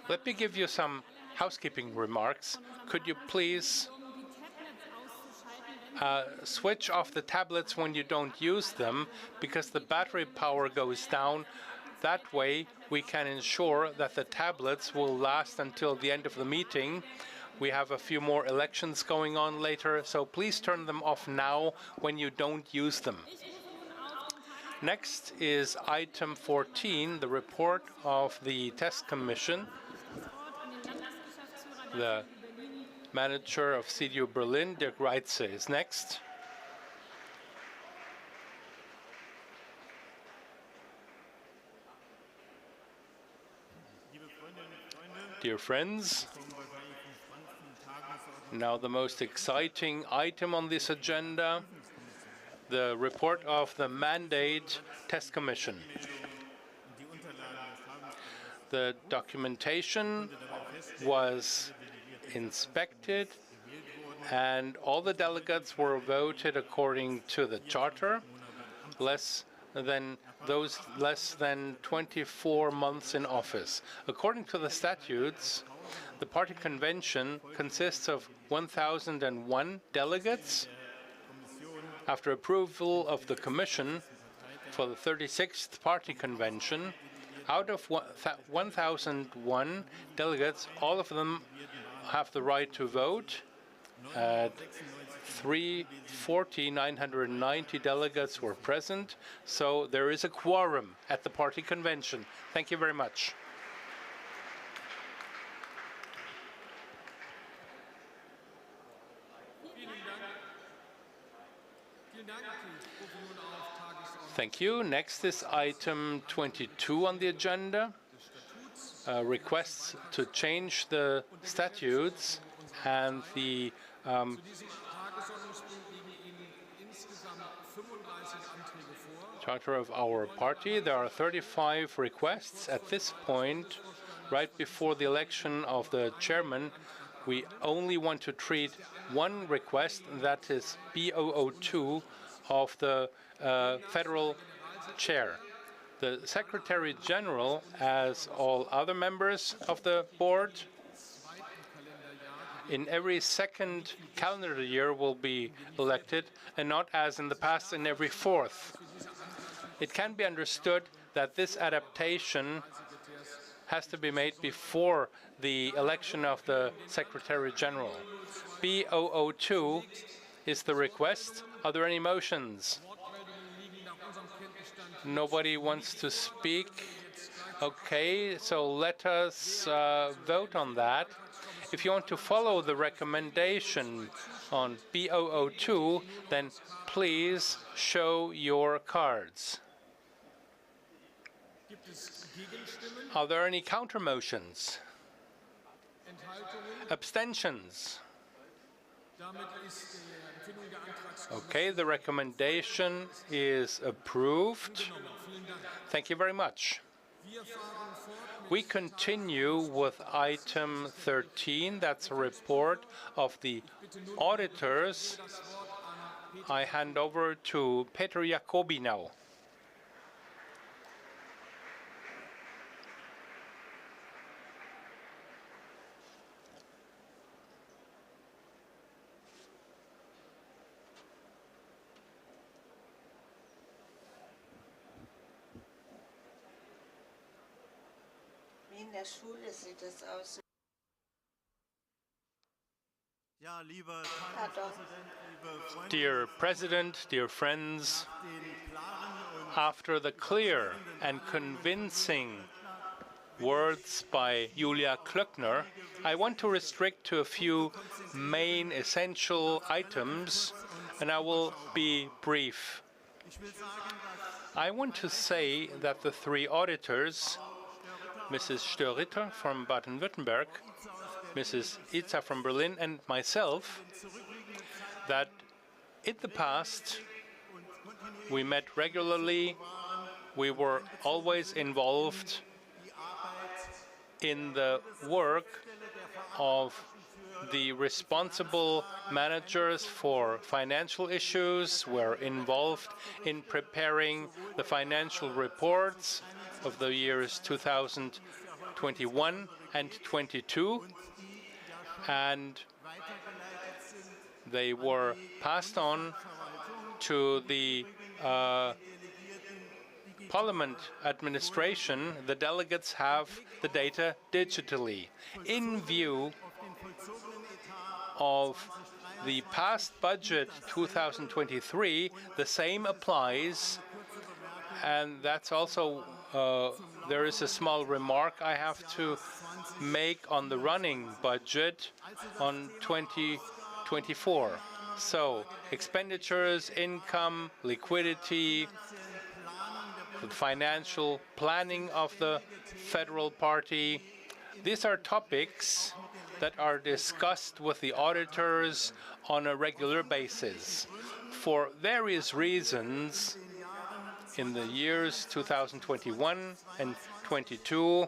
Let me give you some housekeeping remarks. Could you please switch off the tablets when you don't use them, because the battery power goes down. That way we can ensure that the tablets will last until the end of the meeting. We have a few more elections going on later, so please turn them off now when you don't use them. Next is item 14, the report of the test commission. The manager of CDU Berlin, Dirk Reitze, is next. Dear friends, now the most exciting item on this agenda, the report of the Mandate Test Commission. The documentation was inspected, and all the delegates were voted according to the charter, less than 24 months in office. According to the statutes, the party convention consists of 1,001 delegates. After approval of the commission for the 36th party convention, out of 1,001 delegates, all of them have the right to vote. 990 delegates were present, so there is a quorum at the party convention. Thank you very much. Thank you. Next is item 22 on the agenda, requests to change the statutes and the charter of our party. There are 35 requests at this point. Right before the election of the chairman, we only want to treat one request, that is B002 of the federal chair. The Secretary General, as all other members of the board, in every second calendar year will be elected, and not as in the past in every fourth. It can be understood that this adaptation has to be made before the election of the Secretary General. B002 is the request. Are there any motions? Nobody wants to speak. Okay, so let us vote on that. If you want to follow the recommendation on B002, then please show your cards. Are there any counter motions? Abstentions? Okay, the recommendation is approved. Thank you very much. We continue with item 13. That's a report of the auditors. I hand over to Peter Jacobi now. In der Schule sieht es aus. Dear President, dear friends, after the clear and convincing words by Julia Klöckner, I want to restrict to a few main essential items, and I will be brief. I want to say that the three auditors, Mrs. Störritter from Baden-Württemberg, Mrs. Itza from Berlin, and myself, that in the past we met regularly, we were always involved in the work of the responsible managers for financial issues, were involved in preparing the financial reports of the years 2021 and 22, and they were passed on to the Parliament administration. The delegates have the data digitally. In view of the past budget 2023, the same applies, and that's also there is a small remark I have to make on the running budget on 2024. So expenditures, income, liquidity, the financial planning of the federal party. These are topics that are discussed with the auditors on a regular basis. For various reasons, in the years 2021 and 22,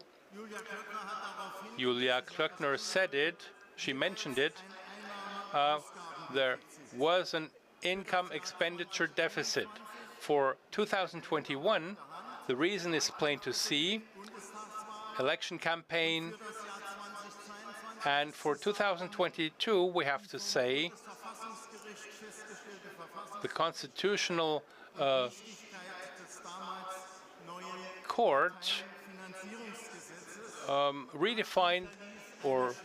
Julia Klöckner said it, she mentioned it, there was an income expenditure deficit. For 2021, the reason is plain to see, election campaign, and for 2022, we have to say, the Constitutional Court redefined or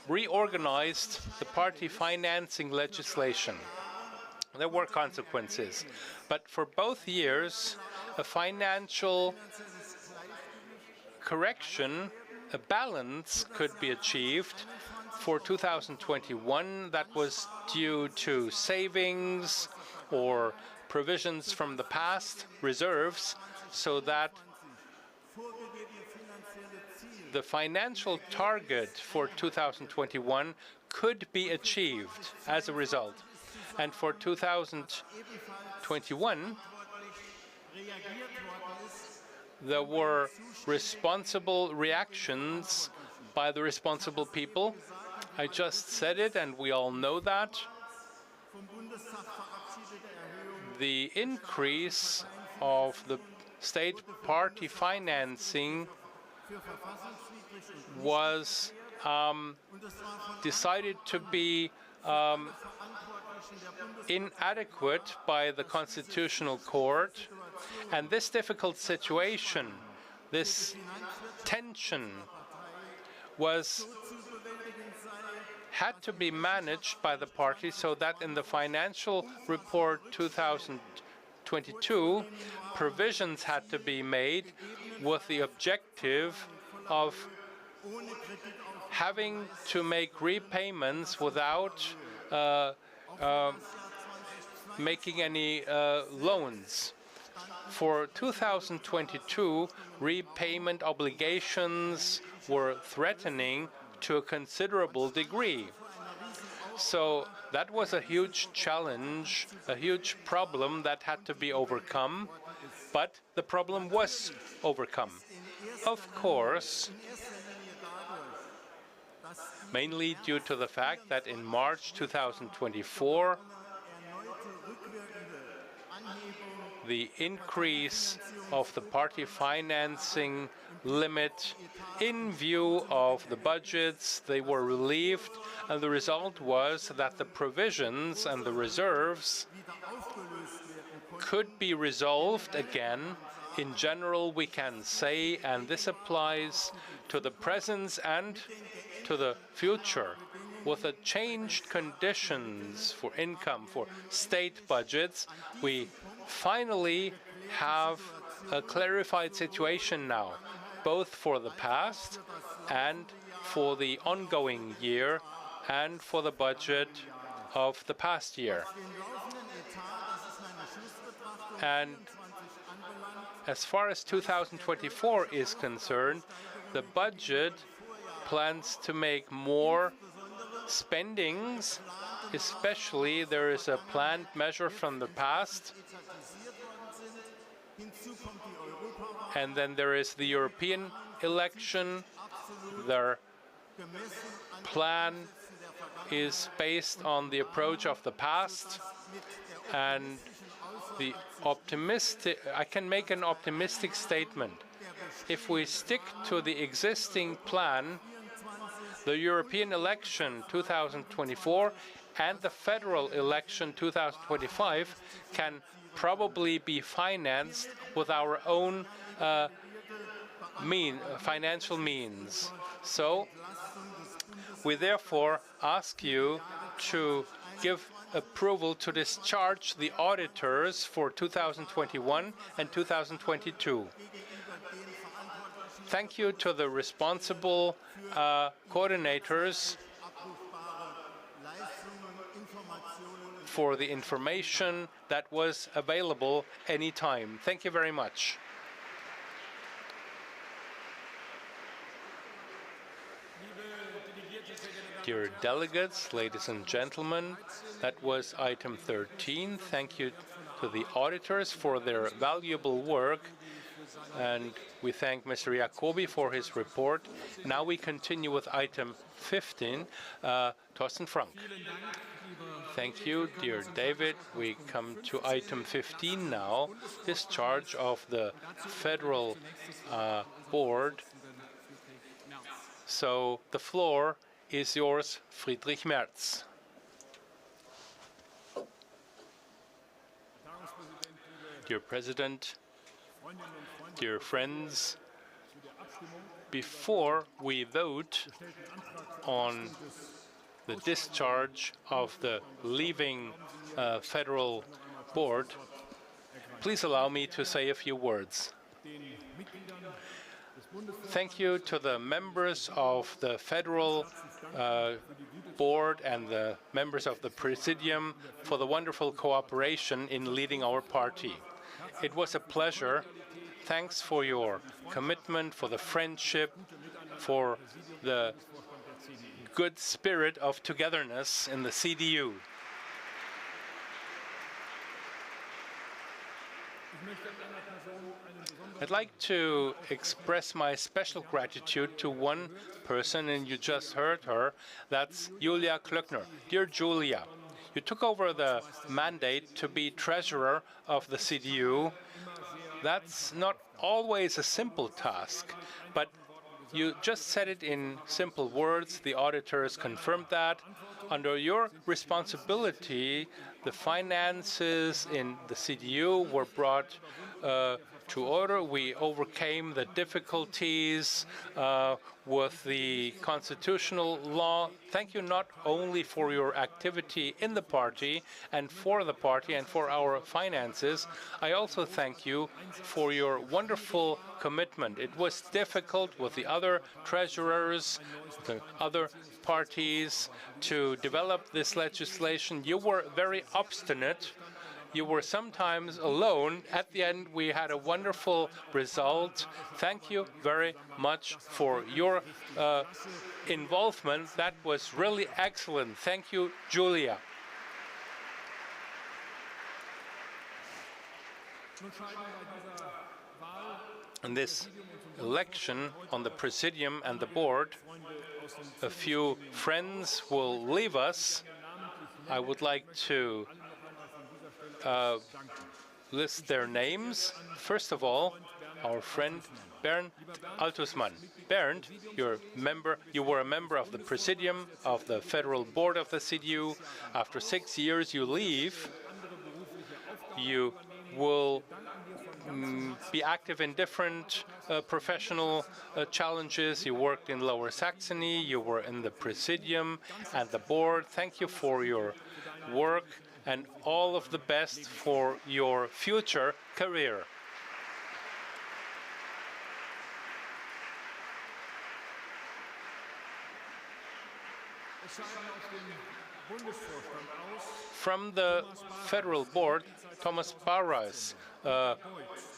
reorganized the party financing legislation. There were consequences, but for both years, a financial correction, a balance could be achieved. For 2021, that was due to savings or provisions from the past, reserves, so that the financial target for 2021 could be achieved as a result. And for 2021, there were responsible reactions by the responsible people. I just said it, and we all know that. The increase of the state party financing was decided to be inadequate by the Constitutional Court. And this difficult situation, this tension, had to be managed by the party so that in the financial report 2022, provisions had to be made with the objective of having to make repayments without making any loans. For 2022, repayment obligations were threatening to a considerable degree. So that was a huge challenge, a huge problem that had to be overcome, but the problem was overcome. Of course, mainly due to the fact that in March 2024, the increase of the party financing limit in view of the budgets, they were relieved, and the result was that the provisions and the reserves could be resolved again. In general, we can say, and this applies to the present and to the future, with the changed conditions for income, for state budgets, we finally have a clarified situation now, both for the past and for the ongoing year and for the budget of the past year. And as far as 2024 is concerned, the budget plans to make more spendings, especially there is a planned measure from the past, and then there is the European election. Their plan is based on the approach of the past, and I can make an optimistic statement. If we stick to the existing plan, the European election 2024 and the federal election 2025 can probably be financed with our own financial means. So we therefore ask you to give approval to discharge the auditors for 2021 and 2022. Thank you to the responsible coordinators for the information that was available anytime. Thank you very much. Dear delegates, ladies and gentlemen, that was item 13. Thank you to the auditors for their valuable work, and we thank Mr. Jacobi for his report. Now we continue with item 15, Thorsten Frank. Thank you, dear David. We come to item 15 now, discharge of the Federal Board. So the floor is yours, Friedrich Merz. Dear President, dear friends, before we vote on the discharge of the leaving Federal Board, please allow me to say a few words. Thank you to the members of the Federal Board and the members of the Presidium for the wonderful cooperation in leading our party. It was a pleasure. Thanks for your commitment, for the friendship, for the good spirit of togetherness in the CDU. I'd like to express my special gratitude to one person, and you just heard her. That's Julia Klöckner. Dear Julia, you took over the mandate to be treasurer of the CDU. That's not always a simple task, but You just said it in simple words. The auditors confirmed that. Under your responsibility, the finances in the CDU were brought to order. We overcame the difficulties with the constitutional law. Thank you not only for your activity in the party and for the party and for our finances. I also thank you for your wonderful commitment. It was difficult with the other treasurers, the other parties, to develop this legislation. You were very obstinate. You were sometimes alone. At the end, we had a wonderful result. Thank you very much for your involvement. That was really excellent. Thank you, Julia. In this election on the Presidium and the board, a few friends will leave us. I would like to list their names. First of all, our friend Bernd Altusmann. Bernd, you were a member of the Presidium of the Federal Board of the CDU. After 6 years, you leave. You will be active in different professional challenges. You worked in Lower Saxony, you were in the Presidium and the board. Thank you for your work and all of the best for your future career. From the Federal Board, Thomas Barras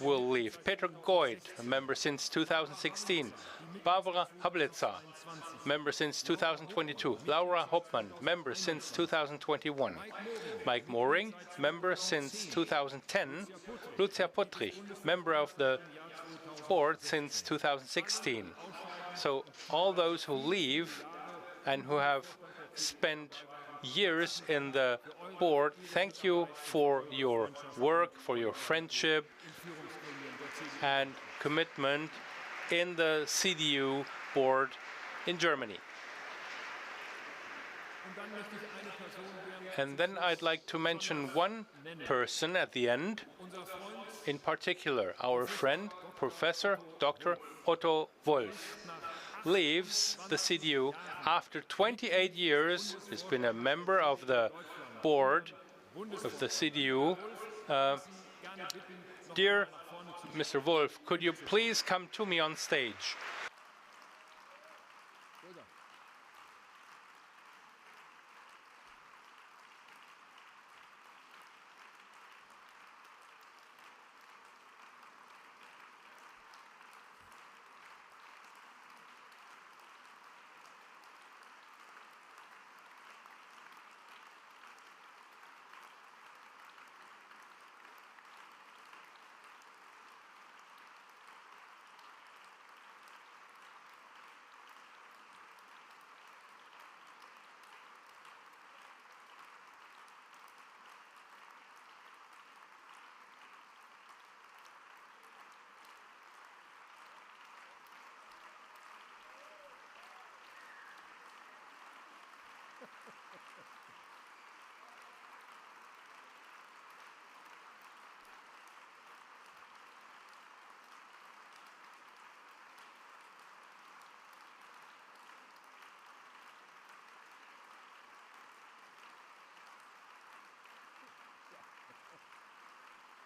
will leave. Peter Goyd, a member since 2016. Barbara Hablitzer, member since 2022. Laura Hoppmann, member since 2021. Mike Moring, member since 2010. Lucia Pottrich, member of the board since 2016. So all those who leave and who have spent years in the board, thank you for your work, for your friendship and commitment in the CDU board in Germany. And then I'd like to mention one person at the end, in particular, our friend, Professor Dr. Otto Wolf, leaves the CDU after 28 years. He's been a member of the board of the CDU. Dear Mr. Wolf, could you please come to me on stage?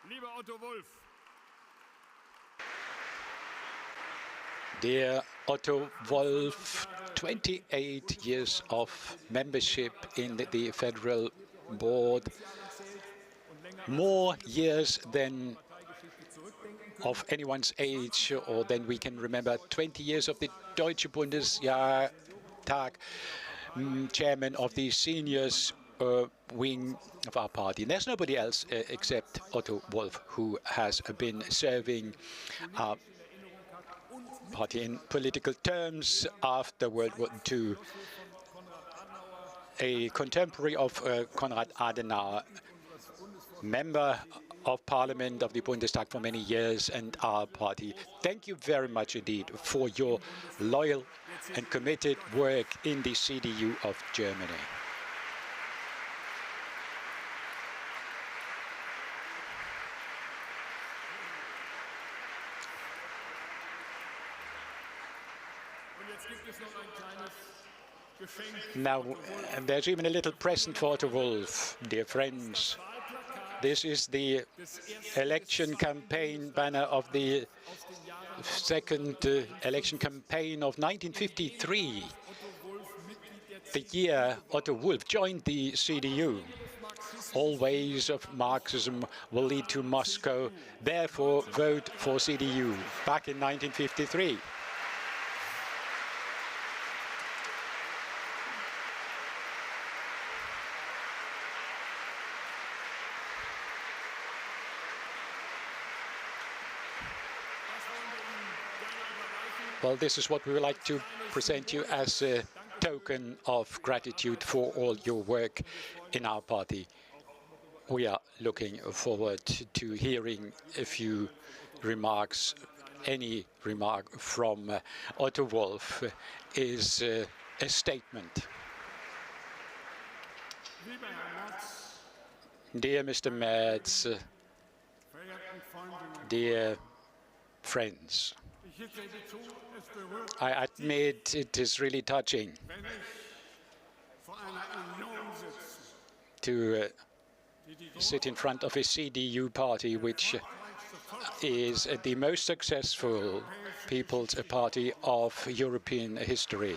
Lieber Otto Wolf. Dear Otto Wolf, 28 years of membership in the Federal Board, more years than of anyone's age or than we can remember, 20 years of the Deutsche Bundestag, chairman of the seniors wing of our party. And there's nobody else except Otto Wolf who has been serving our party in political terms after World War II. A contemporary of Konrad Adenauer, member of Parliament, of the Bundestag for many years, and our party. Thank you very much indeed for your loyal and committed work in the CDU of Germany. Now, there's even a little present for Otto Wolff, dear friends. This is the election campaign banner of the second election campaign of 1953, the year Otto Wolff joined the CDU. All ways of Marxism will lead to Moscow, therefore vote for CDU, back in 1953. Well, this is what we would like to present you as a token of gratitude for all your work in our party. We are looking forward to hearing a few remarks. Any remark from Otto Wolff is a statement. Dear Mr. Merz, dear friends, I admit it is really touching to sit in front of a CDU party, which is the most successful people's party of European history.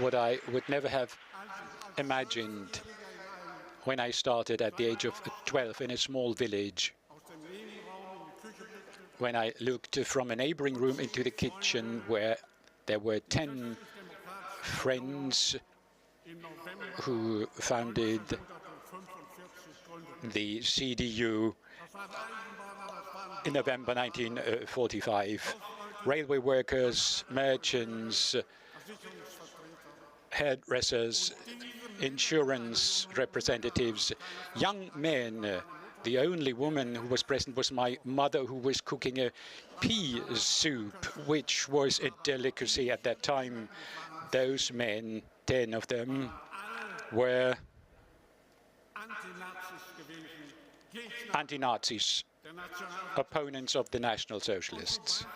What I would never have imagined when I started at the age of 12 in a small village, when I looked from a neighboring room into the kitchen where there were 10 friends who founded the CDU in November 1945. Railway workers, merchants, hairdressers, insurance representatives, young men. The only woman who was present was my mother, who was cooking a pea soup, which was a delicacy at that time. Those men, 10 of them, were anti-Nazis, opponents of the National Socialists.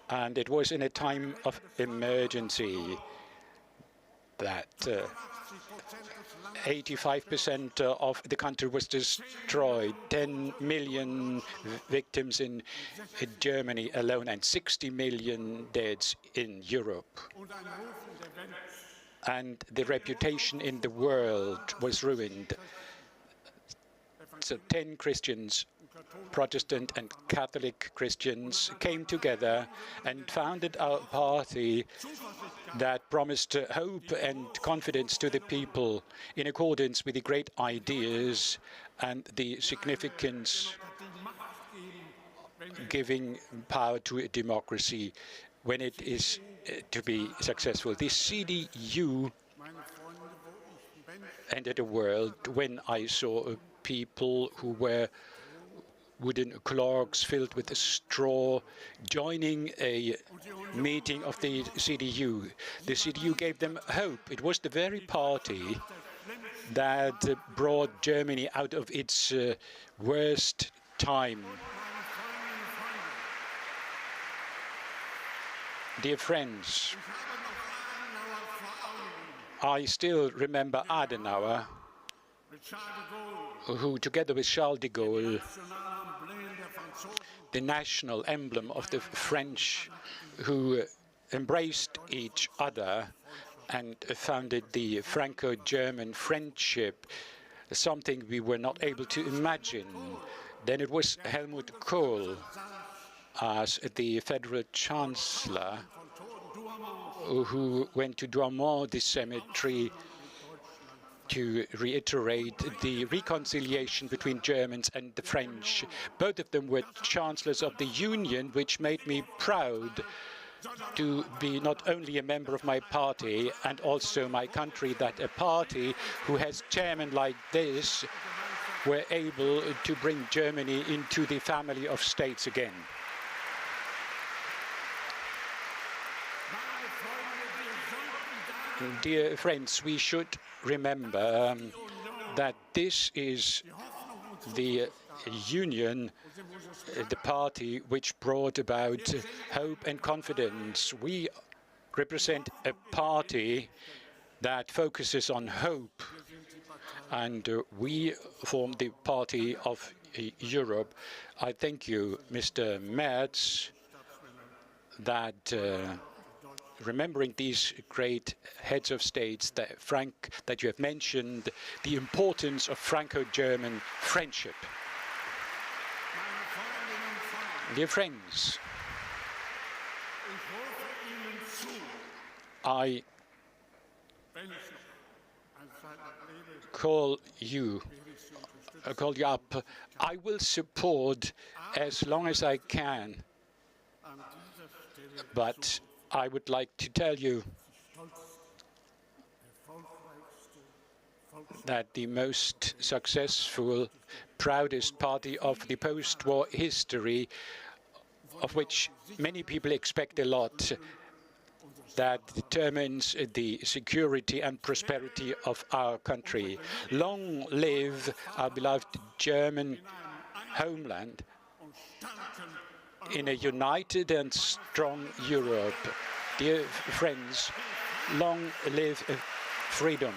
And it was in a time of emergency that 85% of the country was destroyed, 10 million victims in Germany alone, and 60 million deaths in Europe. And the reputation in the world was ruined. So 10 Christians, Protestant and Catholic Christians, came together and founded a party that promised hope and confidence to the people in accordance with the great ideas and the significance giving power to a democracy when it is to be successful. The CDU entered a world when I saw people who were wooden clogs filled with straw joining a meeting of the CDU. The CDU gave them hope. It was the very party that brought Germany out of its worst time. Dear friends, I still remember Adenauer, who, together with Charles de Gaulle, the national emblem of the French, who embraced each other and founded the Franco-German friendship, something we were not able to imagine. Then it was Helmut Kohl as the Federal Chancellor who went to Douaumont, the cemetery, to reiterate the reconciliation between Germans and the French. Both of them were chancellors of the Union, which made me proud to be not only a member of my party and also my country, that a party who has chairman like this were able to bring Germany into the family of states again. Dear friends, we should remember that this is the union, the party which brought about hope and confidence. We represent a party that focuses on hope, and we form the Party of Europe. I thank you, Mr. Merz, that remembering these great heads of states, that you have mentioned the importance of Franco-German friendship. Dear friends, I call you up. I will support as long as I can, but I would like to tell you that the most successful, proudest party of the post-war history, of which many people expect a lot, that determines the security and prosperity of our country. Long live our beloved German homeland in a united and strong Europe. Dear friends, long live freedom.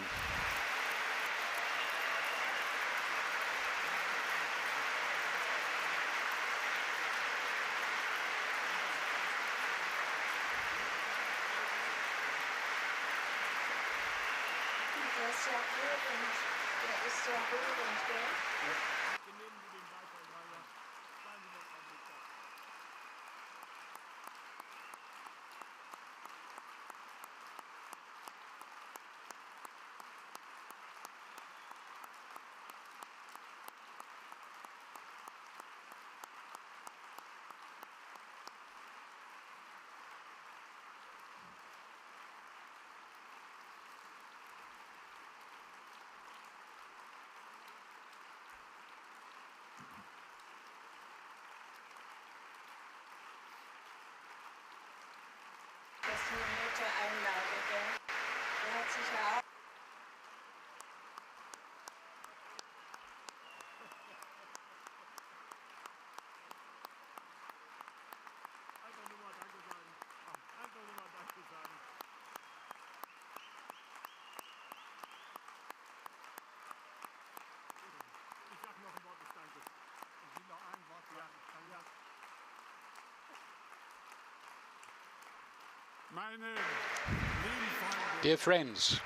Dear friends,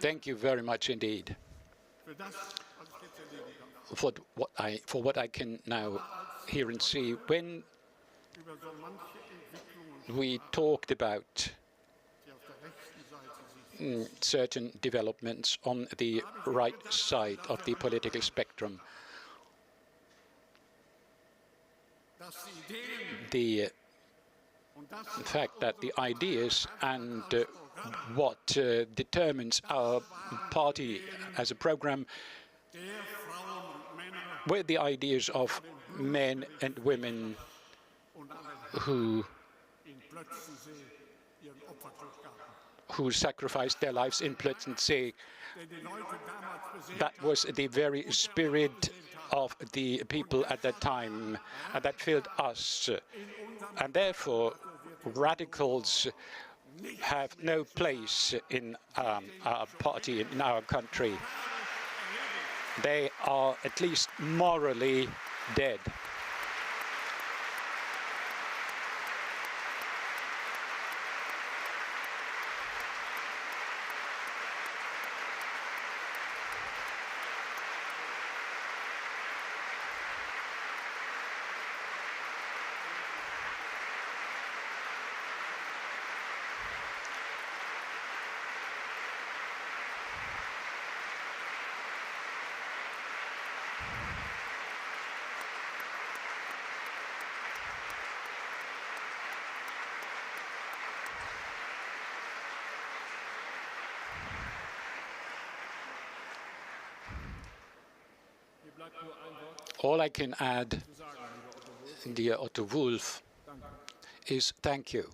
thank you very much indeed for what I can now hear and see. When we talked about certain developments on the right side of the political spectrum, the fact that the ideas and what determines our party as a program were the ideas of men and women who sacrificed their lives in Plötzensee. That was the very spirit of the people at that time, and that filled us. And therefore, radicals have no place in our party, in our country. They are at least morally dead. All I can add, dear Otto Wolf, is thank you.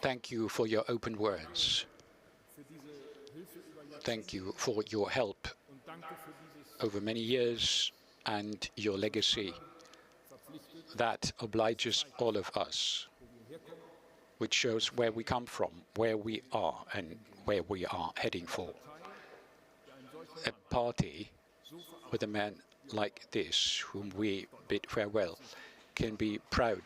Thank you for your open words. Thank you for your help over many years and your legacy that obliges all of us, which shows where we come from, where we are, and where we are heading for. A party with a man like this, whom we bid farewell, can be proud.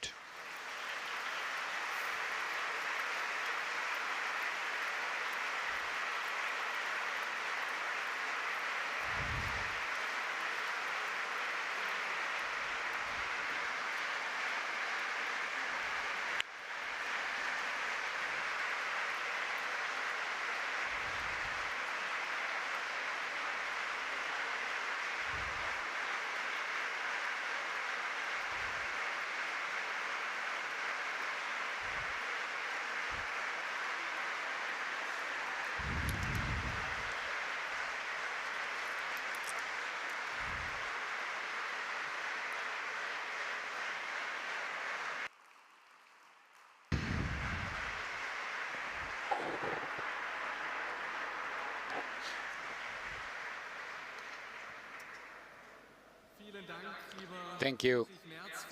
Thank you,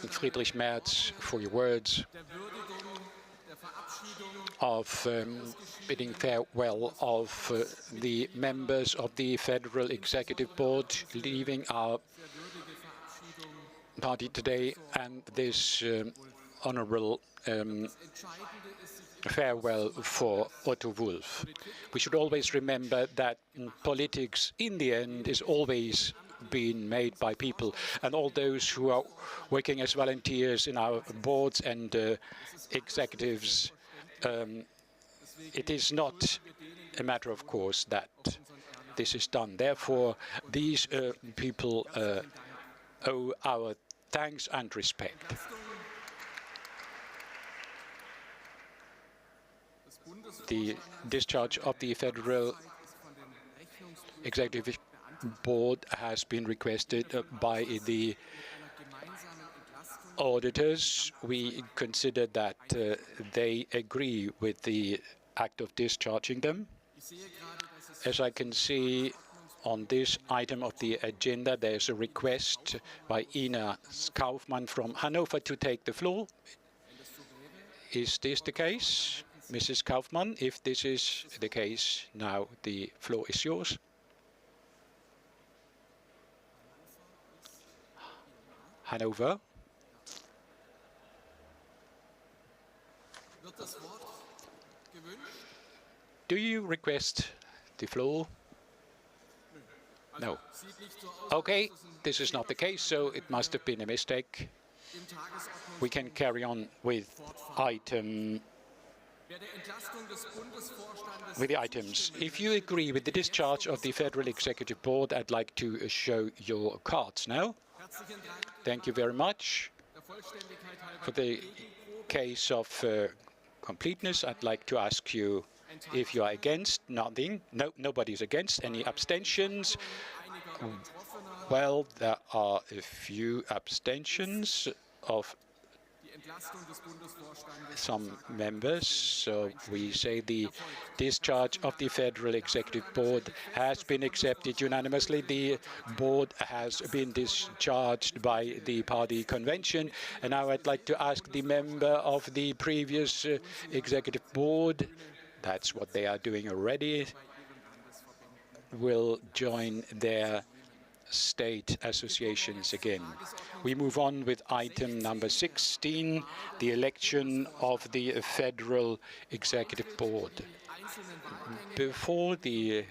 Friedrich Merz, for your words of bidding farewell of the members of the Federal Executive Board leaving our party today, and this honorable farewell for Otto Wolf. We should always remember that politics, in the end, is always been made by people, and all those who are working as volunteers in our boards and executives. It is not a matter of course that this is done. Therefore, these people owe our thanks and respect. The discharge of the Federal Executive Board has been requested by the auditors. We consider that they agree with the act of discharging them. As I can see on this item of the agenda, there's a request by Ina Kaufmann from Hanover to take the floor. Is this the case, Mrs. Kaufmann? If this is the case, now the floor is yours. Hanover. Do you request the floor? No. Okay, this is not the case, so it must have been a mistake. We can carry on with the items. If you agree with the discharge of the Federal Executive Board, I'd like to show your cards now. Thank you very much. For the case of completeness, I'd like to ask you if you are against. Nothing. No, nobody's against. Any abstentions? Well, there are a few abstentions of some members, so we say the discharge of the Federal Executive Board has been accepted unanimously. The board has been discharged by the party convention, and now I'd like to ask the member of the previous Executive Board, that's what they are doing already, will join their state associations again. We move on with item number 16, the election of the Federal Executive Board. Before we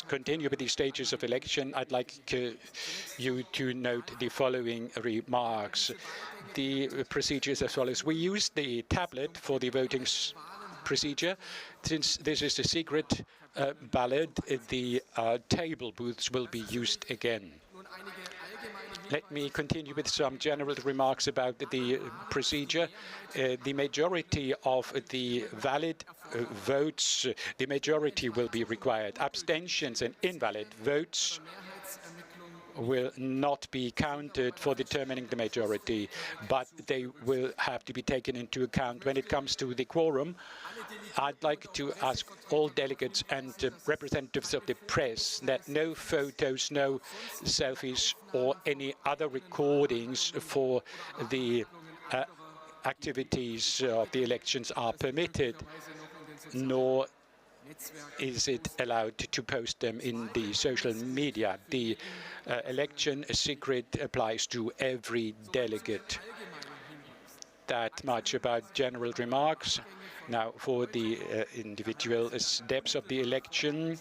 continue with the stages of election, I'd like you to note the following remarks. The procedure is as follows. We use the tablet for the voting procedure. Since this is a secret ballot, the table booths will be used again. Let me continue with some general remarks about the procedure. The majority of the valid votes, the majority will be required. Abstentions and invalid votes will not be counted for determining the majority, but they will have to be taken into account when it comes to the quorum. I'd like to ask all delegates and representatives of the press that no photos, no selfies or any other recordings for the activities of the elections are permitted, nor is it allowed to post them in the social media. The election secret applies to every delegate. That much about general remarks. Now, for the individual steps of the election,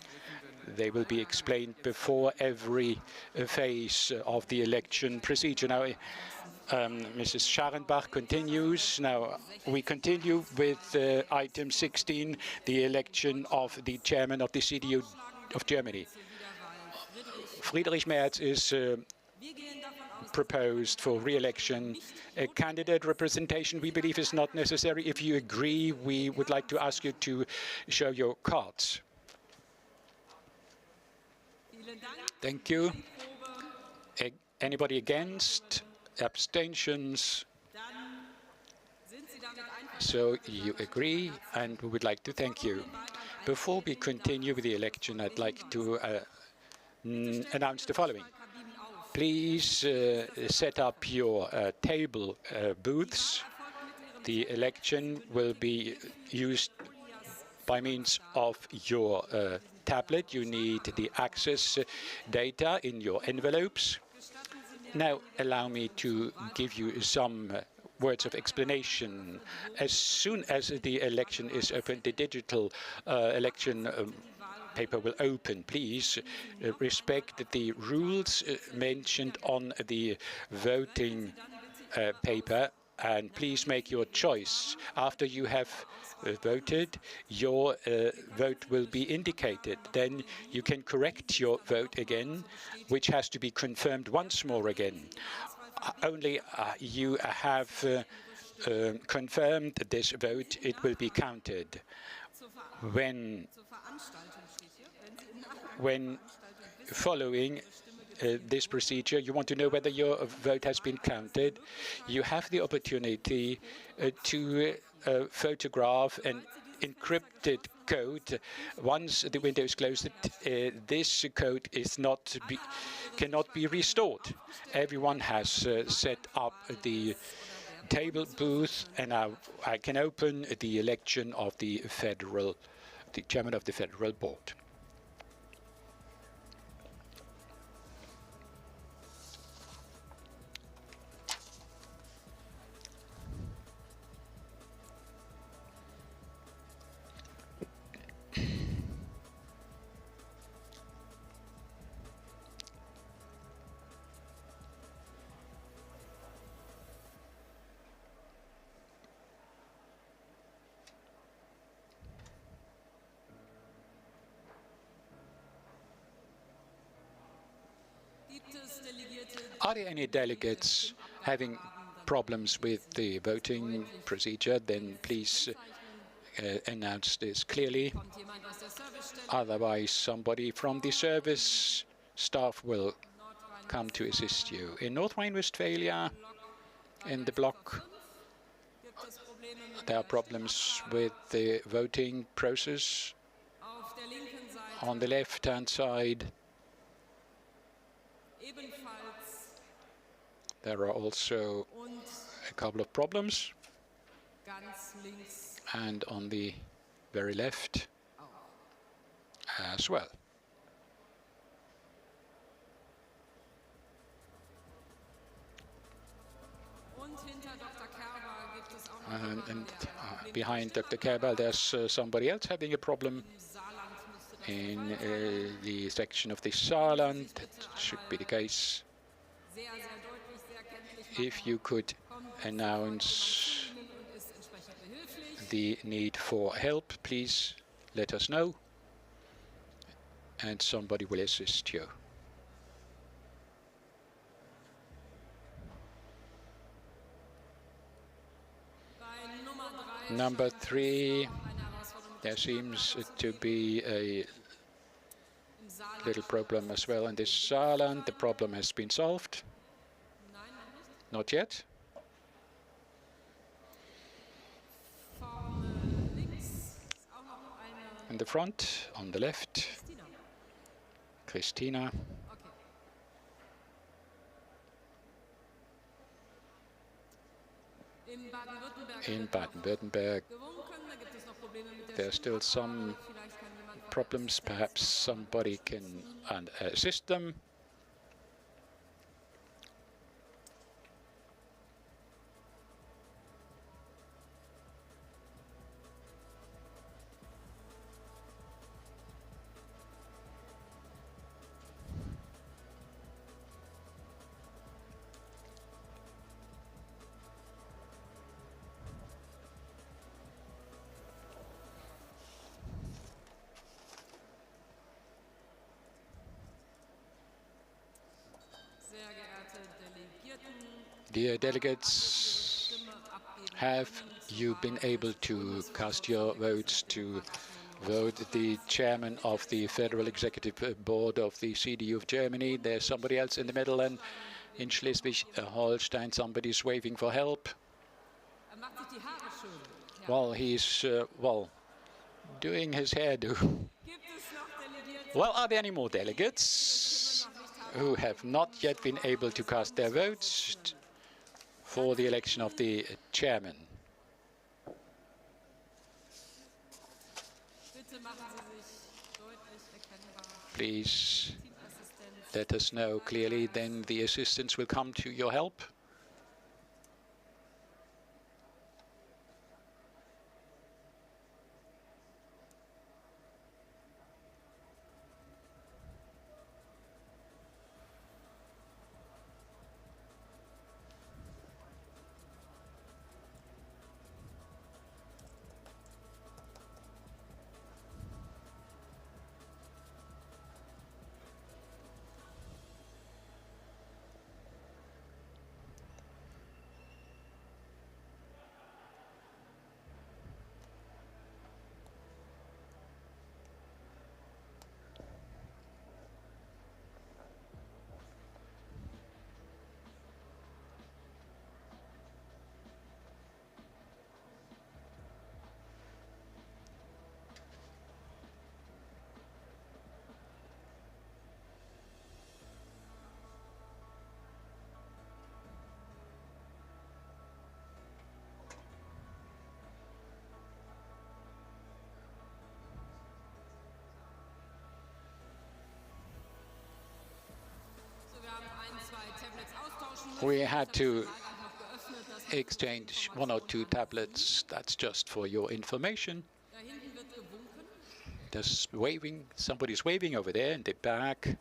they will be explained before every phase of the election procedure. Now, Mrs. Scharenbach continues. Now, we continue with item 16, the election of the chairman of the CDU of Germany. Friedrich Merz is proposed for re-election. A candidate representation, we believe, is not necessary. If you agree, we would like to ask you to show your cards. Thank you. Anybody against? Abstentions? So you agree, and we would like to thank you. Before we continue with the election, I'd like to announce the following. Please set up your table booths. The election will be used by means of your tablet. You need the access data in your envelopes. Now, allow me to give you some words of explanation. As soon as the election is open, the digital election paper will open. Please respect the rules mentioned on the voting paper, and please make your choice. After you have voted, your vote will be indicated. Then you can correct your vote again, which has to be confirmed once more again. Only you have confirmed this vote, it will be counted. When following this procedure, you want to know whether your vote has been counted, you have the opportunity to photograph an encrypted code. Once the window is closed, this code cannot be restored. Everyone has set up the table booth, and now I can open the election of the chairman of the Federal Board. Are there any delegates having problems with the voting procedure? Then please announce this clearly. Otherwise, somebody from the service staff will come to assist you. In North Rhine-Westphalia, in the block, there are problems with the voting process. On the left-hand side, there are also a couple of problems, and on the very left as well. And behind Dr. Kerber, there's somebody else having a problem in the section of the Saarland. That should be the case. If you could announce the need for help, please let us know, and somebody will assist you. Number 3, there seems to be a little problem as well in this Saarland. The problem has been solved. Not yet. In the front, on the left, Christina. In Baden-Württemberg, there are still some problems. Perhaps somebody can assist them. Dear delegates, have you been able to cast your votes to vote the chairman of the Federal Executive Board of the CDU of Germany? There's somebody else in the middle, and in Schleswig-Holstein somebody's waving for help. Well, he's, doing his hairdo. Well, are there any more delegates who have not yet been able to cast their votes for the election of the chairman? Please let us know clearly, then the assistants will come to your help. We had to exchange 1 or 2 tablets. That's just for your information. There's waving. Somebody's waving over there in the back.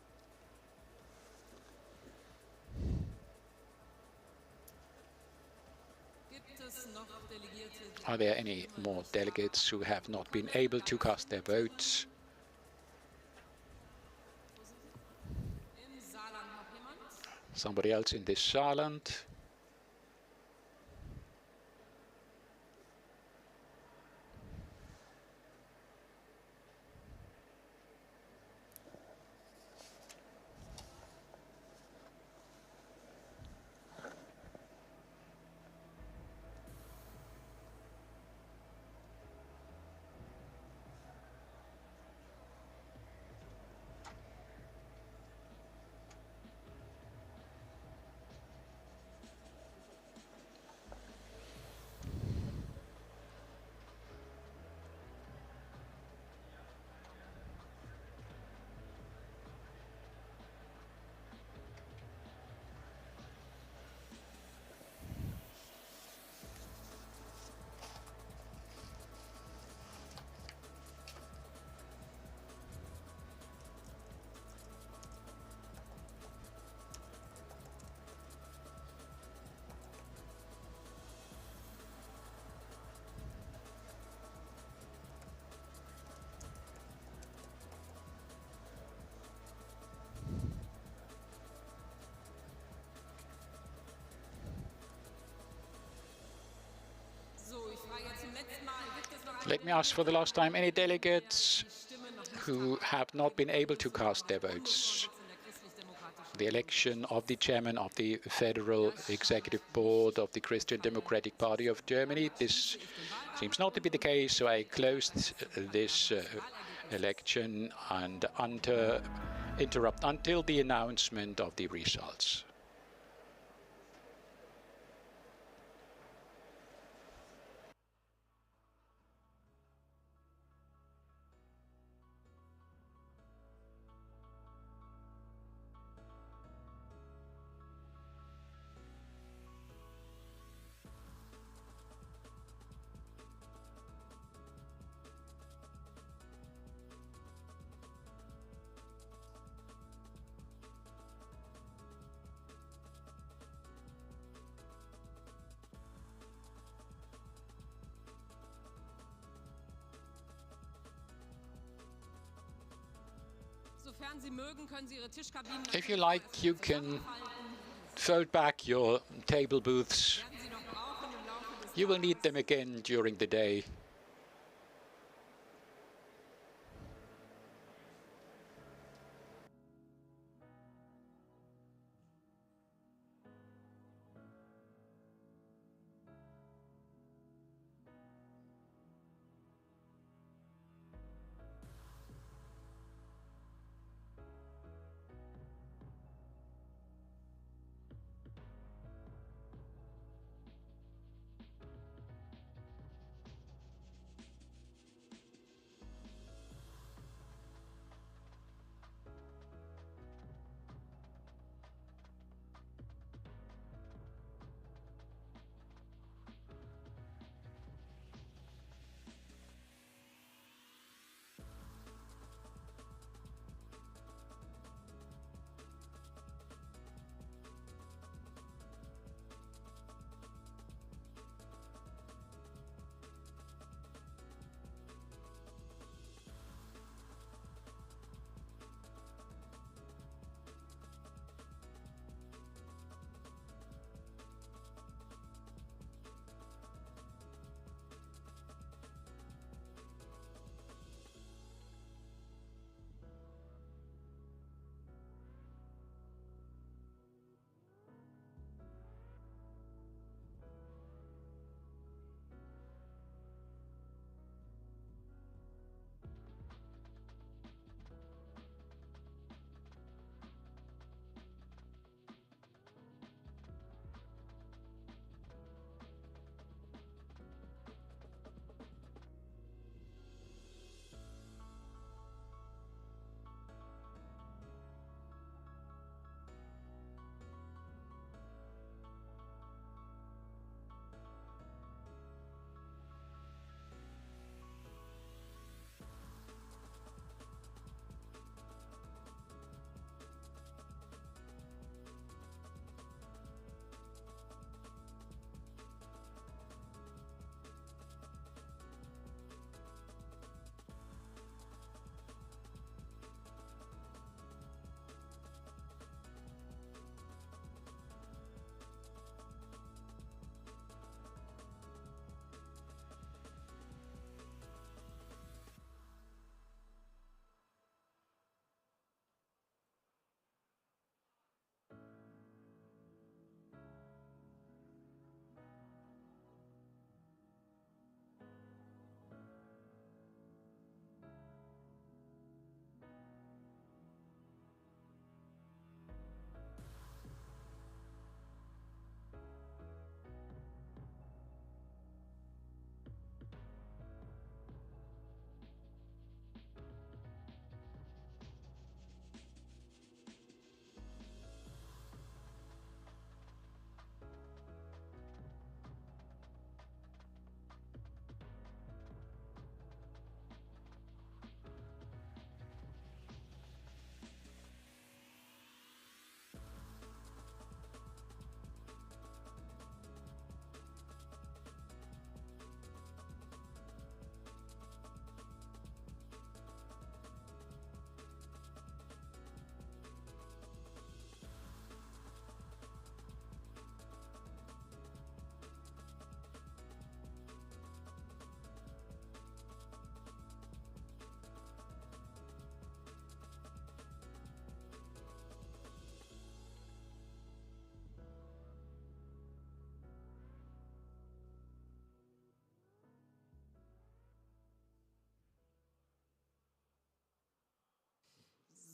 Are there any more delegates who have not been able to cast their votes? Somebody else in this Saarland? Let me ask for the last time, any delegates who have not been able to cast their votes? The election of the chairman of the Federal Executive Board of the Christian Democratic Party of Germany. This seems not to be the case, so I closed this election and interrupt until the announcement of the results. If you like, you can fold back your table booths. You will need them again during the day.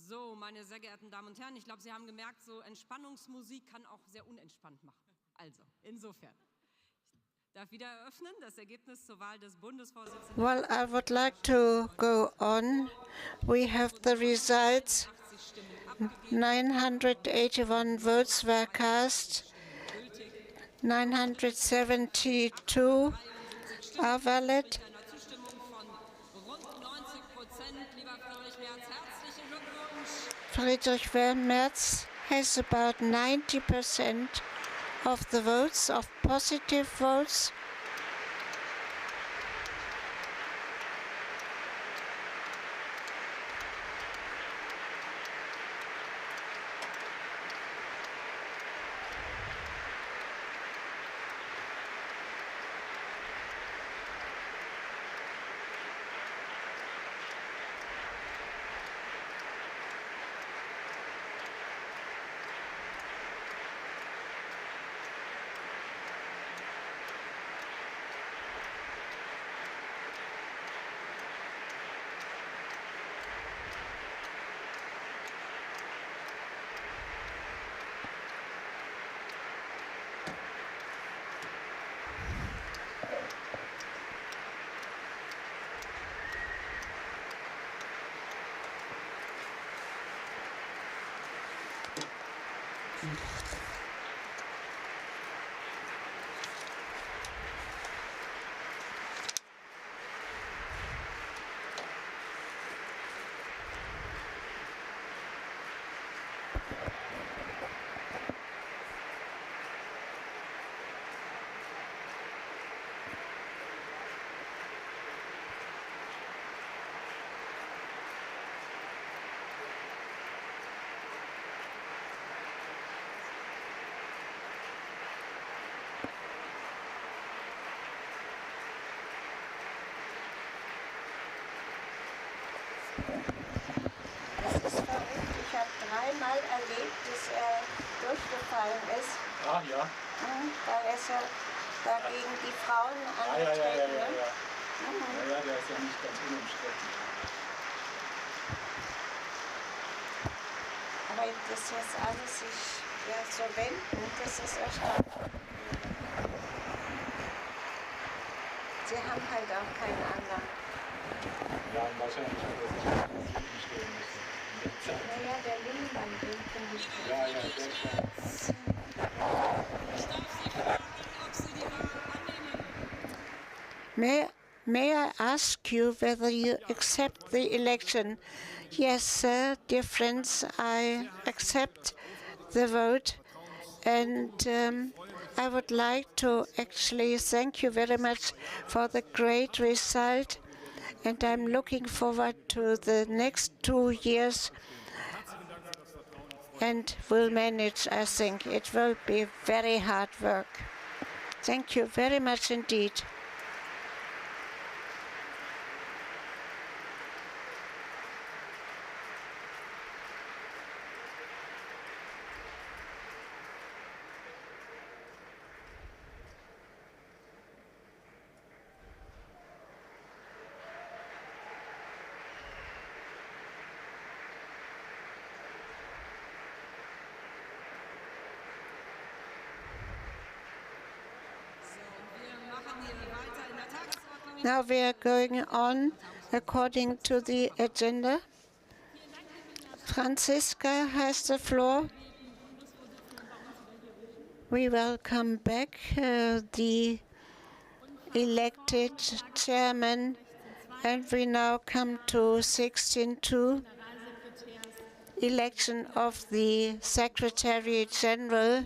So, meine sehr geehrten Damen und Herren, ich glaube, Sie haben gemerkt, so Entspannungsmusik kann auch sehr unentspannt machen. Also, insofern. Ich darf wieder eröffnen das Ergebnis zur Wahl des Bundesvorsitzenden. Well, I would like to go on. We have the results. 981 votes were cast. 972 are valid. Friedrich Merz has about 90% of the votes, of positive votes. Das ist verrückt. Ich habe dreimal erlebt, dass er durchgefallen ist. Ah, ja. Weil er so dagegen die Frauen angetreten hat. Ja, der ist ja nicht ganz unumstritten. Aber das jetzt alles sich ja, so wenden, das ist erstaunlich. Sie haben halt auch keinen anderen. Ja, wahrscheinlich wird er sich auch stehen müssen. Naja, der Lehmann, den finde ich gut. Ja, der schon. Ich darf Sie fragen, ob Sie die Wahl annehmen. May I ask you whether you accept the election? Yes, sir, dear friends, I accept the vote. And I would like to actually thank you very much for the great result. And I'm looking forward to the next 2 years. And we'll manage, I think. It will be very hard work. Thank you very much indeed. Now we are going on according to the agenda. Franziska has the floor. We welcome back the elected chairman, and we now come to 16.2, election of the Secretary General,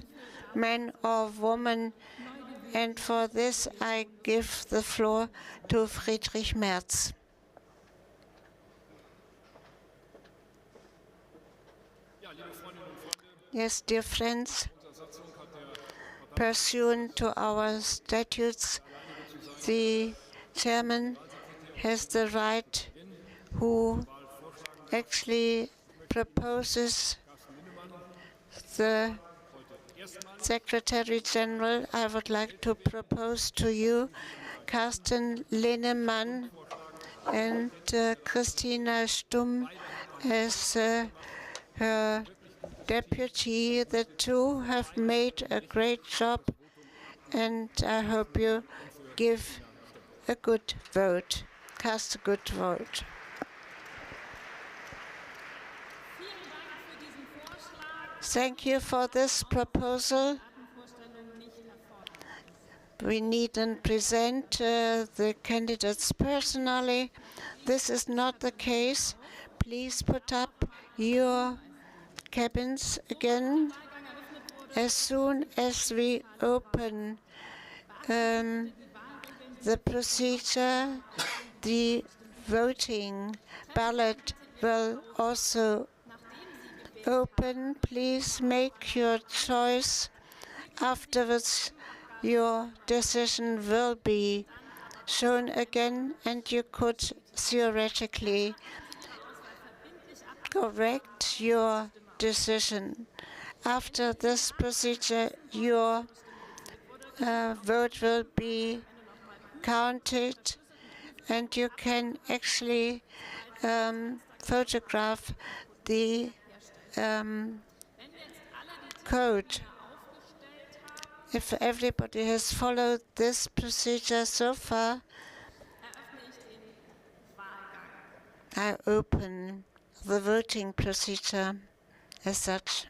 man or woman. And for this, I give the floor to Friedrich Merz. Yes, dear friends, pursuant to our statutes, the chairman has the right who actually proposes the Secretary General. I would like to propose to you Carsten Linnemann and Christina Stumm as her deputy. The two have made a great job, and I hope you give a good vote, cast a good vote. Thank you for this proposal. We needn't present the candidates personally. This is not the case. Please put up your cabins again as soon as we open the procedure. The voting ballot will also open. Please make your choice. Afterwards, your decision will be shown again, and you could theoretically correct your decision. After this procedure, your vote will be counted, and you can actually photograph the code. If everybody has followed this procedure so far, I open the voting procedure as such.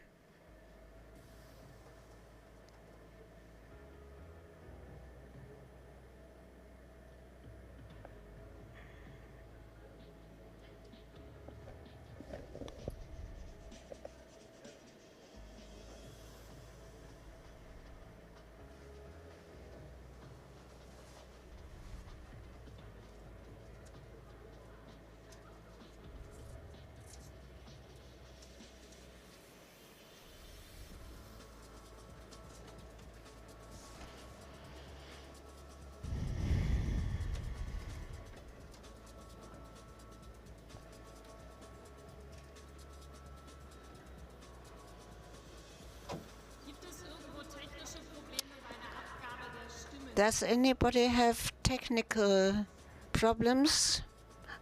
Does anybody have technical problems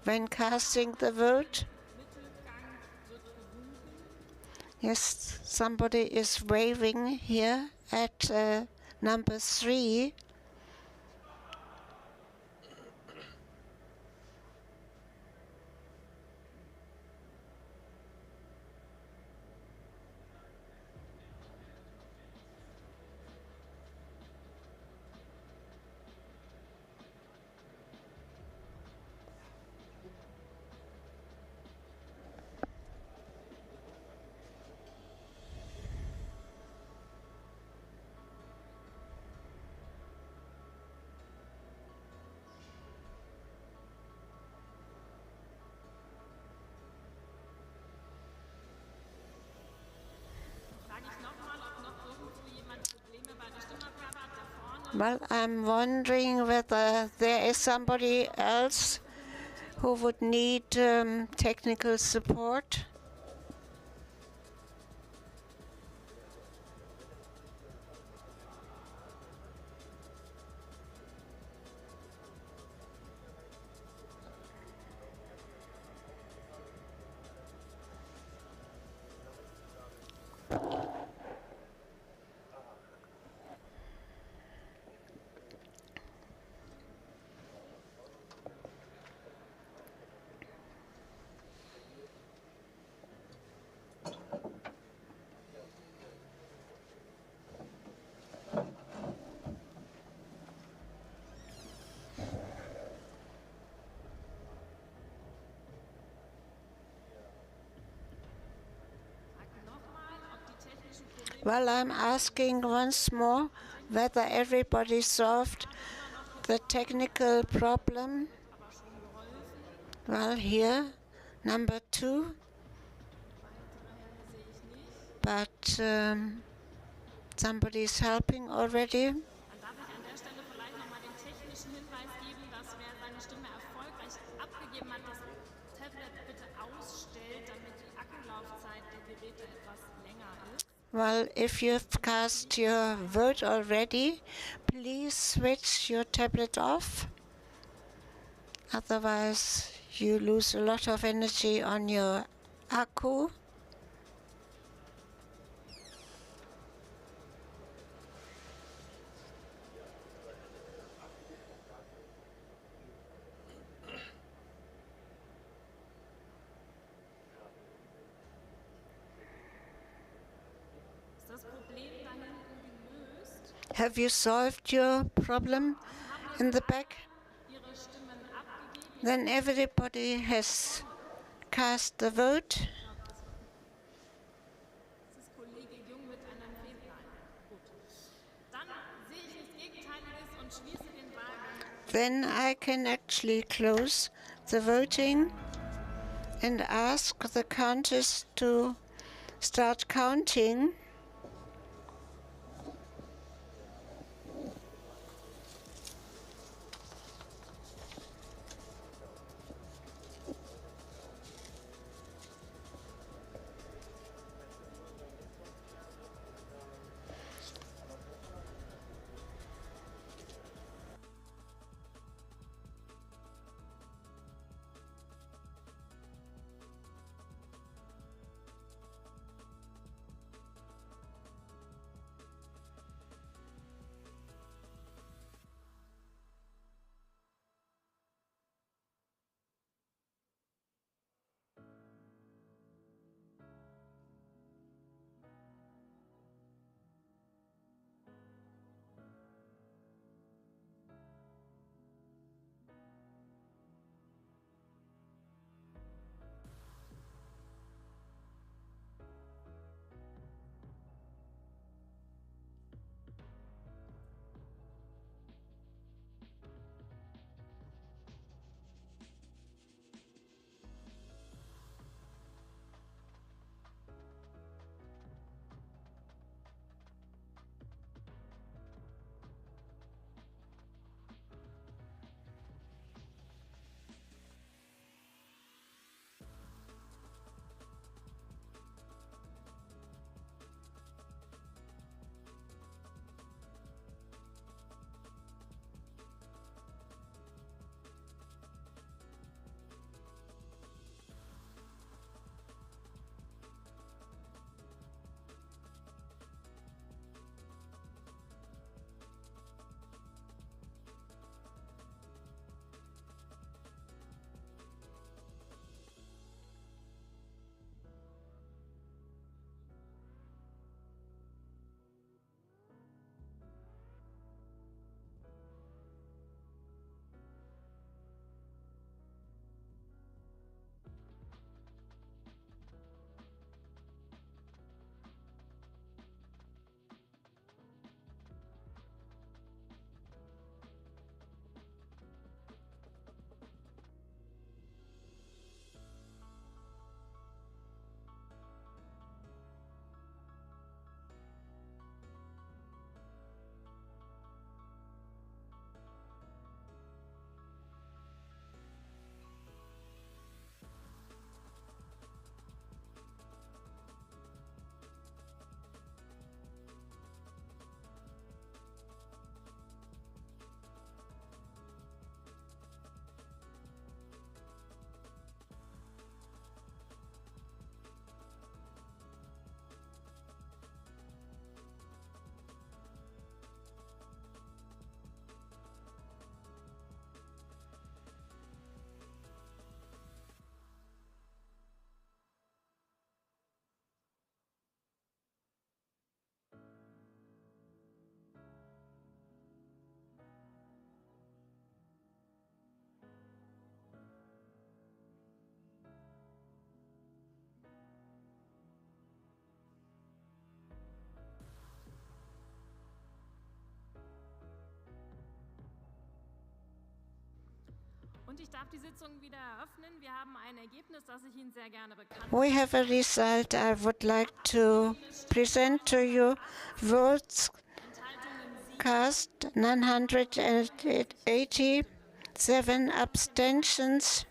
when casting the vote? Yes, somebody is waving here at number 3. Well, I'm wondering whether there is somebody else who would need technical support. Well, I'm asking once more whether everybody solved the technical problem. Well, here, number 2. But somebody is helping already. Well, if you've cast your vote already, please switch your tablet off Otherwise, you lose a lot of energy on your accu. Have you solved your problem in the back? Then everybody has cast the vote. Then I can actually close the voting and ask the counters to start counting. Und ich darf die Sitzung wieder eröffnen. Wir haben ein Ergebnis, das ich Ihnen sehr gerne bekannt We have a result I would like to present to you. Votes cast 980, 7 abstentions.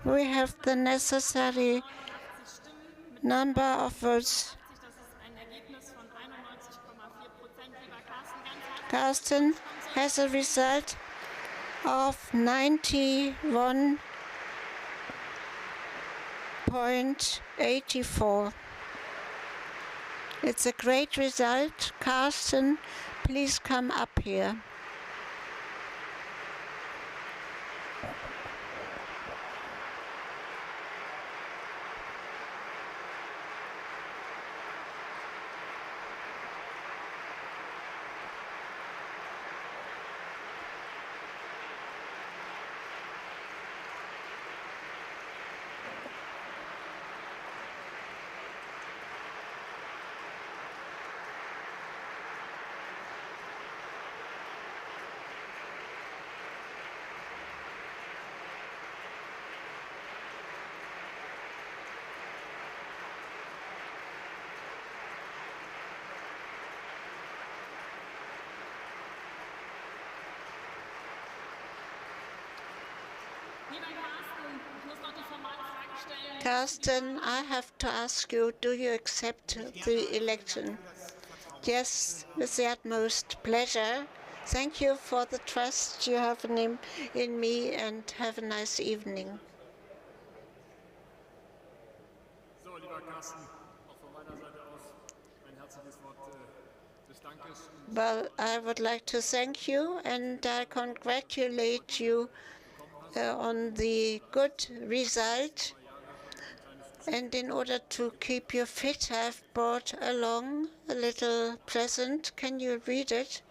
We have the necessary number of votes. Carsten has a result of 91.84. It's a great result. Carsten, please come up here. Carsten, I have to ask you, do you accept the election? Yes, with the utmost pleasure. Thank you for the trust you have in me, and have a nice evening. Well, I would like to thank you, and I congratulate you on the good result. And in order to keep you fit, I've brought along a little present. Can you read it?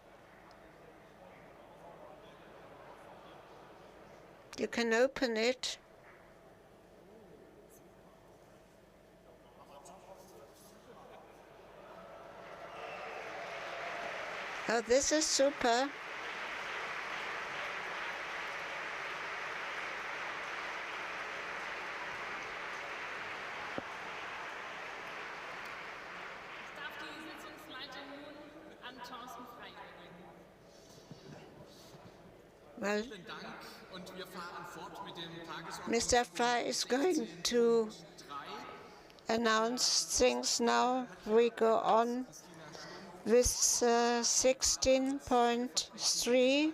You can open it. Oh, this is super. Well, Mr. Frey is going to announce things now. We go on with 16.3.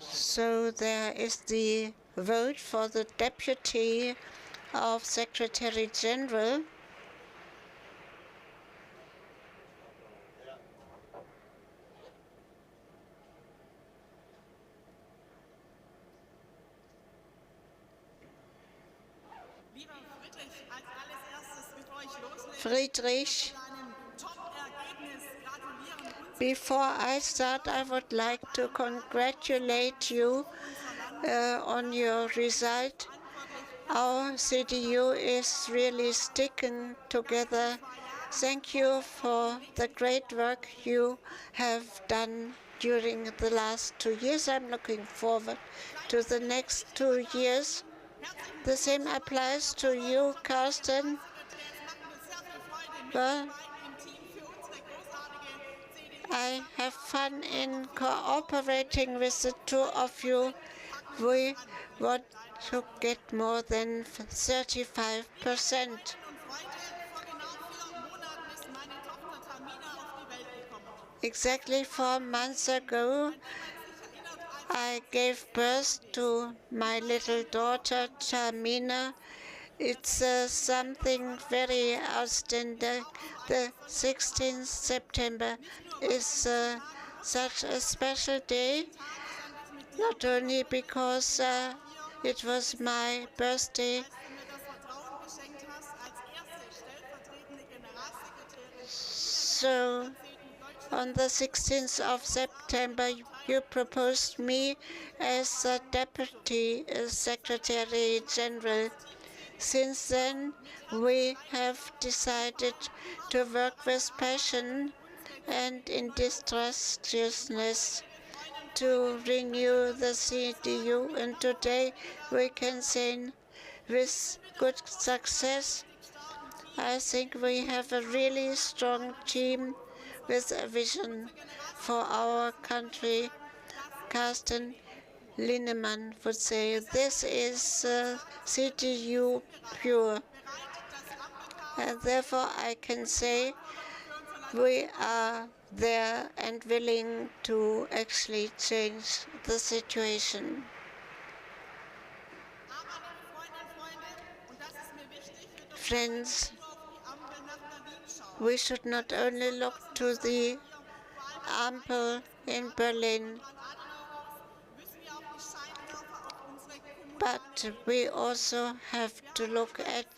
So there is the vote for the Deputy of Secretary General. Friedrich, before I start, I would like to congratulate you on your result. Our CDU is really sticking together. Thank you for the great work you have done during the last 2 years. I'm looking forward to the next 2 years. The same applies to you, Carsten. Well, I have fun in cooperating with the two of you. We want to get more than 35%. Exactly 4 months ago, I gave birth to my little daughter, Tamina. It's something very outstanding. The 16th September is such a special day, not only because it was my birthday. So on the 16th of September, you proposed me as a Deputy Secretary General. Since then, we have decided to work with passion and industriousness to renew the CDU, and today we can say with good success. I think we have a really strong team with a vision for our country. Carsten Linnemann would say, this is CDU pure. And therefore I can say we are there and willing to actually change the situation. Friends, we should not only look to the Ampel in Berlin, but we also have to look at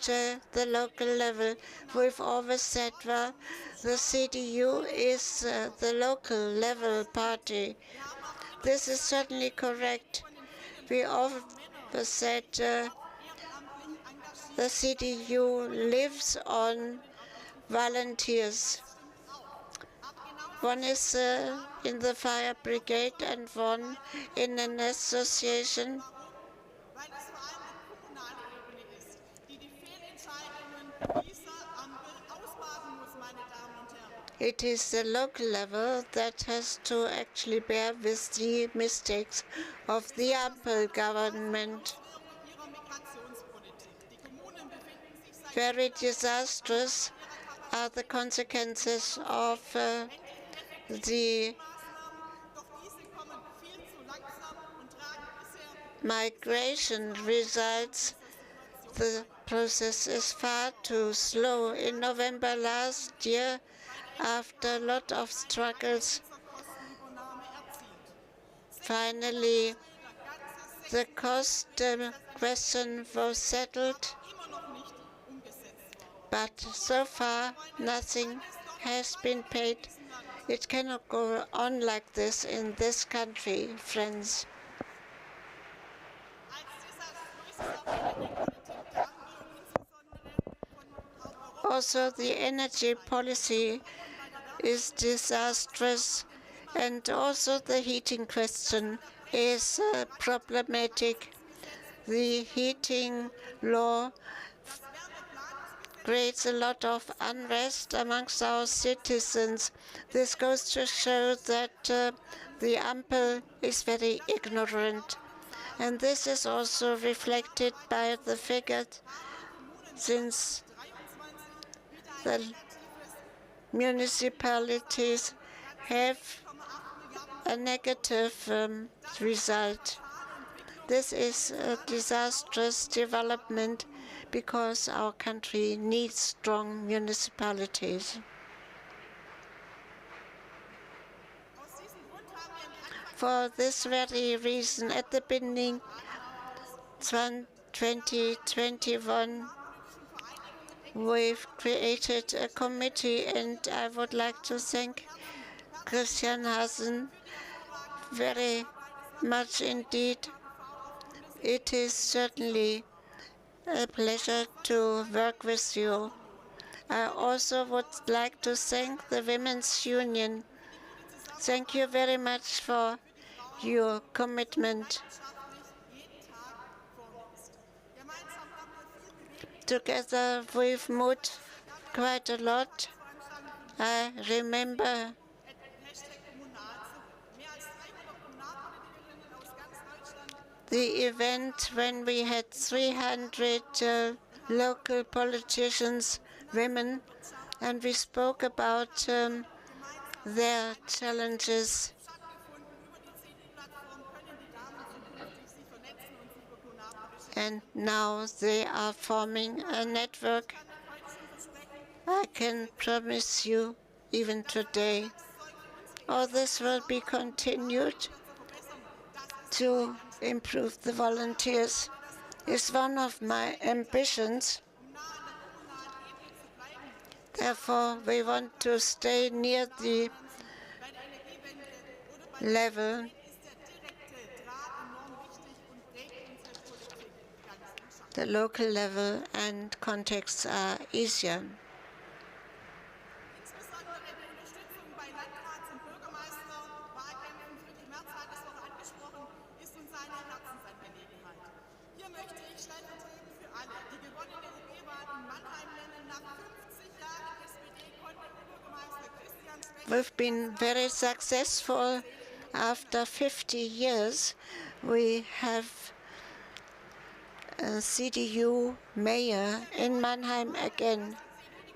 the local level. We've always said, well, the CDU is the local level party. This is certainly correct. We always said the CDU lives on volunteers. One is in the fire brigade and one in an association. It is the local level that has to actually bear with the mistakes of the Ampel government. Very disastrous are the consequences of the migration results. The process is far too slow. In November last year, after a lot of struggles, finally the cost question was settled, but so far nothing has been paid. It cannot go on like this in this country, friends. Also, the energy policy is disastrous, and also the heating question is problematic. The heating law creates a lot of unrest amongst our citizens. This goes to show that the Ampel is very ignorant. And this is also reflected by the figure, since the municipalities have a negative result. This is a disastrous development because our country needs strong municipalities. For this very reason, at the beginning 2021, we've created a committee, and I would like to thank Christian Hasen very much indeed. It is certainly a pleasure to work with you. I also would like to thank the Women's Union. Thank you very much for your commitment. Together we've moved quite a lot. I remember the event when we had 300 local politicians, women, and we spoke about their challenges. And now they are forming a network. I can promise you, even today, all this will be continued to improve the volunteers. Is one of my ambitions. Therefore, we want to stay near the level the local level and contexts are easier. We've been very successful. After 50 years, we have a CDU mayor in Mannheim again.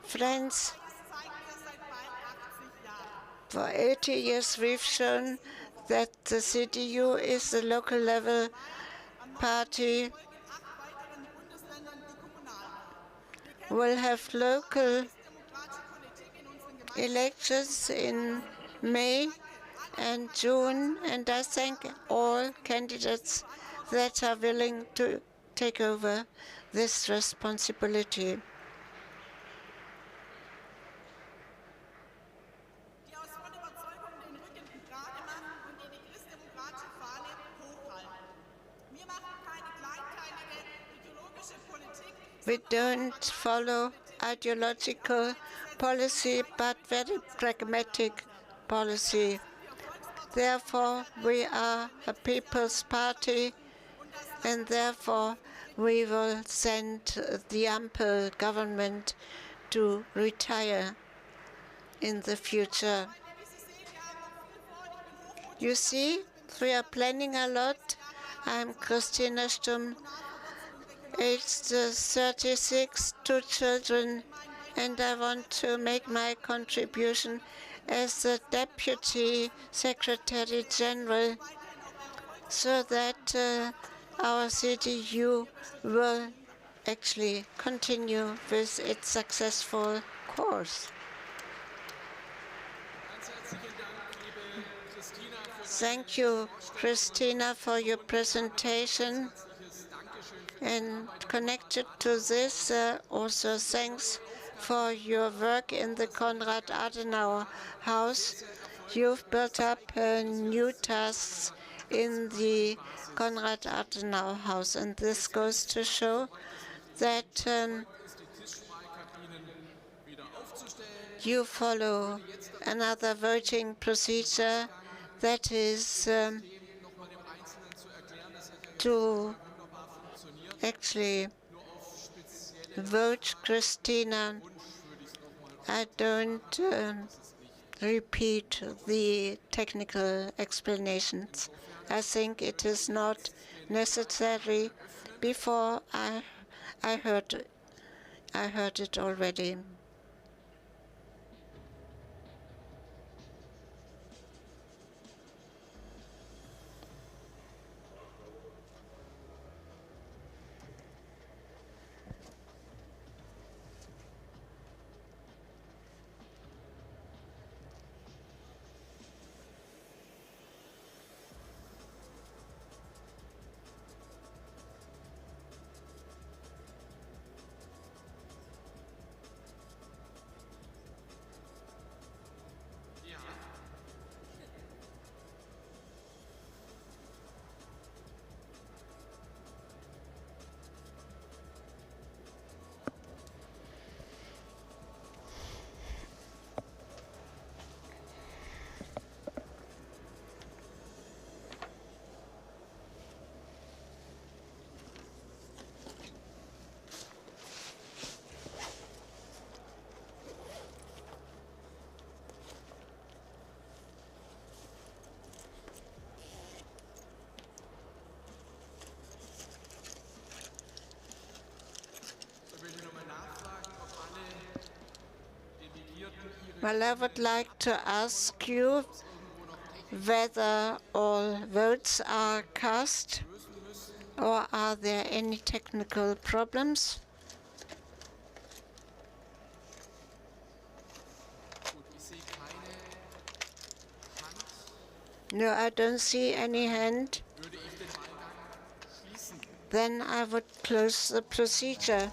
Friends, For 80 years, we've shown that the CDU is the local level party. We'll have local elections in May and June, and I thank all candidates that are willing to take over this responsibility. We don't follow ideological policy, but very pragmatic policy. Therefore, we are a people's party, and therefore we will send the Ampel government to retire in the future. You see, we are planning a lot. I'm Christina Stumm, aged 36, 2 children, and I want to make my contribution as the Deputy Secretary General so that our CDU will actually continue with its successful course. Thank you, Christina, for your presentation. And connected to this, also thanks for your work in the Konrad Adenauer House. You've built up new tasks in the Konrad Adenauer House, and this goes to show that you follow another voting procedure, that is to actually vote Christina. I don't repeat the technical explanations. I think it is not necessary. Before I heard it already. Well, I would like to ask you whether all votes are cast, or are there any technical problems? No, I don't see any hand. Then I would close the procedure.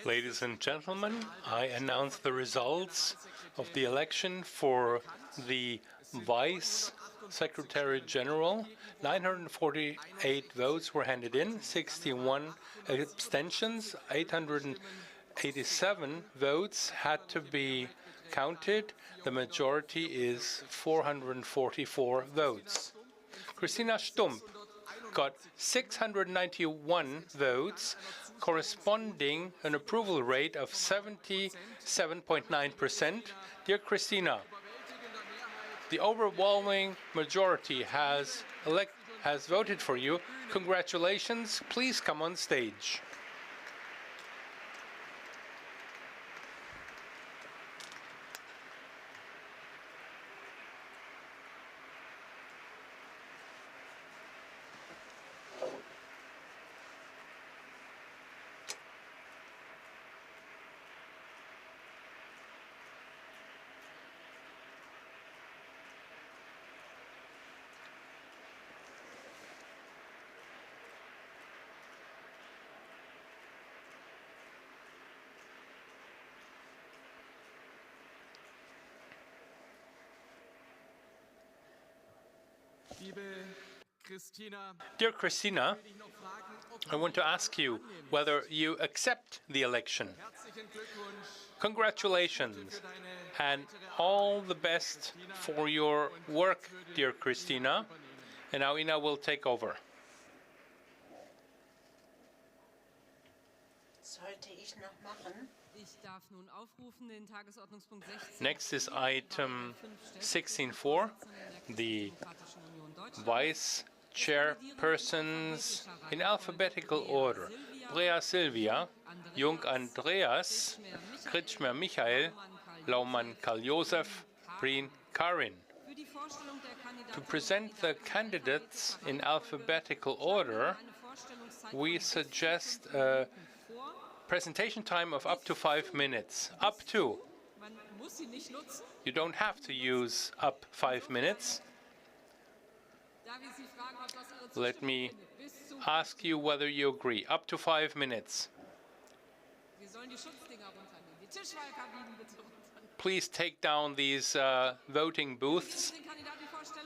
Ladies and gentlemen, I announce the results of the election for the Vice Secretary General. 948 votes were handed in, 61 abstentions, 887 votes had to be counted. The majority is 444 votes. Christina Stump got 691 votes, corresponding an approval rate of 77.9%. Dear Christina, the overwhelming majority has voted for you. Congratulations. Please come on stage. Dear Christina, I want to ask you whether you accept the election. Congratulations and all the best for your work, dear Christina. And now Ina will take over. Next is item 16.4, the vice chairpersons in alphabetical order. Brea Silvia, Jung Andreas, Kretschmer Michael, Laumann Karl Josef, Breen Karin. To present the candidates in alphabetical order, we suggest a presentation time of up to 5 minutes. Up to. You don't have to use up 5 minutes. Let me ask you whether you agree. Up to 5 minutes. Please take down these voting booths.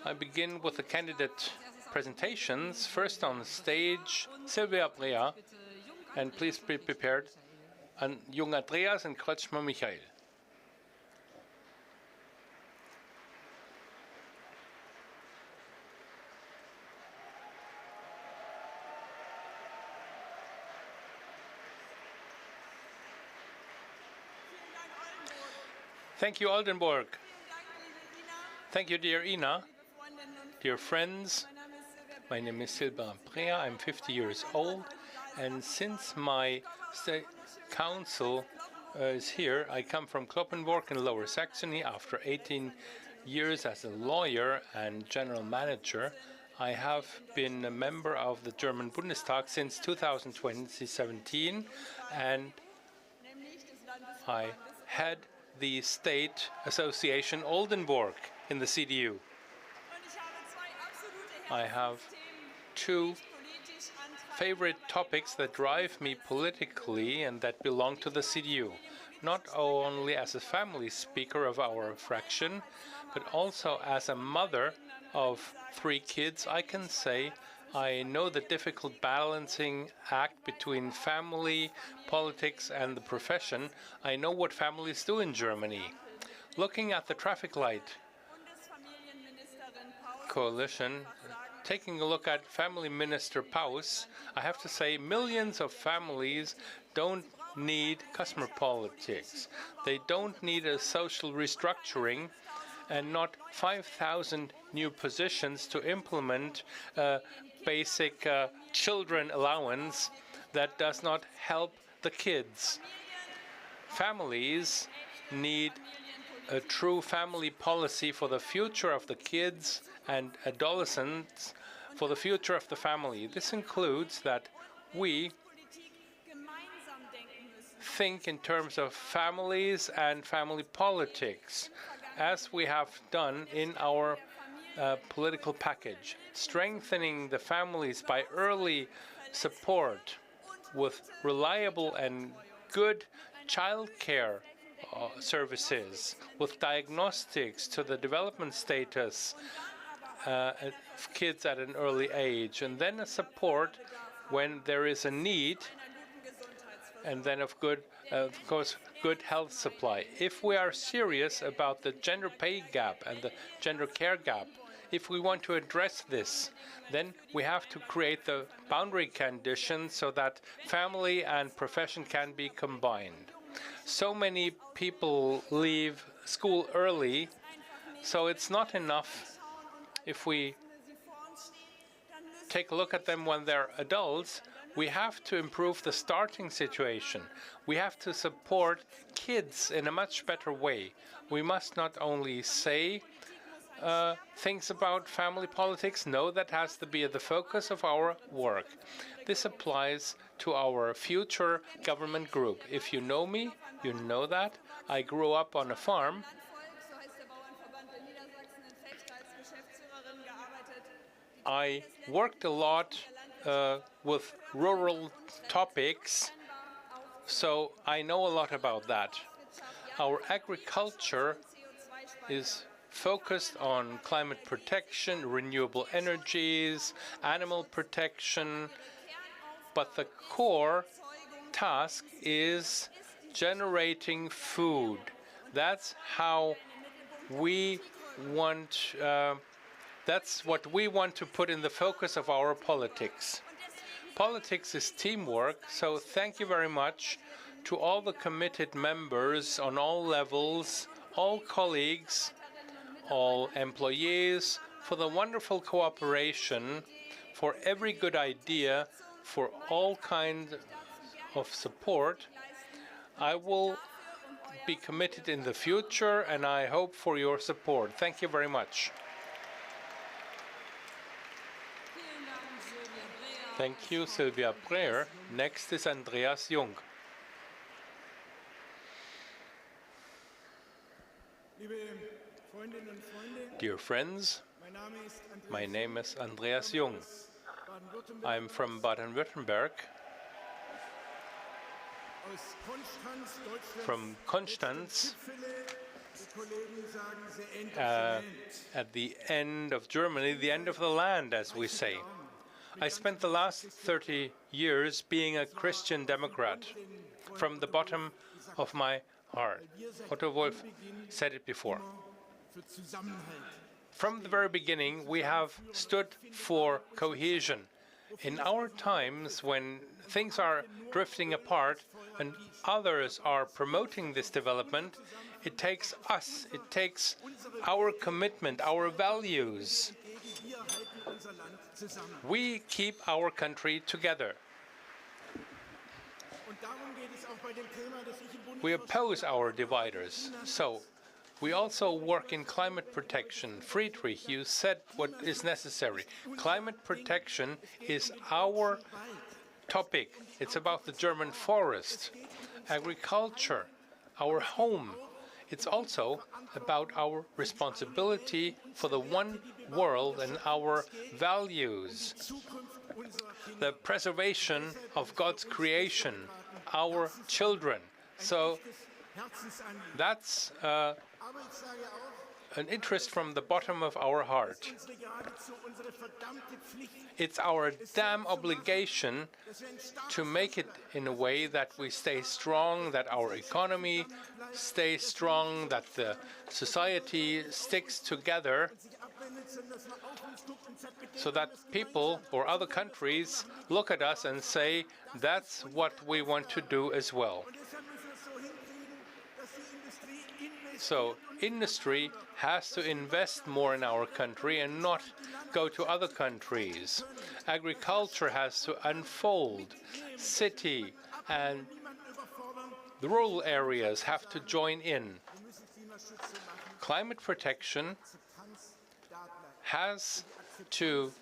I begin with the candidate presentations. First on stage, Silvia Brea. And please be prepared. And Jung Andreas and Kretschmer Michael. Thank you, Oldenburg. Thank you, dear Ina. Dear friends, my name is Silvia Brea. I'm 50 years old. And since my state council is here, I come from Kloppenburg in Lower Saxony. After 18 years as a lawyer and general manager, I have been a member of the German Bundestag since 2017, and I head the State Association Oldenburg in the CDU. I have two favorite topics that drive me politically and that belong to the CDU, not only as a family speaker of our fraction, but also as a mother of 3 kids. I can say I know the difficult balancing act between family, politics, and the profession. I know what families do in Germany. Looking at the traffic light coalition, taking a look at Family Minister Paus, I have to say millions of families don't need customer politics. They don't need a social restructuring and not 5,000 new positions to implement a basic children allowance that does not help the kids. Families need a true family policy for the future of the kids and adolescents, for the future of the family. This includes that we think in terms of families and family politics, as we have done in our political package. Strengthening the families by early support with reliable and good childcare services, with diagnostics to the development status of kids at an early age, and then a support when there is a need, and then of course, good health supply. If we are serious about the gender pay gap and the gender care gap, if we want to address this, then we have to create the boundary conditions so that family and profession can be combined. So many people leave school early, so it's not enough if we take a look at them when they're adults. We have to improve the starting situation. We have to support kids in a much better way. We must not only say things about family politics. No, that has to be at the focus of our work. This applies to our future government group. If you know me, you know that. I grew up on a farm. I worked a lot with rural topics, so I know a lot about that. Our agriculture is focused on climate protection, renewable energies, animal protection, but the core task is generating food. That's how we want, that's what we want to put in the focus of our politics. Politics is teamwork, so thank you very much to all the committed members on all levels, all colleagues, all employees, for the wonderful cooperation, for every good idea, for all kinds of support. I will be committed in the future, and I hope for your support. Thank you very much. Thank you, Sylvia Breer. Next is Andreas Jung. Dear friends, my name is Andreas Jung. I'm from Baden-Württemberg, from Konstanz, at the end of Germany, the end of the land, as we say. I spent the last 30 years being a Christian Democrat from the bottom of my heart. Otto Wolff said it before. From the very beginning, we have stood for cohesion. In our times, when things are drifting apart and others are promoting this development, it takes us, it takes our commitment, our values. We keep our country together. We oppose our dividers. So we also work in climate protection. Friedrich, you said what is necessary. Climate protection is our topic. It's about the German forest, agriculture, our home. It's also about our responsibility for the one world and our values, the preservation of God's creation, our children. So that's an interest from the bottom of our heart. It's our damn obligation to make it in a way that we stay strong, that our economy stays strong, that the society sticks together, so that people or other countries look at us and say, that's what we want to do as well. So industry has to invest more in our country and not go to other countries. Agriculture has to unfold. City and the rural areas have to join in. Climate protection has to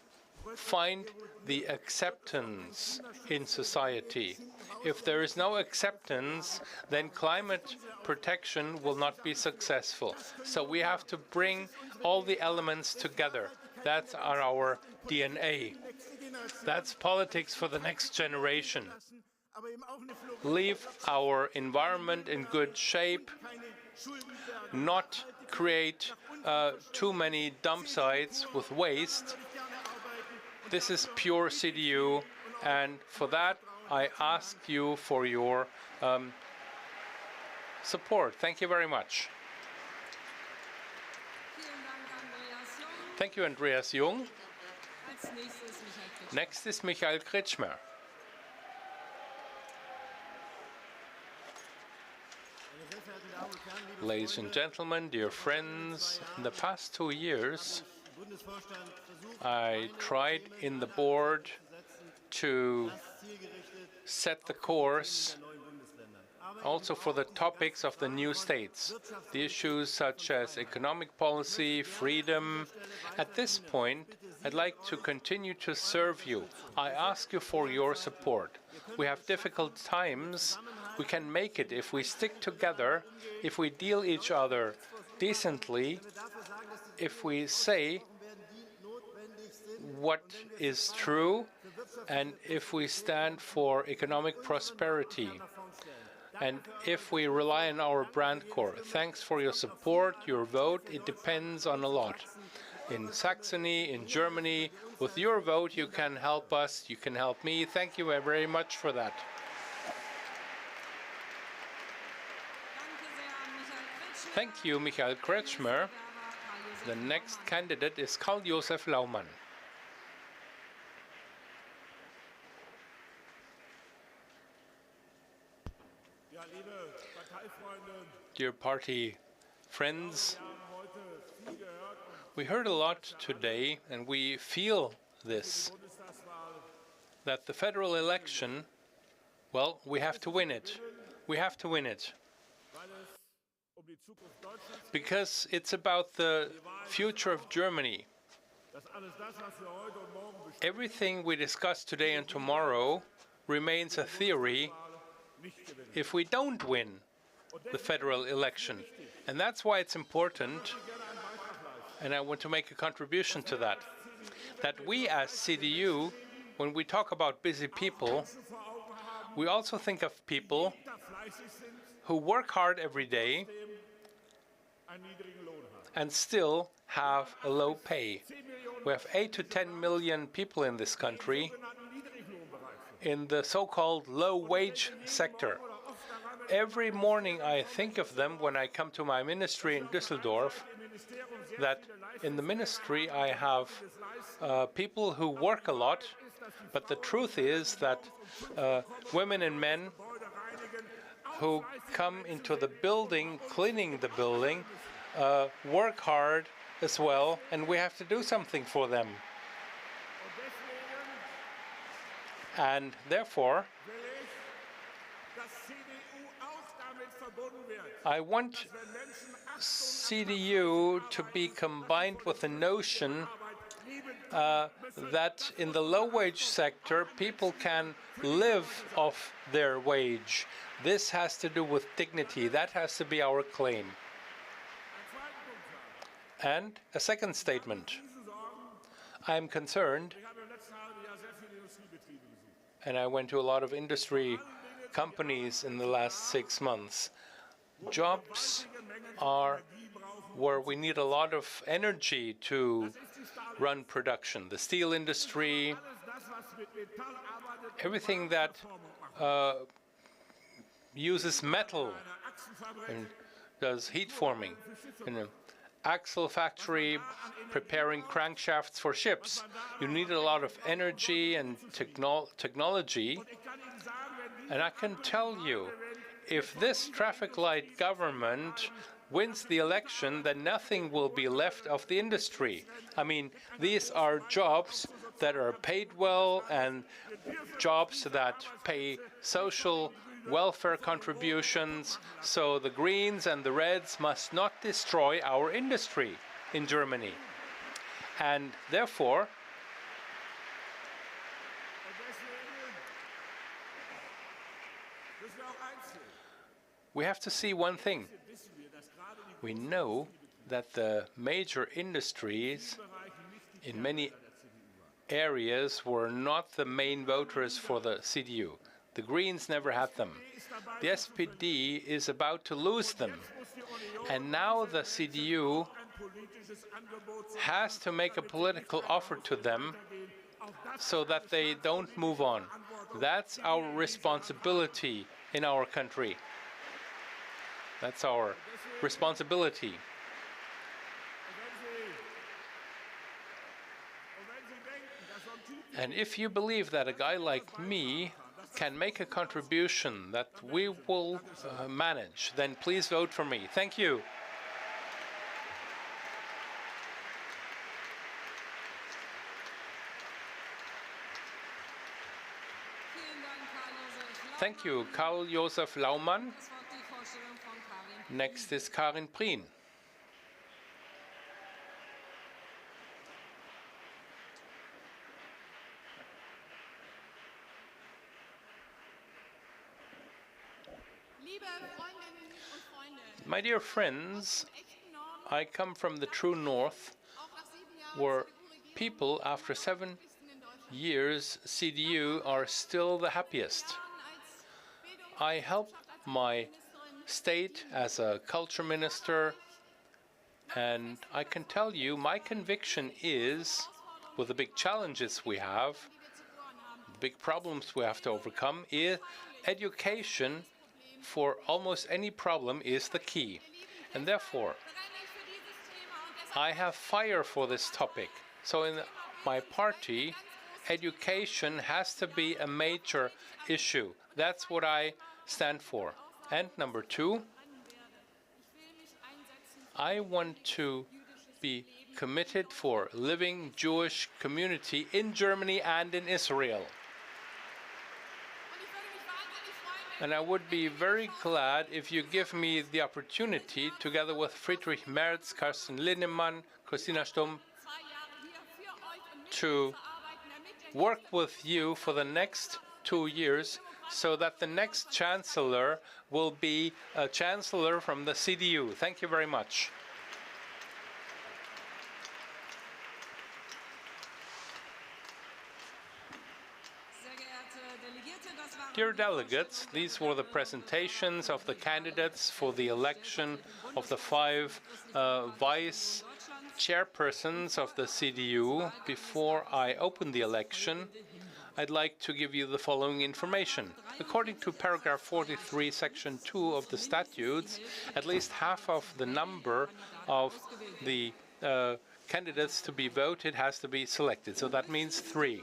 find the acceptance in society. If there is no acceptance, then climate protection will not be successful. So we have to bring all the elements together. That's our DNA. That's politics for the next generation. leave our environment in good shape, not create too many dump sites with waste. This is pure CDU, and for that I ask you for your support. Thank you very much. Thank you, Andreas Jung. Next is Michael Kretschmer. Ladies and gentlemen, dear friends, in the past 2 years, I tried in the board to set the course also for the topics of the new states, the issues such as economic policy, freedom. At this point, I'd like to continue to serve you. I ask you for your support. We have difficult times. We can make it if we stick together, if we deal each other decently, if we say what is true, and if we stand for economic prosperity, and if we rely on our brand core. Thanks for your support, your vote. It depends on a lot. In Saxony, in Germany, with your vote, you can help us, you can help me. Thank you very much for that. Thank you, Michael Kretschmer. The next candidate is Karl-Josef Laumann. Dear party friends, we heard a lot today, and we feel this, that the federal election, well, we have to win it. We have to win it. Because it's about the future of Germany. Everything we discuss today and tomorrow remains a theory if we don't win the federal election. And that's why it's important, and I want to make a contribution to that, that we as CDU, when we talk about busy people, we also think of people who work hard every day and still have a low pay. We have 8 to 10 million people in this country in the so-called low-wage sector. Every morning I think of them when I come to my ministry in Düsseldorf, that in the ministry I have people who work a lot, but the truth is that women and men who come into the building, cleaning the building, work hard as well, and we have to do something for them. And therefore, I want CDU to be combined with the notion that in the low-wage sector, people can live off their wage. This has to do with dignity. That has to be our claim. And a second statement. I am concerned, and I went to a lot of industry companies in the last 6 months. Jobs are where we need a lot of energy to run production. The steel industry, everything that uses metal and does heat forming. In an axle factory preparing crankshafts for ships, you need a lot of energy and technology. And I can tell you, if this traffic light government wins the election, then nothing will be left of the industry. I mean, these are jobs that are paid well and jobs that pay social welfare contributions. So the Greens and the Reds must not destroy our industry in Germany. And therefore, we have to see one thing. We know that the major industries in many areas were not the main voters for the CDU. The Greens never had them. The SPD is about to lose them. And now the CDU has to make a political offer to them so that they don't move on. That's our responsibility in our country. That's our responsibility. And if you believe that a guy like me can make a contribution that we will manage, then please vote for me. Thank you. Thank you, Karl-Josef Laumann. Next is Karin Prien. My dear friends, I come from the true north, where people after 7 years CDU are still the happiest. I help my state as a culture minister, and I can tell you my conviction is, with the big challenges we have, big problems we have to overcome, is education for almost any problem is the key. And therefore, I have fire for this topic. So in my party, education has to be a major issue. That's what I stand for. And number two, I want to be committed for living Jewish community in Germany and in Israel. And I would be very glad if you give me the opportunity, together with Friedrich Merz, Carsten Linnemann, Christina Stumm, to work with you for the next 2 years so that the next chancellor will be a chancellor from the CDU. Thank you very much. Dear delegates, these were the presentations of the candidates for the election of the 5 vice chairpersons of the CDU. Before I open the election, I'd like to give you the following information. According to paragraph 43, section 2 of the statutes, at least half of the number of the candidates to be voted has to be selected. So that means 3.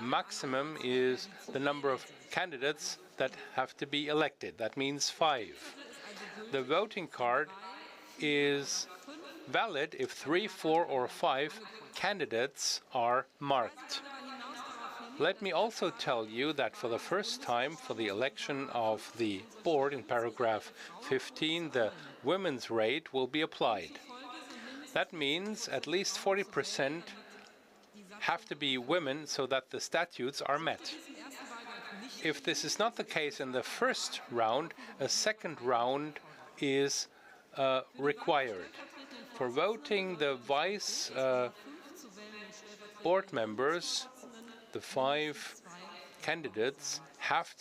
Maximum is the number of candidates that have to be elected. That means 5. The voting card is valid if 3, 4, or 5 candidates are marked. Let me also tell you that for the first time for the election of the board in paragraph 15, the women's rate will be applied. That means at least 40% have to be women so that the statutes are met. If this is not the case in the first round, a second round is required. For voting the vice board members, the 5 candidates have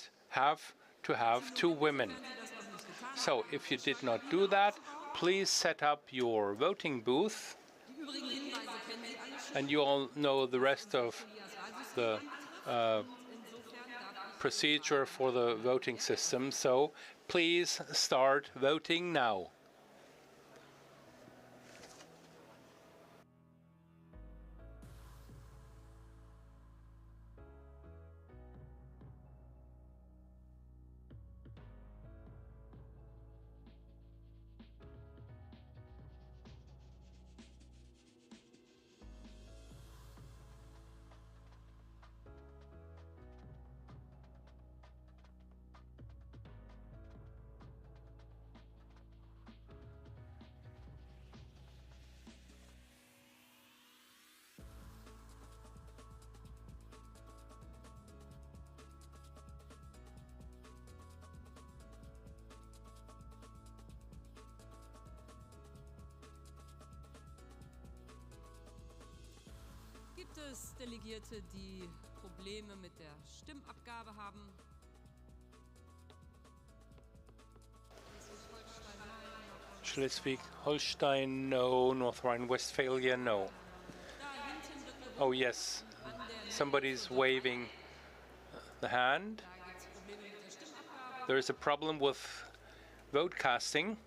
to have 2 women. So if you did not do that, please set up your voting booth. And you all know the rest of the procedure for the voting system. So please start voting now. Gibt es Delegierte, die Probleme mit der Stimmabgabe haben? Schleswig-Holstein, no. North Rhine-Westphalia, no. Oh, yes. Somebody's waving the hand. There is a problem with vote casting.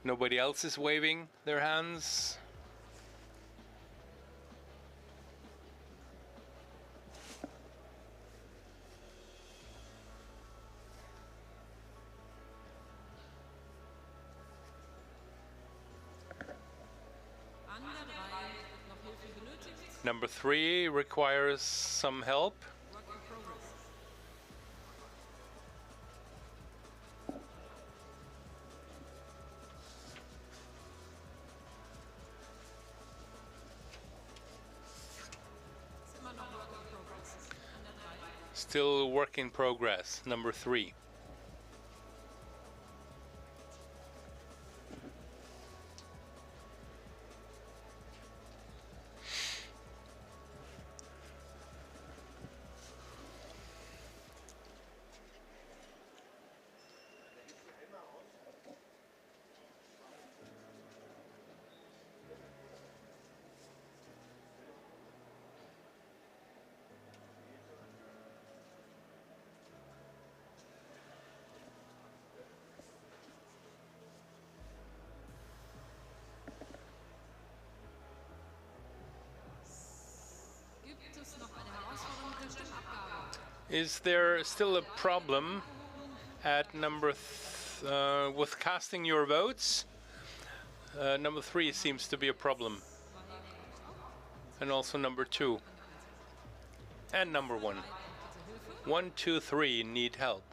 Nobody else is waving their hands. Number 3 requires some help. Still work in progress, number 3. Is there still a problem at number with casting your votes? Number 3 seems to be a problem. And also number 2. And number 1. 1, 2, 3 need help.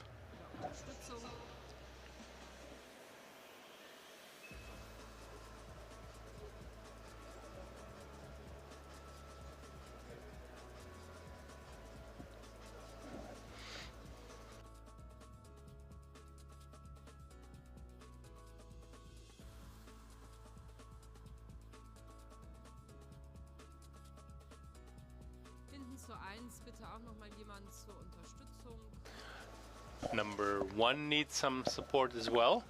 Number 1 needs some support as well.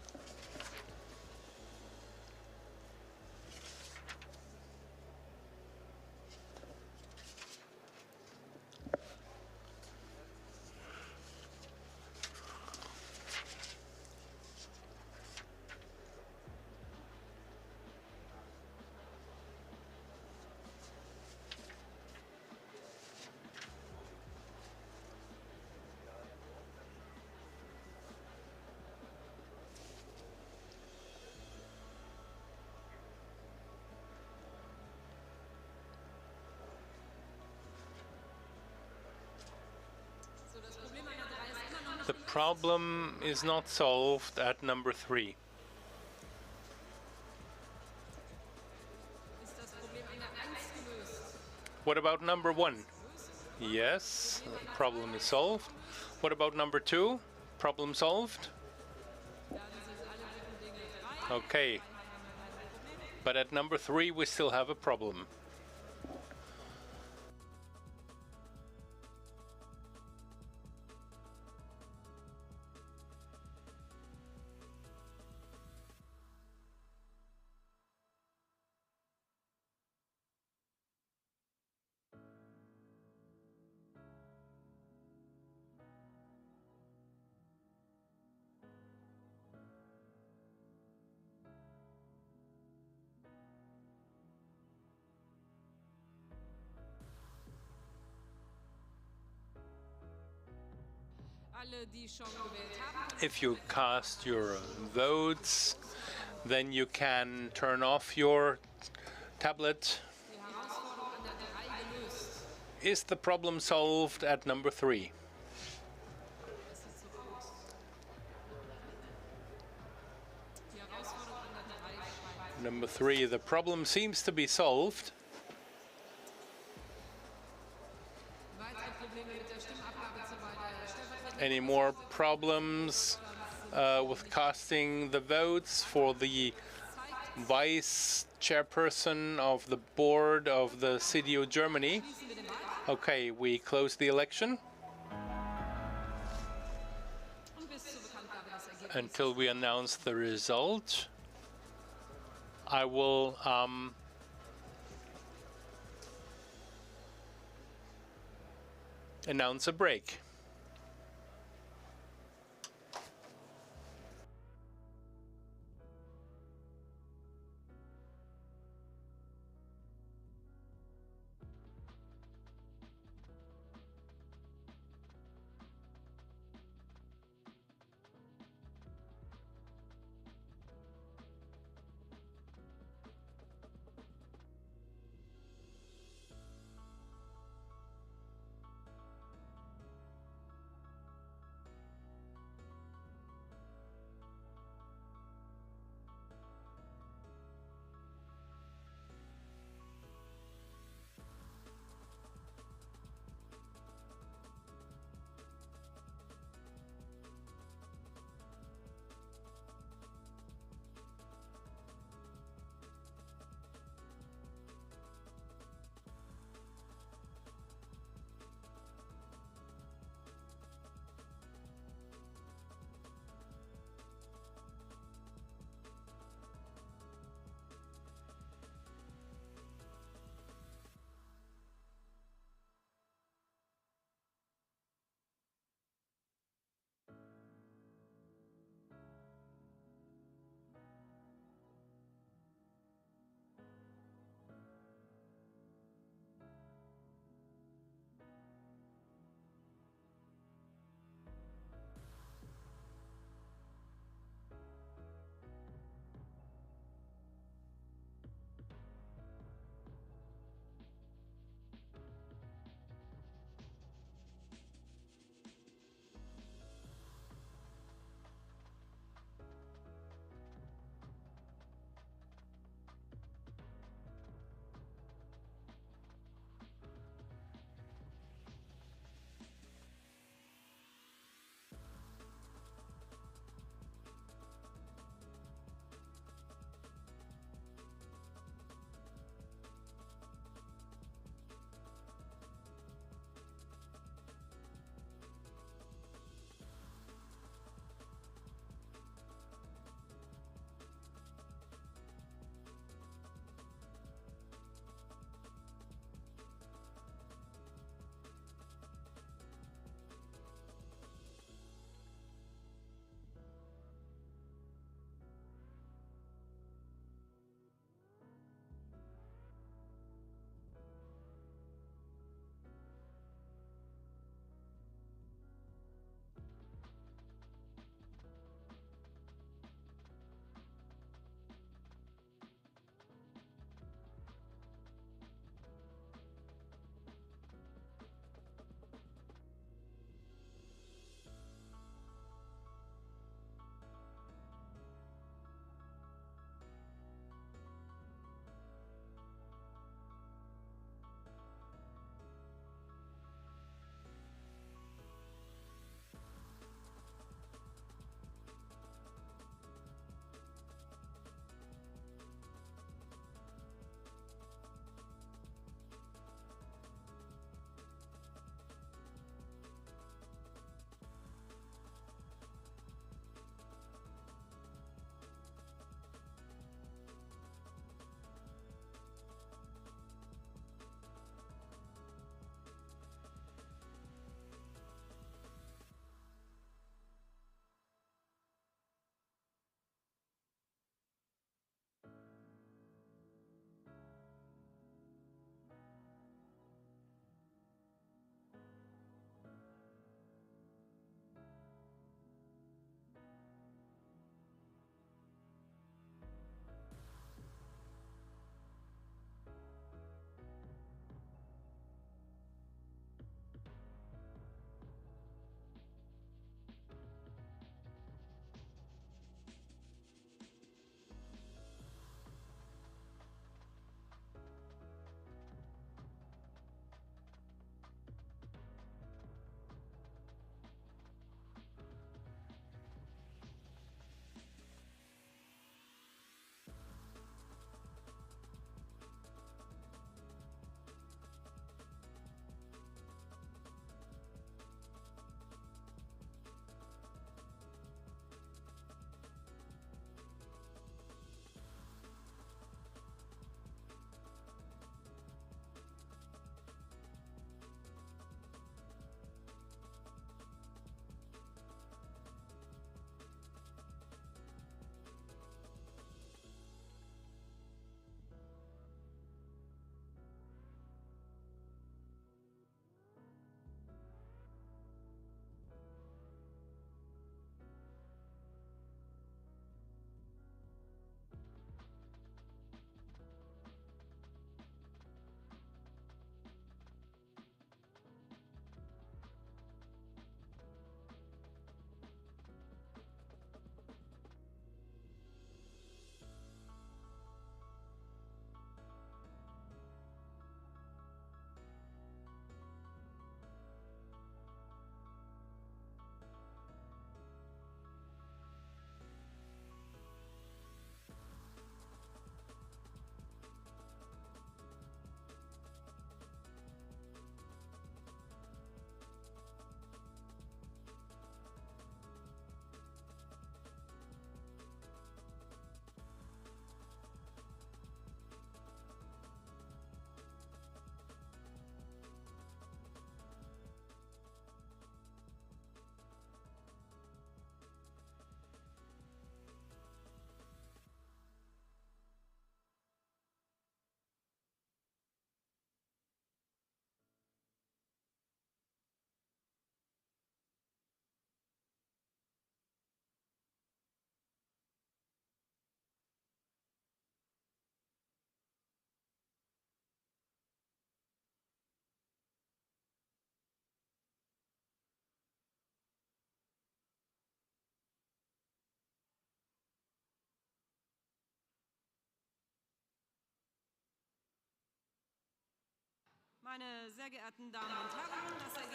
The problem is not solved at number 3. What about number 1? Yes, the problem is solved. What about number 2? Problem solved? Okay. But at number 3 we still have a problem. If you cast your votes, then you can turn off your tablet. Is the problem solved at number 3? Number 3, the problem seems to be solved. Any more problems with casting the votes for the vice chairperson of the board of the CDU Germany. Okay, we close the election until we announce the result. I will announce a break.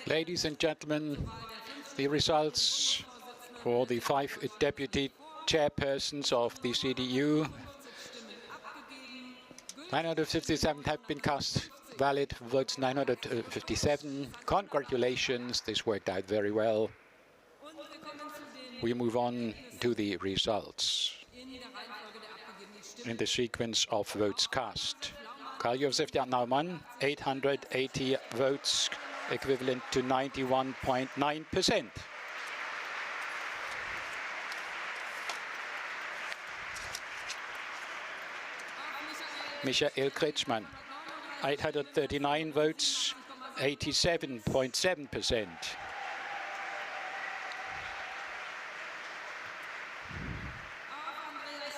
Ladies and gentlemen, the results for the 5 deputy chairpersons of the CDU. 957 have been cast valid votes, 957. Congratulations, this worked out very well. We move on to the results in the sequence of votes cast. Karl-Josef Naumann, 880 votes, equivalent to 91.9%. Michael Kretschmann, 839 votes, 87.7%.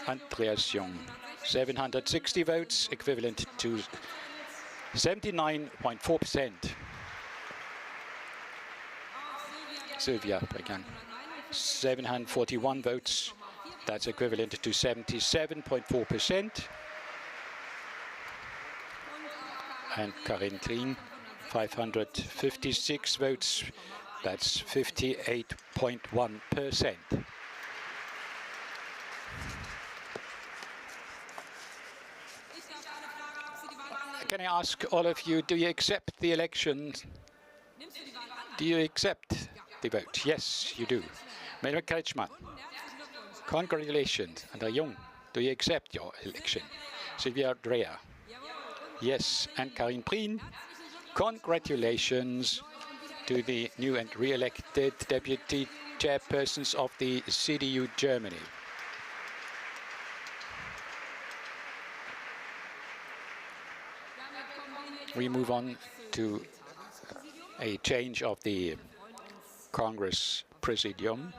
Andreas Jung, 760 votes, equivalent to 79.4%. Sylvia Bregan, 741 votes, that's equivalent to 77.4%. And Karin Trien, 556 votes, that's 58.1%. Can I ask all of you, do you accept the election? Do you accept the vote? Yes, you do. Michael Kretschmann, congratulations. And Jung, do you accept your election? Sylvia Dreher, yes. And Karin Trien, congratulations to the new and re-elected deputy chairpersons of the CDU Germany. We move on to a change of the Congress Presidium.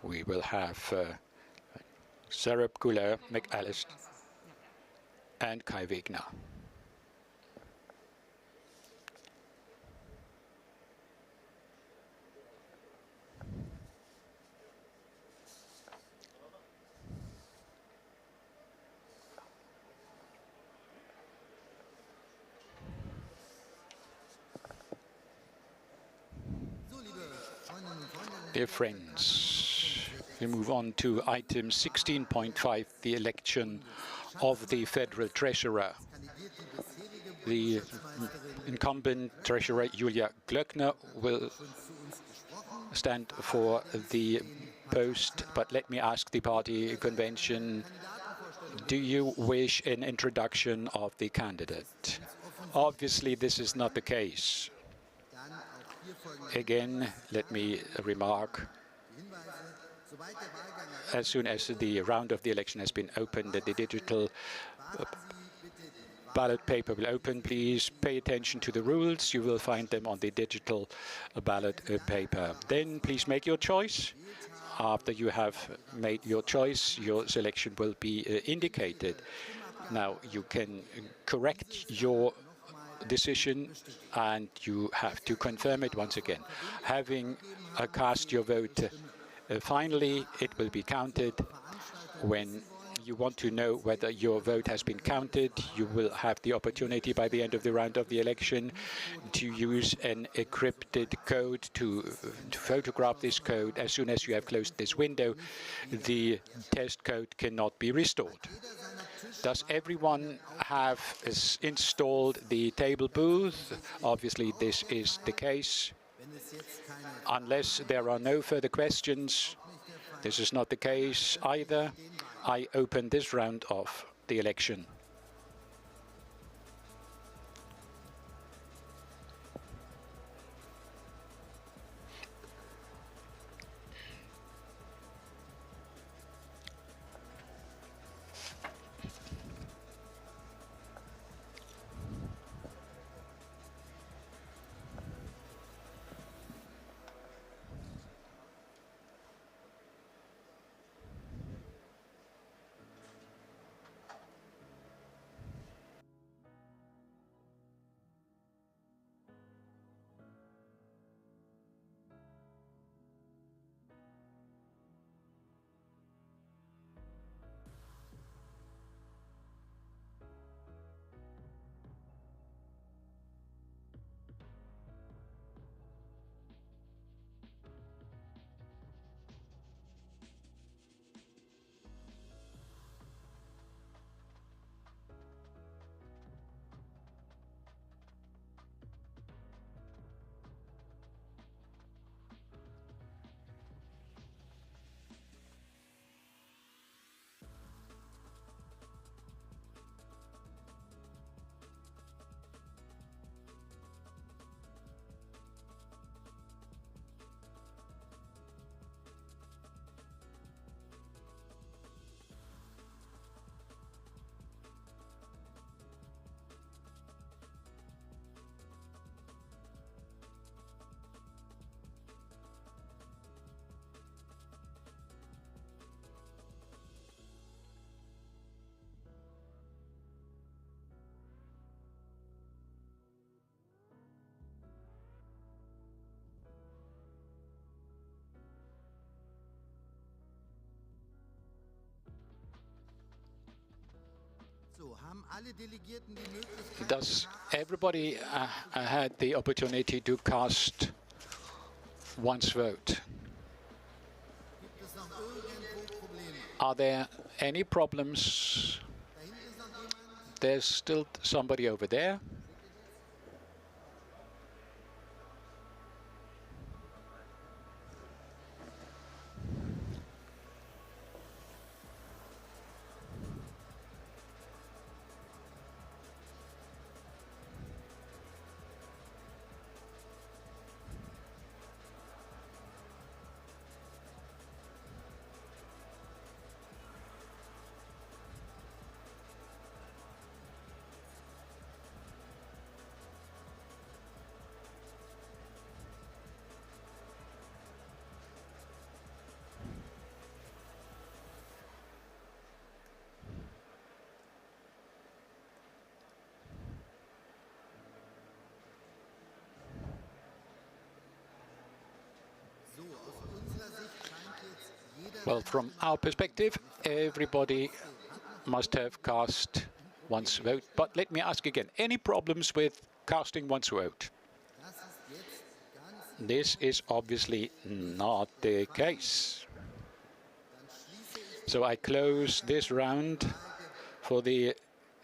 We will have Sarab Guler, McAllister, and Kai Wegner. Dear friends, we move on to item 16.5, the election of the Federal Treasurer. The incumbent Treasurer Julia Glöckner will stand for the post, but let me ask the party convention, do you wish an introduction of the candidate? Obviously, this is not the case. Again, let me remark, as soon as the round of the election has been opened, the digital ballot paper will open. Please pay attention to the rules. You will find them on the digital ballot paper. Then please make your choice. After you have made your choice, your selection will be indicated. Now, you can correct your decision, and you have to confirm it once again. Having cast your vote, finally, it will be counted. When you want to know whether your vote has been counted, you will have the opportunity by the end of the round of the election to use an encrypted code to photograph this code. As soon as you have closed this window, the test code cannot be restored. Does everyone have installed the table booth? Obviously, this is the case. Unless there are no further questions, this is not the case either. I open this round of the election. Does everybody had the opportunity to cast one's vote? Are there any problems? There's still somebody over there. Well, from our perspective, everybody must have cast one's vote. But let me ask again, any problems with casting one's vote? This is obviously not the case. So I close this round for the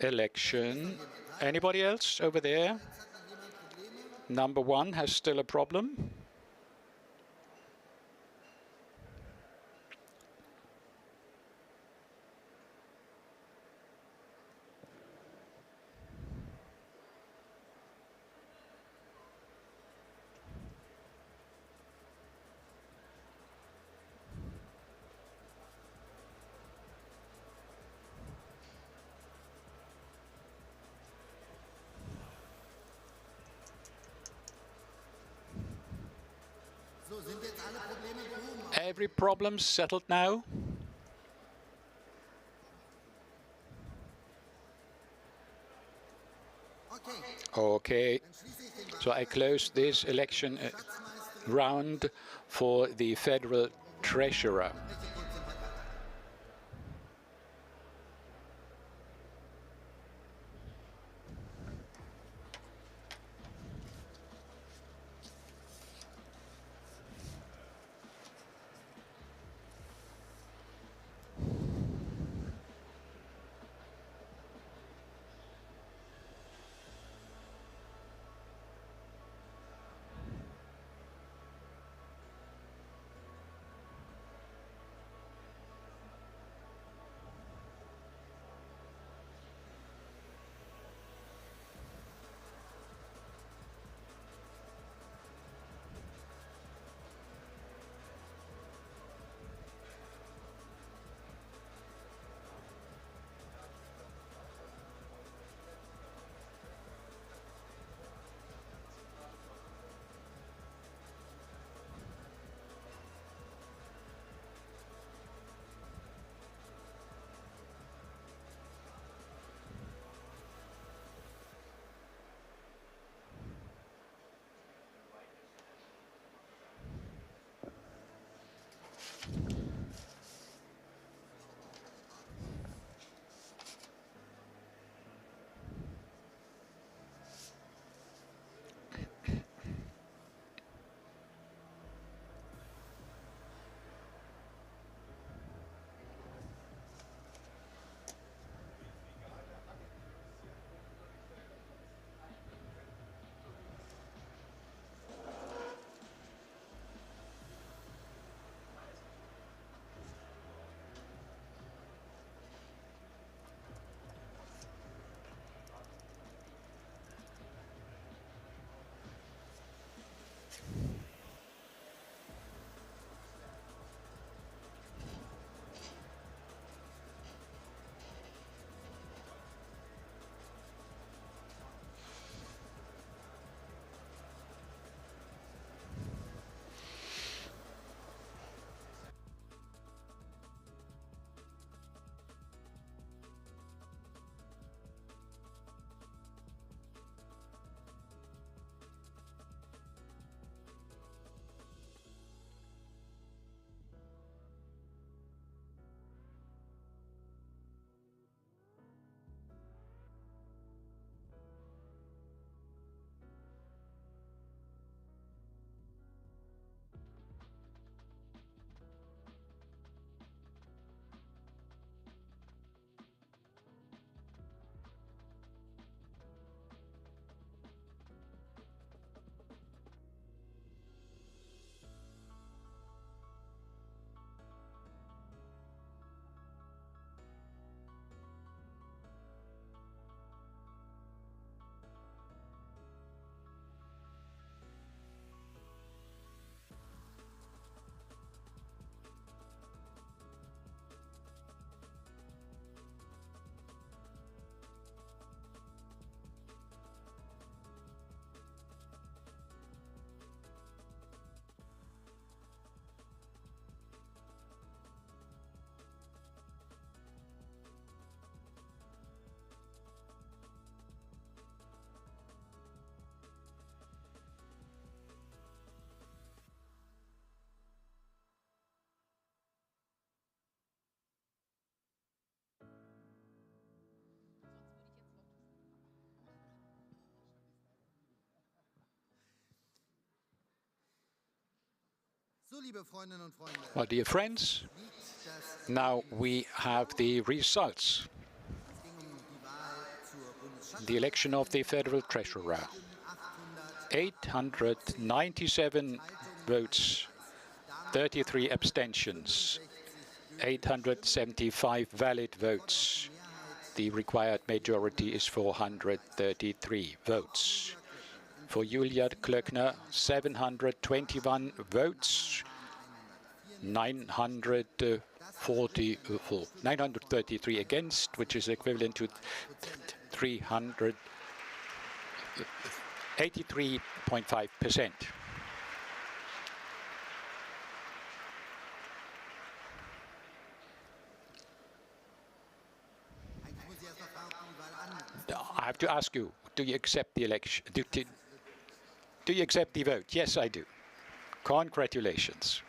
election. Anybody else over there? Number one has still a problem. Every problem settled now? Okay. So I close this election round for the federal treasurer. Well, dear friends, now we have the results. The election of the Federal Treasurer. 897 votes, 33 abstentions, 875 valid votes. The required majority is 433 votes. For Julia Klöckner, 721 votes, 933 against, which is equivalent to 383.5%. I have to ask you, do you accept the election? Do you accept the vote? Yes, I do. Congratulations.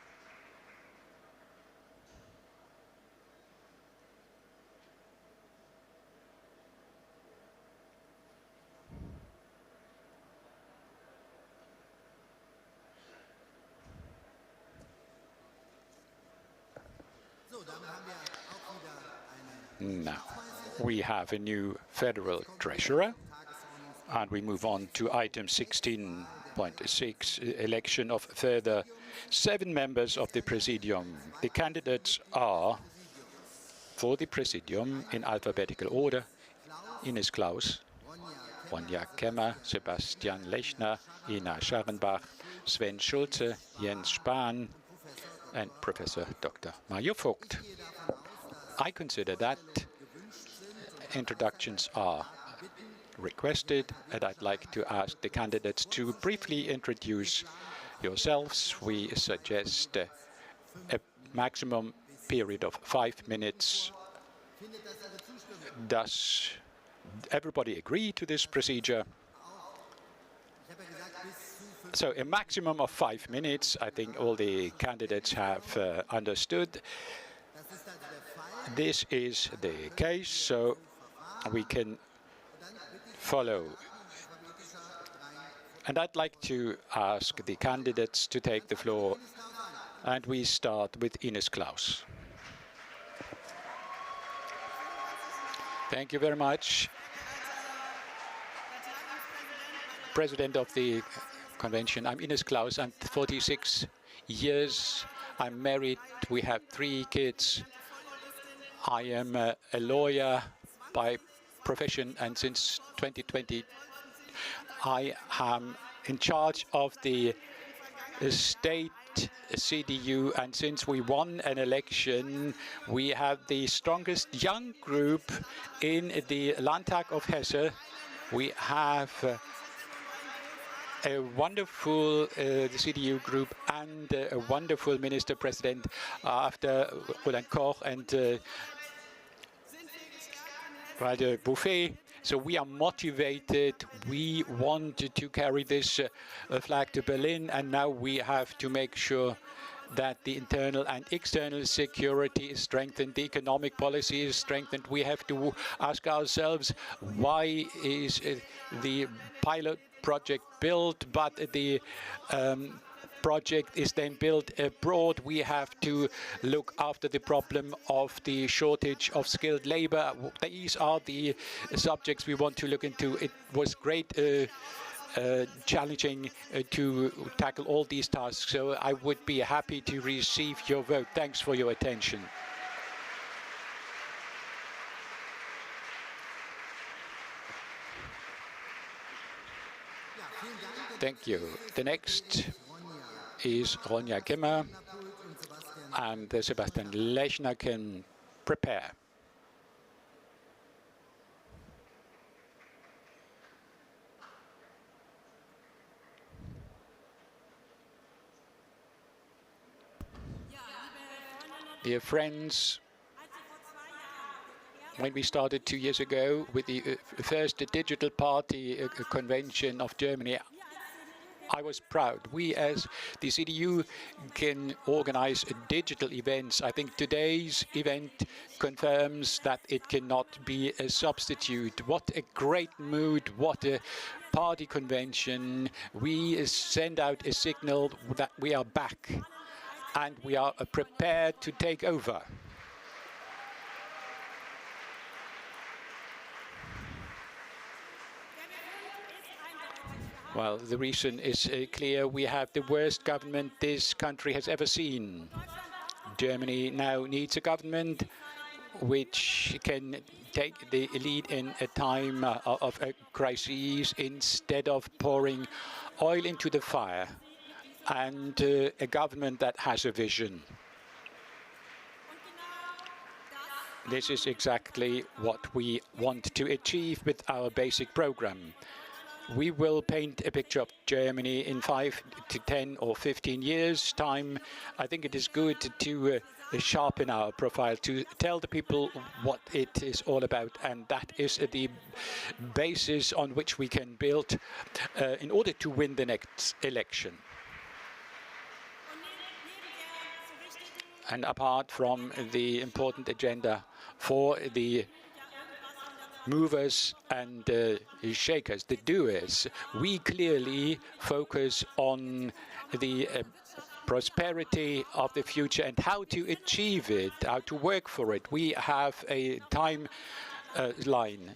Now, we have a new federal treasurer, and we move on to item 16.6, election of further 7 members of the Presidium. The candidates are, for the Presidium, in alphabetical order, Ines Klaus, Ronja Kemmer, Sebastian Lechner, Ina Scharrenbach, Sven Schulze, Jens Spahn, and Professor Dr. Mario Vogt. I consider that introductions are requested, and I'd like to ask the candidates to briefly introduce yourselves. We suggest a maximum period of 5 minutes. Does everybody agree to this procedure? So a maximum of 5 minutes. I think all the candidates have understood. This is the case, so we can follow. And I'd like to ask the candidates to take the floor, and we start with Ines Klaus. Thank you very much. President of the convention, I'm Ines Klaus. I'm 46 years. I'm married. We have 3 kids. I am a lawyer by profession, and since 2020 I am in charge of the state CDU, and since we won an election, we have the strongest young group in the Landtag of Hesse. We have a wonderful CDU group and a wonderful minister president after Roland Koch and Walter Buffet. So we are motivated. We want to carry this flag to Berlin, and now we have to make sure that the internal and external security is strengthened, the economic policy is strengthened. We have to ask ourselves, why is the pilot project built, but the project is then built abroad? We have to look after the problem of the shortage of skilled labor. These are the subjects we want to look into. It was great challenging to tackle all these tasks, so I would be happy to receive your vote. Thanks for your attention. Thank you. The next is Ronja Kemmer, and Sebastian Lechner can prepare. Dear friends, when we started 2 years ago with the first digital party convention of Germany, I was proud. We as the CDU can organize digital events. I think today's event confirms that it cannot be a substitute. What a great mood, what a party convention. We send out a signal that we are back. and we are prepared to take over. Well, the reason is clear. We have the worst government this country has ever seen. Germany now needs a government which can take the lead in a time of a crisis instead of pouring oil into the fire, and a government that has a vision. This is exactly what we want to achieve with our basic program. We will paint a picture of Germany in 5 to 10 or 15 years' time. I think it is good to sharpen our profile, to tell the people what it is all about, and that is the basis on which we can build in order to win the next election. And apart from the important agenda for the movers and shakers, the doers, we clearly focus on the prosperity of the future and how to achieve it, how to work for it. We have a time line.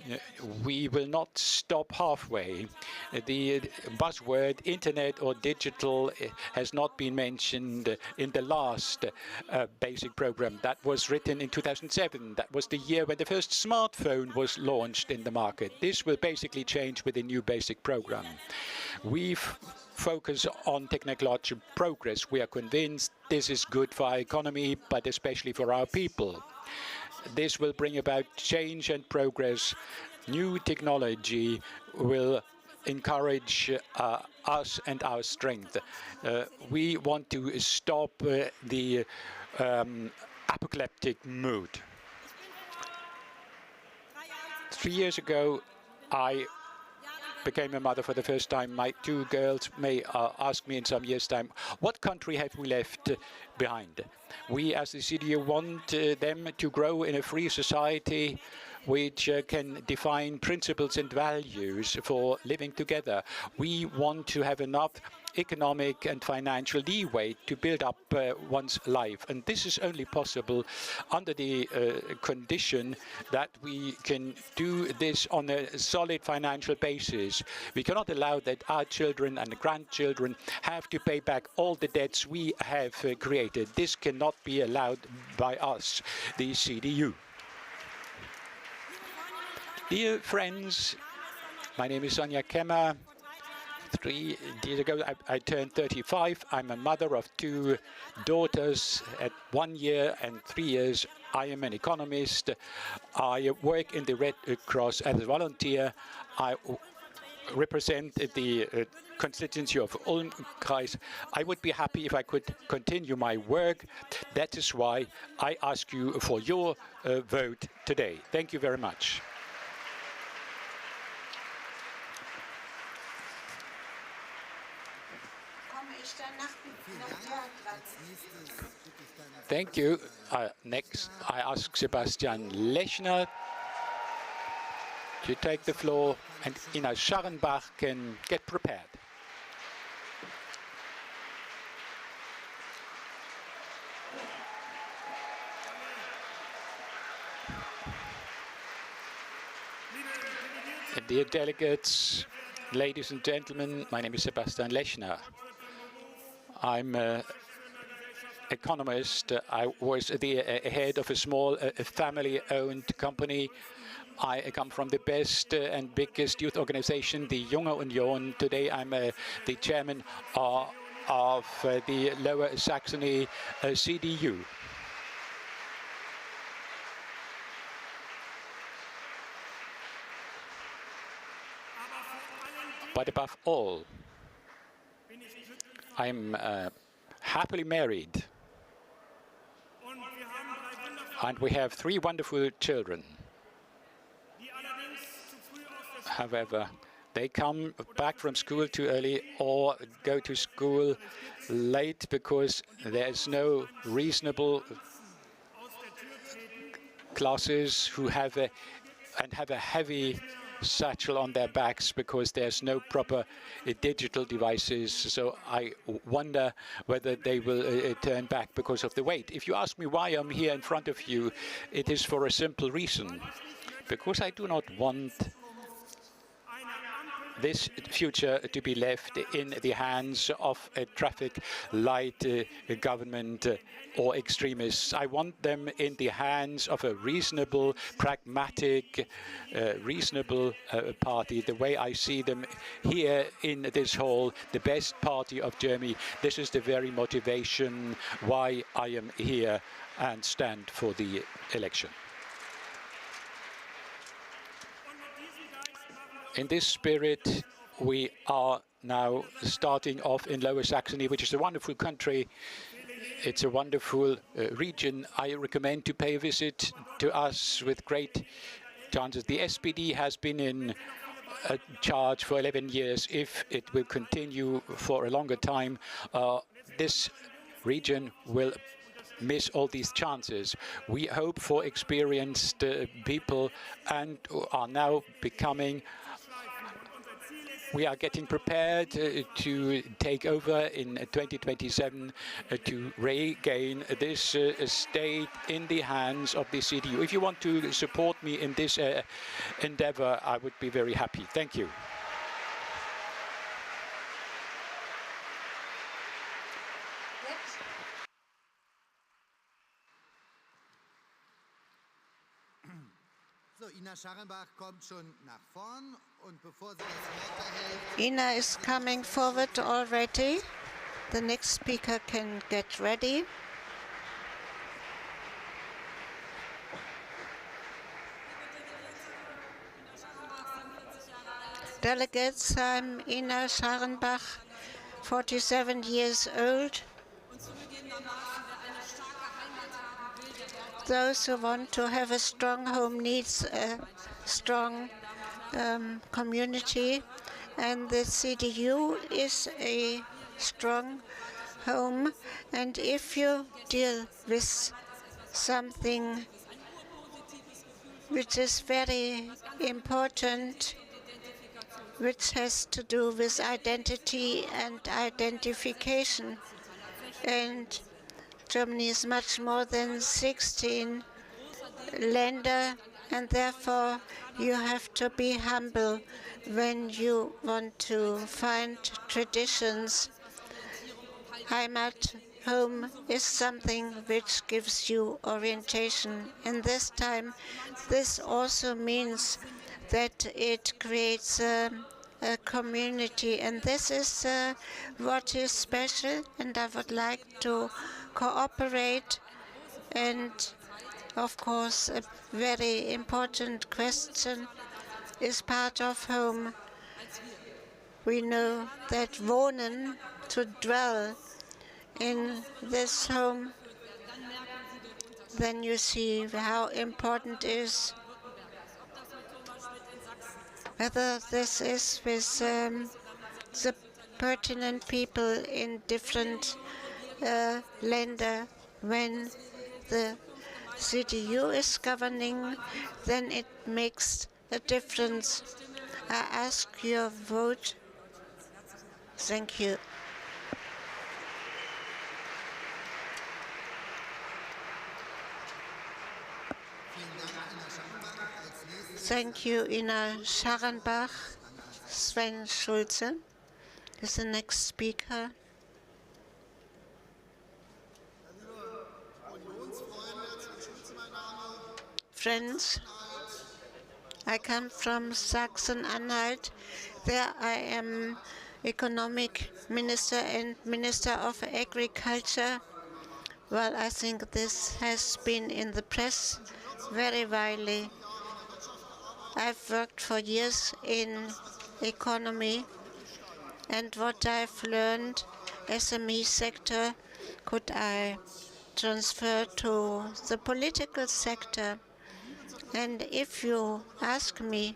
We will not stop halfway. The buzzword internet or digital has not been mentioned in the last basic program. That was written in 2007. That was the year when the first smartphone was launched in the market. This will basically change with the new basic program. We focus on technological progress. We are convinced this is good for our economy, but especially for our people. This will bring about change and progress. New technology will encourage us and our strength. We want to stop the apocalyptic mood. 3 years ago, I became a mother for the first time. My 2 girls may ask me in some years' time, what country have we left behind? We, as the CDU, want them to grow in a free society which can define principles and values for living together. We want to have enough economic and financial leeway to build up one's life. And this is only possible under the condition that we can do this on a solid financial basis. We cannot allow that our children and grandchildren have to pay back all the debts we have created. This cannot be allowed by us, the CDU. Dear friends, my name is Sonja Kemmer. 3 years ago, I turned 35. I'm a mother of 2 daughters. At 1 year and 3 years, I am an economist. I work in the Red Cross as a volunteer. I represent the constituency of Ulm-Kreis. I would be happy if I could continue my work. That is why I ask you for your vote today. Thank you very much. Thank you. Next, I ask Sebastian Lechner to take the floor, and Ina Scharrenbach can get prepared. Dear delegates, ladies and gentlemen, my name is Sebastian Lechner. I'm an economist. I was the head of a small family-owned company. I come from the best and biggest youth organization, the Junge Union. Today I'm the chairman of the Lower Saxony CDU. But above all, I'm happily married, and we have 3 wonderful children. However, they come back from school too early or go to school late because there's no reasonable classes who have a heavy satchel on their backs because there's no proper digital devices. So I wonder whether they will turn back because of the weight. If you ask me why I'm here in front of you, it is for a simple reason. Because I do not want this future to be left in the hands of a traffic light government or extremists. I want them in the hands of a reasonable, pragmatic, reasonable party, the way I see them here in this hall, the best party of Germany. This is the very motivation why I am here and stand for the election. In this spirit, we are now starting off in Lower Saxony, which is a wonderful country. It's a wonderful region. I recommend to pay a visit to us with great chances. The SPD has been in charge for 11 years. If it will continue for a longer time, this region will miss all these chances. We hope for experienced people and are now becoming we are getting prepared to take over in 2027 to regain this state in the hands of the CDU. If you want to support me in this endeavor, I would be very happy. Thank you. Ina is coming forward already. The next speaker can get ready. Delegates, I'm Ina Scharenbach, 47 years old. Those who want to have a strong home needs a strong community, and the CDU is a strong home. And if you deal with something which is very important, which has to do with identity and identification, and Germany is much more than 16 länder, and therefore you have to be humble when you want to find traditions. Heimat, home, is something which gives you orientation. In this time, this also means that it creates a community, and this is what is special, and I would like to cooperate. And of course, a very important question is part of home. We know that wohnen, to dwell in this home, then you see how important it is. Whether this is with the pertinent people in different länder, when the CDU is governing, then it makes a difference. I ask your vote. Thank you. Thank you, Ina Scharenbach. Sven Schulze is the next speaker. Friends, I come from Sachsen-Anhalt. There I am economic minister and minister of agriculture. Well, I think this has been in the press very widely. I've worked for years in economy, and what I've learned, SME sector, could I transfer to the political sector. And if you ask me,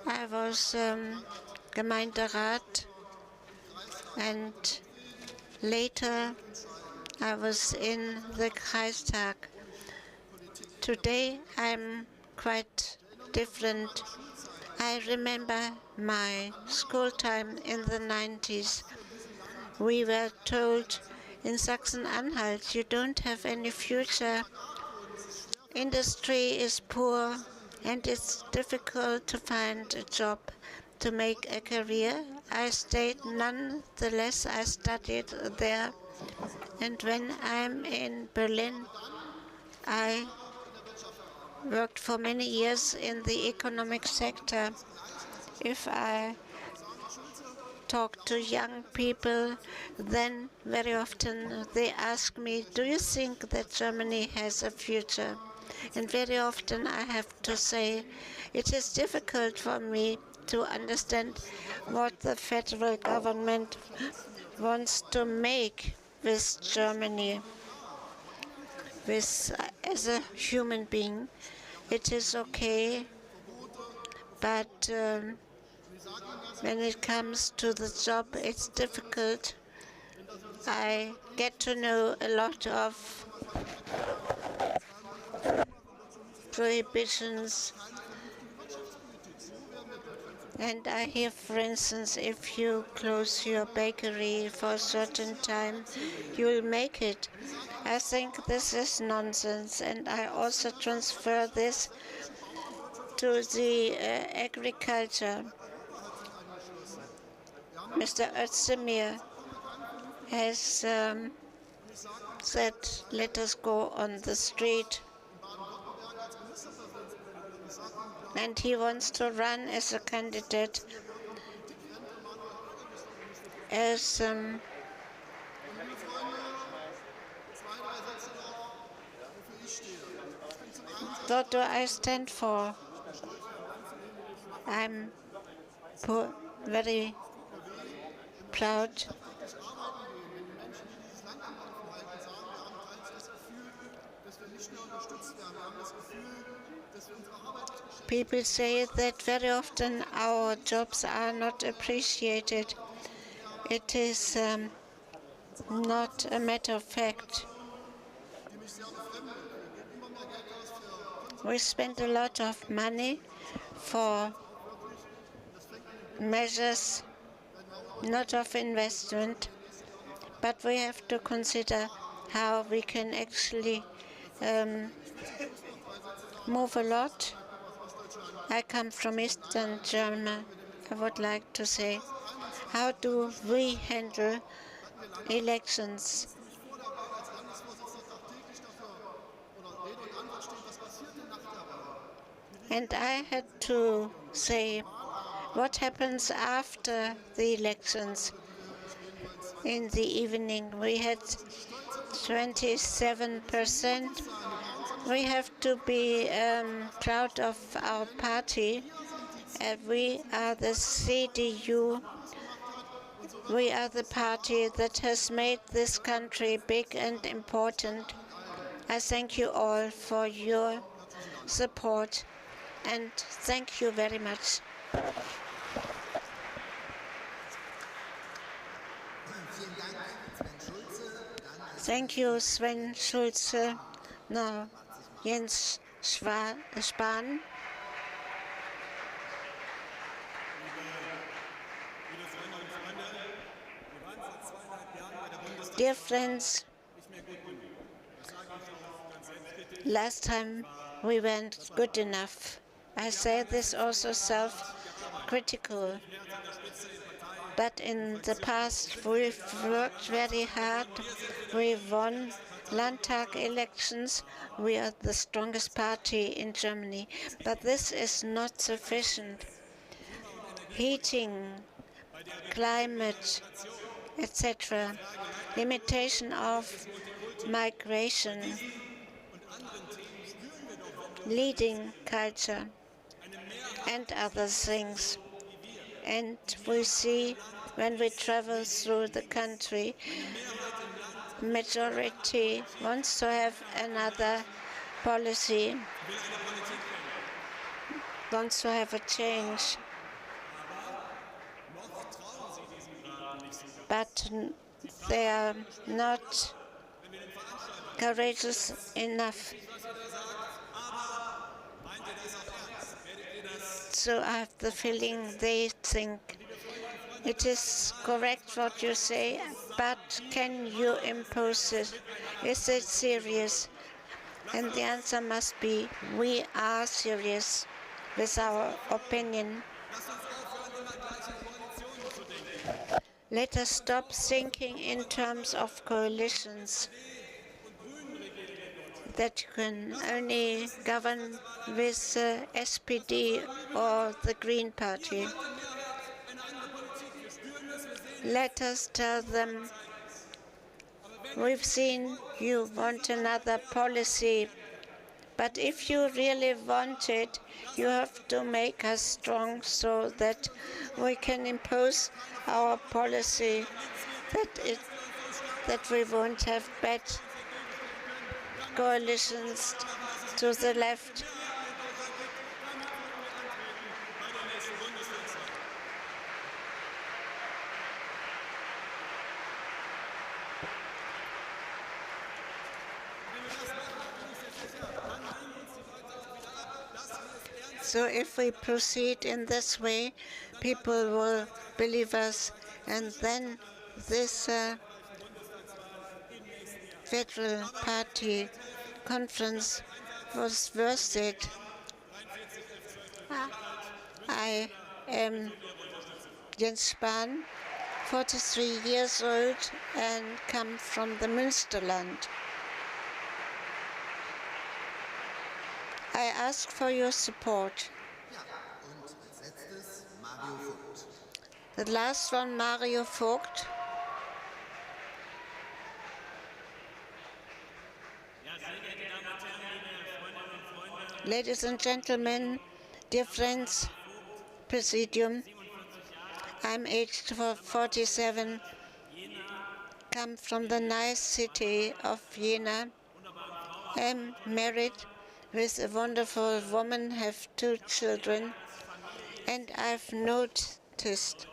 I was Gemeinderat, and later I was in the Parteitag. Today I'm quite different. I remember my school time in the 90s. We were told in Sachsen-Anhalt, you don't have any future. Industry is poor and it's difficult to find a job to make a career. I stayed nonetheless. I studied there. And when I'm in Berlin, I worked for many years in the economic sector. If I talk to young people, then very often they ask me, do you think that Germany has a future? And very often I have to say, it is difficult for me to understand what the federal government wants to make with Germany. As a human being, it is okay, but when it comes to the job, it's difficult. I get to know a lot of prohibitions. And I hear, for instance, if you close your bakery for a certain time, you will make it. I think this is nonsense, and I also transfer this to the agriculture. Mr. Özdemir has said, let us go on the street. And he wants to run as a candidate as what do I stand for? I'm very proud. People say that very often our jobs are not appreciated. It is not a matter of fact. We spend a lot of money for measures, not of investment, but we have to consider how we can actually move a lot. I come from Eastern Germany. I would like to say, how do we handle elections? And I had to say, what happens after the elections? In the evening, we had 27%. We have to be proud of our party. We are the CDU. We are the party that has made this country big and important. I thank you all for your support, and thank you very much. Thank you, Sven Schulze. Now, Jens Spahn. Dear friends, last time we weren't good enough. I say this also self-critical. But in the past, we've worked very hard. We won Landtag elections. We are the strongest party in Germany. But this is not sufficient. Heating, climate, etc., limitation of migration, leading culture, and other things. And we see when we travel through the country, majority wants to have another policy, wants to have a change. But they are not courageous enough. so I have the feeling they think it is correct what you say, but can you impose it? Is it serious? And the answer must be, we are serious with our opinion. Let us stop thinking in terms of coalitions, that you can only govern with SPD or the Green Party. Let us tell them, we've seen you want another policy, but if you really want it, you have to make us strong so that we can impose our policy, that we won't have bad coalitions to the left. So if we proceed in this way, people will believe us, and then this Federal Party conference was worth it. I am Jens Spahn, 43 years old, and come from the Münsterland. I ask for your support. The last one, Mario Vogt. Ladies and gentlemen, dear friends, Presidium, I'm aged 47, come from the nice city of Jena. I'm married with a wonderful woman, have 2 children, and I've noticed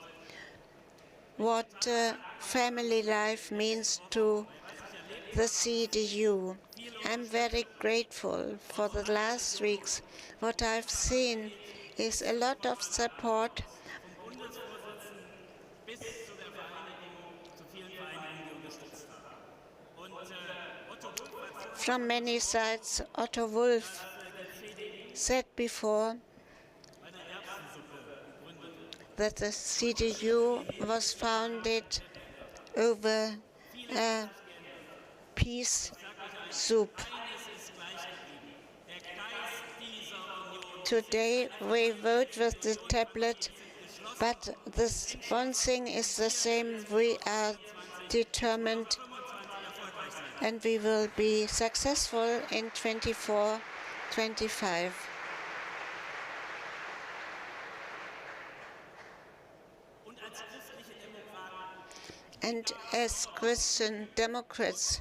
what family life means to the CDU. I'm very grateful for the last weeks. What I've seen is a lot of support from many sides. Otto Wolff said before that the CDU was founded over a peace soup. Today we vote with the tablet, but this one thing is the same: we are determined and we will be successful in 24-25. And as Christian Democrats,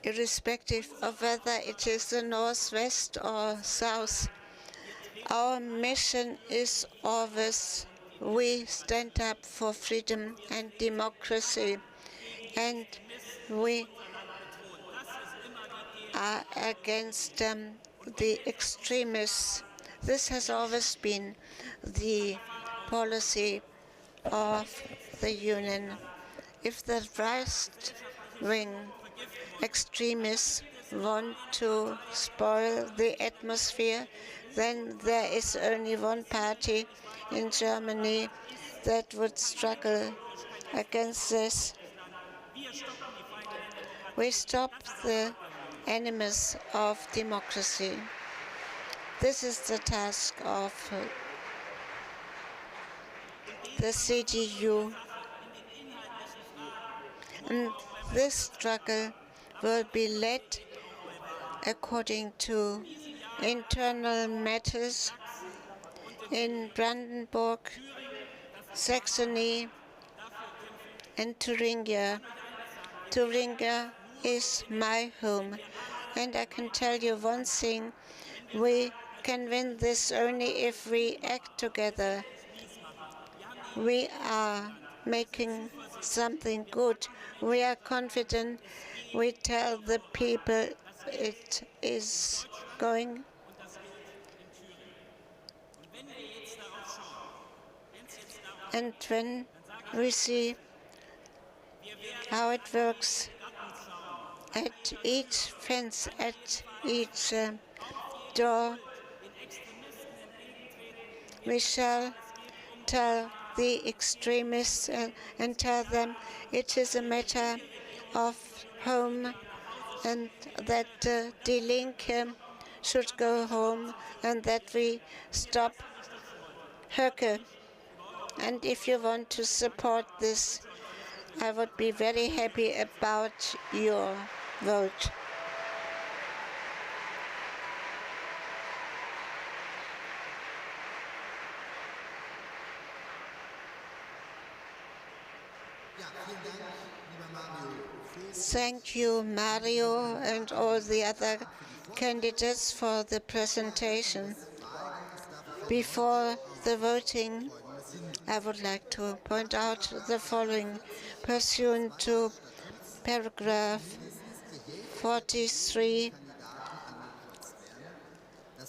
irrespective of whether it is the northwest or south, our mission is always we stand up for freedom and democracy, and we are against the extremists. This has always been the policy of the Union. If the right-wing extremists want to spoil the atmosphere, then there is only one party in Germany that would struggle against this. We stop the enemies of democracy. This is the task of the CDU. And this struggle will be led according to internal matters in Brandenburg, Saxony, and Thuringia. Thuringia is my home, and I can tell you one thing: we can win this only if we act together. We are making something good. We are confident. We tell the people it is going. And when we see how it works at each fence, at each door, we shall tell the extremists and tell them it is a matter of home and that Die Linke should go home and that we stop Höcke. And if you want to support this, I would be very happy about your vote. Thank you, Mario, and all the other candidates for the presentation. Before the voting, I would like to point out the following. Pursuant to paragraph 43,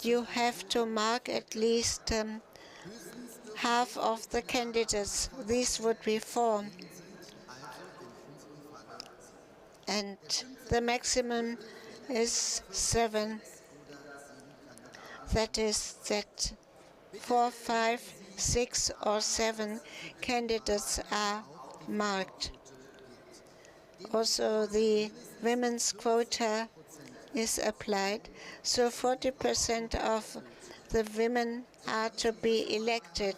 you have to mark at least half of the candidates. These would be 4. And the maximum is 7. That is that 4, 5, 6, or 7 candidates are marked. Also, the women's quota is applied, so 40% of the women are to be elected.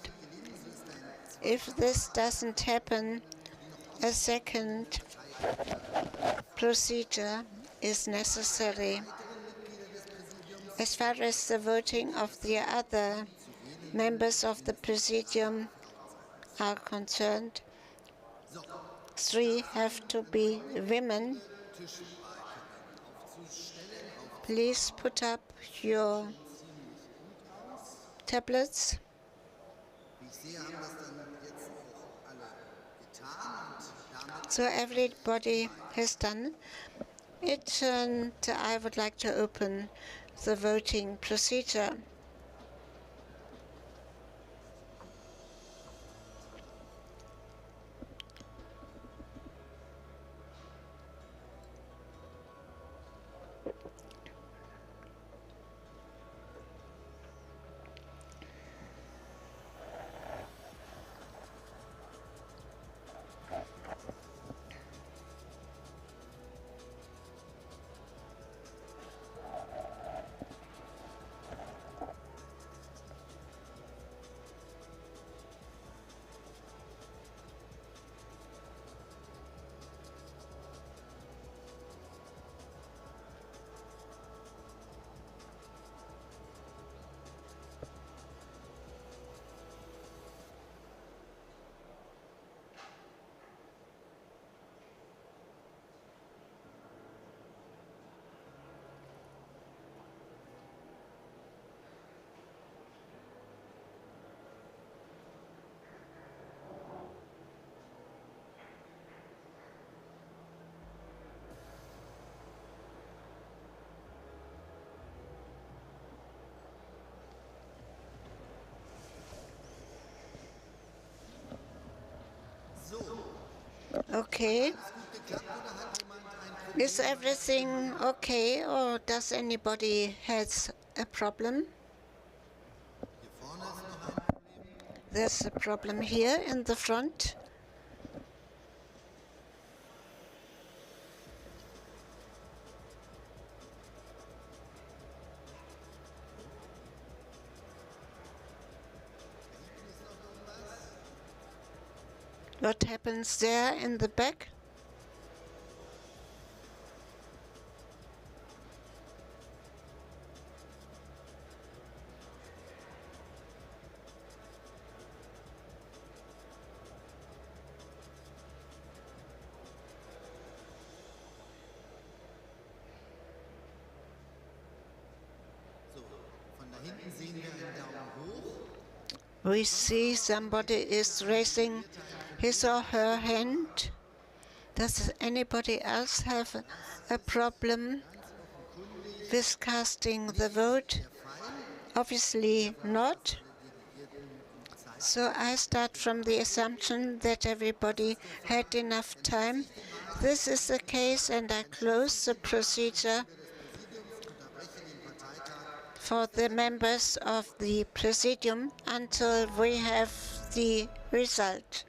If this doesn't happen, a second procedure is necessary. As far as the voting of the other members of the Presidium are concerned, 3 have to be women. Please put up your tablets. So everybody has done it, and I would like to open the voting procedure. Okay. Is everything okay, or does anybody has a problem? There's a problem here in the front. What happens there in the back? We see somebody is raising his or her hand. Does anybody else have a problem with casting the vote? Obviously not. So I start from the assumption that everybody had enough time. This is the case, and I close the procedure for the members of the Presidium until we have the result.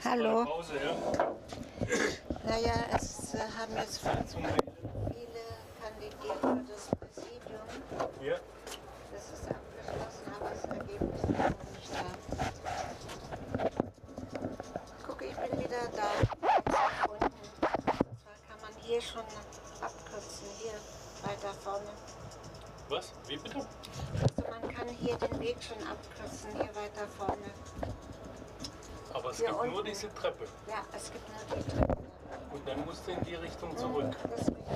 Hallo. Naja, es haben jetzt viele kandidiert für das Präsidium. Ja. Das ist abgeschlossen, aber das Ergebnis ist noch nicht da. Guck, ich bin wieder da. Unten. Und zwar kann man hier schon abkürzen, hier weiter vorne. Was? Wie bitte? Also man kann hier den Weg schon abkürzen, hier weiter vorne. Aber es hier gibt unten. nur diese Treppe. Ja, es gibt nur die Treppe. Und dann musst du in die Richtung zurück. Das ist richtig.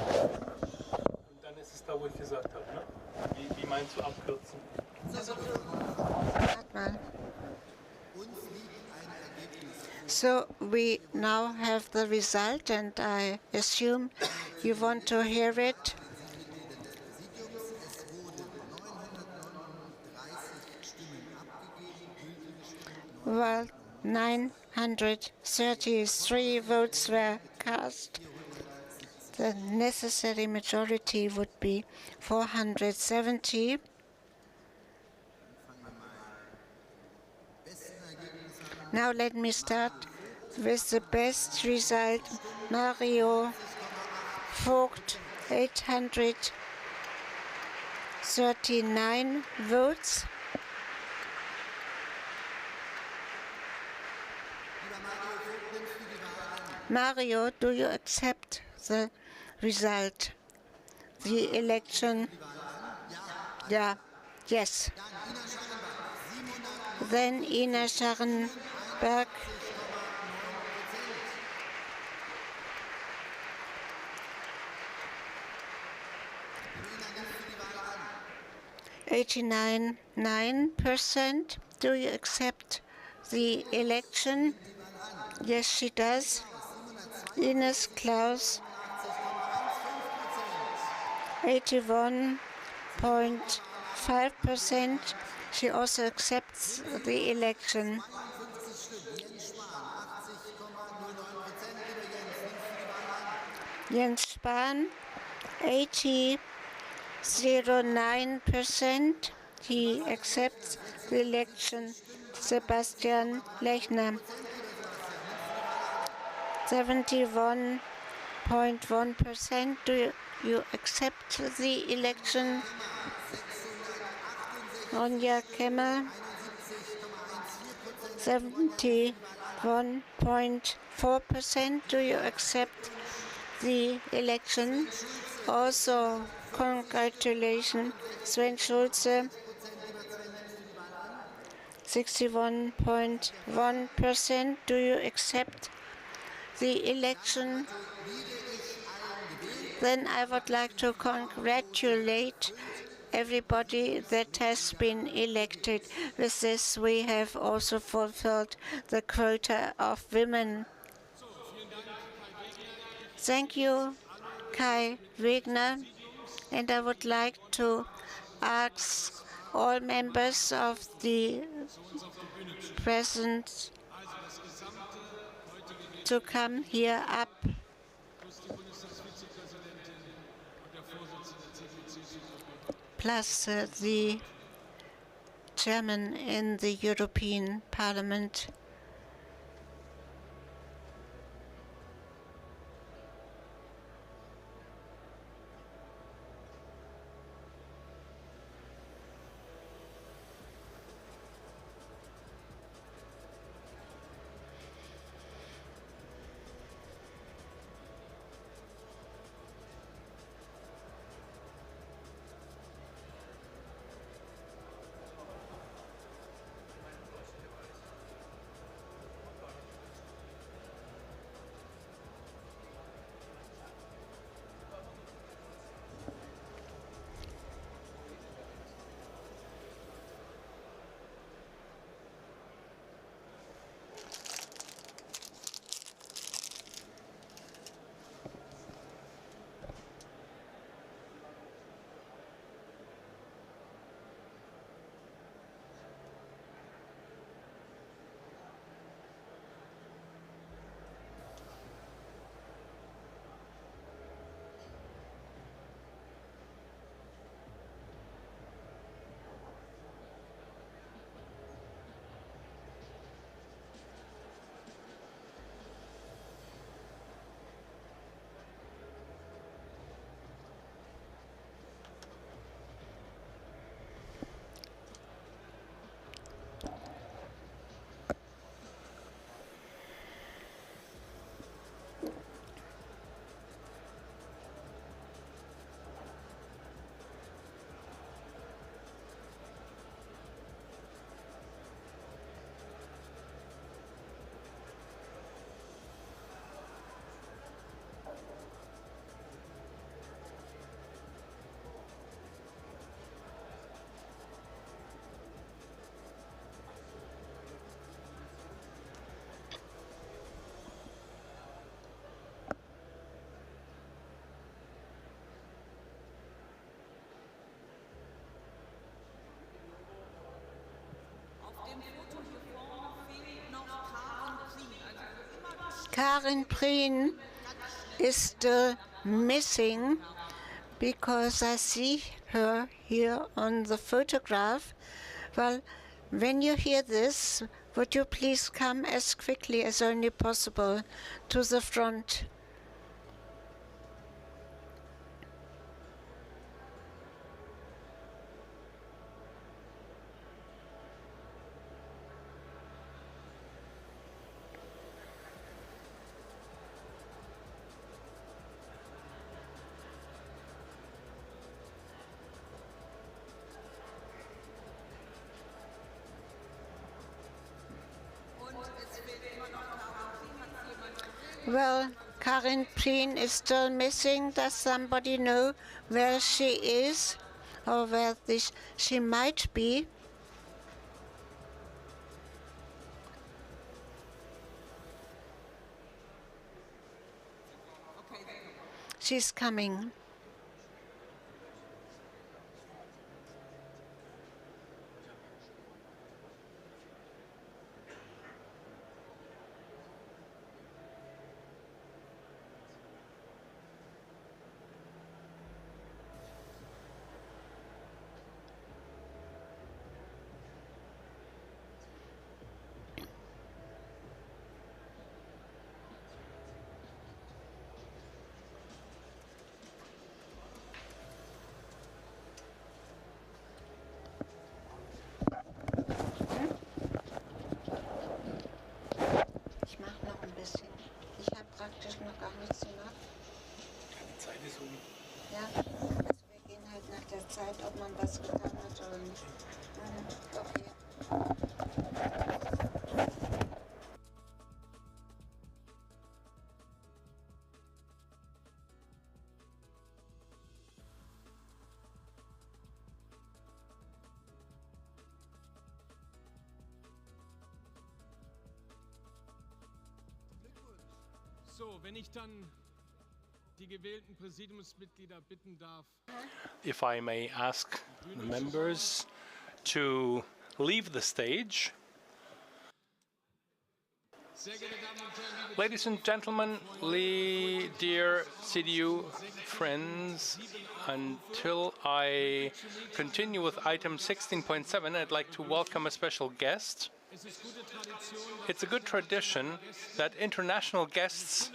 Und dann ist es da, wo ich gesagt habe, ne? Wie meinst du abkürzen? Warte mal. So we now have the result, and I assume you want to hear it. Well, 933 votes were cast. The necessary majority would be 470. Now let me start with the best result. Mario Vogt, 839 votes. Mario, do you accept the result? The election? Yeah. Yes. Then Ina Scharrenberg. %89.9%. Do you accept the election? Yes, she does. Ines Klaus, 81.5%. She also accepts the election. Jens Spahn, 80.09%. He accepts the election. Sebastian Lechner, 71.1%. Do you accept the election? Ronja Kemmer, 71.4%. Do you accept the election? Also, congratulations, Sven Schulze, 61.1%. Do you accept the election? Then I would like to congratulate everybody that has been elected. With this, we have also fulfilled the quota of women. Thank you, Kai Wegner. And I would like to ask all members of the present to come here up. Plus the chairman in the European Parliament. Karin Prien is still missing because I see her here on the photograph. Well, when you hear this, would you please come as quickly as only possible to the front? Well, Karin Prien is still missing. Does somebody know where she is or where she might be? She's coming. Ich mache noch ein bisschen. Ich habe praktisch noch gar nichts gemacht. Die Zeit ist um. Ja, also wir gehen halt nach der Zeit, ob man was getan hat oder nicht. Okay. So, wenn ich dann die gewählten Präsidiumsmitglieder bitten darf. If I may ask the members to leave the stage. Ladies and gentlemen, dear CDU friends, until I continue with item 16.7, I'd like to welcome a special guest. It's a good tradition that international guests,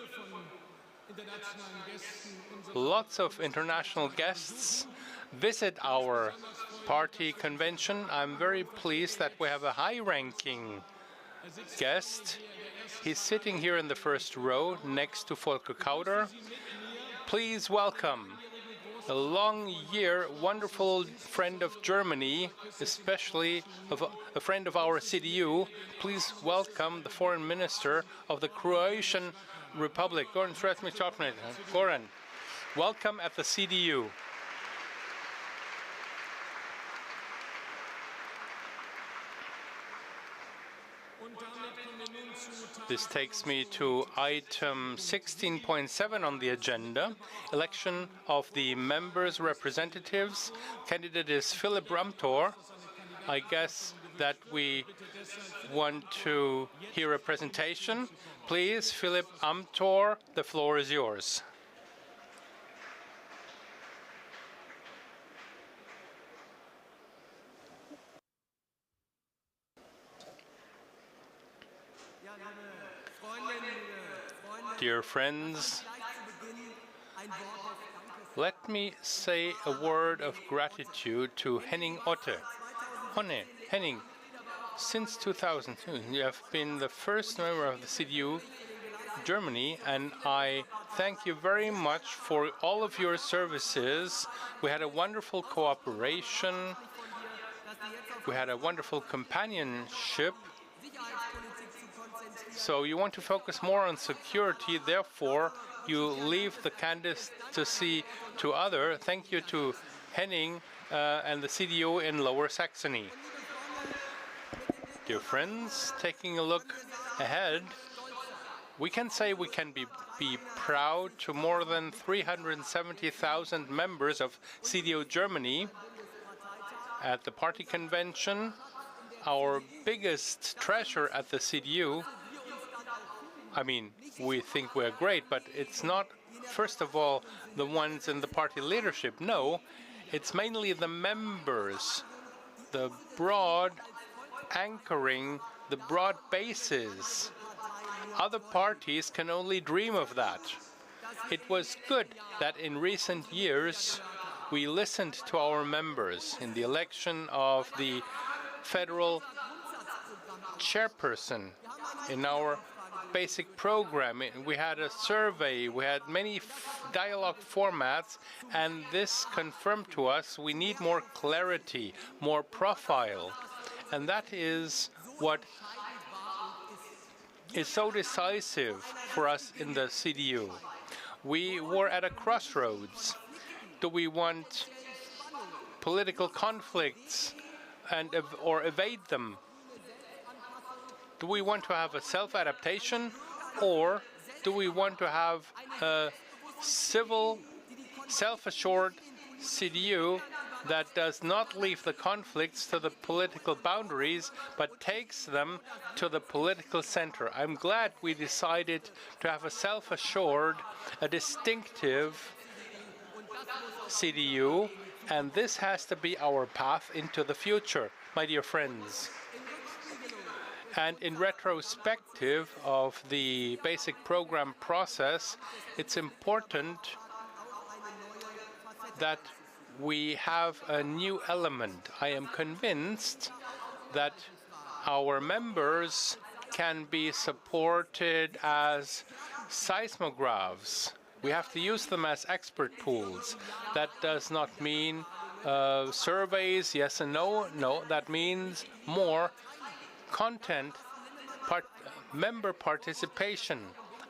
lots of international guests, visit our party convention. I'm very pleased that we have a high-ranking guest. He's sitting here in the first row next to Volker Kauder. Please welcome a long-year wonderful friend of Germany, especially a friend of our CDU. Please welcome the Foreign Minister of the Croatian Republic, Goran Sretmic. Goran, welcome at the CDU. This takes me to item 16.7 on the agenda, election of the members' representatives. Candidate is Philipp Ramthor. I guess that we want to hear a presentation. Please, Philipp Amthor, the floor is yours. Dear friends, let me say a word of gratitude to Henning Otte. Henning, since 2002, you have been the first member of the CDU Germany, and I thank you very much for all of your services. We had a wonderful cooperation. We had a wonderful companionship. So you want to focus more on security, therefore you leave the candidacy to others. Thank you to Henning and the CDU in Lower Saxony. Dear friends, taking a look ahead, we can say we can be proud to more than 370,000 members of CDU Germany at the party convention. Our biggest treasure at the CDU, I mean, we think we're great, but it's not, first of all, the ones in the party leadership. No, it's mainly the members, the broad anchoring, the broad bases. Other parties can only dream of that. It was good that in recent years we listened to our members in the election of the federal chairperson, in our basic program. We had a survey, we had many dialogue formats, and this confirmed to us we need more clarity, more profile. And that is what is so decisive for us in the CDU. We were at a crossroads. Do we want political conflicts or evade them? Do we want to have a self-adaptation, or do we want to have a civil, self-assured CDU that does not leave the conflicts to the political boundaries, but takes them to the political center? I'm glad we decided to have a self-assured, a distinctive CDU, and this has to be our path into the future, my dear friends. And in retrospective of the basic program process, it's important that we have a new element. I am convinced that our members can be supported as seismographs. We have to use them as expert tools. That does not mean surveys, yes and no. No, that means more content, member participation.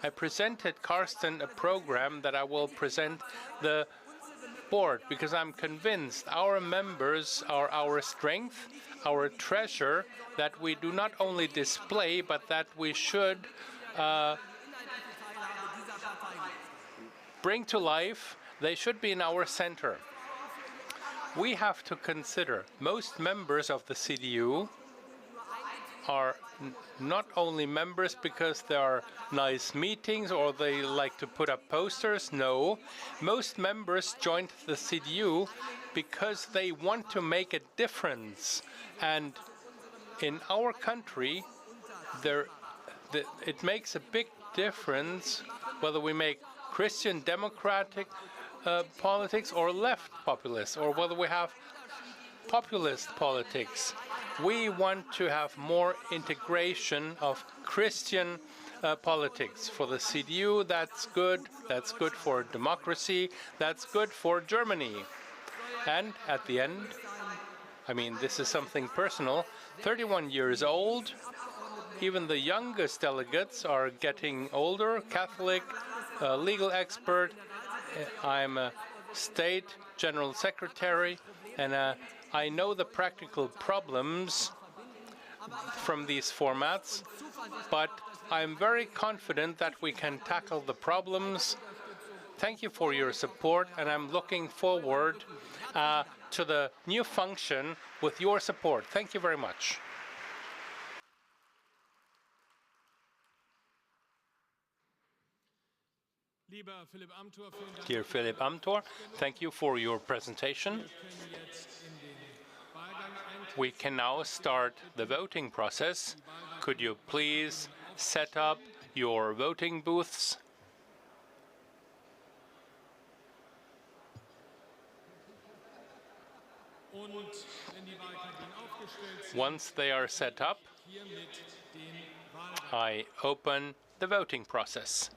I presented Carsten a program that I will present the board, because I'm convinced our members are our strength, our treasure, that we do not only display, but that we should bring to life. They should be in our center. We have to consider most members of the CDU are not only members because there are nice meetings or they like to put up posters. No, most members joined the CDU because they want to make a difference. And in our country, it makes a big difference whether we make Christian democratic politics or left populist, or whether we have populist politics. We want to have more integration of Christian politics. For the CDU, that's good. That's good for democracy. That's good for Germany. And at the end, I mean, this is something personal, 31 years old, even the youngest delegates are getting older, Catholic, legal expert. I'm a state general secretary, and I know the practical problems from these formats, but I'm very confident that we can tackle the problems. Thank you for your support, and I'm looking forward to the new function with your support. Thank you very much. Dear Philipp Amthor, thank you for your presentation. We can now start the voting process. Could you please set up your voting booths? Once they are set up, I open the voting process.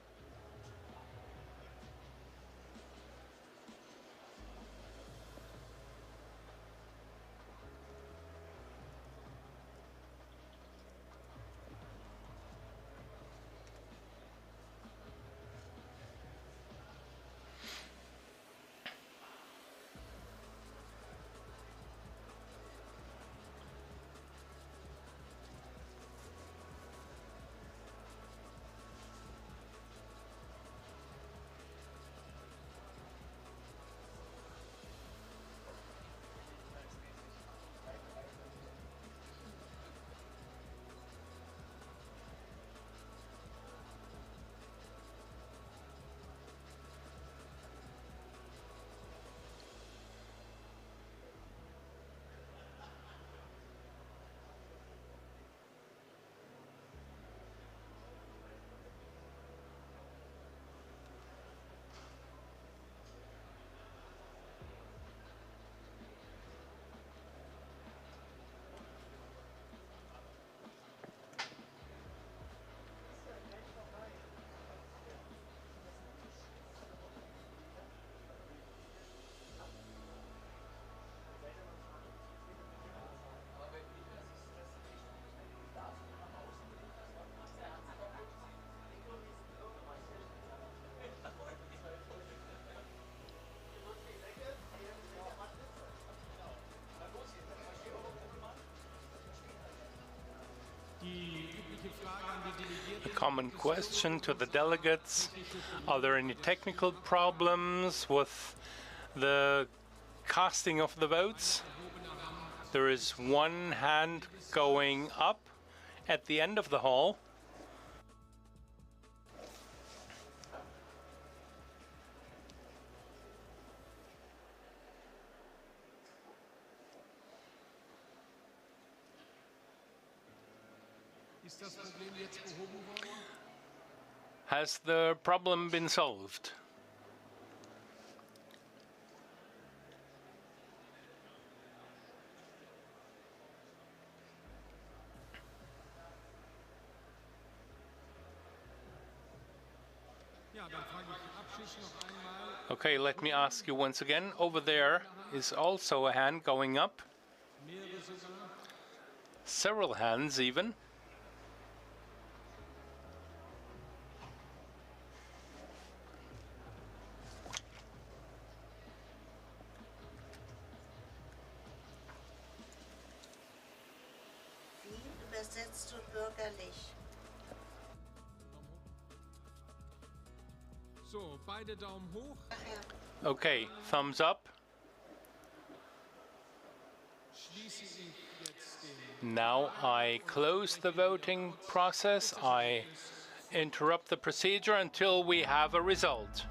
common question to the delegates. Are there any technical problems with the casting of the votes? There is one hand going up at the end of the hall. Has the problem been solved? Okay, let me ask you once again. Over there is also a hand going up. Several hands even. Übersetzt du bürgerlich? So, beide Daumen hoch. Okay, thumbs up. Now I close the voting process. I interrupt the procedure until we have a result.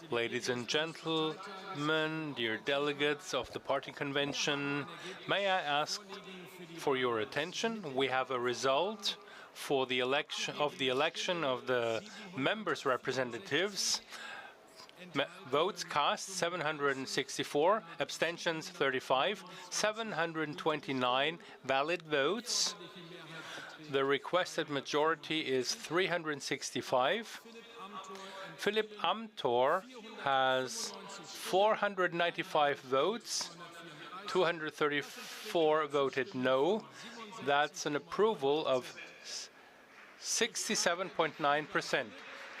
Ladies and gentlemen, dear delegates of the party convention, may I ask for your attention? We have a result for the election of the members' representatives. Votes cast 764, abstentions 35, 729 valid votes. The requested majority is 365. Philipp Amthor has 495 votes, 234 voted no. That's an approval of 67.9%.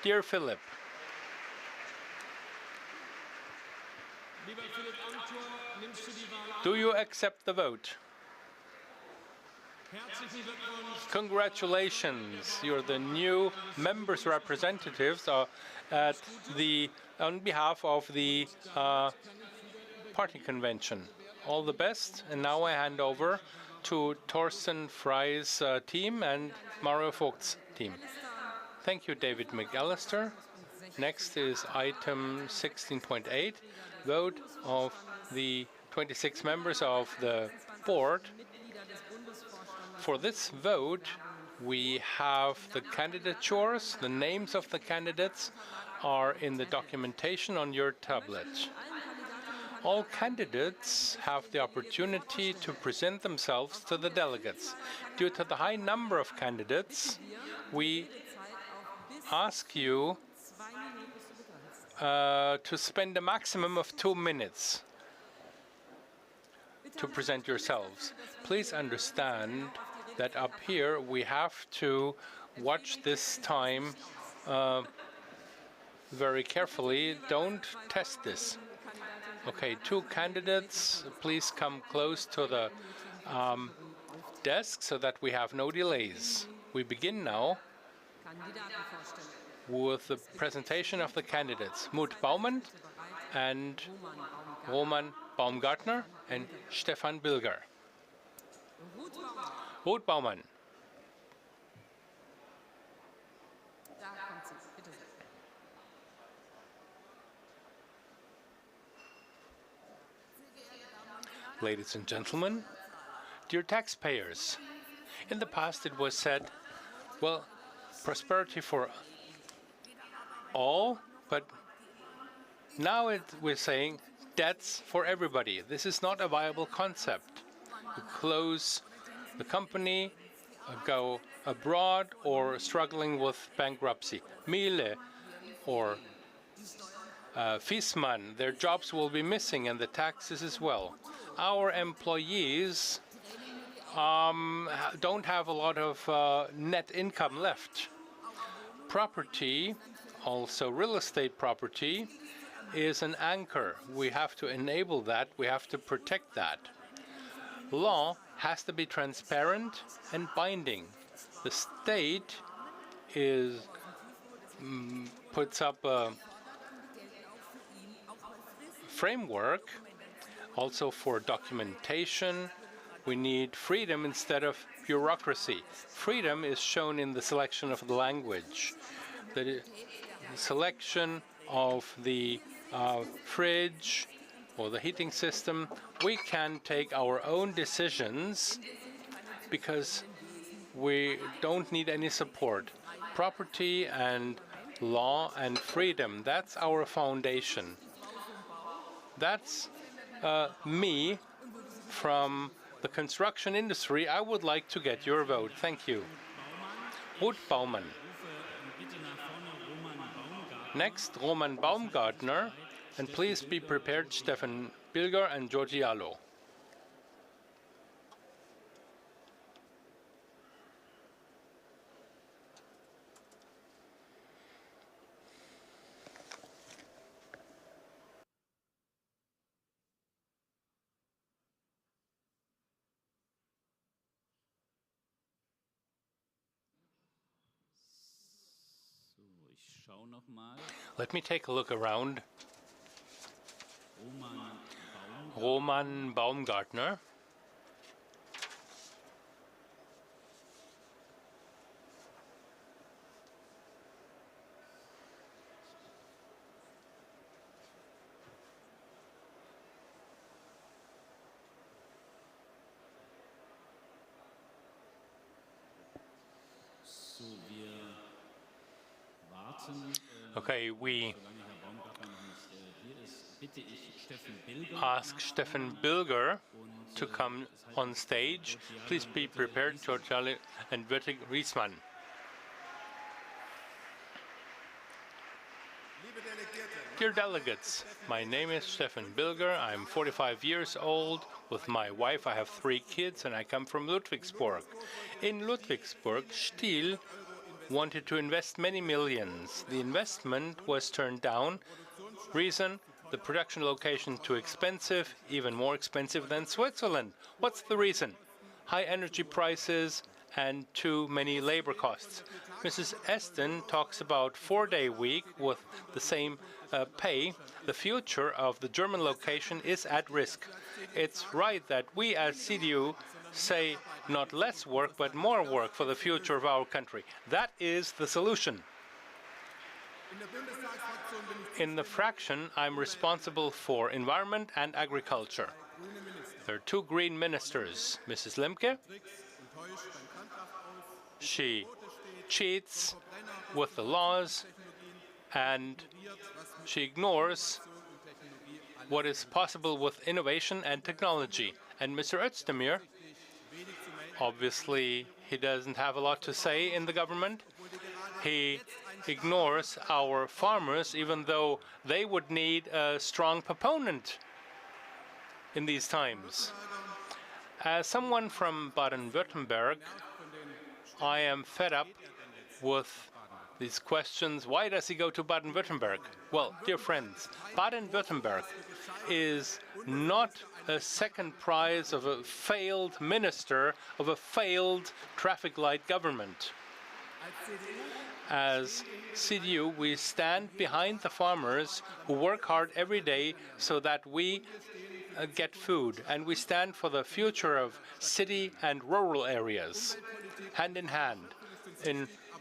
Dear Philipp, do you accept the vote? Congratulations, you're the new members' representatives on behalf of the party convention. All the best, and now I hand over to Thorsten Frey's team and Mario Vogt's team. Thank you, David McAllister. Next is item 16.8, vote of the 26 members of the board. For this vote, we have the candidatures. The names of the candidates are in the documentation on your tablet. All candidates have the opportunity to present themselves to the delegates. Due to the high number of candidates, we ask you to spend a maximum of 2 minutes to present yourselves. Please understand that up here we have to watch this time very carefully. Don't test this. Okay, 2 candidates, please come close to the desk so that we have no delays. We begin now with the presentation of the candidates. Mut Baumann and Roman Baumgartner and Stefan Bilger. Ruth Baumann. Ladies and gentlemen, dear taxpayers, in the past it was said, well, prosperity for all, but now we're saying debts for everybody. This is not a viable concept. You close the company, go abroad, or struggling with bankruptcy. Miele or Fiesmann, their jobs will be missing and the taxes as well. Our employees don't have a lot of net income left. Property, also real estate property, is an anchor. We have to enable that. We have to protect that. Law has to be transparent and binding. The state puts up a framework also for documentation. We need freedom instead of bureaucracy. Freedom is shown in the selection of the language, the selection of the fridge or the heating system. We can take our own decisions because we don't need any support. Property and law and freedom, that's our foundation. That's me from the construction industry. I would like to get your vote. Thank you. Ruth Baumann. Next, Roman Baumgartner. And please be prepared, Stefan Bilger and Giorgialo. Let me take a look around. Roman Baumgartner. Okay, we ask Stefan Bilger to come on stage. Please be prepared, Georgiali and Wörtig Riesmann. Dear delegates, my name is Stefan Bilger. I'm 45 years old. With my wife, I have 3 kids, and I come from Ludwigsburg. In Ludwigsburg, Stihl wanted to invest many millions. The investment was turned down. Reason? The production location too expensive, even more expensive than Switzerland. What's the reason? High energy prices and too many labor costs. Mrs. Eston talks about 4-day week with the same pay. The future of the German location is at risk. It's right that we as CDU say not less work, but more work for the future of our country. That is the solution. In the fraction, I'm responsible for environment and agriculture. There are 2 green ministers. Mrs. Lemke, she cheats with the laws and she ignores what is possible with innovation and technology. And Mr. Özdemir, obviously, he doesn't have a lot to say in the government. He ignores our farmers, even though they would need a strong proponent in these times. As someone from Baden-Württemberg, I am fed up with these questions. Why does he go to Baden-Württemberg? Well, dear friends, Baden-Württemberg is not a second prize of a failed minister of a failed traffic light government. As CDU, we stand behind the farmers who work hard every day so that we get food, and we stand for the future of city and rural areas, hand in hand.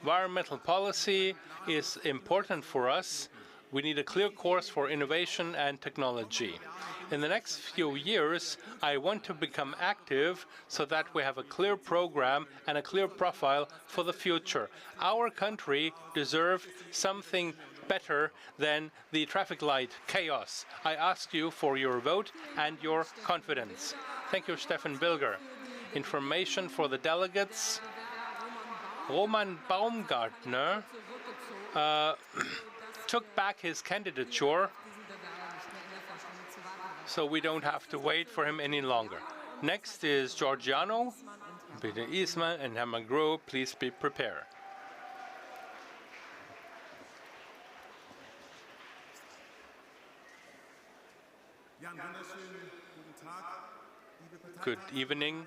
Environmental policy is important for us. We need a clear course for innovation and technology. In the next few years, I want to become active so that we have a clear program and a clear profile for the future. Our country deserves something better than the traffic light chaos. I ask you for your vote and your confidence. Thank you, Stefan Bilger. Information for the delegates. Roman Baumgartner took back his candidature, so we don't have to wait for him any longer. Next is Giorgiano, Peter Ismail, and Hermann Groh. Please be prepared. Good evening,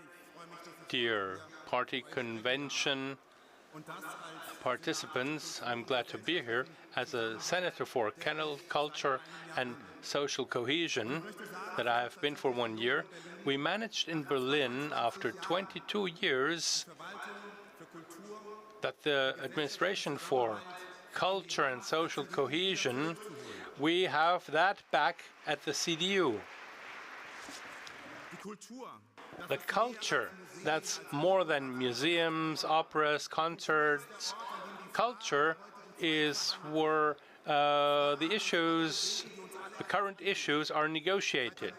dear party convention participants. I'm glad to be here as a senator for Kennel, Culture and Social Cohesion that I have been for 1 year. We managed in Berlin after 22 years that the administration for culture and social cohesion, we have that back at the CDU. The culture, that's more than museums, operas, concerts. Culture is where the current issues are negotiated.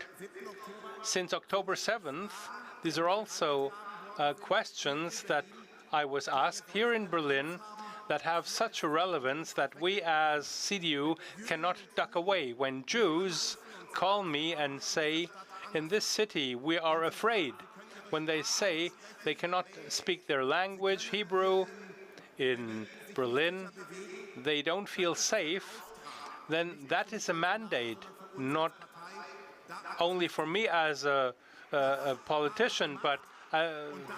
Since October 7th, these are also questions that I was asked here in Berlin that have such a relevance that we as CDU cannot duck away. When Jews call me and say, in this city we are afraid, when they say they cannot speak their language, Hebrew, in Berlin, they don't feel safe, then that is a mandate, not only for me as a politician, but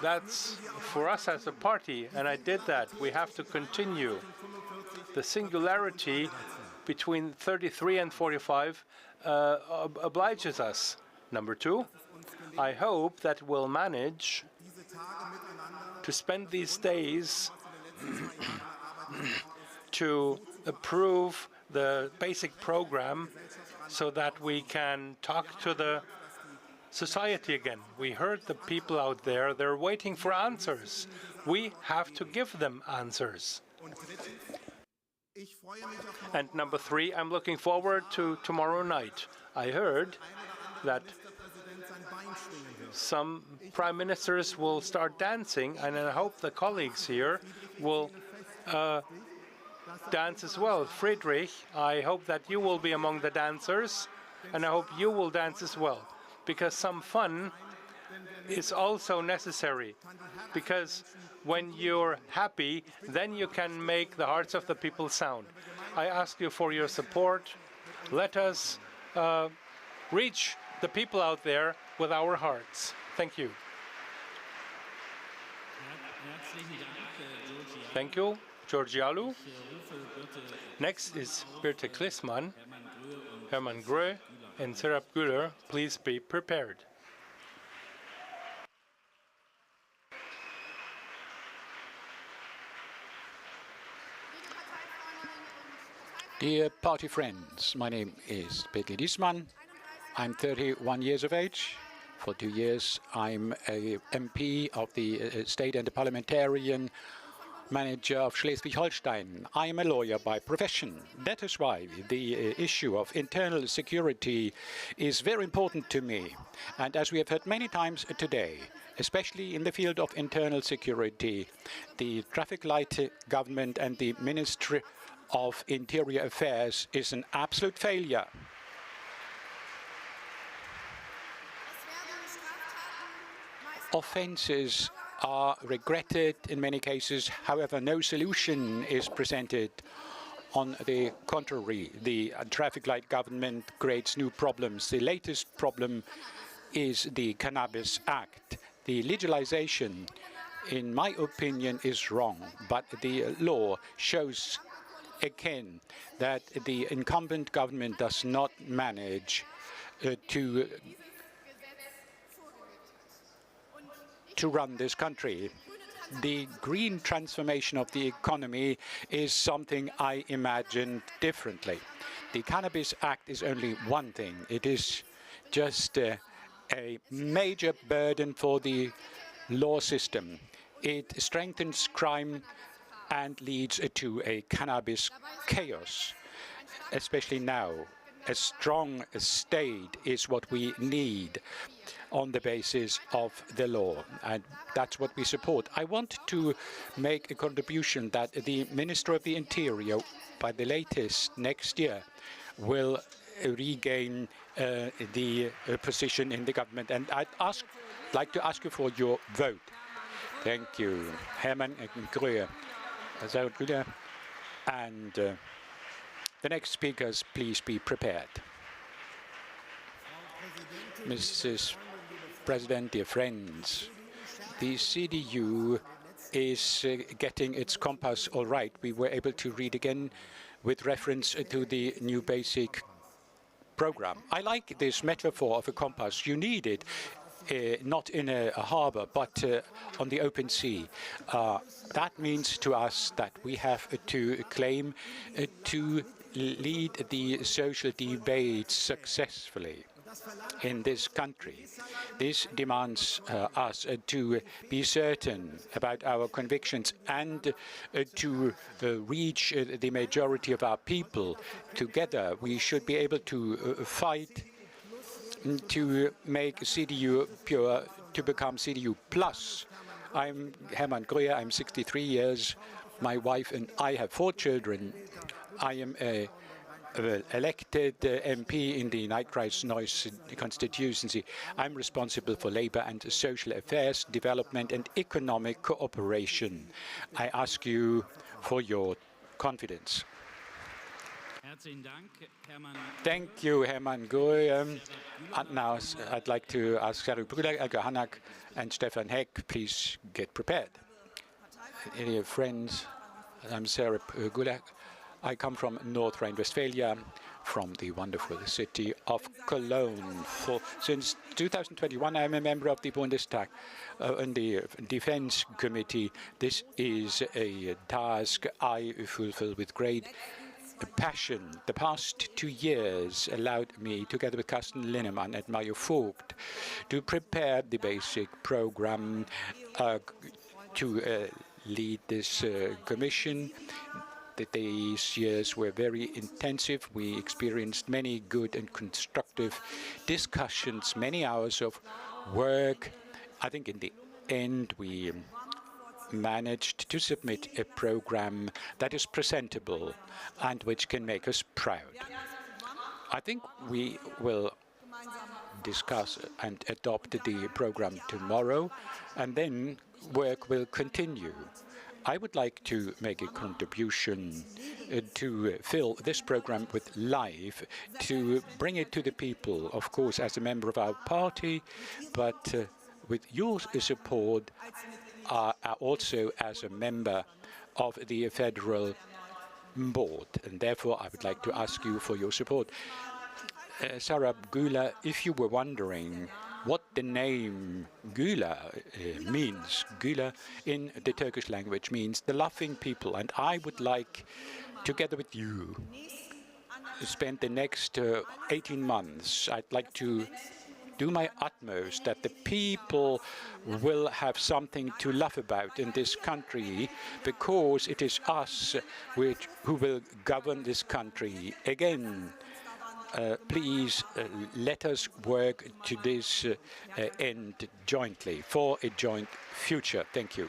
that's for us as a party, and I did that. We have to continue. The singularity between 33 and 45 obliges us. Number 2, I hope that we'll manage to spend these days to approve the basic program so that we can talk to the society again. We heard the people out there, they're waiting for answers. We have to give them answers. And number 3, I'm looking forward to tomorrow night. I heard that some prime ministers will start dancing, and I hope the colleagues here will dance as well. Friedrich, I hope that you will be among the dancers, and I hope you will dance as well, because some fun is also necessary, because when you're happy, then you can make the hearts of the people sound. I ask you for your support. Let us reach the people out there with our hearts. Thank you. Thank you, Georgialou. Next is Birte Klissmann, Hermann Grö, and Serap Güler. Please be prepared. Dear party friends, my name is Birte Klissmann. I'm 31 years of age. For 2 years, I'm a MP of the state and a parliamentarian manager of Schleswig-Holstein. I am a lawyer by profession. That is why the issue of internal security is very important to me. And as we have heard many times today, especially in the field of internal security, the traffic light government and the Ministry of Interior Affairs is an absolute failure. Offences are regretted in many cases. However, no solution is presented. On the contrary, the traffic light government creates new problems. The latest problem is the Cannabis Act. The legalization, in my opinion, is wrong, but the law shows again that the incumbent government does not manage to run this country. The green transformation of the economy is something I imagined differently. The Cannabis Act is only one thing. It is just a major burden for the law system. It strengthens crime and leads to a cannabis chaos, especially now. A strong state is what we need on the basis of the law, and that's what we support. I want to make a contribution that the Minister of the Interior, by the latest next year, will regain the position in the government. And I'd like to ask you for your vote. Thank you. Hermann Grö. And the next speakers, please be prepared. Mrs. President, dear friends, the CDU is getting its compass all right. We were able to read again with reference to the new basic program. I like this metaphor of a compass. You need it not in a harbor, but on the open sea. That means to us that we have to claim to lead the social debate successfully in this country. This demands us to be certain about our convictions and to reach the majority of our people. Together, we should be able to fight to make CDU pure, to become CDU plus. I'm Hermann Grö, I'm 63 years. My wife and I have 4 children. I am a elected MP in the Nightcrest constituency. I'm responsible for labor and social affairs, development and economic cooperation. I ask you for your confidence. Thank you, Hermann Grö. And now I'd like to ask Sarah Brüder, Elke Hanak, and Stefan Heck, please get prepared. Dear friends, I'm Sarah Brüder. I come from North Rhine-Westphalia, from the wonderful city of Cologne. Since 2021, I'm a member of the Bundestag in the Defense Committee. This is a task I fulfill with great passion. The past 2 years allowed me, together with Carsten Linnemann and Mario Vogt, to prepare the basic program to lead this commission. these years were very intensive. We experienced many good and constructive discussions, many hours of work. I think in the end we managed to submit a program that is presentable and which can make us proud. I think we will discuss and adopt the program tomorrow, and then work will continue. I would like to make a contribution to fill this program with life, to bring it to the people, of course, as a member of our party, but with your support, also as a member of the Federal Board. And therefore, I would like to ask you for your support. Sarab Güler, if you were wondering what the name Güler means, Güler in the Turkish language means the laughing people. And I would like, together with you, to spend the next 18 months, I'd like to do my utmost that the people will have something to laugh about in this country, because it is us who will govern this country again. Please let us work to this end jointly for a joint future. Thank you.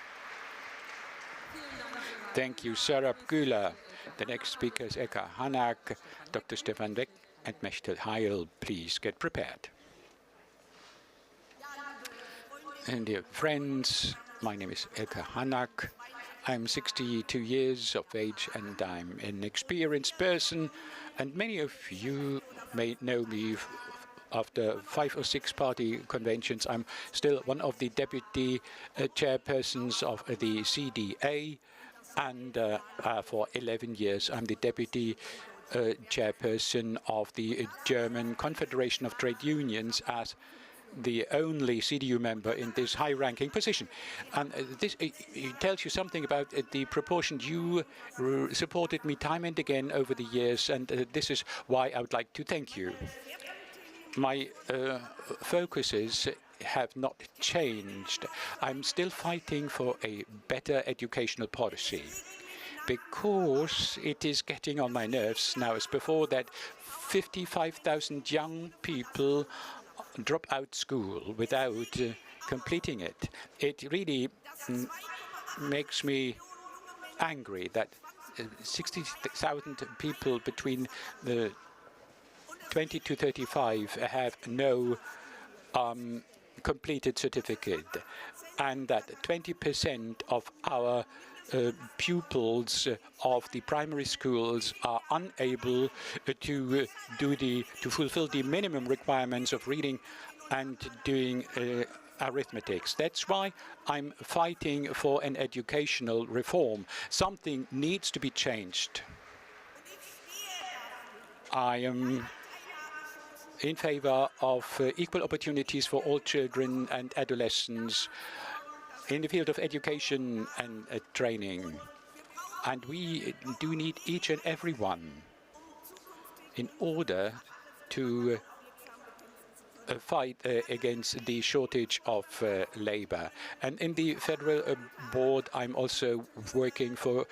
Thank you, Sarab Güler. The next speaker is Eka Hanak, Dr. Stefan Weck, and Mechtel Heil. Please get prepared. And dear friends, my name is Eka Hanak. I'm 62 years of age and I'm an experienced person, and many of you may know me after 5 or 6 party conventions. I'm still one of the deputy chairpersons of the CDA, and for 11 years I'm the deputy chairperson of the German Confederation of Trade Unions as the only CDU member in this high-ranking position. And this it tells you something about the proportion. You supported me time and again over the years, and this is why I would like to thank you. My focuses have not changed. I'm still fighting for a better educational policy, because it is getting on my nerves now as before that 55,000 young people drop out school without completing it. It really makes me angry that 60,000 people between the 20 to 35 have no completed certificate, and that 20% of our pupils of the primary schools are unable to fulfill the minimum requirements of reading and doing arithmetics. That's why I'm fighting for an educational reform. Something needs to be changed. I am in favor of equal opportunities for all children and adolescents in the field of education and training. And we do need each and every one in order to fight against the shortage of labor. And in the Federal Board, I'm also working for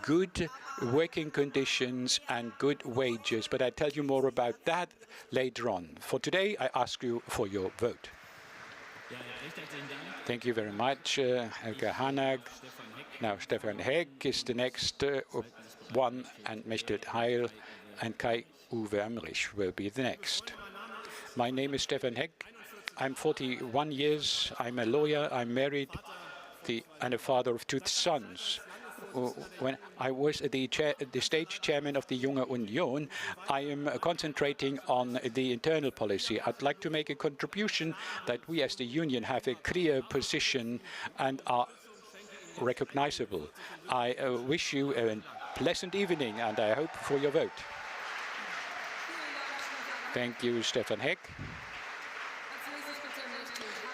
good working conditions and good wages. But I'll tell you more about that later on. For today, I ask you for your vote. Thank you very much, Helga Hanag. Now, Stefan Heck is the next one, and Mechtel Heil and Kai-Uwe Emrich will be the next. My name is Stefan Heck. I'm 41 years. I'm a lawyer. I'm married and a father of 2 sons. When I was the state chairman of the Junge Union, I am concentrating on the internal policy. I'd like to make a contribution that we as the union have a clear position and are recognizable. I wish you a pleasant evening, and I hope for your vote. Thank you, Stefan Heck.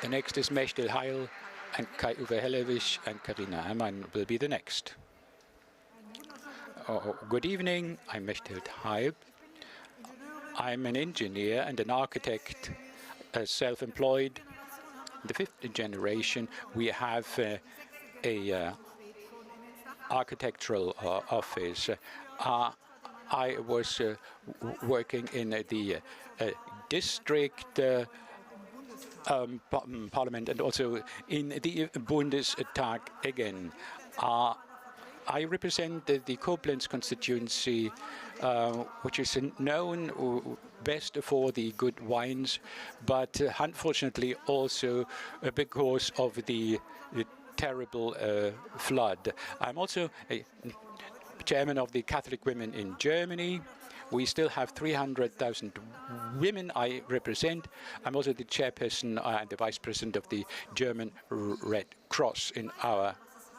The next is Mechtel Heil, and Kai-Uwe Hellewig and Karina Hermann will be the next. Good evening, I'm Mechtel Heil. I'm an engineer and an architect, self-employed. The 5th generation, we have a architectural office. I was working in the district parliament and also in the Bundestag again. I represent the Koblenz constituency, which is known best for the good wines, but unfortunately also because of the terrible flood. I'm also a chairman of the Catholic Women in Germany. We still have 300,000 women I represent. I'm also the chairperson and the vice president of the German Red Cross in our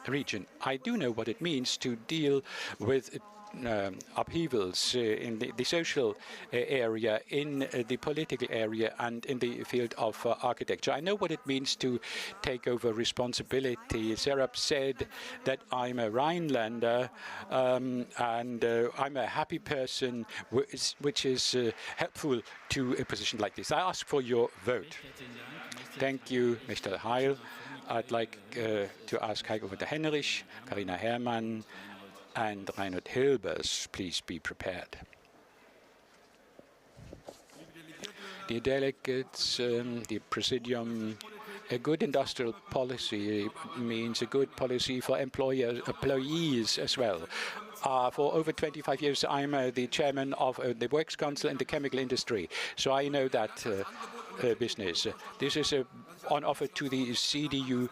region. I do know what it means to deal with upheavals in the social area, in the political area, and in the field of architecture. I know what it means to take over responsibility. Serap said that I'm a Rhinelander and I'm a happy person, which is helpful to a position like this. I ask for your vote. Thank you, Mr. Heil. I'd like to ask Heiko von der Henrich, Carina Herrmann, and Reinhard Hilbers, please be prepared. Dear delegates, the Presidium, a good industrial policy means a good policy for employees as well. For over 25 years, I'm the chairman of the Works Council in the chemical industry, so I know that business. This is on offer to the CDU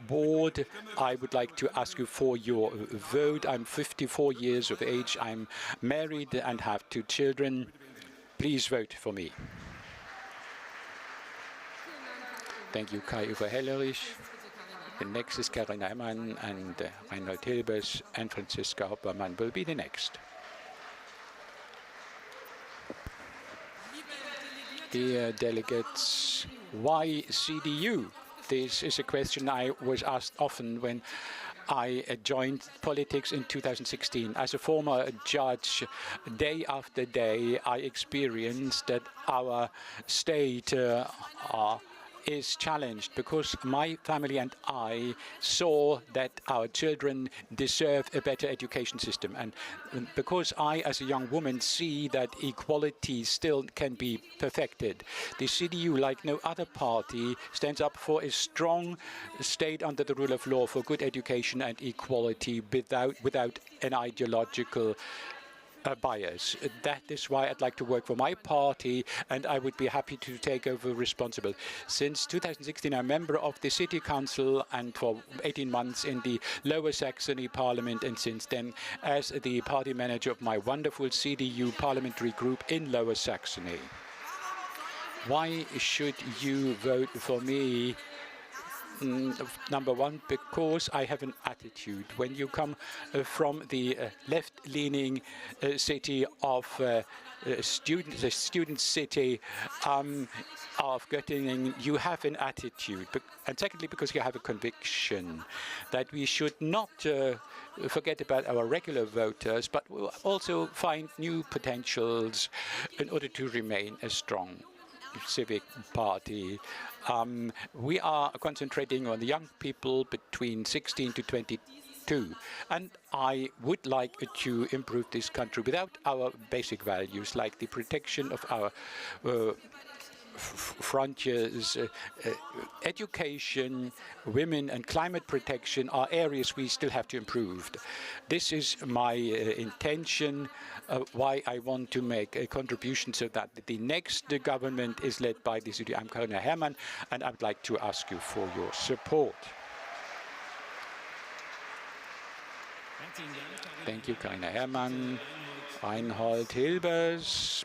board. I would like to ask you for your vote. I'm 54 years of age. I'm married and have 2 children. Please vote for me. Thank you, Kai-Uwe Hellerich. The next is Carina Herrmann, and Reinhold Hilbers and Franziska Hoppermann will be the next. Dear delegates, why CDU? This is a question I was asked often when I joined politics in 2016. As a former judge, day after day, I experienced that our state is challenged because my family and I saw that our children deserve a better education system. And because I, as a young woman, see that equality still can be perfected, the CDU, like no other party, stands up for a strong state under the rule of law, for good education and equality without an ideological bias. That is why I'd like to work for my party, and I would be happy to take over responsibility. Since 2016, I'm a member of the City Council and for 18 months in the Lower Saxony Parliament, and since then as the party manager of my wonderful CDU parliamentary group in Lower Saxony. Why should you vote for me? Number one, because I have an attitude. When you come from the left-leaning city of the student city of Göttingen, you have an attitude. And secondly, because you have a conviction that we should not forget about our regular voters, but we'll also find new potentials in order to remain a strong civic party. We are concentrating on the young people between 16 to 22, and I would like to improve this country without our basic values, like the protection of our frontiers, education, women, and climate protection are areas we still have to improve. This is my intention, why I want to make a contribution so that the next government is led by the CDU. I'm Carina Herrmann, and I would like to ask you for your support. Thank you, Carina Herrmann. Reinhold Hilbers.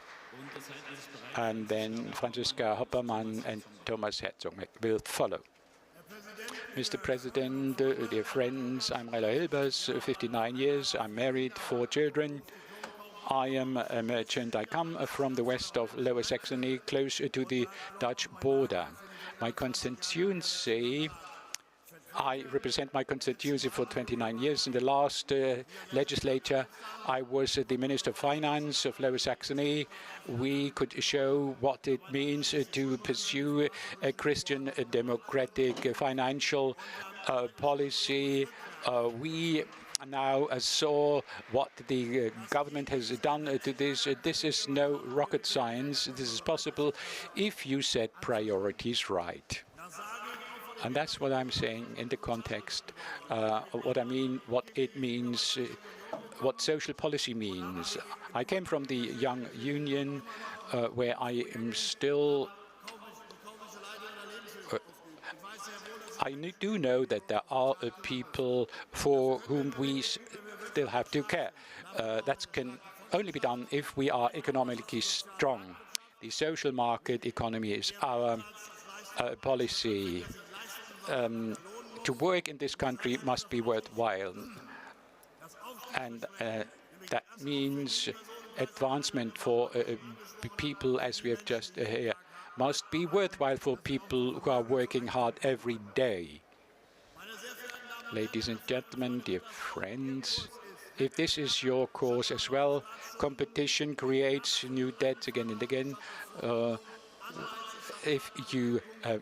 And then Franziska Hoppermann and Thomas Herzog will follow. Mr. President, dear friends, I'm Reinhold Hilbers, 59 years. I'm married, 4 children. I am a merchant. I come from the west of Lower Saxony, close to the Dutch border. My constituency, I represent my constituency for 29 years. In the last legislature, I was the Minister of Finance of Lower Saxony. We could show what it means to pursue a Christian democratic financial policy. We now saw what the government has done to this. This is no rocket science. This is possible if you set priorities right. And that's what I'm saying in the context, what it means, what social policy means. I came from the Young Union, where I am still I do know that there are people for whom we still have to care. That can only be done if we are economically strong. The social market economy is our policy. To work in this country must be worthwhile. And that means advancement for people, as we have just here, must be worthwhile for people who are working hard every day. Ladies and gentlemen, dear friends, if this is your cause as well, competition creates new debts again and again. If you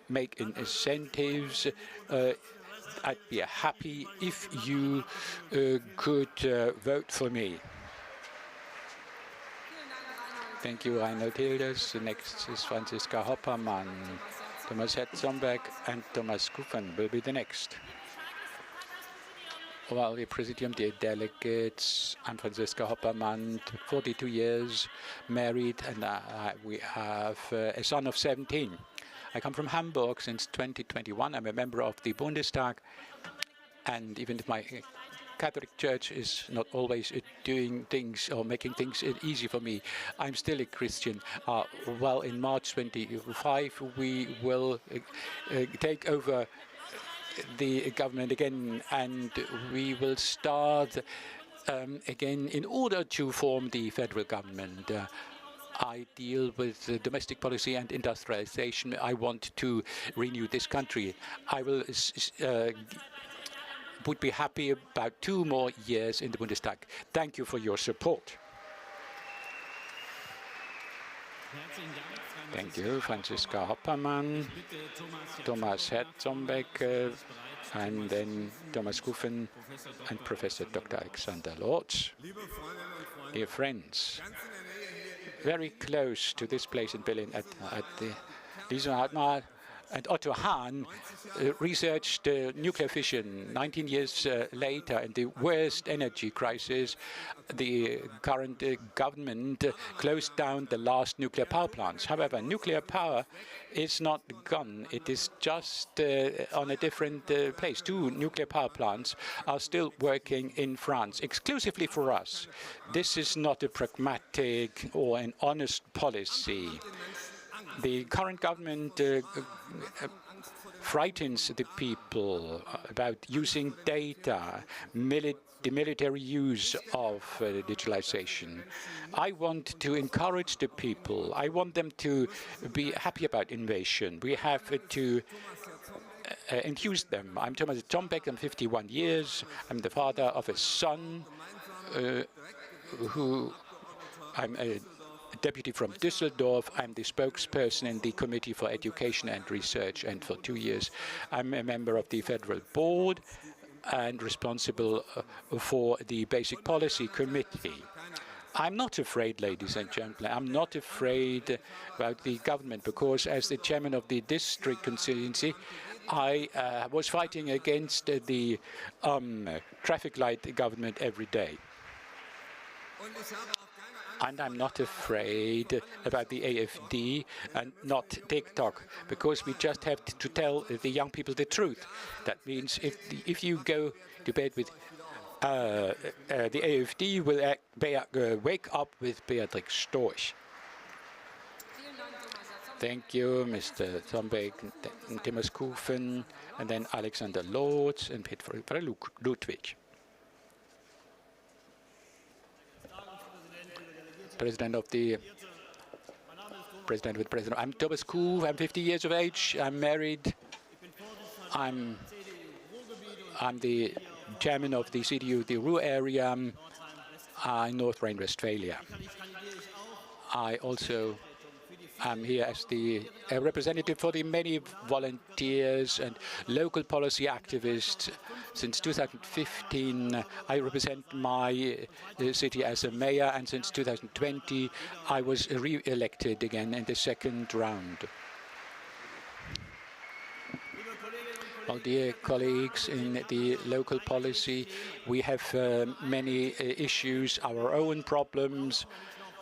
make incentives, I'd be happy if you could vote for me. Thank you, Reinhold Hilders. The next is Franziska Hoppermann. Thomas Hetzomberg and Thomas Kuffen will be the next. Well, the Presidium, dear delegates, I'm Franziska Hoppermann, 42 years, married, and we have a son of 17. I come from Hamburg since 2021. I'm a member of the Bundestag, and even if my Catholic Church is not always doing things or making things easy for me, I'm still a Christian. Well, in March 25, we will take over the government again, and we will start again in order to form the federal government. I deal with domestic policy and industrialization. I want to renew this country. I would be happy about 2 more years in the Bundestag. Thank you for your support. Thank you, Franziska Hoppermann, Thomas Hetzomberg, and then Thomas Kuffen and Professor Dr. Alexander Lorz. Dear friends, very close to this place in Berlin at the Lisa Hartmann and Otto Hahn researched nuclear fission. 19 years later, in the worst energy crisis, the current government closed down the last nuclear power plants. However, nuclear power is not gone. It is just on a different place. 2 nuclear power plants are still working in France, exclusively for us. This is not a pragmatic or an honest policy. The current government frightens the people about using data, the military use of digitalization. I want to encourage the people. I want them to be happy about innovation. We have to enthuse them. I'm Thomas Hetzomberg. I'm 51 years. I'm the father of a son I'm a deputy from Düsseldorf. I'm the spokesperson in the Committee for Education and Research, and for 2 years I'm a member of the Federal Board and responsible for the Basic Policy Committee. I'm not afraid, ladies and gentlemen. I'm not afraid about the government, because as the chairman of the district constituency, I was fighting against the traffic light government every day. And I'm not afraid about the AfD and not TikTok, because we just have to tell the young people the truth. That means if you go to bed with the AfD, will wake up with Beatrix Storch. Thank you, Mr. Thombeck, Thomas Kuffen, and then Alexander Lorz and Peter Ludwig. President with President. I'm Thomas Kuh. I'm 50 years of age. I'm married. I'm the chairman of the CDU, the Ruhr area in North Rhine-Westphalia. I also I'm here as the representative for the many volunteers and local policy activists. Since 2015, I represent my city as a mayor, and since 2020, I was re-elected again in the second round. Well, dear colleagues in the local policy, we have many issues, our own problems.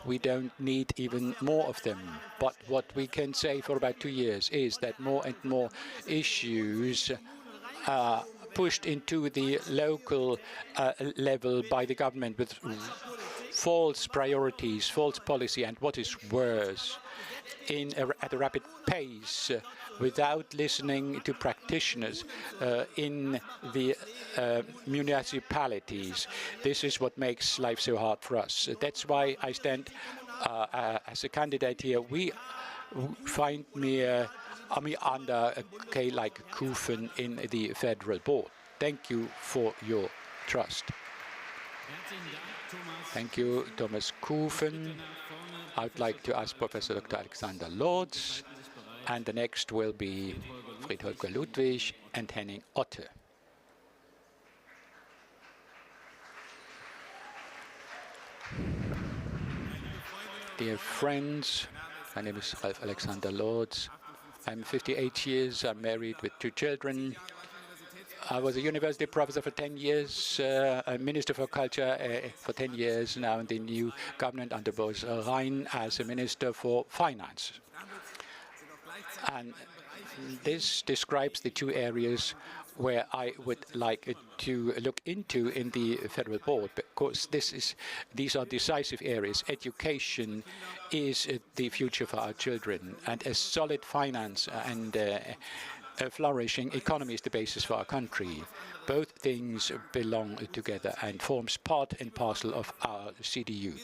We don't need even more of them. But what we can say for about 2 years is that more and more issues are pushed into the local level by the government with false priorities, false policy, and what is worse, at a rapid pace, without listening to practitioners in the municipalities. This is what makes life so hard for us. That's why I stand as a candidate here. We find me under K like Kufen in the federal board. Thank you for your trust. Thank you, Thomas Kufen. I'd like to ask Professor Dr. Alexander Lorz, and the next will be Friedholger Ludwig and Henning Otte. Dear friends, my name is Ralf Alexander Lorz. I'm 58 years, I'm married with 2 children. I was a university professor for 10 years, a minister for culture for 10 years, now in the new government under Boris Rhein as a minister for finance. And this describes the 2 areas where I would like to look into in the federal board, because these are decisive areas. Education is the future for our children, and a solid finance and a flourishing economy is the basis for our country. Both things belong together and forms part and parcel of our CDU.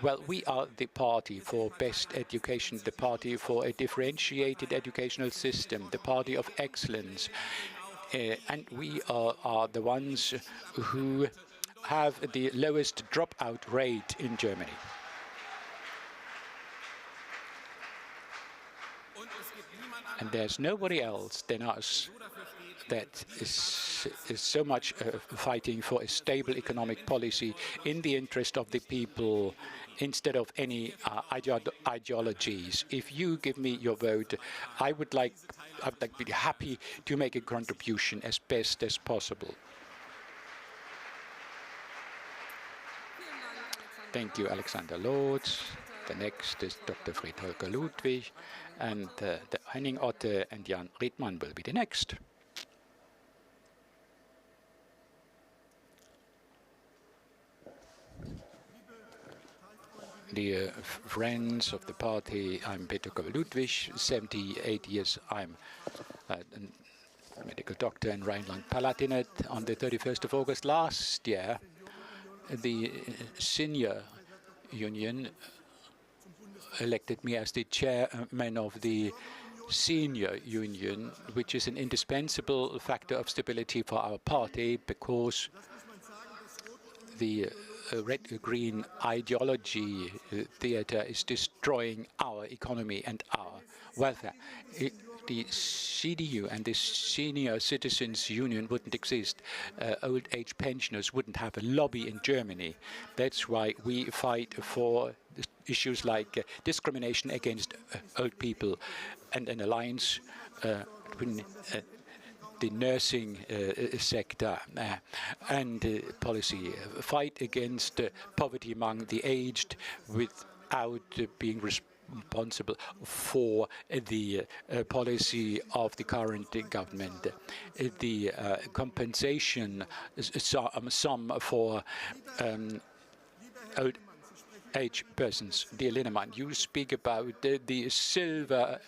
Well, we are the party for best education, the party for a differentiated educational system, the party of excellence. And we are the ones who have the lowest dropout rate in Germany. And there's nobody else than us that is so much fighting for a stable economic policy in the interest of the people instead of any ideologies. If you give me your vote, I would be happy to make a contribution as best as possible. Thank you, Alexander Lorz. The next is Dr. Friedholger Ludwig, and Henning Otte and Jan Riedmann will be the next. Dear friends of the party, I'm Peter Ludwig, 78 years. I'm a medical doctor in Rhineland-Palatinate. On the 31st of August last year, the senior union elected me as the chairman of the senior union, which is an indispensable factor of stability for our party, because the red-green ideology theater is destroying our economy and our welfare. The CDU and the Senior Citizens Union wouldn't exist. Old age pensioners wouldn't have a lobby in Germany. That's why we fight for issues like discrimination against old people and an alliance between the nursing sector and policy. Fight against poverty among the aged without being responsible for the policy of the current government. The compensation sum for old age persons. Dear Linnemann, you speak about the silver-aged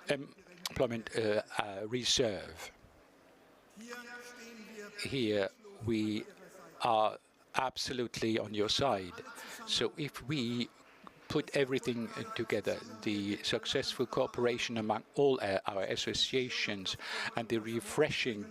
employment reserve. Here we are absolutely on your side. So if we put everything together, the successful cooperation among all our associations and the refreshing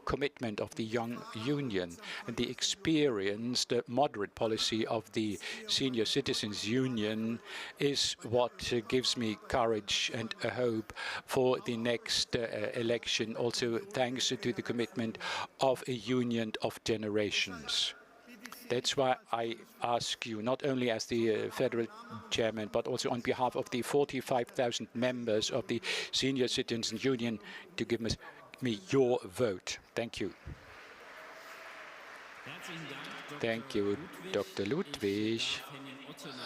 commitment of the young union and the experienced moderate policy of the Senior Citizens Union is what gives me courage and a hope for the next election, also thanks to the commitment of a union of generations. That's why I ask you, not only as the federal chairman, but also on behalf of the 45,000 members of the Senior Citizens Union, to give me your vote. Thank you. Thank you, Dr. Ludwig.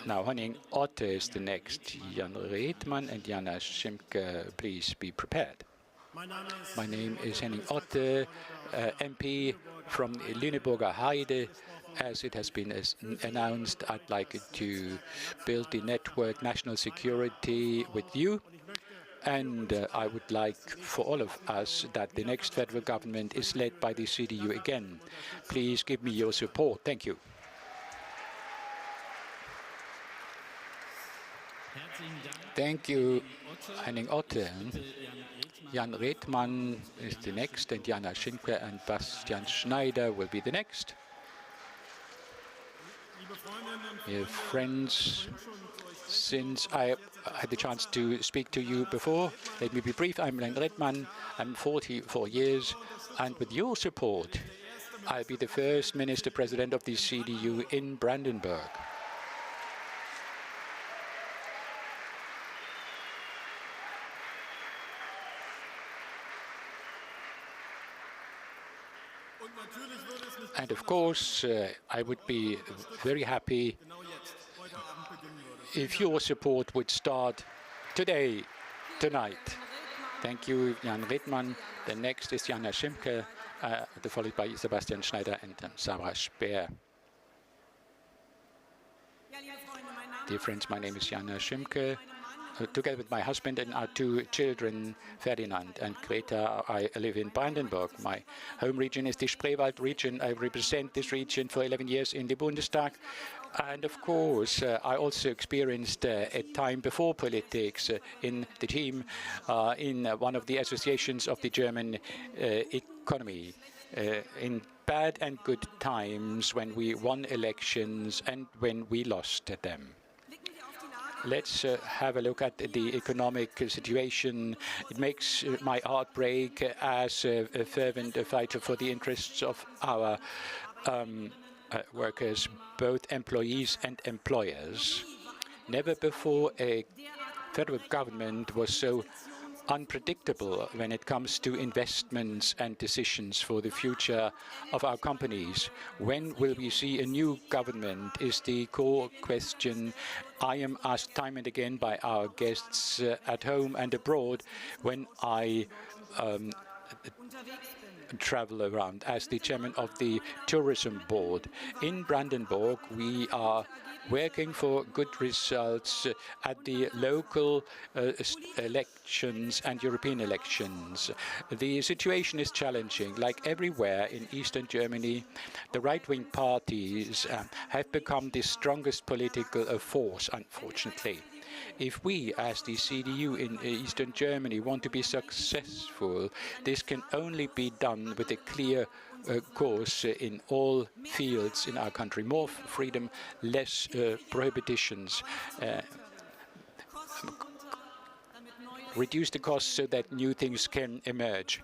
Now, Henning Otte is the next. Jan Redmann and Jana Schimke, please be prepared. My name is Henning Otte, MP from Lüneburger Heide. As it has been announced, I'd like to build the network national security with you. And I would like for all of us that the next federal government is led by the CDU again. Please give me your support. Thank you. Thank you, Henning Otte. Jan Redmann is the next, and Jana Schimke and Bastian Schneider will be the next. Dear friends, since I had the chance to speak to you before, let me be brief. I'm Jan Redmann. I'm 44 years, and with your support, I'll be the first Minister President of the CDU in Brandenburg. And of course, I would be very happy if your support would start today, tonight. Thank you, Jan Redmann. The next is Jana Schimke, followed by Sebastian Schneider and Sarah Speer. Dear friends, my name is Jana Schimke. Together with my husband and our two children, Ferdinand and Greta, I live in Brandenburg. My home region is the Spreewald region. I represent this region for 11 years in the Bundestag. And of course, I also experienced a time before politics in the team in one of the associations of the German economy. In bad and good times, when we won elections and when we lost them. Let's have a look at the economic situation. It makes my heart break as a fervent fighter for the interests of our workers, both employees and employers. Never before a federal government was so unpredictable when it comes to investments and decisions for the future of our companies. When will we see a new government is the core question I am asked time and again by our guests at home and abroad when I travel around as the chairman of the tourism board. In Brandenburg, we are working for good results at the local elections and European elections. The situation is challenging. Like everywhere in Eastern Germany, the right-wing parties have become the strongest political force, unfortunately. If we, as the CDU in Eastern Germany, want to be successful, this can only be done with a clear course in all fields in our country. More freedom, less prohibitions. Reduce the costs so that new things can emerge.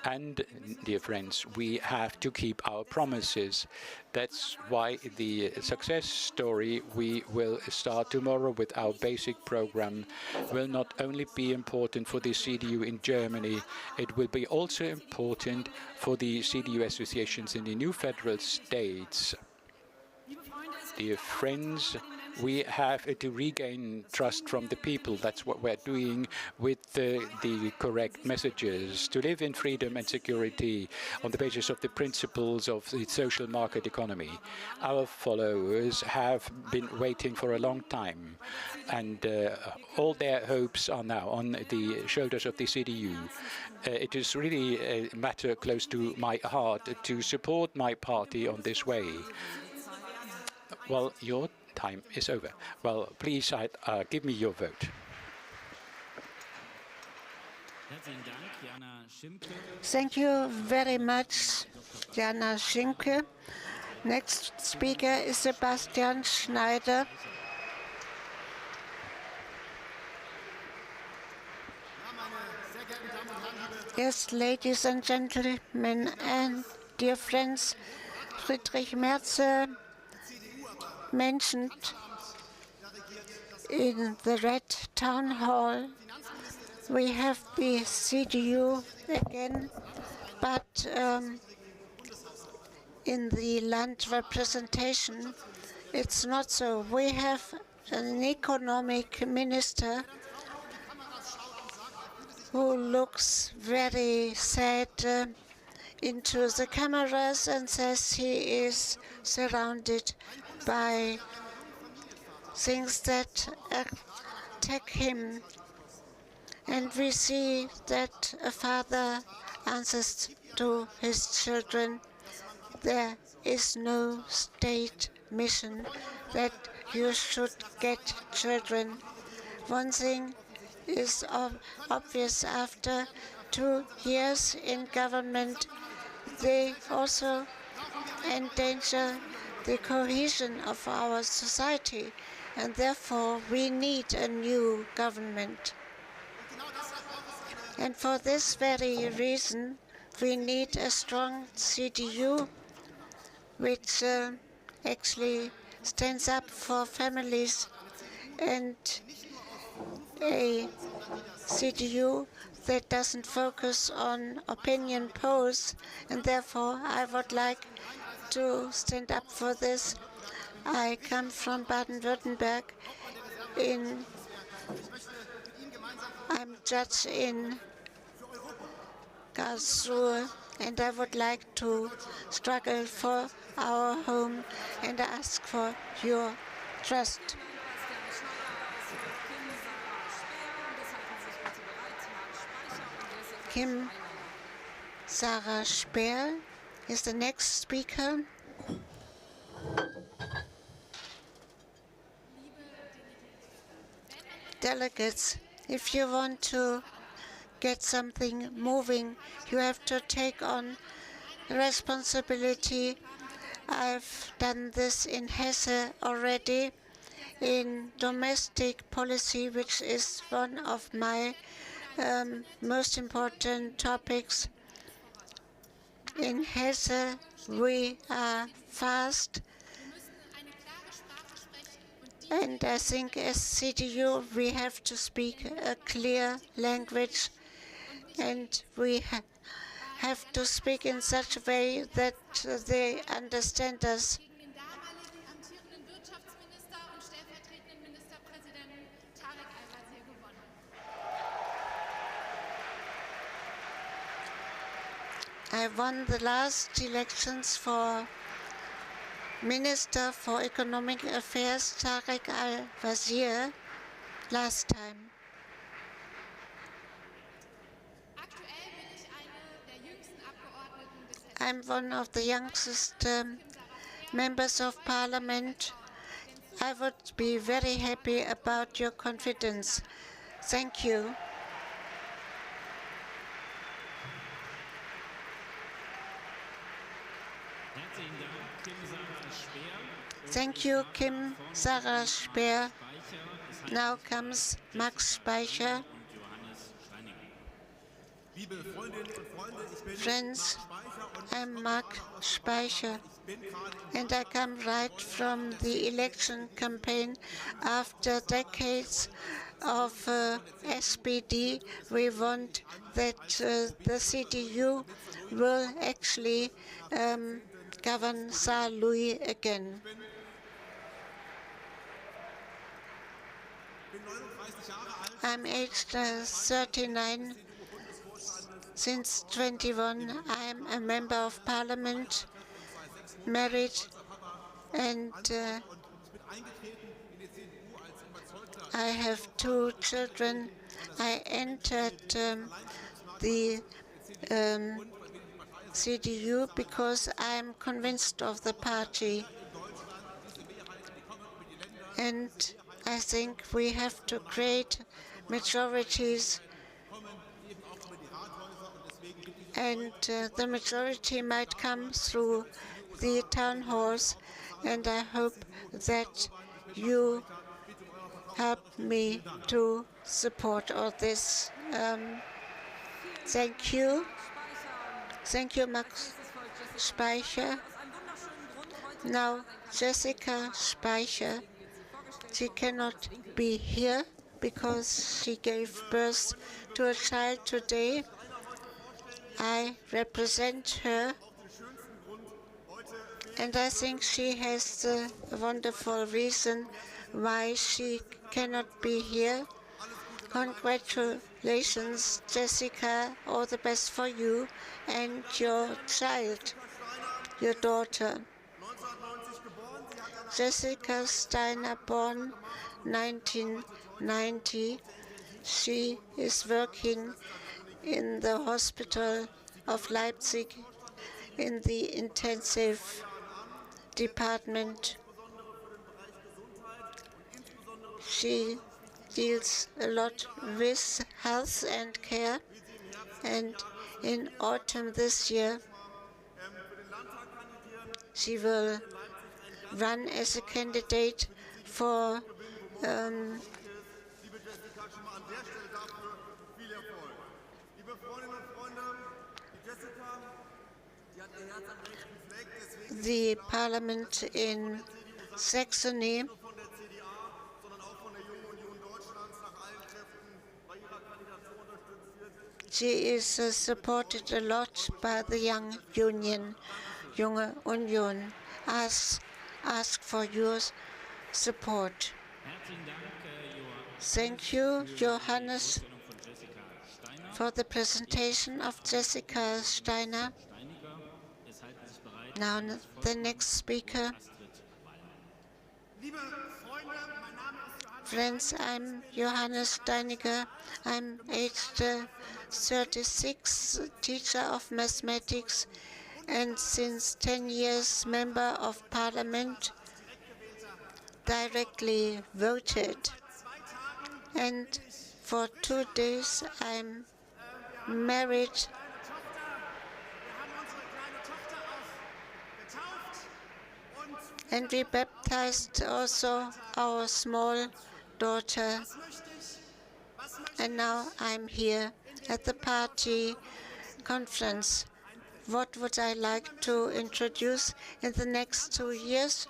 And, dear friends, we have to keep our promises. That's why the success story we will start tomorrow with our basic program will not only be important for the CDU in Germany, it will be also important for the CDU associations in the new federal states. Dear friends, we have to regain trust from the people. That's what we're doing with the correct messages. To live in freedom and security on the basis of the principles of the social market economy. Our followers have been waiting for a long time, and all their hopes are now on the shoulders of the CDU. It is really a matter close to my heart to support my party on this way. Well, your time is over. Well, please give me your vote. Thank you very much, Jana Schinke. Next speaker is Sebastian Schneider. Yes, ladies and gentlemen and dear friends, Friedrich Merz mentioned in the Red Town Hall, we have the CDU again, but in the land representation, it's not so. We have an economic minister who looks very sad into the cameras and says he is surrounded by things that attack him. And we see that a father answers to his children, there is no state mission that you should get children. One thing is obvious: after 2 years in government, they also endanger the cohesion of our society, and therefore we need a new government. And for this very reason, we need a strong CDU which actually stands up for families, and a CDU that doesn't focus on opinion polls. And therefore, I would like to stand up for this. I come from Baden-Württemberg. I'm judge in Karlsruhe, and I would like to struggle for our home and ask for your trust. Kim Sarah Speer is the next speaker. Delegates, if you want to get something moving, you have to take on responsibility. I've done this in Hesse already, in domestic policy, which is one of my most important topics. In Hesse, we are fast, and I think as CDU we have to speak a clear language, and we have to speak in such a way that they understand us. I won the last elections for Minister for Economic Affairs, Tarek Al-Wazir, last time. I'm one of the youngest members of parliament. I would be very happy about your confidence. Thank you. Thank you, Kim Sarah Speer. Now comes Max Speicher. Friends, I'm Max Speicher, and I come right from the election campaign. After decades of SPD, we want that the CDU will actually govern Saarlouis again. I'm aged 39. Since 21, I'm a member of parliament, married, and I have 2 children. I entered the CDU because I'm convinced of the party. And I think we have to create majorities and the majority might come through the town halls, and I hope that you help me to support all this. Thank you. Thank you, Max Speicher. Now, Jessica Speicher, she cannot be here because she gave birth to a child today. I represent her, and I think she has a wonderful reason why she cannot be here. Congratulations, Jessica. All the best for you and your child, your daughter. Jessica Steiner, born 1990. She is working in the hospital of Leipzig in the intensive department. She deals a lot with health and care, and in autumn this year she will run as a candidate for the parliament in Saxony. She is supported a lot by the Young Union, Junge Union. Ask for your support. Thank you, Johannes, for the presentation of Jessica Steiner. Now the next speaker. Friends, I'm Johannes Steiniger. I'm aged 36, teacher of mathematics, and since 10 years member of parliament, directly voted. And for 2 days I'm married. And we baptized also our small daughter. And now I'm here at the party conference. What would I like to introduce in the next 2 years?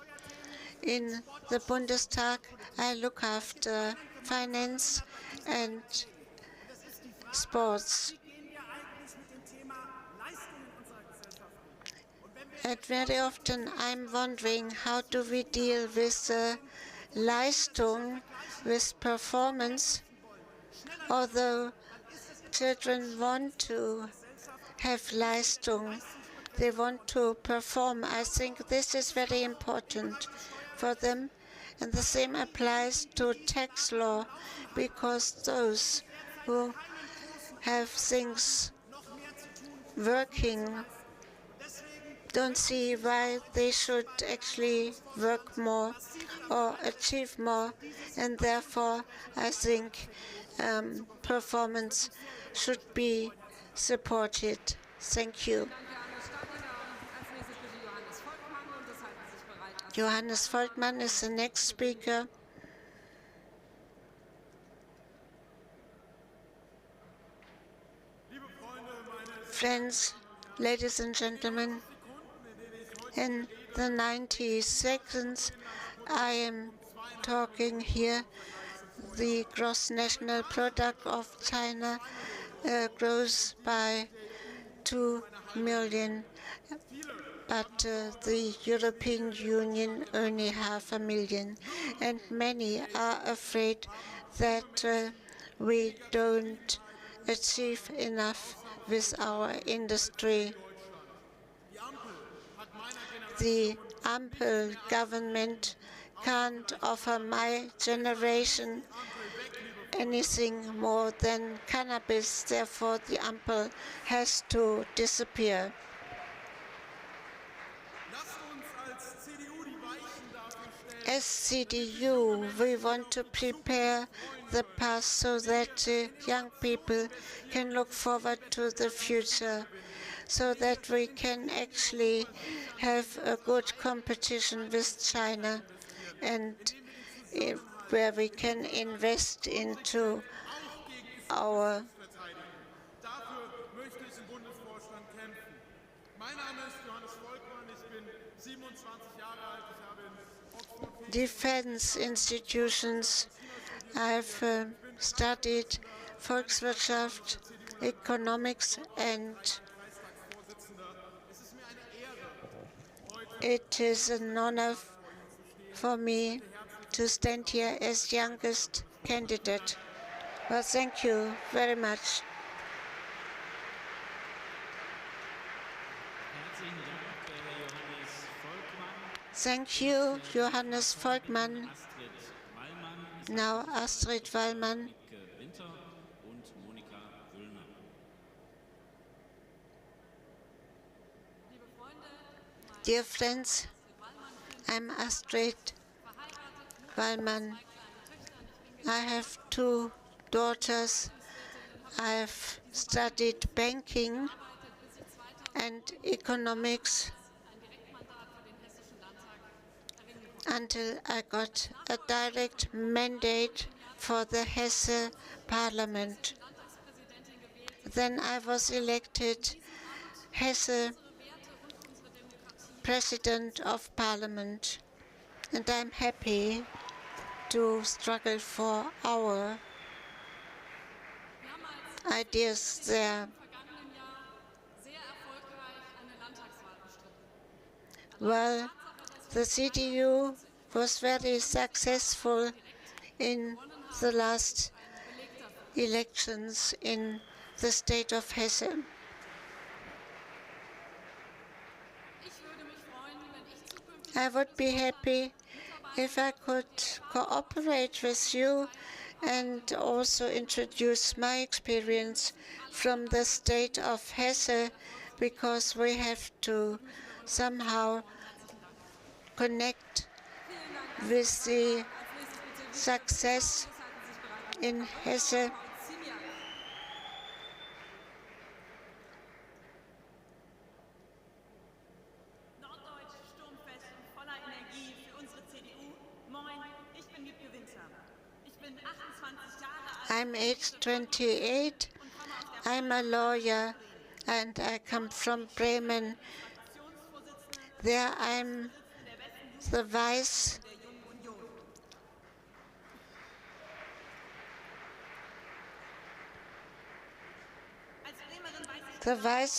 In the Bundestag, I look after finance and sports. And very often I'm wondering, how do we deal with Leistung, with performance? Although children want to have Leistung, they want to perform. I think this is very important for them. And the same applies to tax law, because those who have things working don't see why they should actually work more or achieve more, and therefore I think performance should be supported. Thank you. Johannes Volkmann is the next speaker. Friends, ladies and gentlemen, in the 90 seconds I am talking here, the gross national product of China grows by 2 million, but the European Union only 500,000. And many are afraid that we don't achieve enough with our industry. The Ampel government can't offer my generation anything more than cannabis. Therefore, the Ampel has to disappear. As CDU, we want to prepare the path so that young people can look forward to the future. so that we can actually have a good competition with China and where we can invest into our defense institutions. I've studied Volkswirtschaft, economics, and it is an honor for me to stand here as youngest candidate. Well, thank you very much. Thank you, Johannes Volkmann. Now Astrid Wallmann. Dear friends, I'm Astrid Wallmann. I have 2 daughters. I've studied banking and economics until I got a direct mandate for the Hesse Parliament. Then I was elected Hesse President of Parliament, and I'm happy to struggle for our ideas there. Well, the CDU was very successful in the last elections in the state of Hesse. I would be happy if I could cooperate with you and also introduce my experience from the state of Hesse, because we have to somehow connect with the success in Hesse. I'm age 28. I'm a lawyer and I come from Bremen. There I'm the vice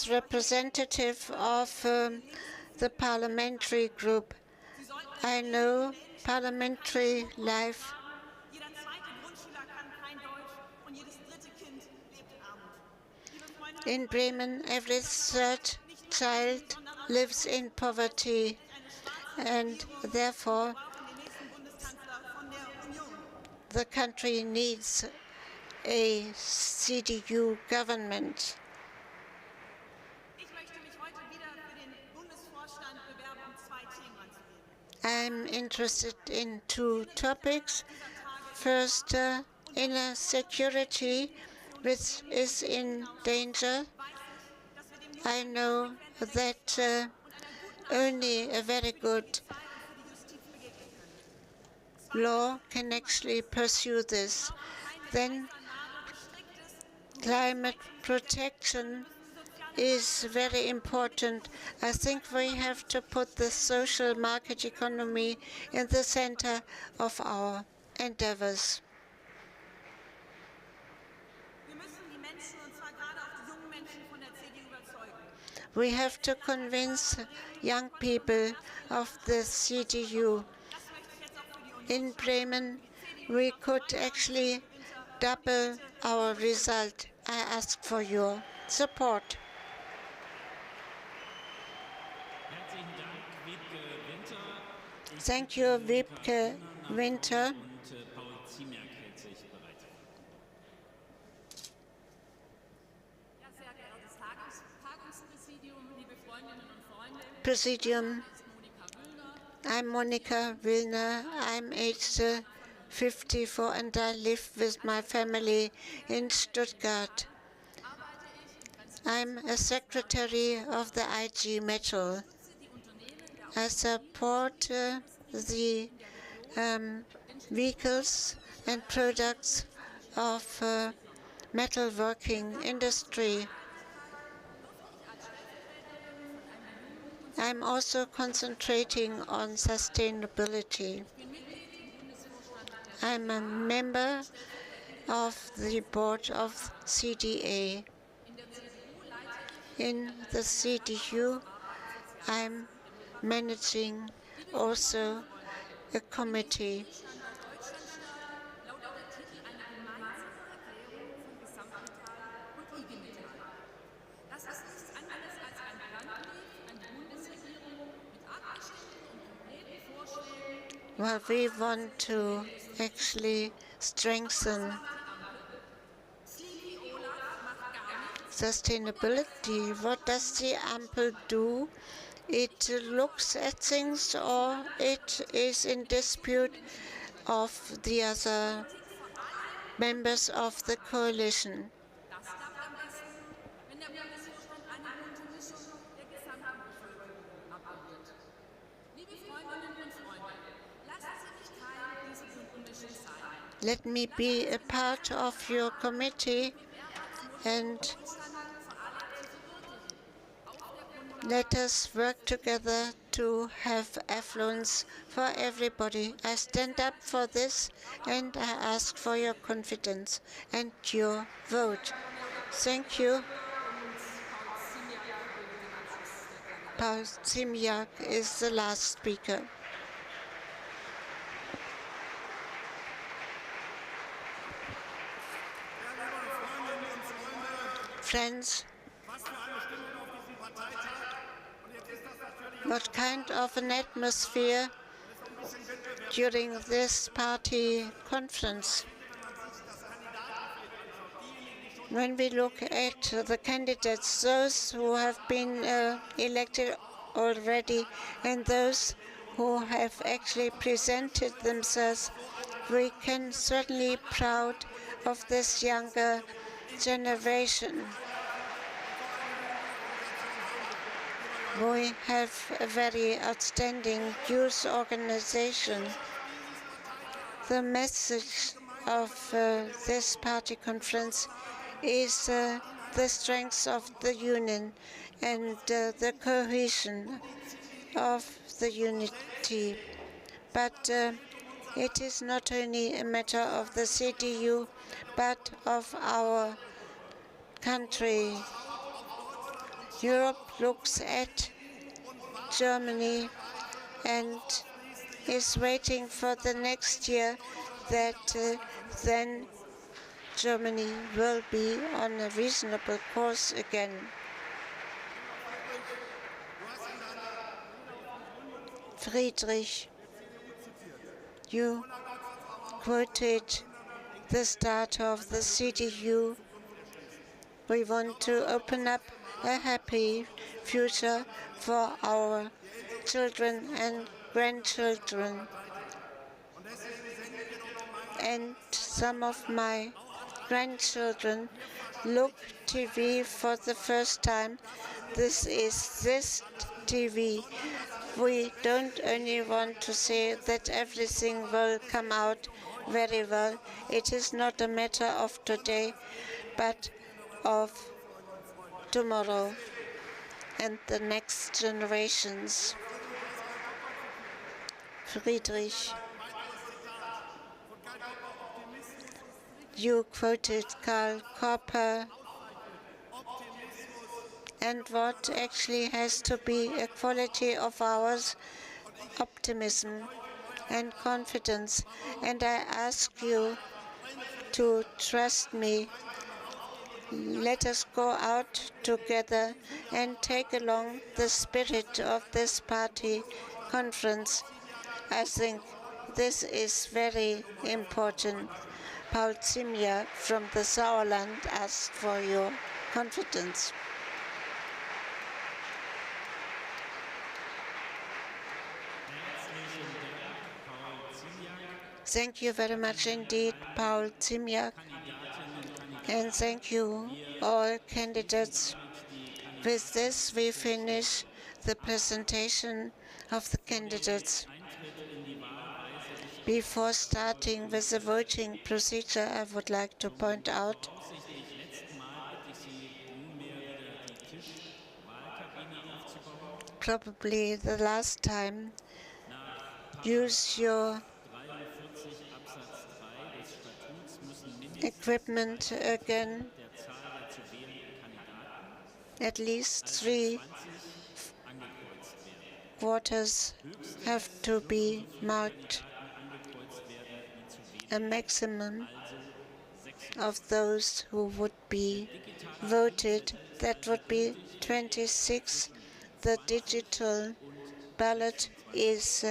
representative of the parliamentary group. I know parliamentary life. In Bremen, every 3rd child lives in poverty, and therefore the country needs a CDU government. I'm interested in 2 topics. First, inner security, which is in danger. I know that only a very good law can actually pursue this. Then climate protection is very important. I think we have to put the social market economy in the center of our endeavors. We have to convince young people of the CDU. In Bremen, we could actually double our result. I ask for your support. Thank you, Wiebke Winter. Presidium, I'm Monika Willner. I'm aged 54 and I live with my family in Stuttgart. I'm a secretary of the IG Metal. I support the vehicles and products of metalworking industry. I'm also concentrating on sustainability. I'm a member of the board of CDA. In the CDU, I'm managing also a committee. Well, we want to actually strengthen sustainability. What does the Ampel do? It looks at things, or it is in dispute of the other members of the coalition. Let me be a part of your committee and let us work together to have affluence for everybody. I stand up for this and I ask for your confidence and your vote. Thank you. Paul Ziemiak is the last speaker. Friends, what kind of an atmosphere during this party conference? When we look at the candidates, those who have been elected already and those who have actually presented themselves, we can certainly be proud of this younger generation. We have a very outstanding youth organization. The message of this party conference is the strength of the union and the cohesion of the unity. But it is not only a matter of the CDU, but of our country. Europe looks at Germany and is waiting for the next year that then Germany will be on a reasonable course again. Friedrich, you quoted the start of the CDU. We want to open up a happy future for our children and grandchildren. And some of my grandchildren look TV for the first time. This is this TV. We don't only want to say that everything will come out very well. It is not a matter of today, but of tomorrow and the next generations. Friedrich, you quoted Karl Popper, and what actually has to be a quality of ours, optimism and confidence. And I ask you to trust me. Let us go out together and take along the spirit of this party conference. I think this is very important. Paul Ziemiak from the Sauerland asked for your confidence. Thank you very much indeed, Paul Ziemiak. And thank you, all candidates. With this, we finish the presentation of the candidates. Before starting with the voting procedure, I would like to point out probably the last time, use your equipment again. At least 3 quarters have to be marked. A maximum of those who would be voted, that would be 26. The digital ballot is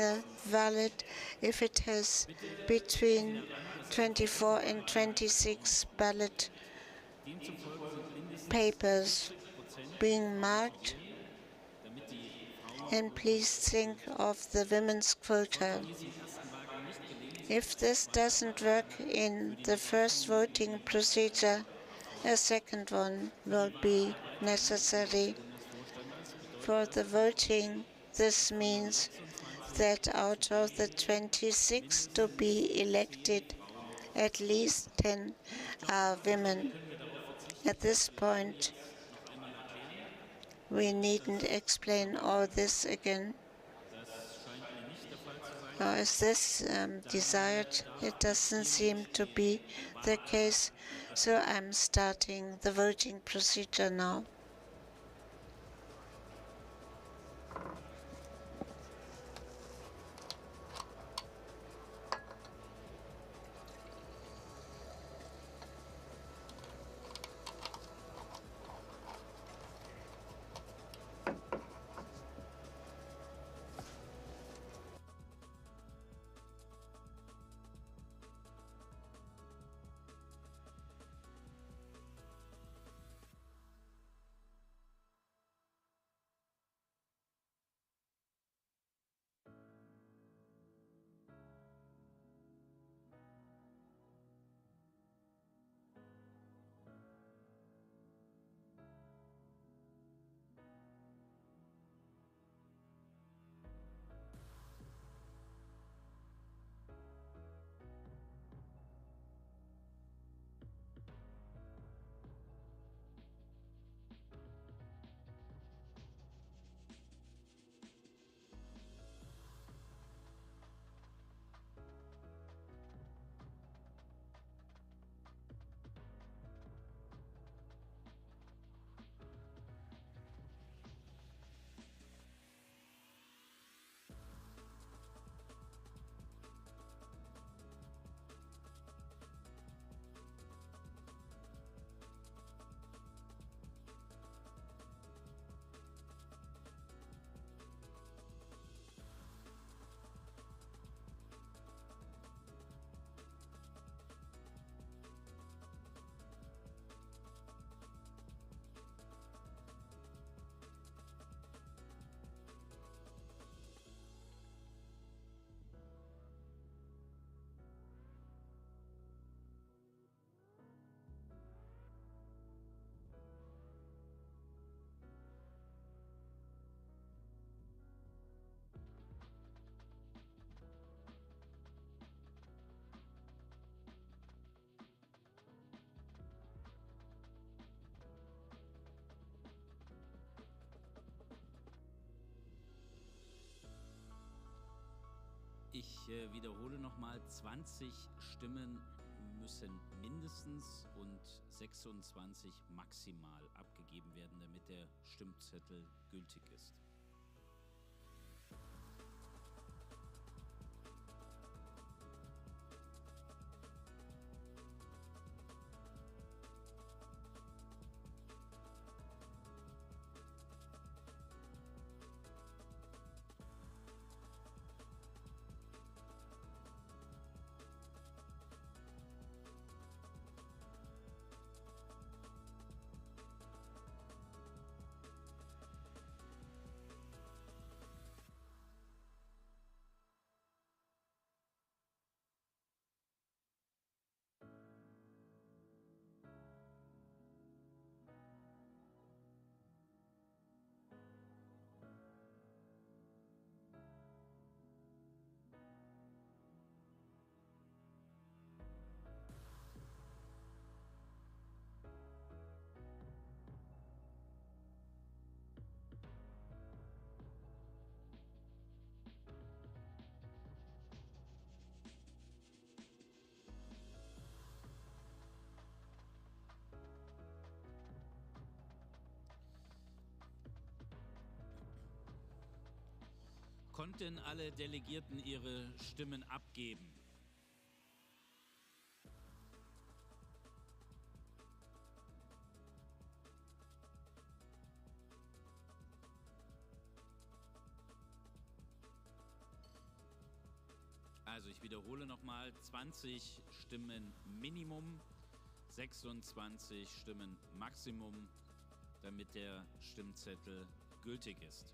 valid if it has between 24 and 26 ballot papers being marked. And please think of the women's quota. If this doesn't work in the first voting procedure, a second one will be necessary. For the voting, this means that out of the 26 to be elected, at least 10 are women. At this point, we needn't explain all this again. Or is this desired? It doesn't seem to be the case, so I'm starting the voting procedure now. Ich wiederhole nochmal, 20 Stimmen müssen mindestens und 26 maximal abgegeben werden, damit der Stimmzettel gültig ist. Konnten alle Delegierten ihre Stimmen abgeben? Also ich wiederhole nochmal, 20 Stimmen Minimum, 26 Stimmen Maximum, damit der Stimmzettel gültig ist.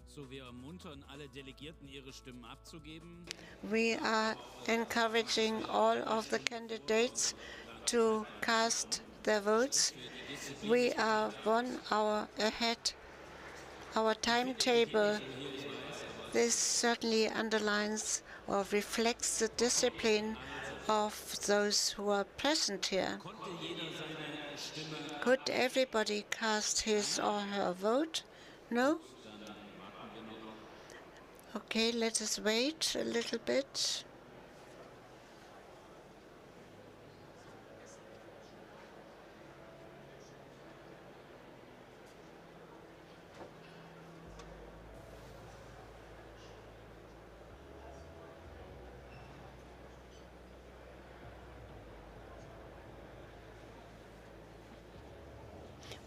So, wir ermuntern alle Delegierten, ihre Stimmen abzugeben. We are encouraging all of the candidates to cast their votes. We are 1 hour ahead. Our timetable, this certainly underlines or reflects the discipline of those who are present here. Could everybody cast his or her vote? No? Okay, let us wait a little bit.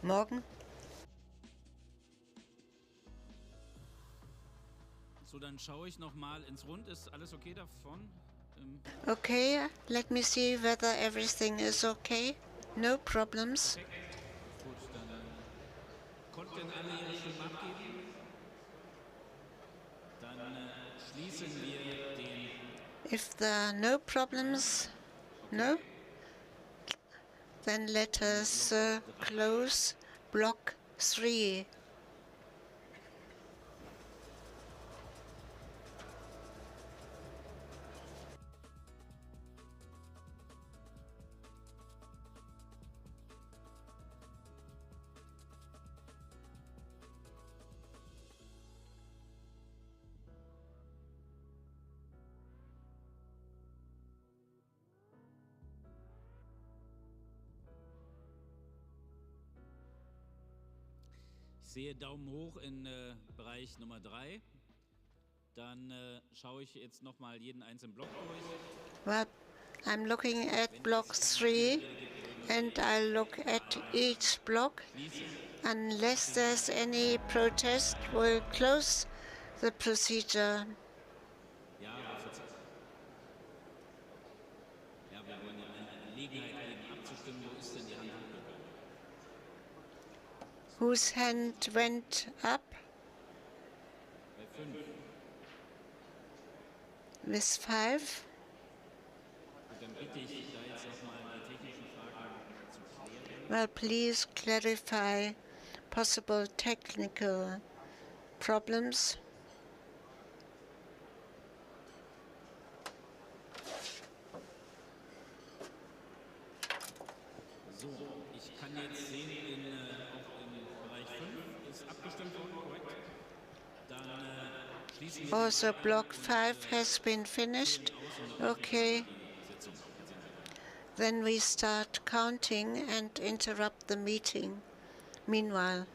Morgen. So, dann schaue ich noch mal ins Rund. Ist alles okay davon? Okay, let me see whether everything is okay. No problems. Gut, dann konnten alle ihre Stimmen abgeben. Dann schließen wir den... If there are no problems, no? Then let us close block 3. Ich sehe Daumen hoch in Bereich Nummer 3. Dann schaue ich jetzt noch mal jeden einzelnen Block durch. Well, I'm looking at block 3 and I'll look at each block. Unless there's any protest, we'll close the procedure. Ja, wir wollen eine Gelegenheit geben, abzustimmen. Wo ist denn die Hand hochgegangen? Whose hand went up? Bei 5. With 5. Und dann bitte ich da jetzt nochmal die technischen Fragen zu klären. Well, please clarify possible technical problems. So, ich kann jetzt sehen, auch im Bereich 5 ist abgestimmt worden, korrekt? Dann schließen wir Also block 5 has been finished. Okay. Then we start counting and interrupt the meeting. Meanwhile.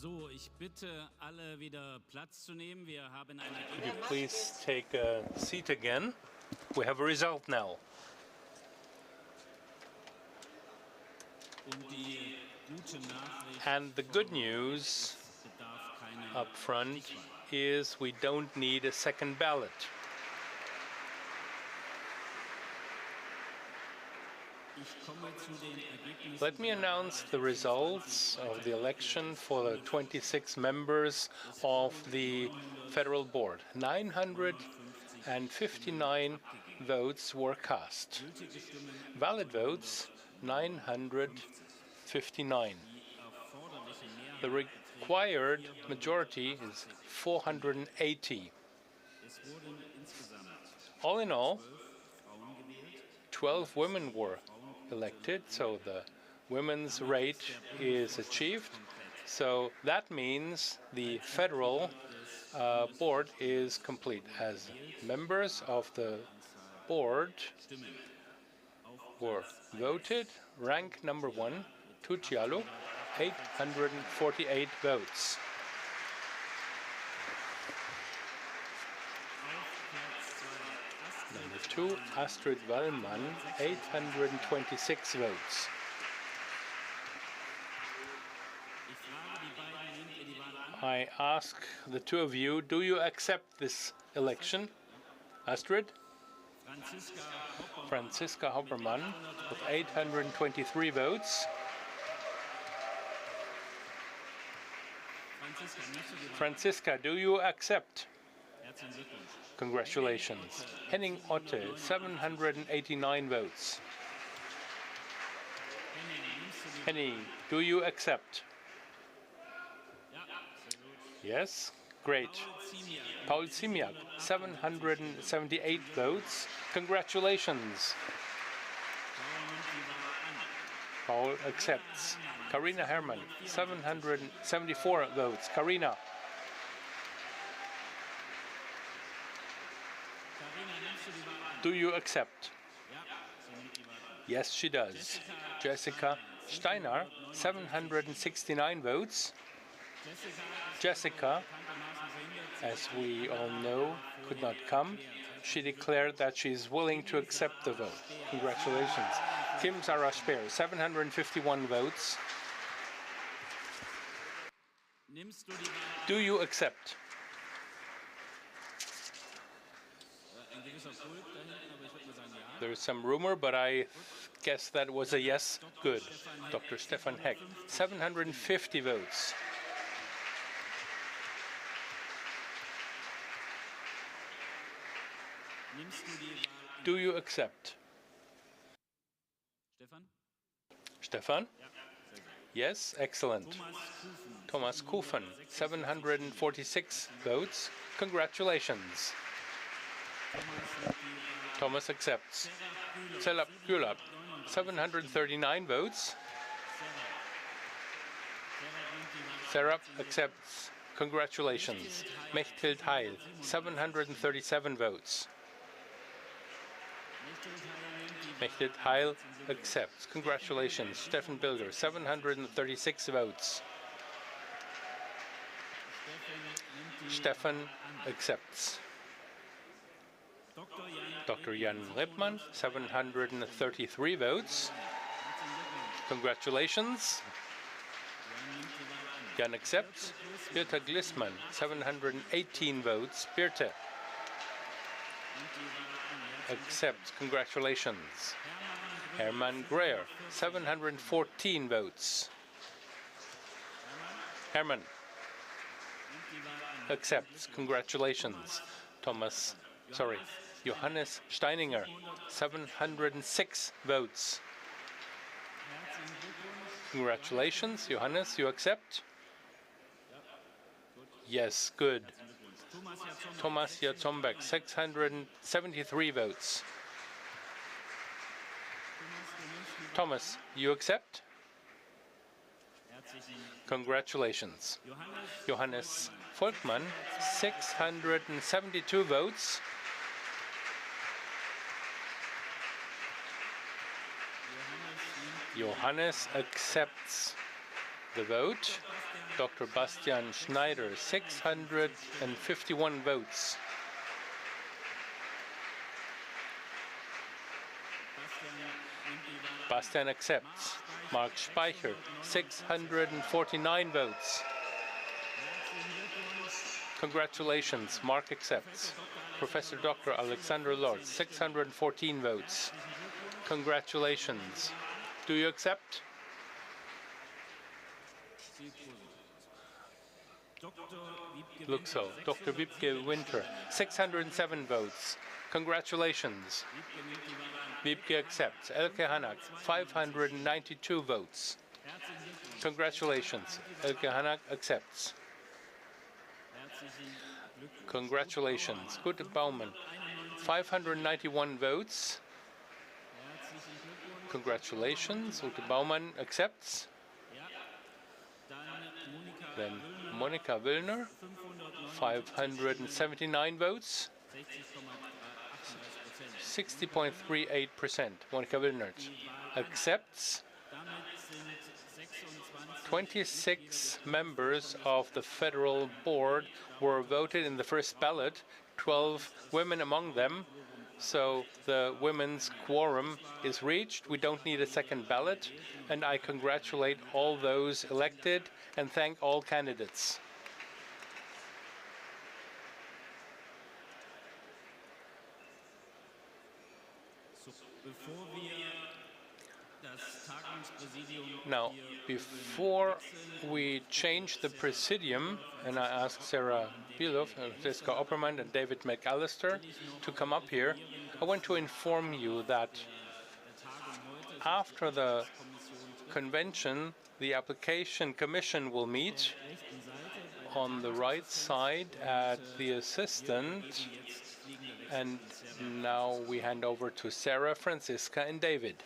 So, ich bitte alle wieder Platz zu nehmen. Wir haben ein Could you please take a seat again? We have a result now. Und die gute Nachricht And the good news bedarf keiner up front is we don't need a second ballot. Ich komme zu den Ergebnissen. Let me announce the results of the election for the 26 members of the Federal Board. 959 votes were cast. Valid votes, 959. The required majority is 480. All in all, 12 women were elected, so the women's rate is achieved. So that means the federal board is complete. As members of the board were voted, rank number 1, Tucialo, 848 votes. Number 2, Astrid Wallmann, 826 votes. I ask the two of you, do you accept this election? Astrid? Franziska Hoppermann with 823 votes. Franziska, do you accept? Congratulations. Henning Otte, 789 votes. Henning, do you accept? Yes? Great. Paul Ziemiak, 778 votes. Congratulations. Paul accepts. Karina Herrmann, 774 votes. Karina. Do you accept? Yes, she does. Jessica Steiner, 769 votes. Jessica, as we all know, could not come. She declared that she is willing to accept the vote. Congratulations. Tim Sarah Speer, 751 votes. Do you accept? There is some rumor, but I guess that was a yes. Good. Dr. Stefan Heck, 750 votes. Do you accept? Stefan? Yes, excellent. Thomas Kufen, 746 votes. Congratulations. Thomas accepts. Selap Gülab, 739 votes. Serap accepts. Congratulations. Mechthild Heil, 737 votes. Mechthild Heil accepts. Congratulations. Stefan Bilder, 736 votes. Stefan accepts. Dr. Jan Rippmann, 733 votes. Congratulations. Jan accepts. Birte Glissmann, 718 votes. Birte accepts. Congratulations. Hermann Greer, 714 votes. Hermann accepts. Congratulations. Johannes Steininger, 706 votes. Congratulations. Johannes, you accept? Yes, good. Thomas Jatzombeck, 673 votes. Thomas, you accept? Congratulations. Johannes Volkmann, 672 votes. Johannes accepts. the vote. Dr. Bastian Schneider, 651 votes. Bastian accepts. Mark Speicher, 649 votes. Congratulations, Mark accepts. Professor Dr. Alexander Lord, 614 votes. Congratulations. Do you accept? Looks so. Dr. Wiebke Winter, 607 votes. Congratulations. Wiebke accepts. Elke Hanak, 592 votes. Congratulations. Elke Hanak accepts. Congratulations. Gute Baumann, 591 votes. Congratulations. Ute Baumann accepts. Then Monika Wöllner, 579 votes. 60.38%. Monika Wöllner accepts. 26 members of the federal board were voted in the first ballot, 12 women among them. So the women's quorum is reached. We don't need a second ballot. And I congratulate all those elected and thank all candidates. Now, before we change the presidium, and I ask Sarah Bielov, Jessica Oppermann, and David McAllister to come up here, I want to inform you that after the convention, the application commission will meet on the right side at the assistant. And now we hand over to Sarah, Franziska, and David.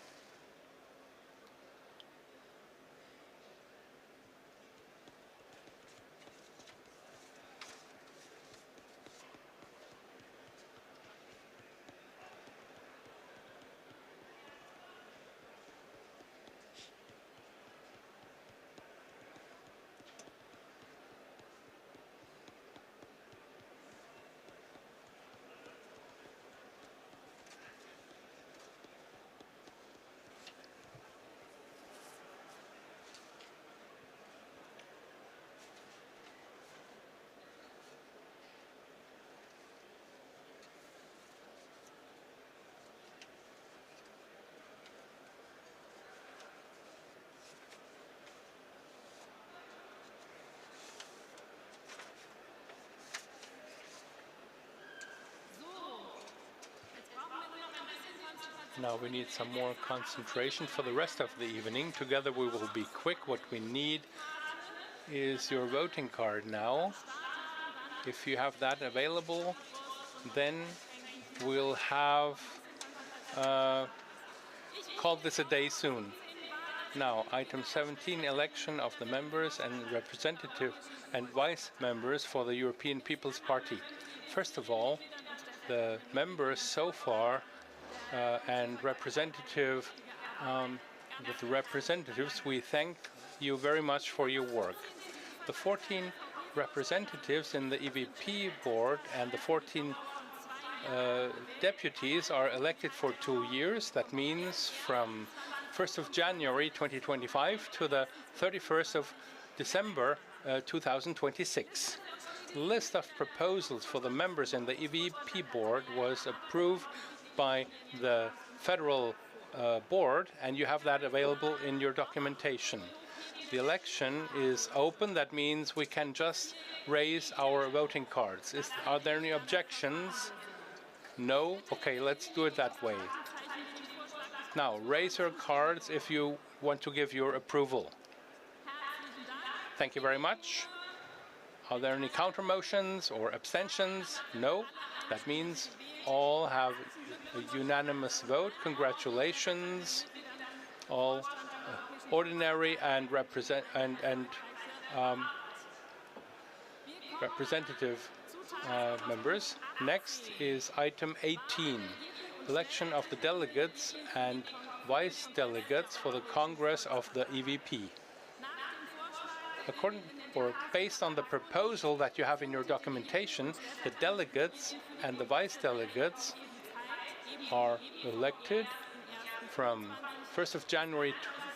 Now we need some more concentration for the rest of the evening. Together we will be quick. What we need is your voting card now. If you have that available, then we'll have called this a day soon. Now, item 17, election of the members and representative and vice members for the European People's Party. First of all, the members so far and representative with the representatives, we thank you very much for your work. The 14 representatives in the EVP board and the 14 deputies are elected for 2 years. That means from 1st of January 2025 to the 31st of December 2026. The list of proposals for the members in the EVP board was approved by the federal board, and you have that available in your documentation. The election is open. That means we can just raise our voting cards. Are there any objections? No? Okay, let's do it that way. Now, raise your cards if you want to give your approval. Thank you very much. Are there any counter motions or abstentions? No? That means all have a unanimous vote. Congratulations, all ordinary and representative members. Next is item 18, election of the delegates and vice delegates for the Congress of the EVP. based on the proposal that you have in your documentation, the delegates and the vice delegates are elected from 1st of January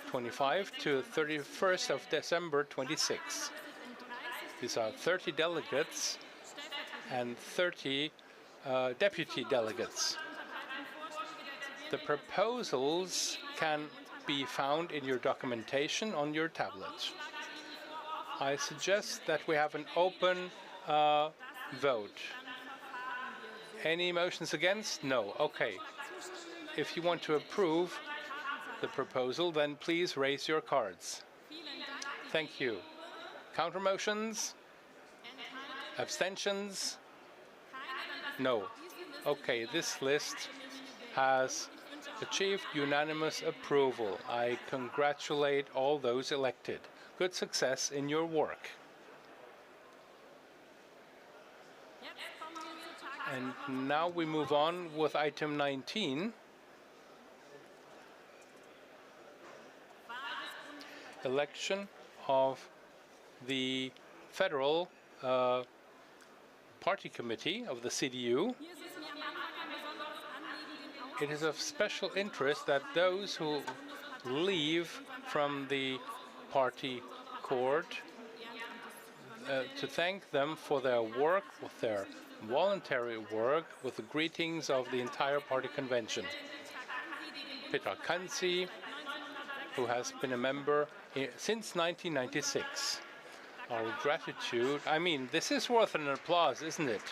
25 to 31st of December 26. These are 30 delegates and 30 deputy delegates. The proposals can be found in your documentation on your tablet. I suggest that we have an open vote. Any motions against? No. Okay. If you want to approve the proposal, then please raise your cards. Thank you. Counter motions? Abstentions? No. Okay, this list has achieved unanimous approval. I congratulate all those elected. Good success in your work. And now we move on with item 19. Election of the Federal Party Committee of the CDU. It is of special interest that those who leave from the party court, to thank them for their work, with their voluntary work, with the greetings of the entire party convention. Petra Kanzi, who has been a member since 1996. Our gratitude, I mean, this is worth an applause, isn't it?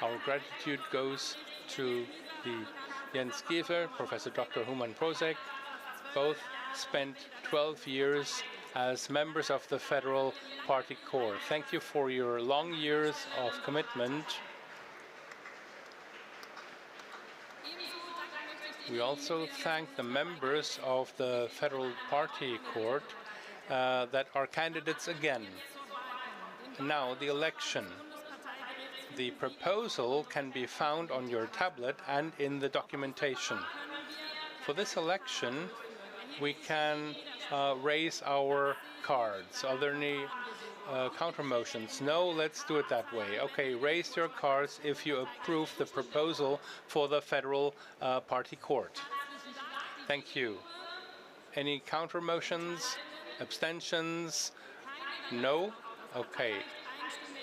Our gratitude goes to the Jens Giefer, Professor Dr. Human Prosek. Both spent 12 years as members of the Federal Party Corps. Thank you for your long years of commitment. We also thank the members of the Federal Party Court that are candidates again. Now, the election. The proposal can be found on your tablet and in the documentation. For this election, we can raise our cards. Are there any counter motions? No, let's do it that way. Okay, raise your cards if you approve the proposal for the Federal Party Court. Thank you. Any counter motions? Abstentions? No? Okay.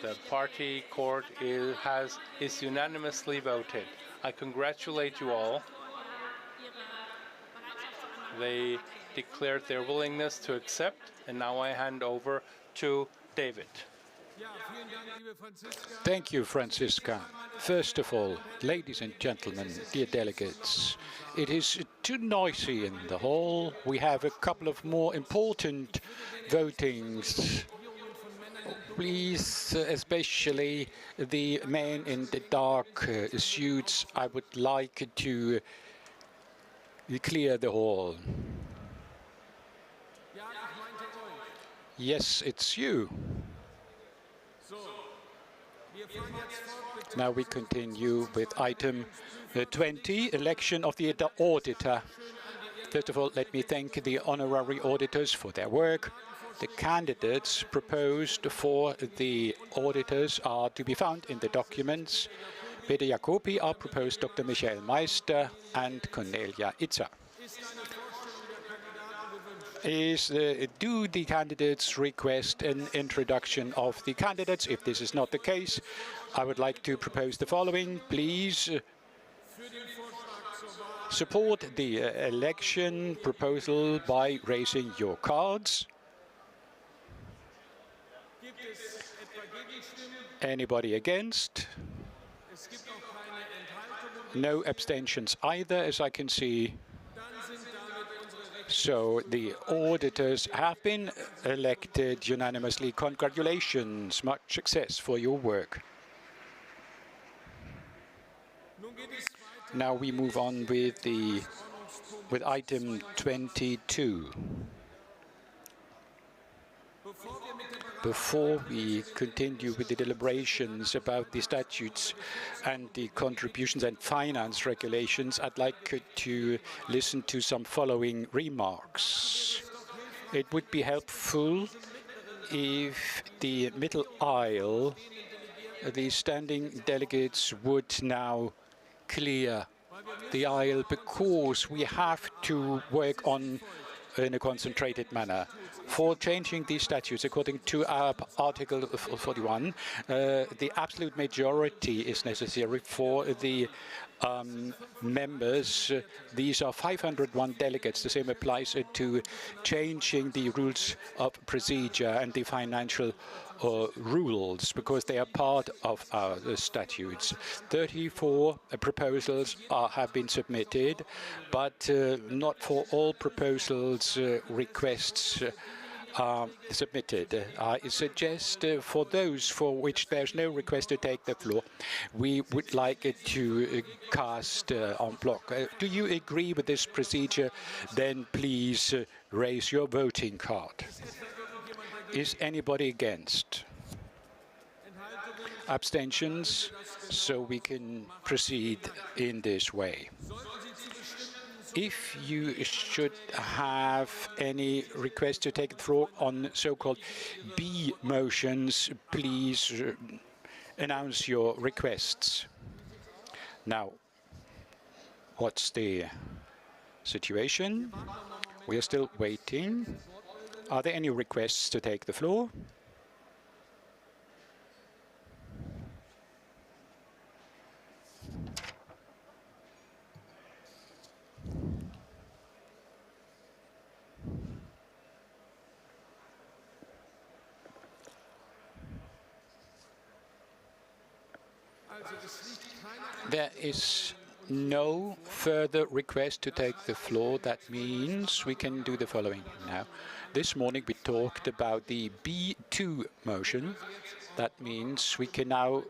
The party court is unanimously voted. I congratulate you all. They declared their willingness to accept, and now I hand over to David. Thank you, Franziska. First of all, ladies and gentlemen, dear delegates, it is too noisy in the hall. We have a couple of more important votings. Please, especially the men in the dark suits, I would like to clear the hall. Yes, it's you. Now we continue with item 20, election of the auditor. First of all, let me thank the honorary auditors for their work. The candidates proposed for the auditors are to be found in the documents. Peter Jacobi are proposed Dr. Michael Meister and Cornelia Itzer. Do the candidates request an introduction of the candidates? If this is not the case, I would like to propose the following. Please support the election proposal by raising your cards. Anybody against? No abstentions either, as I can see. So the auditors have been elected unanimously. Congratulations, much success for your work. Now we move on with item 22. before we continue with the deliberations about the statutes and the contributions and finance regulations, I'd like to listen to some following remarks. It would be helpful if the middle aisle, the standing delegates, would now clear the aisle, because we have to work on in a concentrated manner. For changing these statutes, according to our Article 41, the absolute majority is necessary for the members. These are 501 delegates. The same applies to changing the rules of procedure and the financial rules, because they are part of our statutes. 34 proposals have been submitted, but not for all proposals requests are submitted. I suggest for those for which there's no request to take the floor, we would like to cast en bloc. Do you agree with this procedure? Then please raise your voting card. Is anybody against? Abstentions? So we can proceed in this way. If you should have any request to take the floor on so-called B motions, please announce your requests. Now, what's the situation? We are still waiting. Are there any requests to take the floor? There is no further request to take the floor. That means we can do the following now. This morning we talked about the B2 motion. That means we can now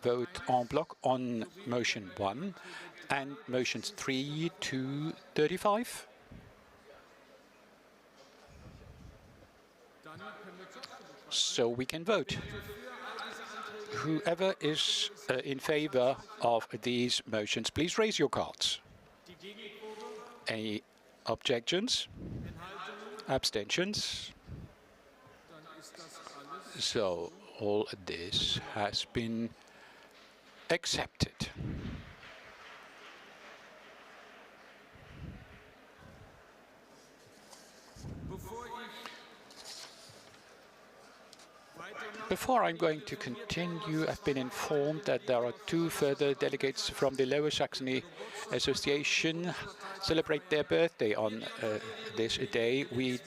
vote en bloc on motion 1 and motions 3 to 35. So we can vote. Whoever is in favor of these motions, please raise your cards. Any objections? Abstentions? So all this has been accepted. Before I'm going to continue, I've been informed that there are 2 further delegates from the Lower Saxony Association celebrate their birthday on this day. We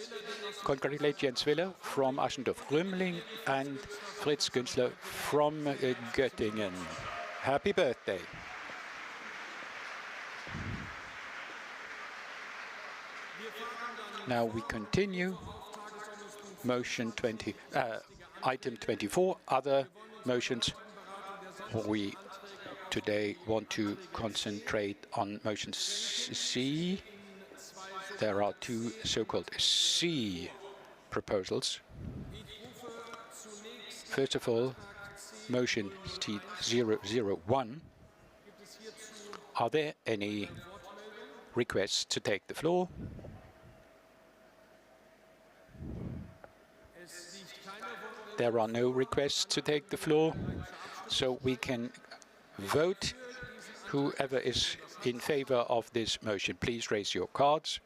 congratulate Jens Willer from Aschendorf-Römling and Fritz Günzler from Göttingen. Happy birthday. Now we continue. Motion 20. Item 24, other motions. We today want to concentrate on motion C. There are 2 so-called C proposals. First of all, motion T001. Are there any requests to take the floor? There are no requests to take the floor, so we can vote. Whoever is in favor of this motion, please raise your cards.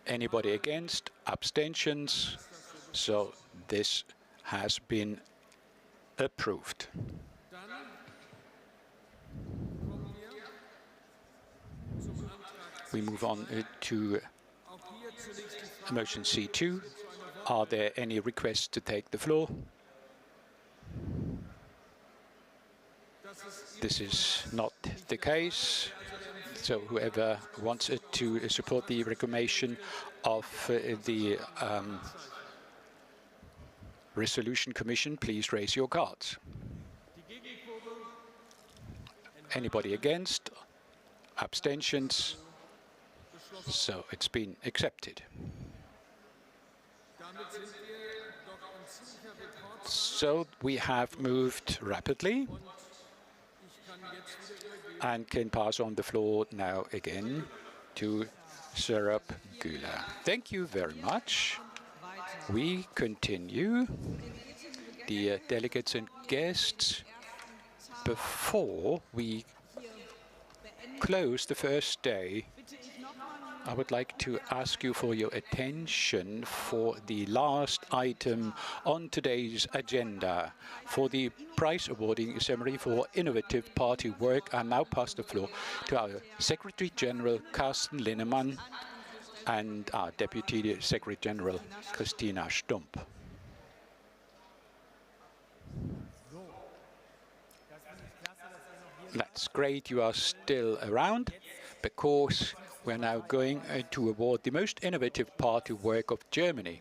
Anybody against? Abstentions? So this has been approved. We move on to motion C2. Are there any requests to take the floor? This is not the case. So whoever wants to support the recommendation of the Resolution Commission, please raise your cards. Anybody against? Abstentions? So it's been accepted. So we have moved rapidly and can pass on the floor now again to Serap Güler. Thank you very much. We continue. Dear delegates and guests, before we close the first day, I would like to ask you for your attention for the last item on today's agenda. For the prize awarding ceremony for innovative party work, I now pass the floor to our Secretary General, Carsten Linnemann, and our Deputy Secretary General, Christina Stump. That's great you are still around, because we're now going to award the most innovative party work of Germany.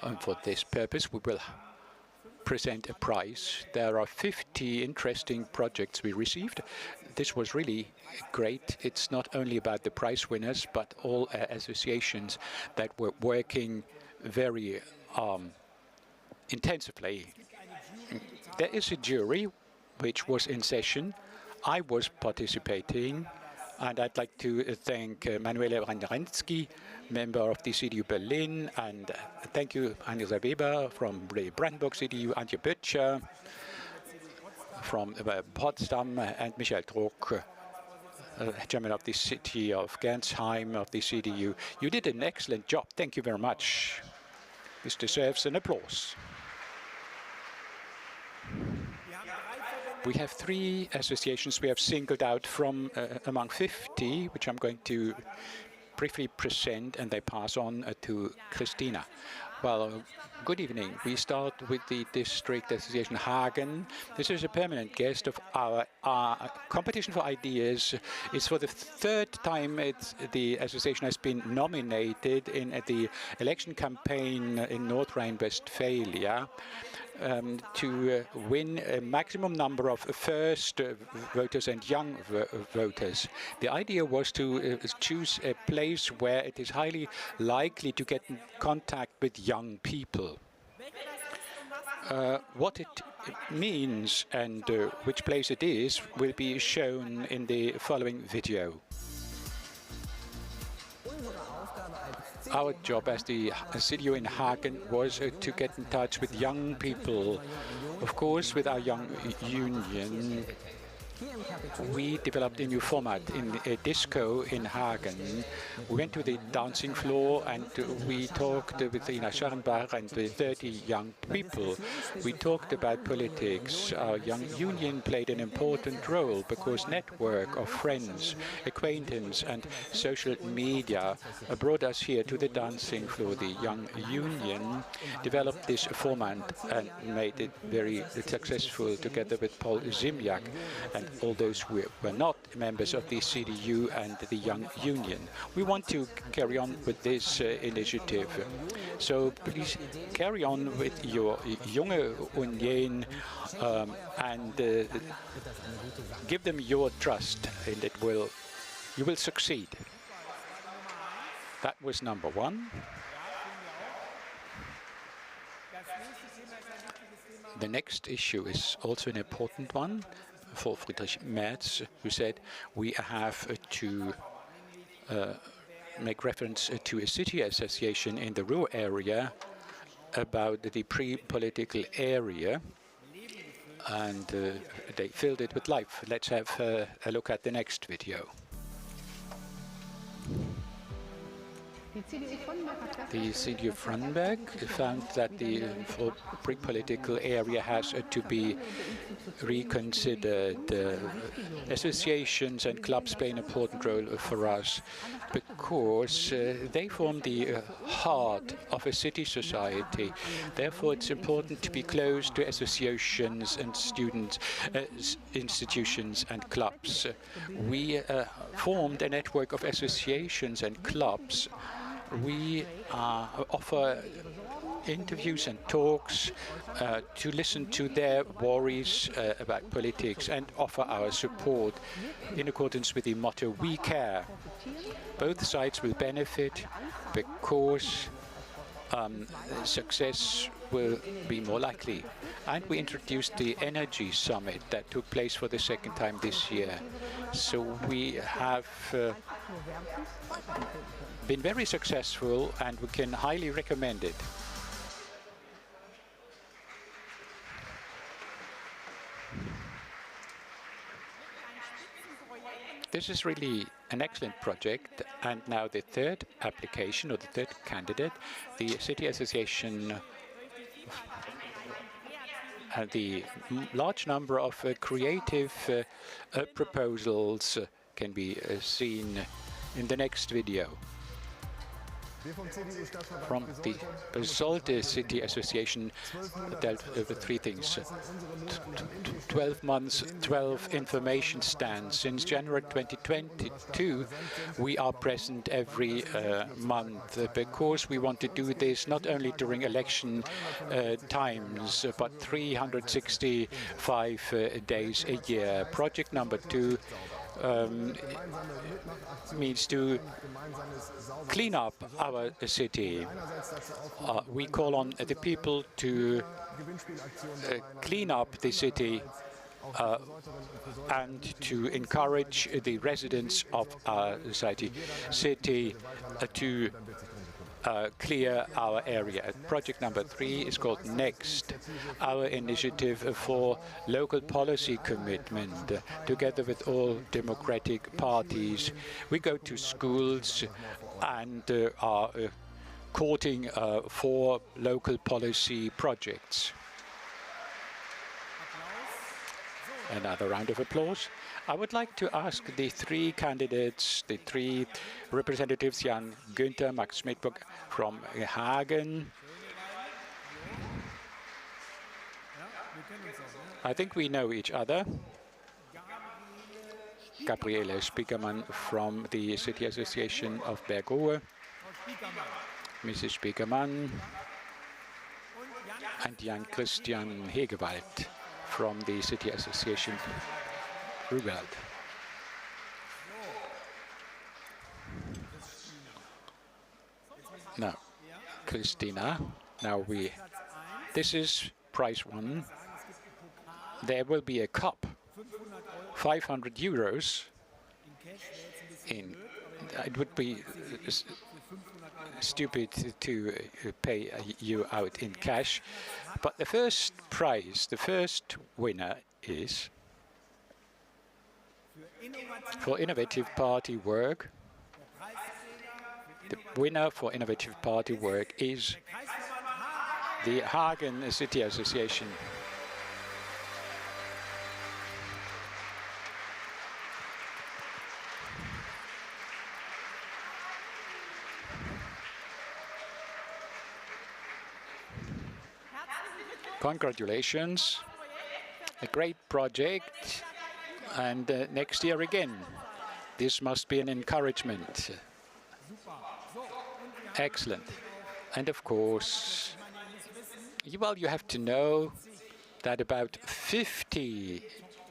And for this purpose, we will present a prize. There are 50 interesting projects we received. This was really great. It's not only about the prize winners, but all associations that were working very intensively. There is a jury which was in session. I was participating, and I'd like to thank Manuela Randrensky, member of the CDU Berlin, and thank you, Anisa Weber from the Brandenburg CDU, Antje Böttcher from Potsdam, and Michael Druck, chairman of the city of Gernsheim of the CDU. You did an excellent job. Thank you very much. This deserves an applause. We have 3 associations we have singled out from among 50, which I'm going to briefly present, and they pass on to Christina. Well, good evening. We start with the District Association Hagen. This is a permanent guest of our competition for ideas. It's for the 3rd time the association has been nominated in the election campaign in North Rhine-Westphalia. To win a maximum number of first voters and young voters. The idea was to choose a place where it is highly likely to get in contact with young people. What it means and which place it is will be shown in the following video. Our job as the CDU in Hagen was to get in touch with young people. Of course, with our young union, we developed a new format in a disco in Hagen. We went to the dancing floor and we talked with Ina Scharrenbach and with 30 young people. We talked about politics. Our young union played an important role because network of friends, acquaintance and social media brought us here to the dancing floor. The young union developed this format and made it very successful together with Paul Zimjak and all those who were not members of the CDU and the Young Union. We want to carry on with this initiative. So please carry on with your Junge Union and give them your trust, and you will succeed. That was number 1. The next issue is also an important one for Friedrich Merz, who said we have to make reference to a city association in the rural area about the pre-political area, and they filled it with life. Let's have a look at the next video. The CDU of Brandenburg found that the pre-political area has to be reconsidered. Associations and clubs play an important role for us because they form the heart of a city society. Therefore, it's important to be close to associations and students, institutions and clubs. We formed a network of associations and clubs we offer interviews and talks to listen to their worries about politics and offer our support in accordance with the motto, "We care." Both sides will benefit because success will be more likely. And we introduced the Energy Summit that took place for the second time this year. So we have been very successful and we can highly recommend it. This is really an excellent project, and now the third application, or the third candidate, the City Association, the large number of creative proposals can be seen in the next video. From the Besolte City Association dealt with three things. 12 months, 12 information stands. Since January 2022, we are present every month because we want to do this not only during election times, but 365 days a year. Project number 2 means to clean up our city. We call on the people to clean up the city and to encourage the residents of our city to clear our area. Project number 3 is called Next, our initiative for local policy commitment. Together with all democratic parties, we go to schools and are courting for local policy projects. Another round of applause. I would like to ask the 3 candidates, the 3 representatives, Jan Günther, Max Schmidburg from Hagen. I think we know each other. Gabriele Spiekermann from the City Association of Bergoe. Mrs. Spiekermann. And Jan Christian Hegewald from the City Association Rügald. Now, Christina, this is prize 1. There will be a cup, 500 euros. It would be stupid to pay you out in cash, but the first prize, the first winner is for innovative party work. The winner for innovative party work is the Hagen City Association. Congratulations, a great project, and next year again. This must be an encouragement. Excellent. And of course, well, you have to know that about 50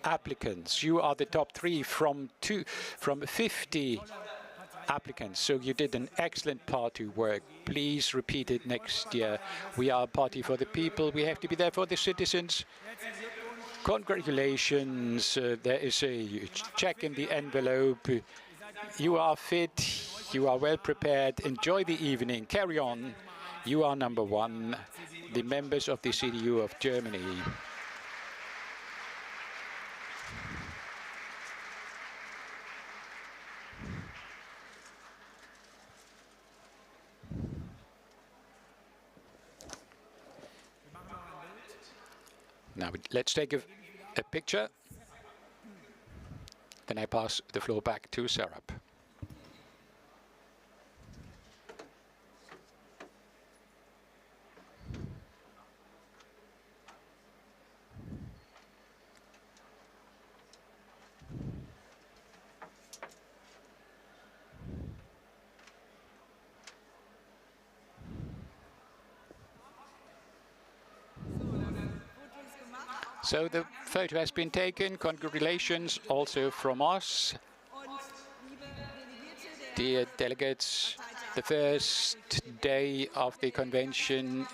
applicants, you are the top 3 from 50 applicants. So you did an excellent party work. Please repeat it next year. We are a party for the people. We have to be there for the citizens. Congratulations. There is a check in the envelope. You are fit. You are well prepared. Enjoy the evening. Carry on. You are number 1, the members of the CDU of Germany. Now let's take a picture. Then I pass the floor back to Sarab. So the photo has been taken. Congratulations also from us. Dear delegates, the first day of the convention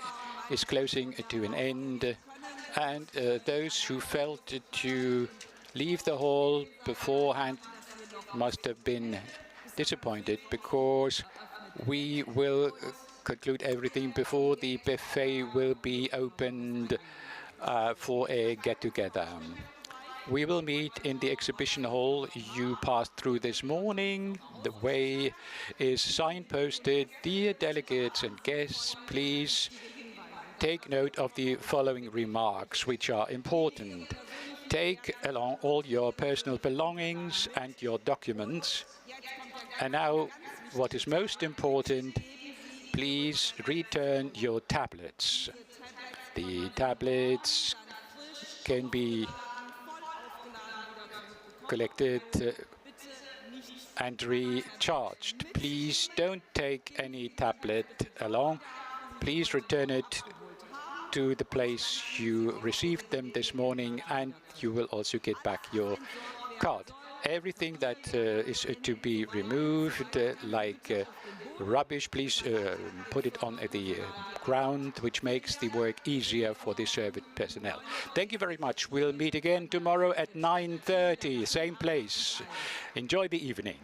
is closing to an end, and those who felt to leave the hall beforehand must have been disappointed, because we will conclude everything before the buffet will be opened for a get-together. We will meet in the exhibition hall you passed through this morning. The way is signposted. Dear delegates and guests, please take note of the following remarks, which are important. Take along all your personal belongings and your documents. And now, what is most important, please return your tablets. The tablets can be collected and recharged. Please don't take any tablet along. Please return it to the place you received them this morning, and you will also get back your card. Everything that is to be removed, like rubbish, please put it on the ground, which makes the work easier for the service personnel. Thank you very much. We'll meet again tomorrow at 9:30, same place. Enjoy the evening.